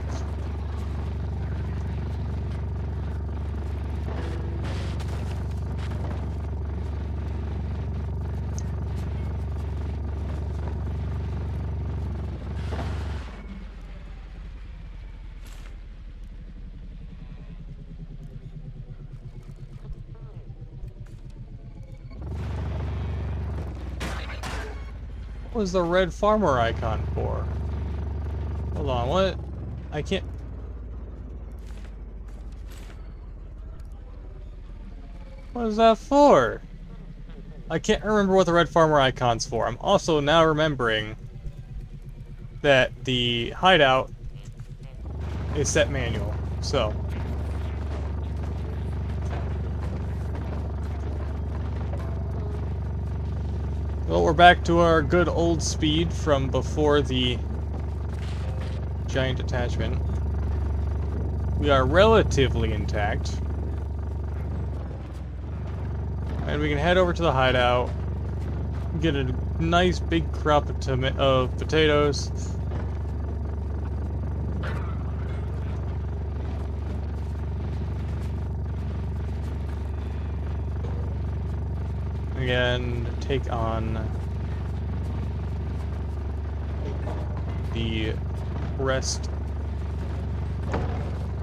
What was the red farmer icon for? Hold on, what? I can't... What is that for? I can't remember what the red farmer icon's for. I'm also now remembering that the hideout is set manual, so... Well, we're back to our good old speed from before the giant attachment. We are relatively intact. And we can head over to the hideout, get a nice big crop of potatoes. Again, take on the rest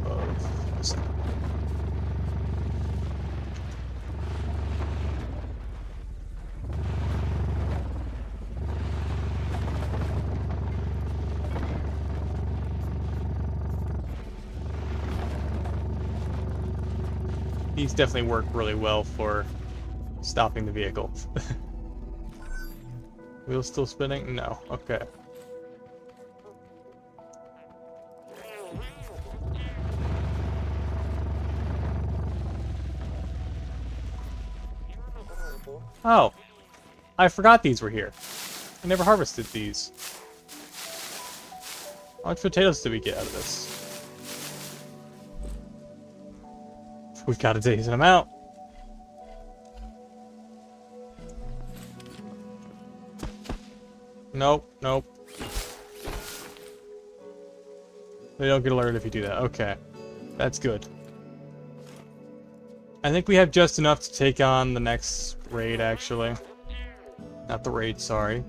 of the set. These definitely work really well for stopping the vehicle. Wheels still spinning? No. Okay. Oh. I forgot these were here. I never harvested these. How much potatoes did we get out of this? We got a decent amount. Nope, nope. They don't get alerted if you do that. Okay. That's good. I think we have just enough to take on the next raid, actually. Not the raid, sorry.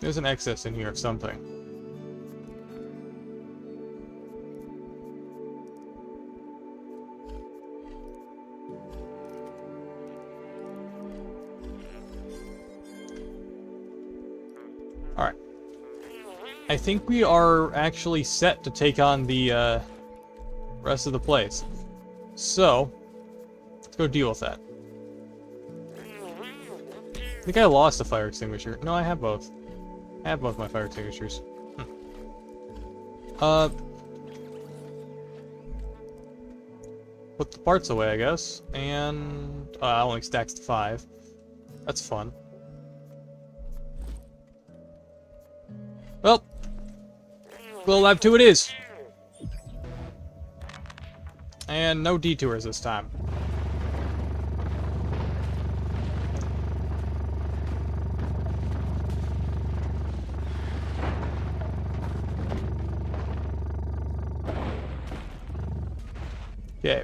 There's an excess in here of something. Alright. I think we are actually set to take on the rest of the place. So, let's go deal with that. I think I lost a fire extinguisher. No, I have both. I have both my fire extinguishers. Put the parts away, I guess. And only stacks to 5. That's fun. Well, Glow Lab 2 it is. And no detours this time. Okay.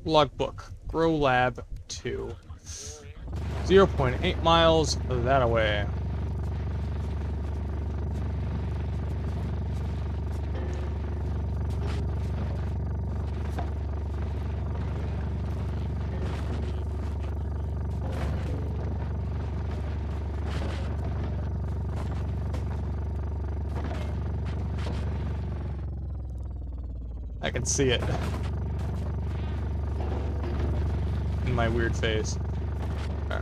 Logbook. Grow Lab 2. 0.8 miles that away. I can see it in my weird face. Right.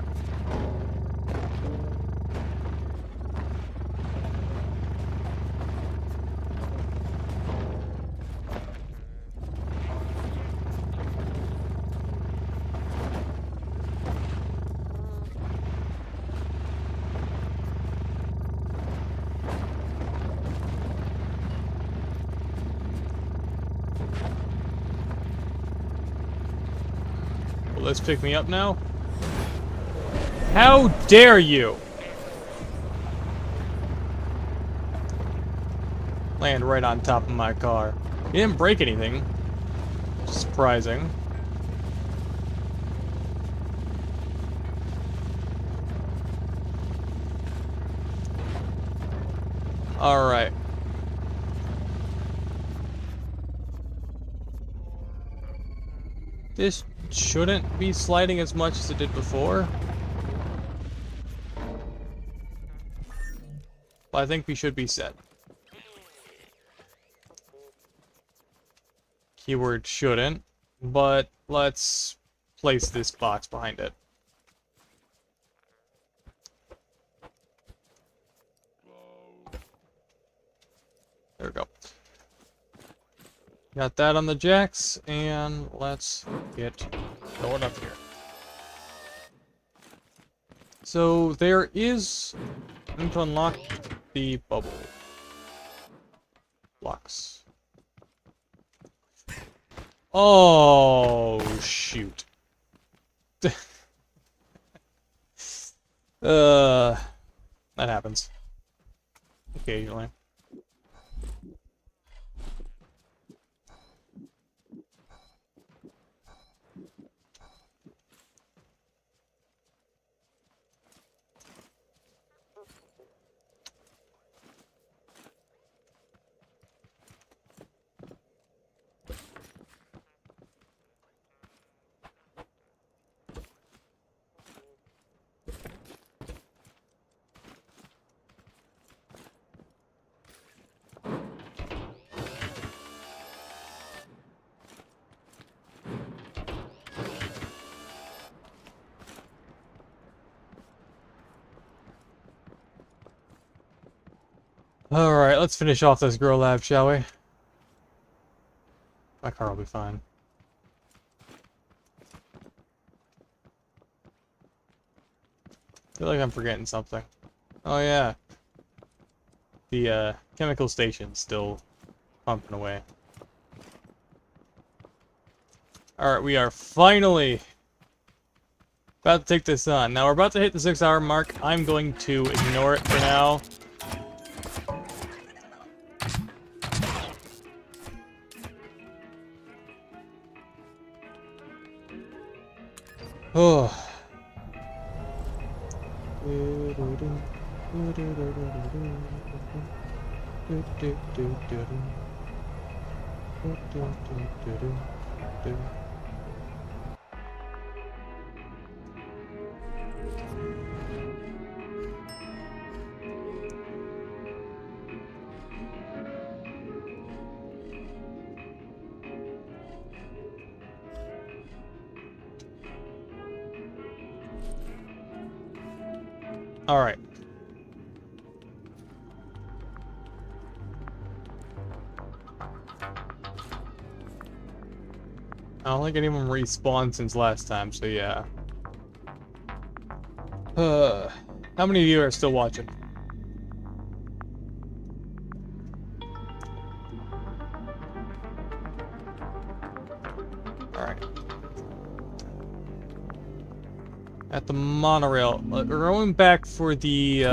let's pick me up now. How dare you! Land right on top of my car. He didn't break anything. Surprising. Alright. This shouldn't be sliding as much as it did before. But I think we should be set. Keyword shouldn't, but let's place this box behind it. There we go. Got that on the jacks, and let's get going up here. So there is... I need to unlock the bubble blocks. Oh, shoot. That happens occasionally. Alright, let's finish off this grow lab, shall we? My car will be fine. I feel like I'm forgetting something. Oh yeah. The chemical station's still pumping away. Alright, we are finally about to take this on. Now we're about to hit the 6-hour mark. I'm going to ignore it for now. Oh. All right. I don't think anyone respawned since last time, so yeah. How many of you are still watching? Alright. At the monorail. We're going back for the,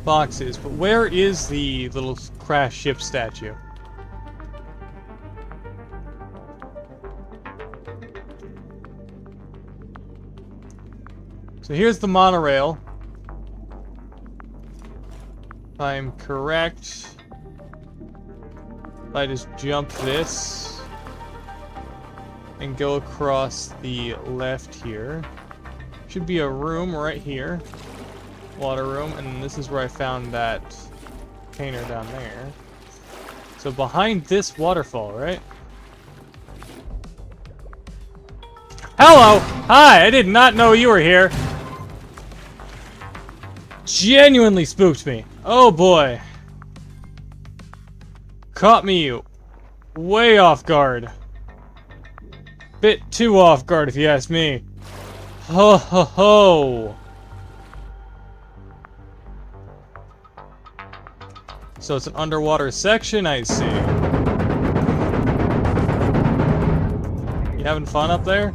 boxes, but where is the little crash ship statue? So here's the monorail. If I'm correct, if I just jump this and go across the left here, should be a room right here, water room, and this is where I found that container down there. So behind this waterfall, right? Hello! Hi! I did not know you were here. Genuinely spooked me. Oh boy. Caught me way off guard. Bit too off guard if you ask me. Ho ho ho. So it's an underwater section, I see. You having fun up there?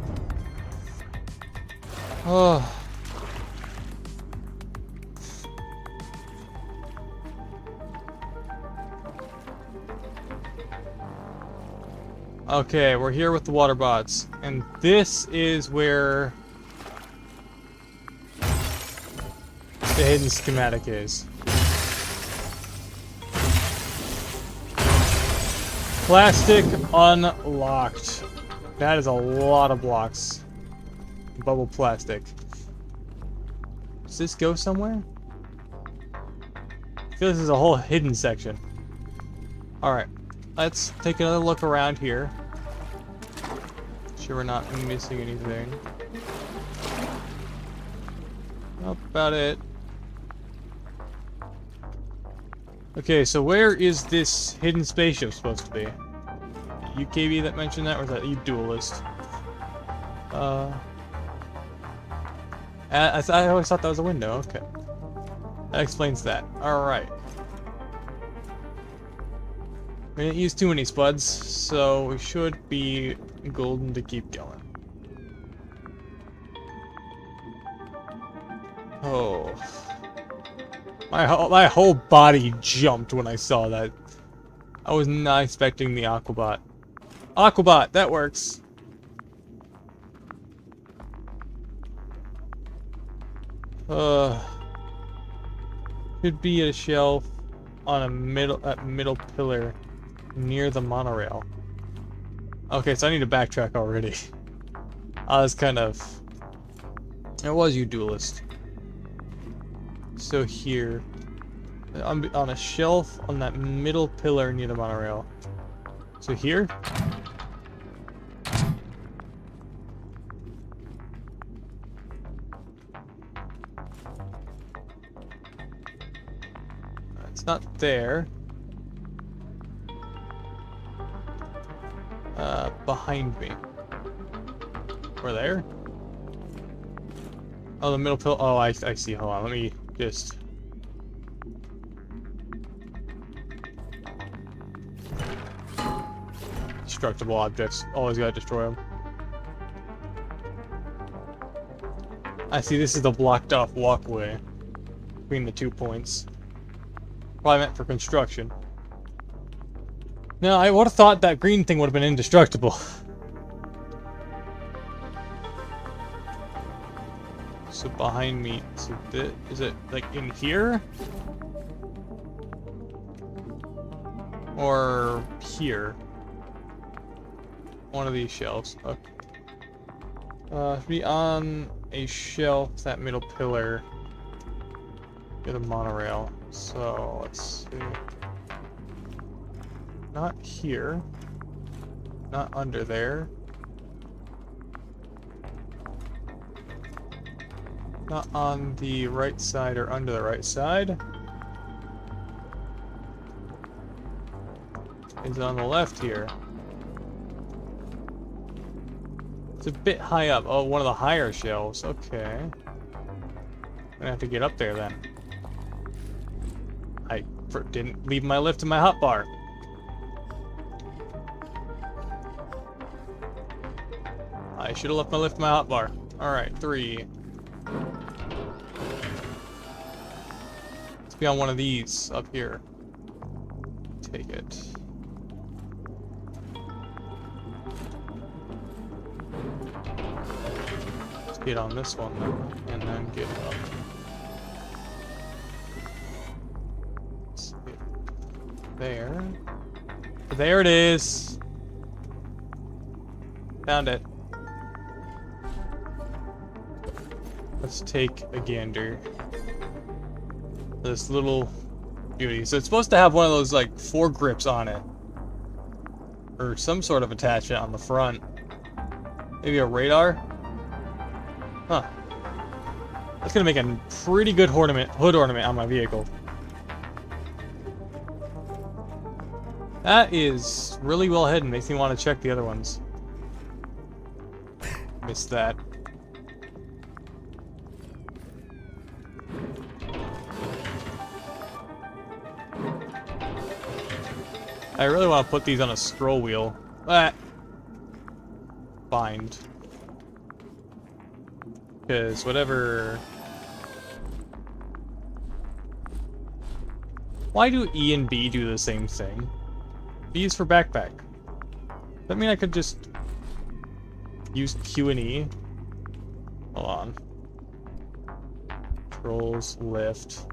Oh. Okay, we're here with the water bots, and this is where the hidden schematic is. Plastic unlocked. That is a lot of blocks. Bubble plastic. Does this go somewhere? I feel this is a whole hidden section. Alright, let's take another look around here. Sure we're not missing anything. That's about it. Okay, so where is this hidden spaceship supposed to be? UKB that mentioned that, or is that you duelist? I always thought that was a window. Okay, that explains that. All right. We didn't use too many spuds, so we should be golden to keep going. Oh. My whole body jumped when I saw that. I was not expecting the Aquabot. Aquabot, that works. Should be a shelf on a middle pillar near the monorail. Okay, so I need to backtrack already. I was kind of... It was you, duelist. So here, on a shelf on that middle pillar near the monorail. So here. It's not there. Behind me. Or there? Oh, the middle pillar. Oh, I see. Hold on. Let me just... Destructible objects. Always gotta destroy them. I see. This is the blocked off walkway between the 2 points. Probably meant for construction. No, I would have thought that green thing would have been indestructible. So behind me, so is it like in here? Or here? One of these shelves. Okay. Should be on a shelf, that middle pillar. Get a monorail. So let's see. Not here. Not under there. Not on the right side or under the right side. Is it on the left here? It's a bit high up. Oh, one of the higher shelves. Okay. I'm gonna have to get up there then. I didn't leave my lift in my hotbar. I should have left my lift in my hotbar. Alright, 3. Let's be on one of these up here. Take it. Let's get on this one then, and then get up. Let's see. There. There it is. Found it. Let's take a gander. This little beauty. So it's supposed to have one of those like foregrips on it. Or some sort of attachment on the front. Maybe a radar? Huh. That's gonna make a pretty good hood ornament on my vehicle. That is really well hidden. Makes me want to check the other ones. Missed that. I really want to put these on a scroll wheel. find. Because whatever... Why do E and B do the same thing? B is for backpack. Does that mean I could just use Q and E? Hold on. Controls, lift.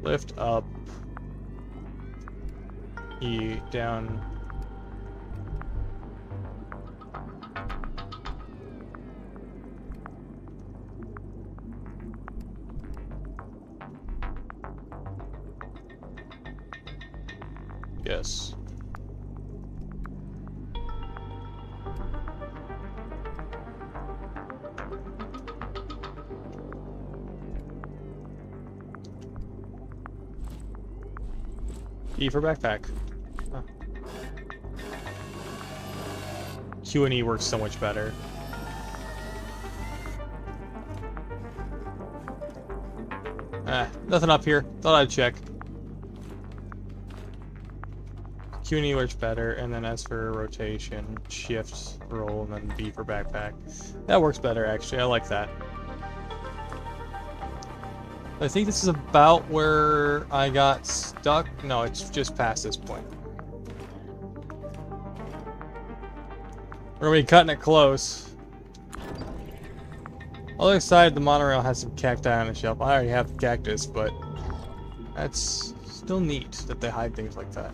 Lift up. E down. Yes. E for backpack. Huh. Q and E works so much better. Nothing up here. Thought I'd check. Q and E works better, and then S for rotation, shift, roll, and then B for backpack. That works better, actually. I like that. I think this is about where I got stuck. No, it's just past this point. We're gonna be cutting it close. Other side, the monorail has some cacti on the shelf. I already have the cactus, but that's still neat that they hide things like that.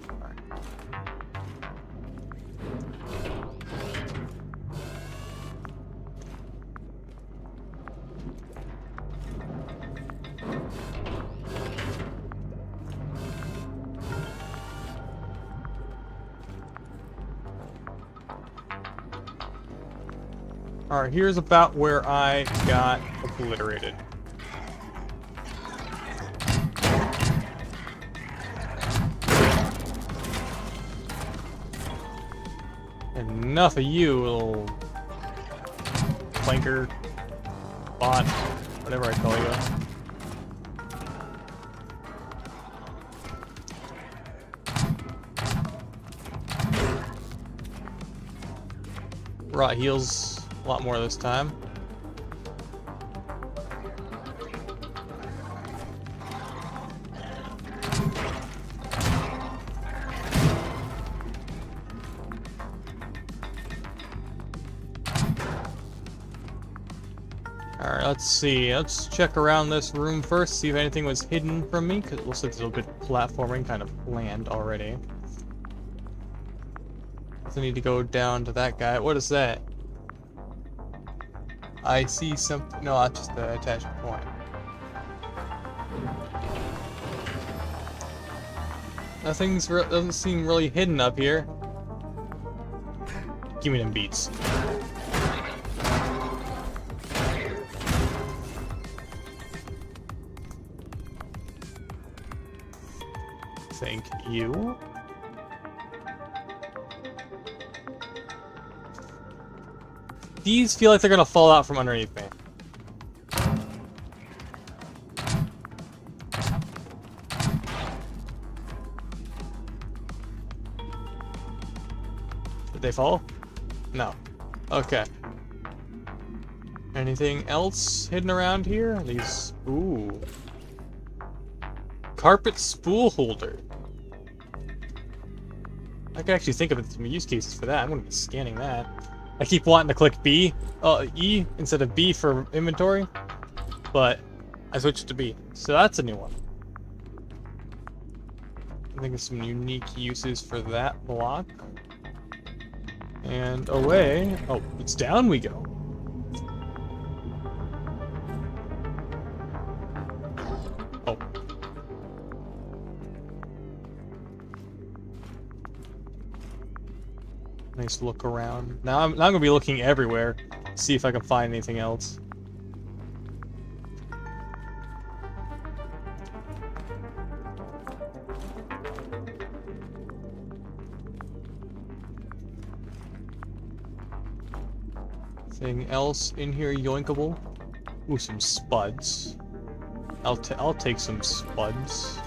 Alright, here's about where I got obliterated. Enough of you, little planker, bot, whatever I call you. Rot heals a lot more this time. Alright, let's see. Let's check around this room first, see if anything was hidden from me, because it looks like there's a little bit of platforming kind of planned already. So I need to go down to that guy. What is that? I see something. No, that's just the attachment point. Doesn't seem really hidden up here. Give me them beats. Thank you. These feel like they're gonna fall out from underneath me. Did they fall? No. Okay. Anything else hidden around here? These... Ooh. Carpet spool holder. I could actually think of some use cases for that. I'm gonna be scanning that. I keep wanting to click E instead of B for inventory, but I switched to B. So that's a new one. I think of some unique uses for that block. And away. Oh, it's down we go. Oh. Nice look around. Now I'm gonna be looking everywhere, see if I can find anything else. Anything else in here yoinkable? Ooh, some spuds. I'll take some spuds.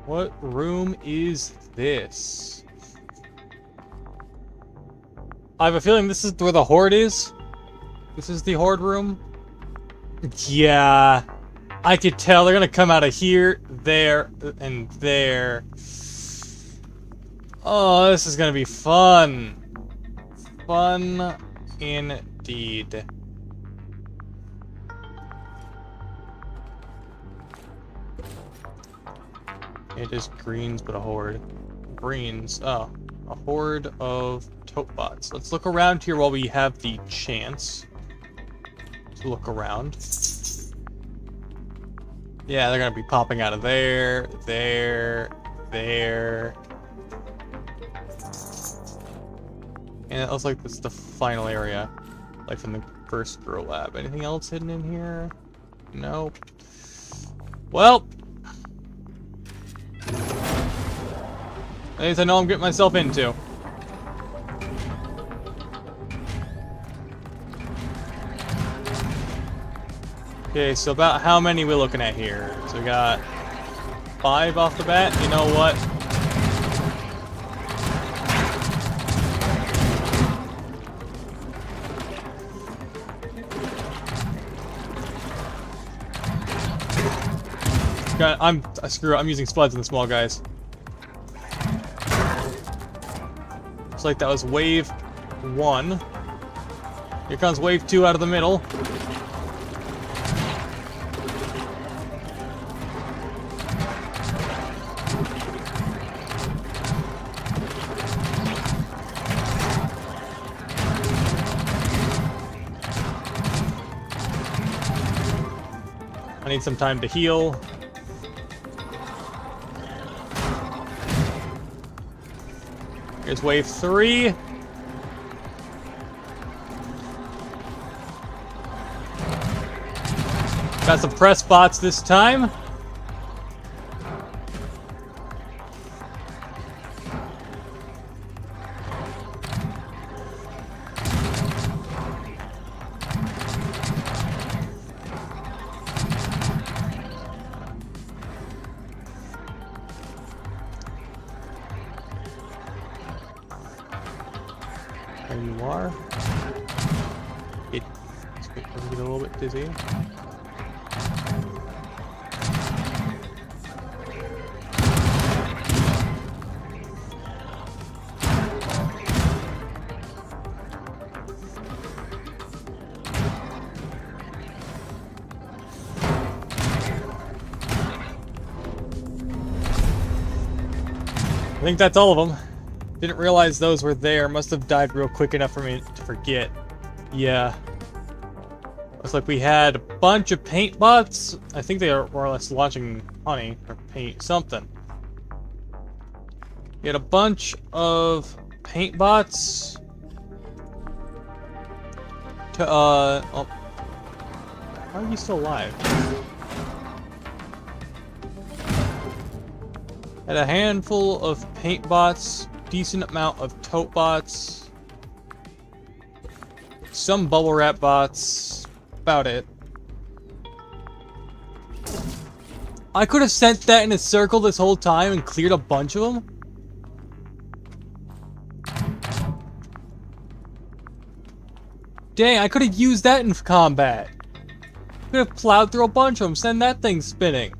What room is this? I have a feeling this is where the horde is. This is the horde room. Yeah, I could tell they're gonna come out of here, there, and there. Oh, this is gonna be fun. Fun indeed. It is greens, but a horde. Greens. Oh, a horde of tote bots. Let's look around here while we have the chance to look around. Yeah, they're gonna be popping out of there, there, there. And it looks like this is the final area, like from the first grow lab. Anything else hidden in here? Nope. Well, at least I know I'm getting myself into. Okay, so about how many we looking at here? So we got 5 off the bat. You know what? Screw it, I'm using spuds on the small guys. Looks like that was wave 1. Here comes wave 2 out of the middle. I need some time to heal. Here's wave 3. Got some press bots this time. There you are. It get a little bit dizzy. I think that's all of them. Didn't realize those were there. Must have died real quick enough for me to forget. Yeah. Looks like we had a bunch of paint bots. I think they are more or less launching honey or paint something. We had a bunch of paint bots. Oh. How are you still alive? Had a handful of paint bots, decent amount of tote bots, some bubble wrap bots, about it. I could have sent that in a circle this whole time and cleared a bunch of them. Dang, I could have used that in combat. Could have plowed through a bunch of them, send that thing spinning.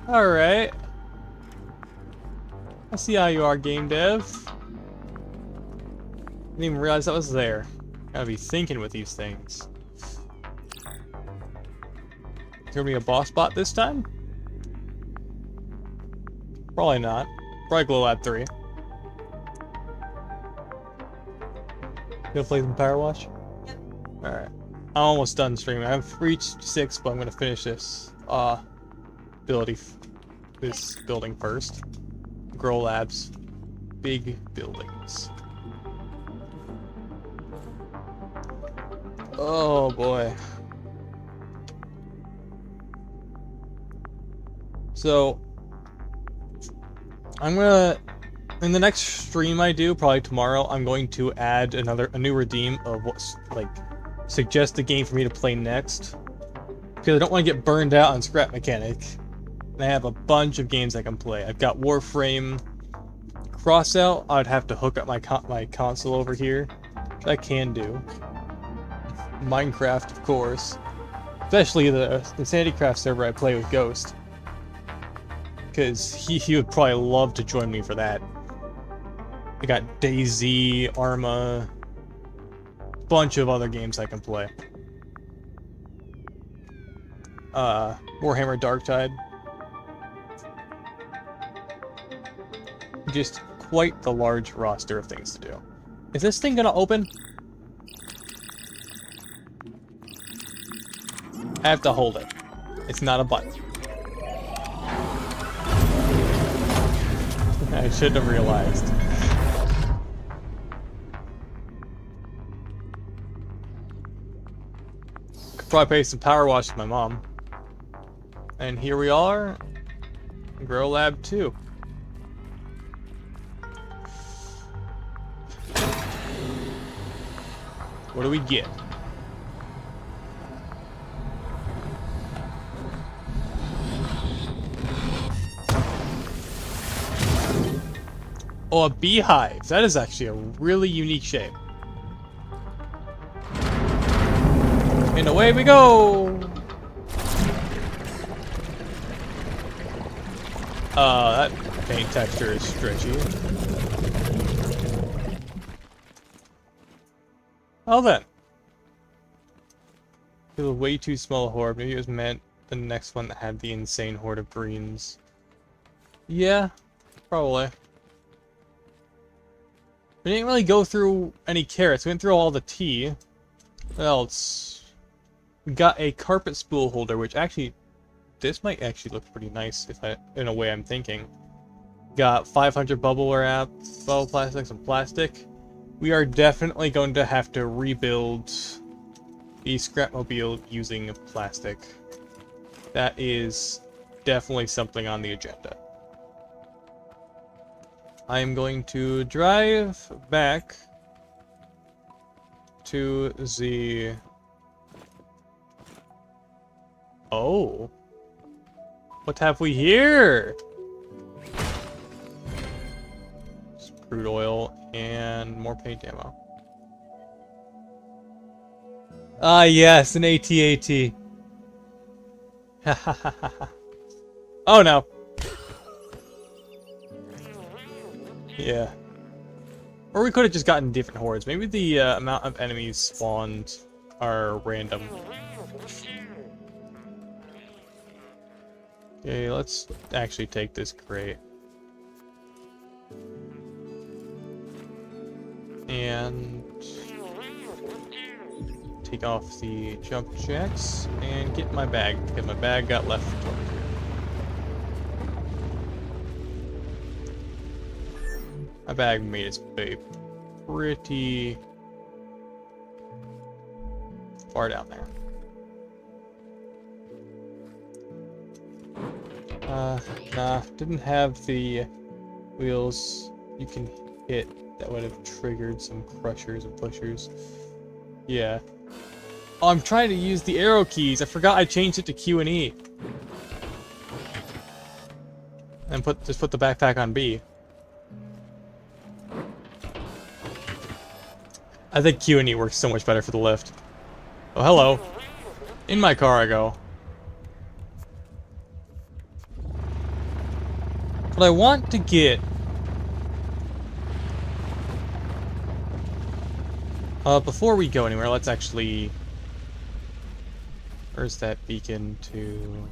Alright. I see how you are, game dev. Didn't even realize that was there. Gotta be thinking with these things. Is there gonna be a boss bot this time? Probably not. Probably Glow Lab 3. Gonna play some Power Wash? Yep. Alright. I'm almost done streaming. I've reached 6, but I'm gonna finish this this building first. Grow Labs. Big buildings. Oh boy. So I'm gonna, in the next stream I do, probably tomorrow, I'm going to add a new redeem of what's like suggest the game for me to play next. Because I don't want to get burned out on ScrapMechanic. And I have a bunch of games I can play. I've got Warframe, Crossout. I'd have to hook up my console over here, which I can do. Minecraft, of course. Especially the Sandycraft server I play with Ghost. Because he would probably love to join me for that. I got DayZ, Arma, bunch of other games I can play. Warhammer Darktide. Just quite the large roster of things to do. Is this thing gonna open? I have to hold it. It's not a button. I should have realized. Could probably pay some power wash to my mom. And here we are. Grow Lab 2. What do we get? Oh, a beehive. That is actually a really unique shape. And away we go! That paint texture is stretchy. Well then. It was way too small a horde. Maybe it was meant the next one that had the insane horde of greens. Yeah, probably. We didn't really go through any carrots. We went through all the tea. What else? We got a carpet spool holder, which actually, this might actually look pretty nice if in a way I'm thinking. Got 500 bubble wrap, bubble plastic, some plastic. We are definitely going to have to rebuild the Scrapmobile using plastic. That is definitely something on the agenda. I am going to drive back to the... Oh. What have we here? Some crude oil and more paint ammo. Ah, yes, an AT-AT. Oh no. Yeah. Or we could have just gotten different hordes. Maybe the amount of enemies spawned are random. Okay, let's actually take this crate. And take off the jump jacks and get my bag, because my bag got left over here. My bag made its way pretty far down there. Nah, didn't have the wheels you can hit that would have triggered some crushers and pushers. Yeah. Oh, I'm trying to use the arrow keys. I forgot I changed it to Q and E. And just put the backpack on B. I think Q and E works so much better for the lift. Oh, hello. In my car I go. What I want to get... before we go anywhere, let's actually... Where's that beacon to...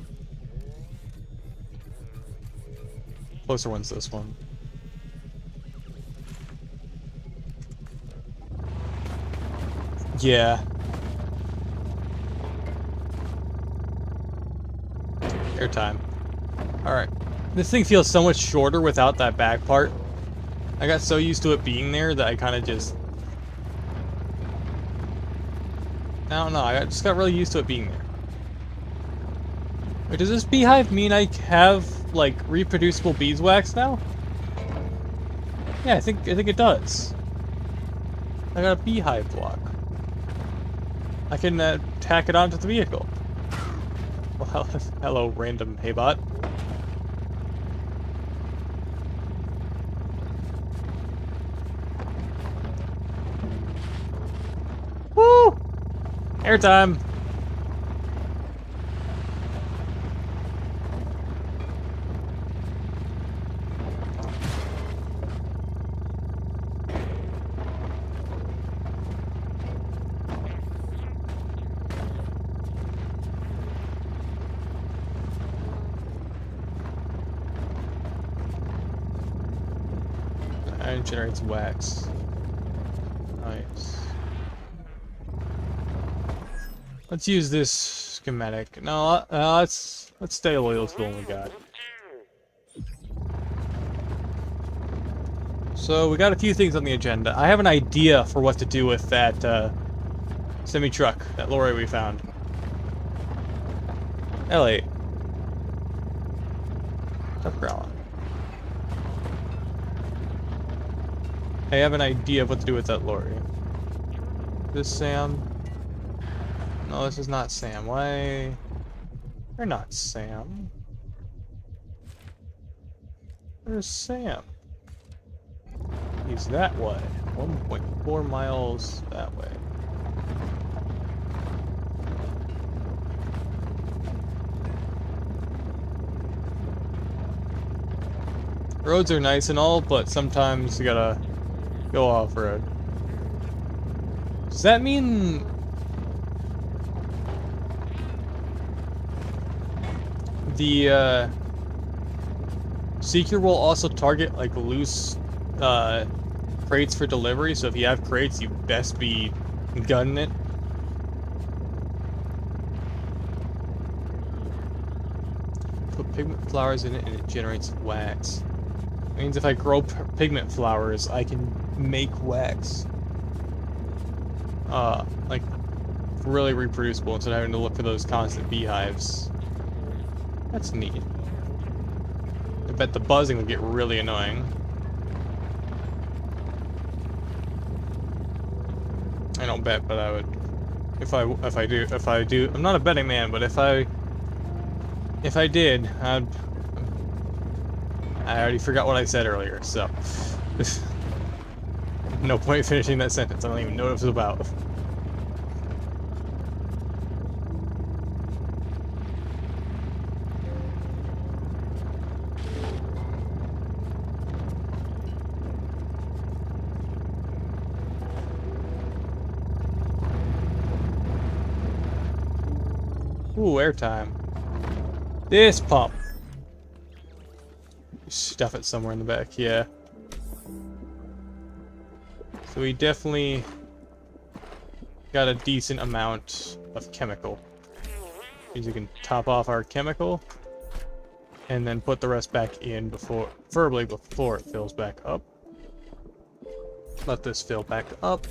Closer one's this one. Yeah. Airtime. Alright. This thing feels so much shorter without that back part. I got so used to it being there that I kind of just... I don't know, I just got really used to it being there. Wait, does this beehive mean I have, like, reproducible beeswax now? Yeah, I think it does. I got a beehive block. I can tack it onto the vehicle. Well, hello, random haybot. Airtime! Iron generates wax. Nice. Let's use this schematic. No, let's stay loyal to the one we got. So we got a few things on the agenda. I have an idea for what to do with that semi-truck, that lorry we found. Ellie. Stop growling. I have an idea of what to do with that lorry. This Sam? No, this is not Sam. Why? You're not Sam. Where's Sam? He's that way. 1.4 miles that way. Roads are nice and all, but sometimes you gotta go off-road. Does that mean the Seeker will also target like loose crates for delivery? So if you have crates, you best be gunning it. Put pigment flowers in it and it generates wax. It means if I grow pigment flowers, I can make wax. Like, really reproducible instead of having to look for those constant beehives. That's neat. I bet the buzzing would get really annoying. I don't bet, but I would. If I do, I'm not a betting man, but if I did, I already forgot what I said earlier, so no point finishing that sentence. I don't even know what it was about. Ooh, airtime. This pump. Stuff it somewhere in the back, yeah. So we definitely got a decent amount of chemical. Means we can top off our chemical and then put the rest back in preferably before it fills back up. Let this fill back up.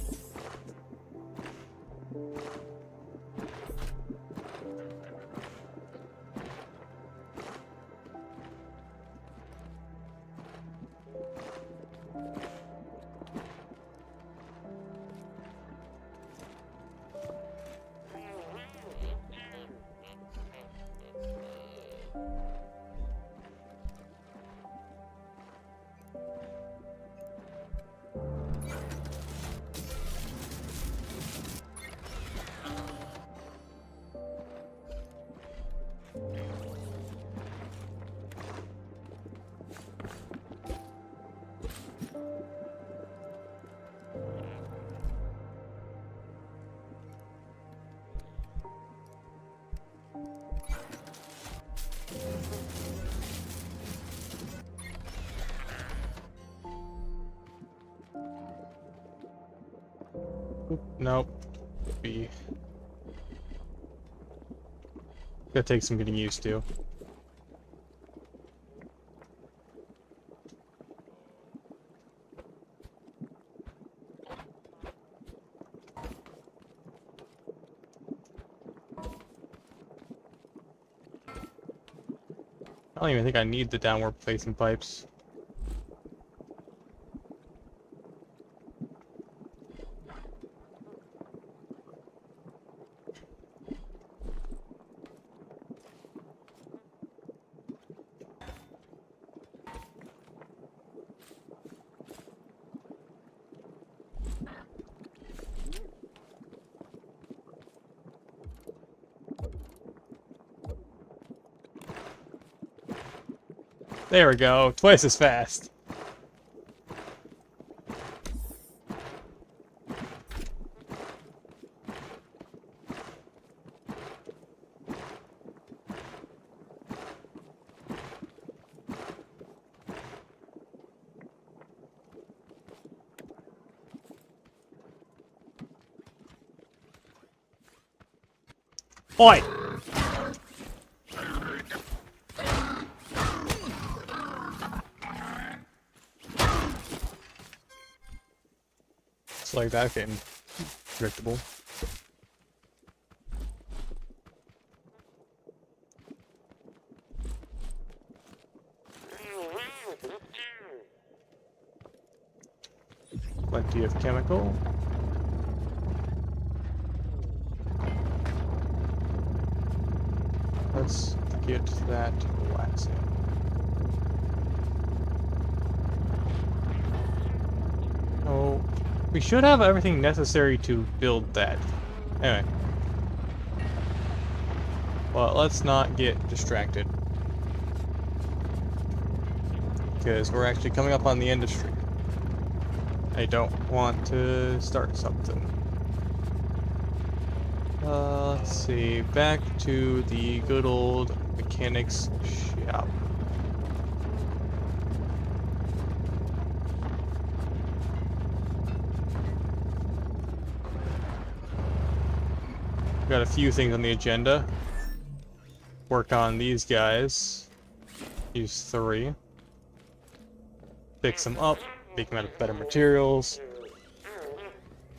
Nope. Be. Gonna take some getting used to. I don't even think I need the downward facing pipes. There we go. Twice as fast. Oi! It's like that getting predictable. Plenty of chemical. Let's get that waxing. Oh, we should have everything necessary to build that. Anyway. Well, let's not get distracted. Because we're actually coming up on the industry. I don't want to start something. Let's see. Back to the good old mechanics shop. Got a few things on the agenda. Work on these guys. Use 3. Fix them up. Make them out of better materials.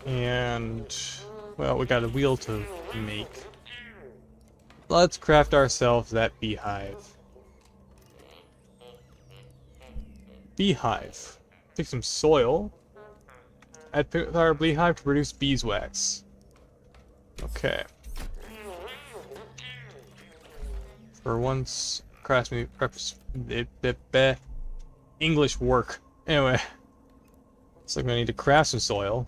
And, well, we got a wheel to make. Let's craft ourselves that beehive. Beehive. Take some soil. Add our beehive to produce beeswax. Okay. For once, English work. Anyway. Looks like I need to craft some soil.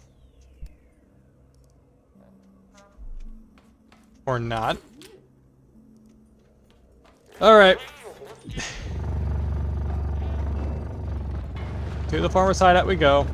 Or not. Alright. To the farmer's hideout we go.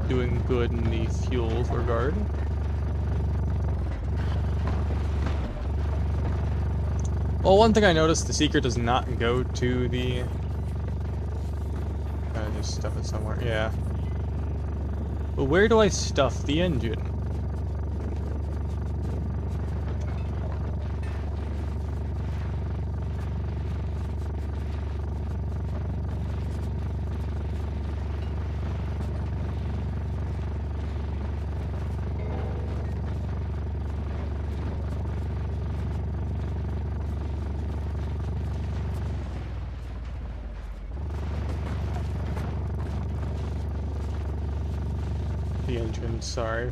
Doing good in the fuels regard. Well, one thing I noticed, the secret does not go to the... just stuff it somewhere, yeah. But where do I stuff the engine? The engine, sorry.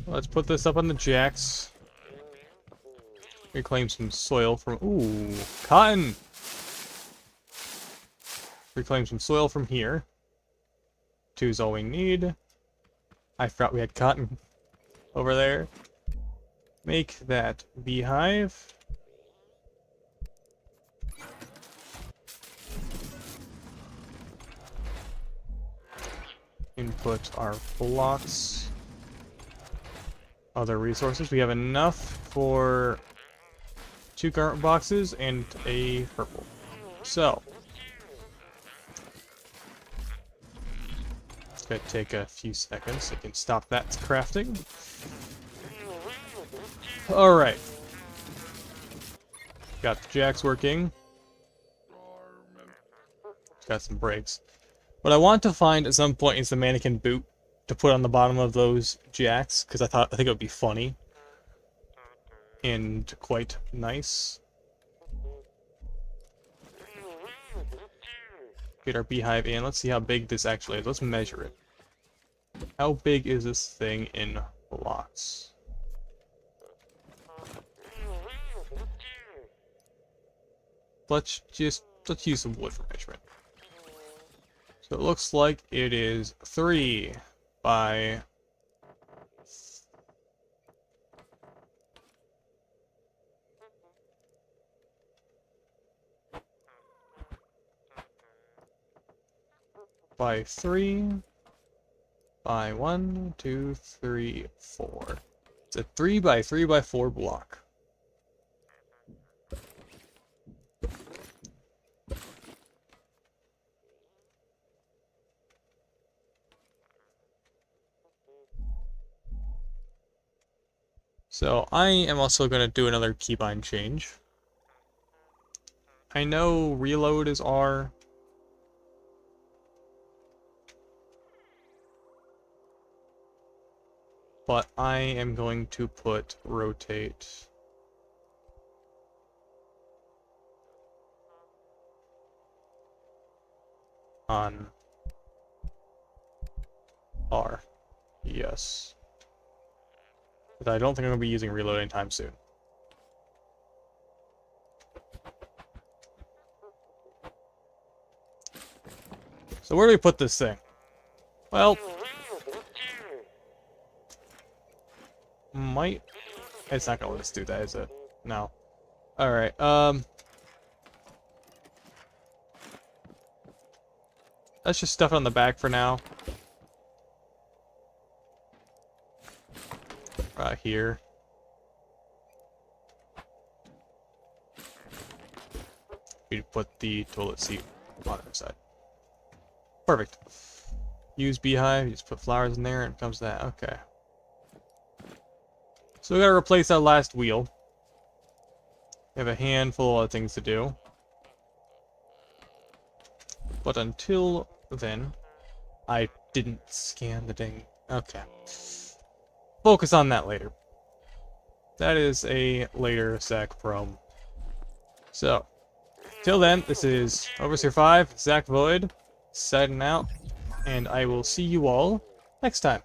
Let's put this up on the jacks. Reclaim some soil from... Ooh, cotton! Reclaim some soil from here. 2 is all we need. I forgot we had cotton over there. Make that beehive. Input our blocks. Other resources. We have enough for 2 garment boxes and a purple. So, it's gonna take a few seconds. So I can stop that crafting. Alright. Got the jacks working. Got some brakes. What I want to find at some point is the mannequin boot to put on the bottom of those jacks, because I think it would be funny and quite nice. get our beehive in. Let's see how big this actually is. Let's measure it. How big is this thing in blocks? Let's use some wood for measurement. So it looks like it is 3 by 3 by 1, 2, 3, 4. It's a 3 by 3 by 4 block. So I am also going to do another keybind change. I know reload is R. But I am going to put rotate on R. Yes. But I don't think I'm going to be using reload anytime soon. So where do we put this thing? Well, might... It's not gonna let us do that, is it? No. Alright, let's just stuff it on the back for now. Right here. We put the toilet seat on the other side. Perfect. Use beehive, you just put flowers in there and it comes that. Okay. So we gotta replace that last wheel. We have a handful of things to do. But until then, I didn't scan the dang... Okay. Focus on that later. That is a later Zach Prom. So, till then, this is Overseer 5, Zach Void, signing out, and I will see you all next time.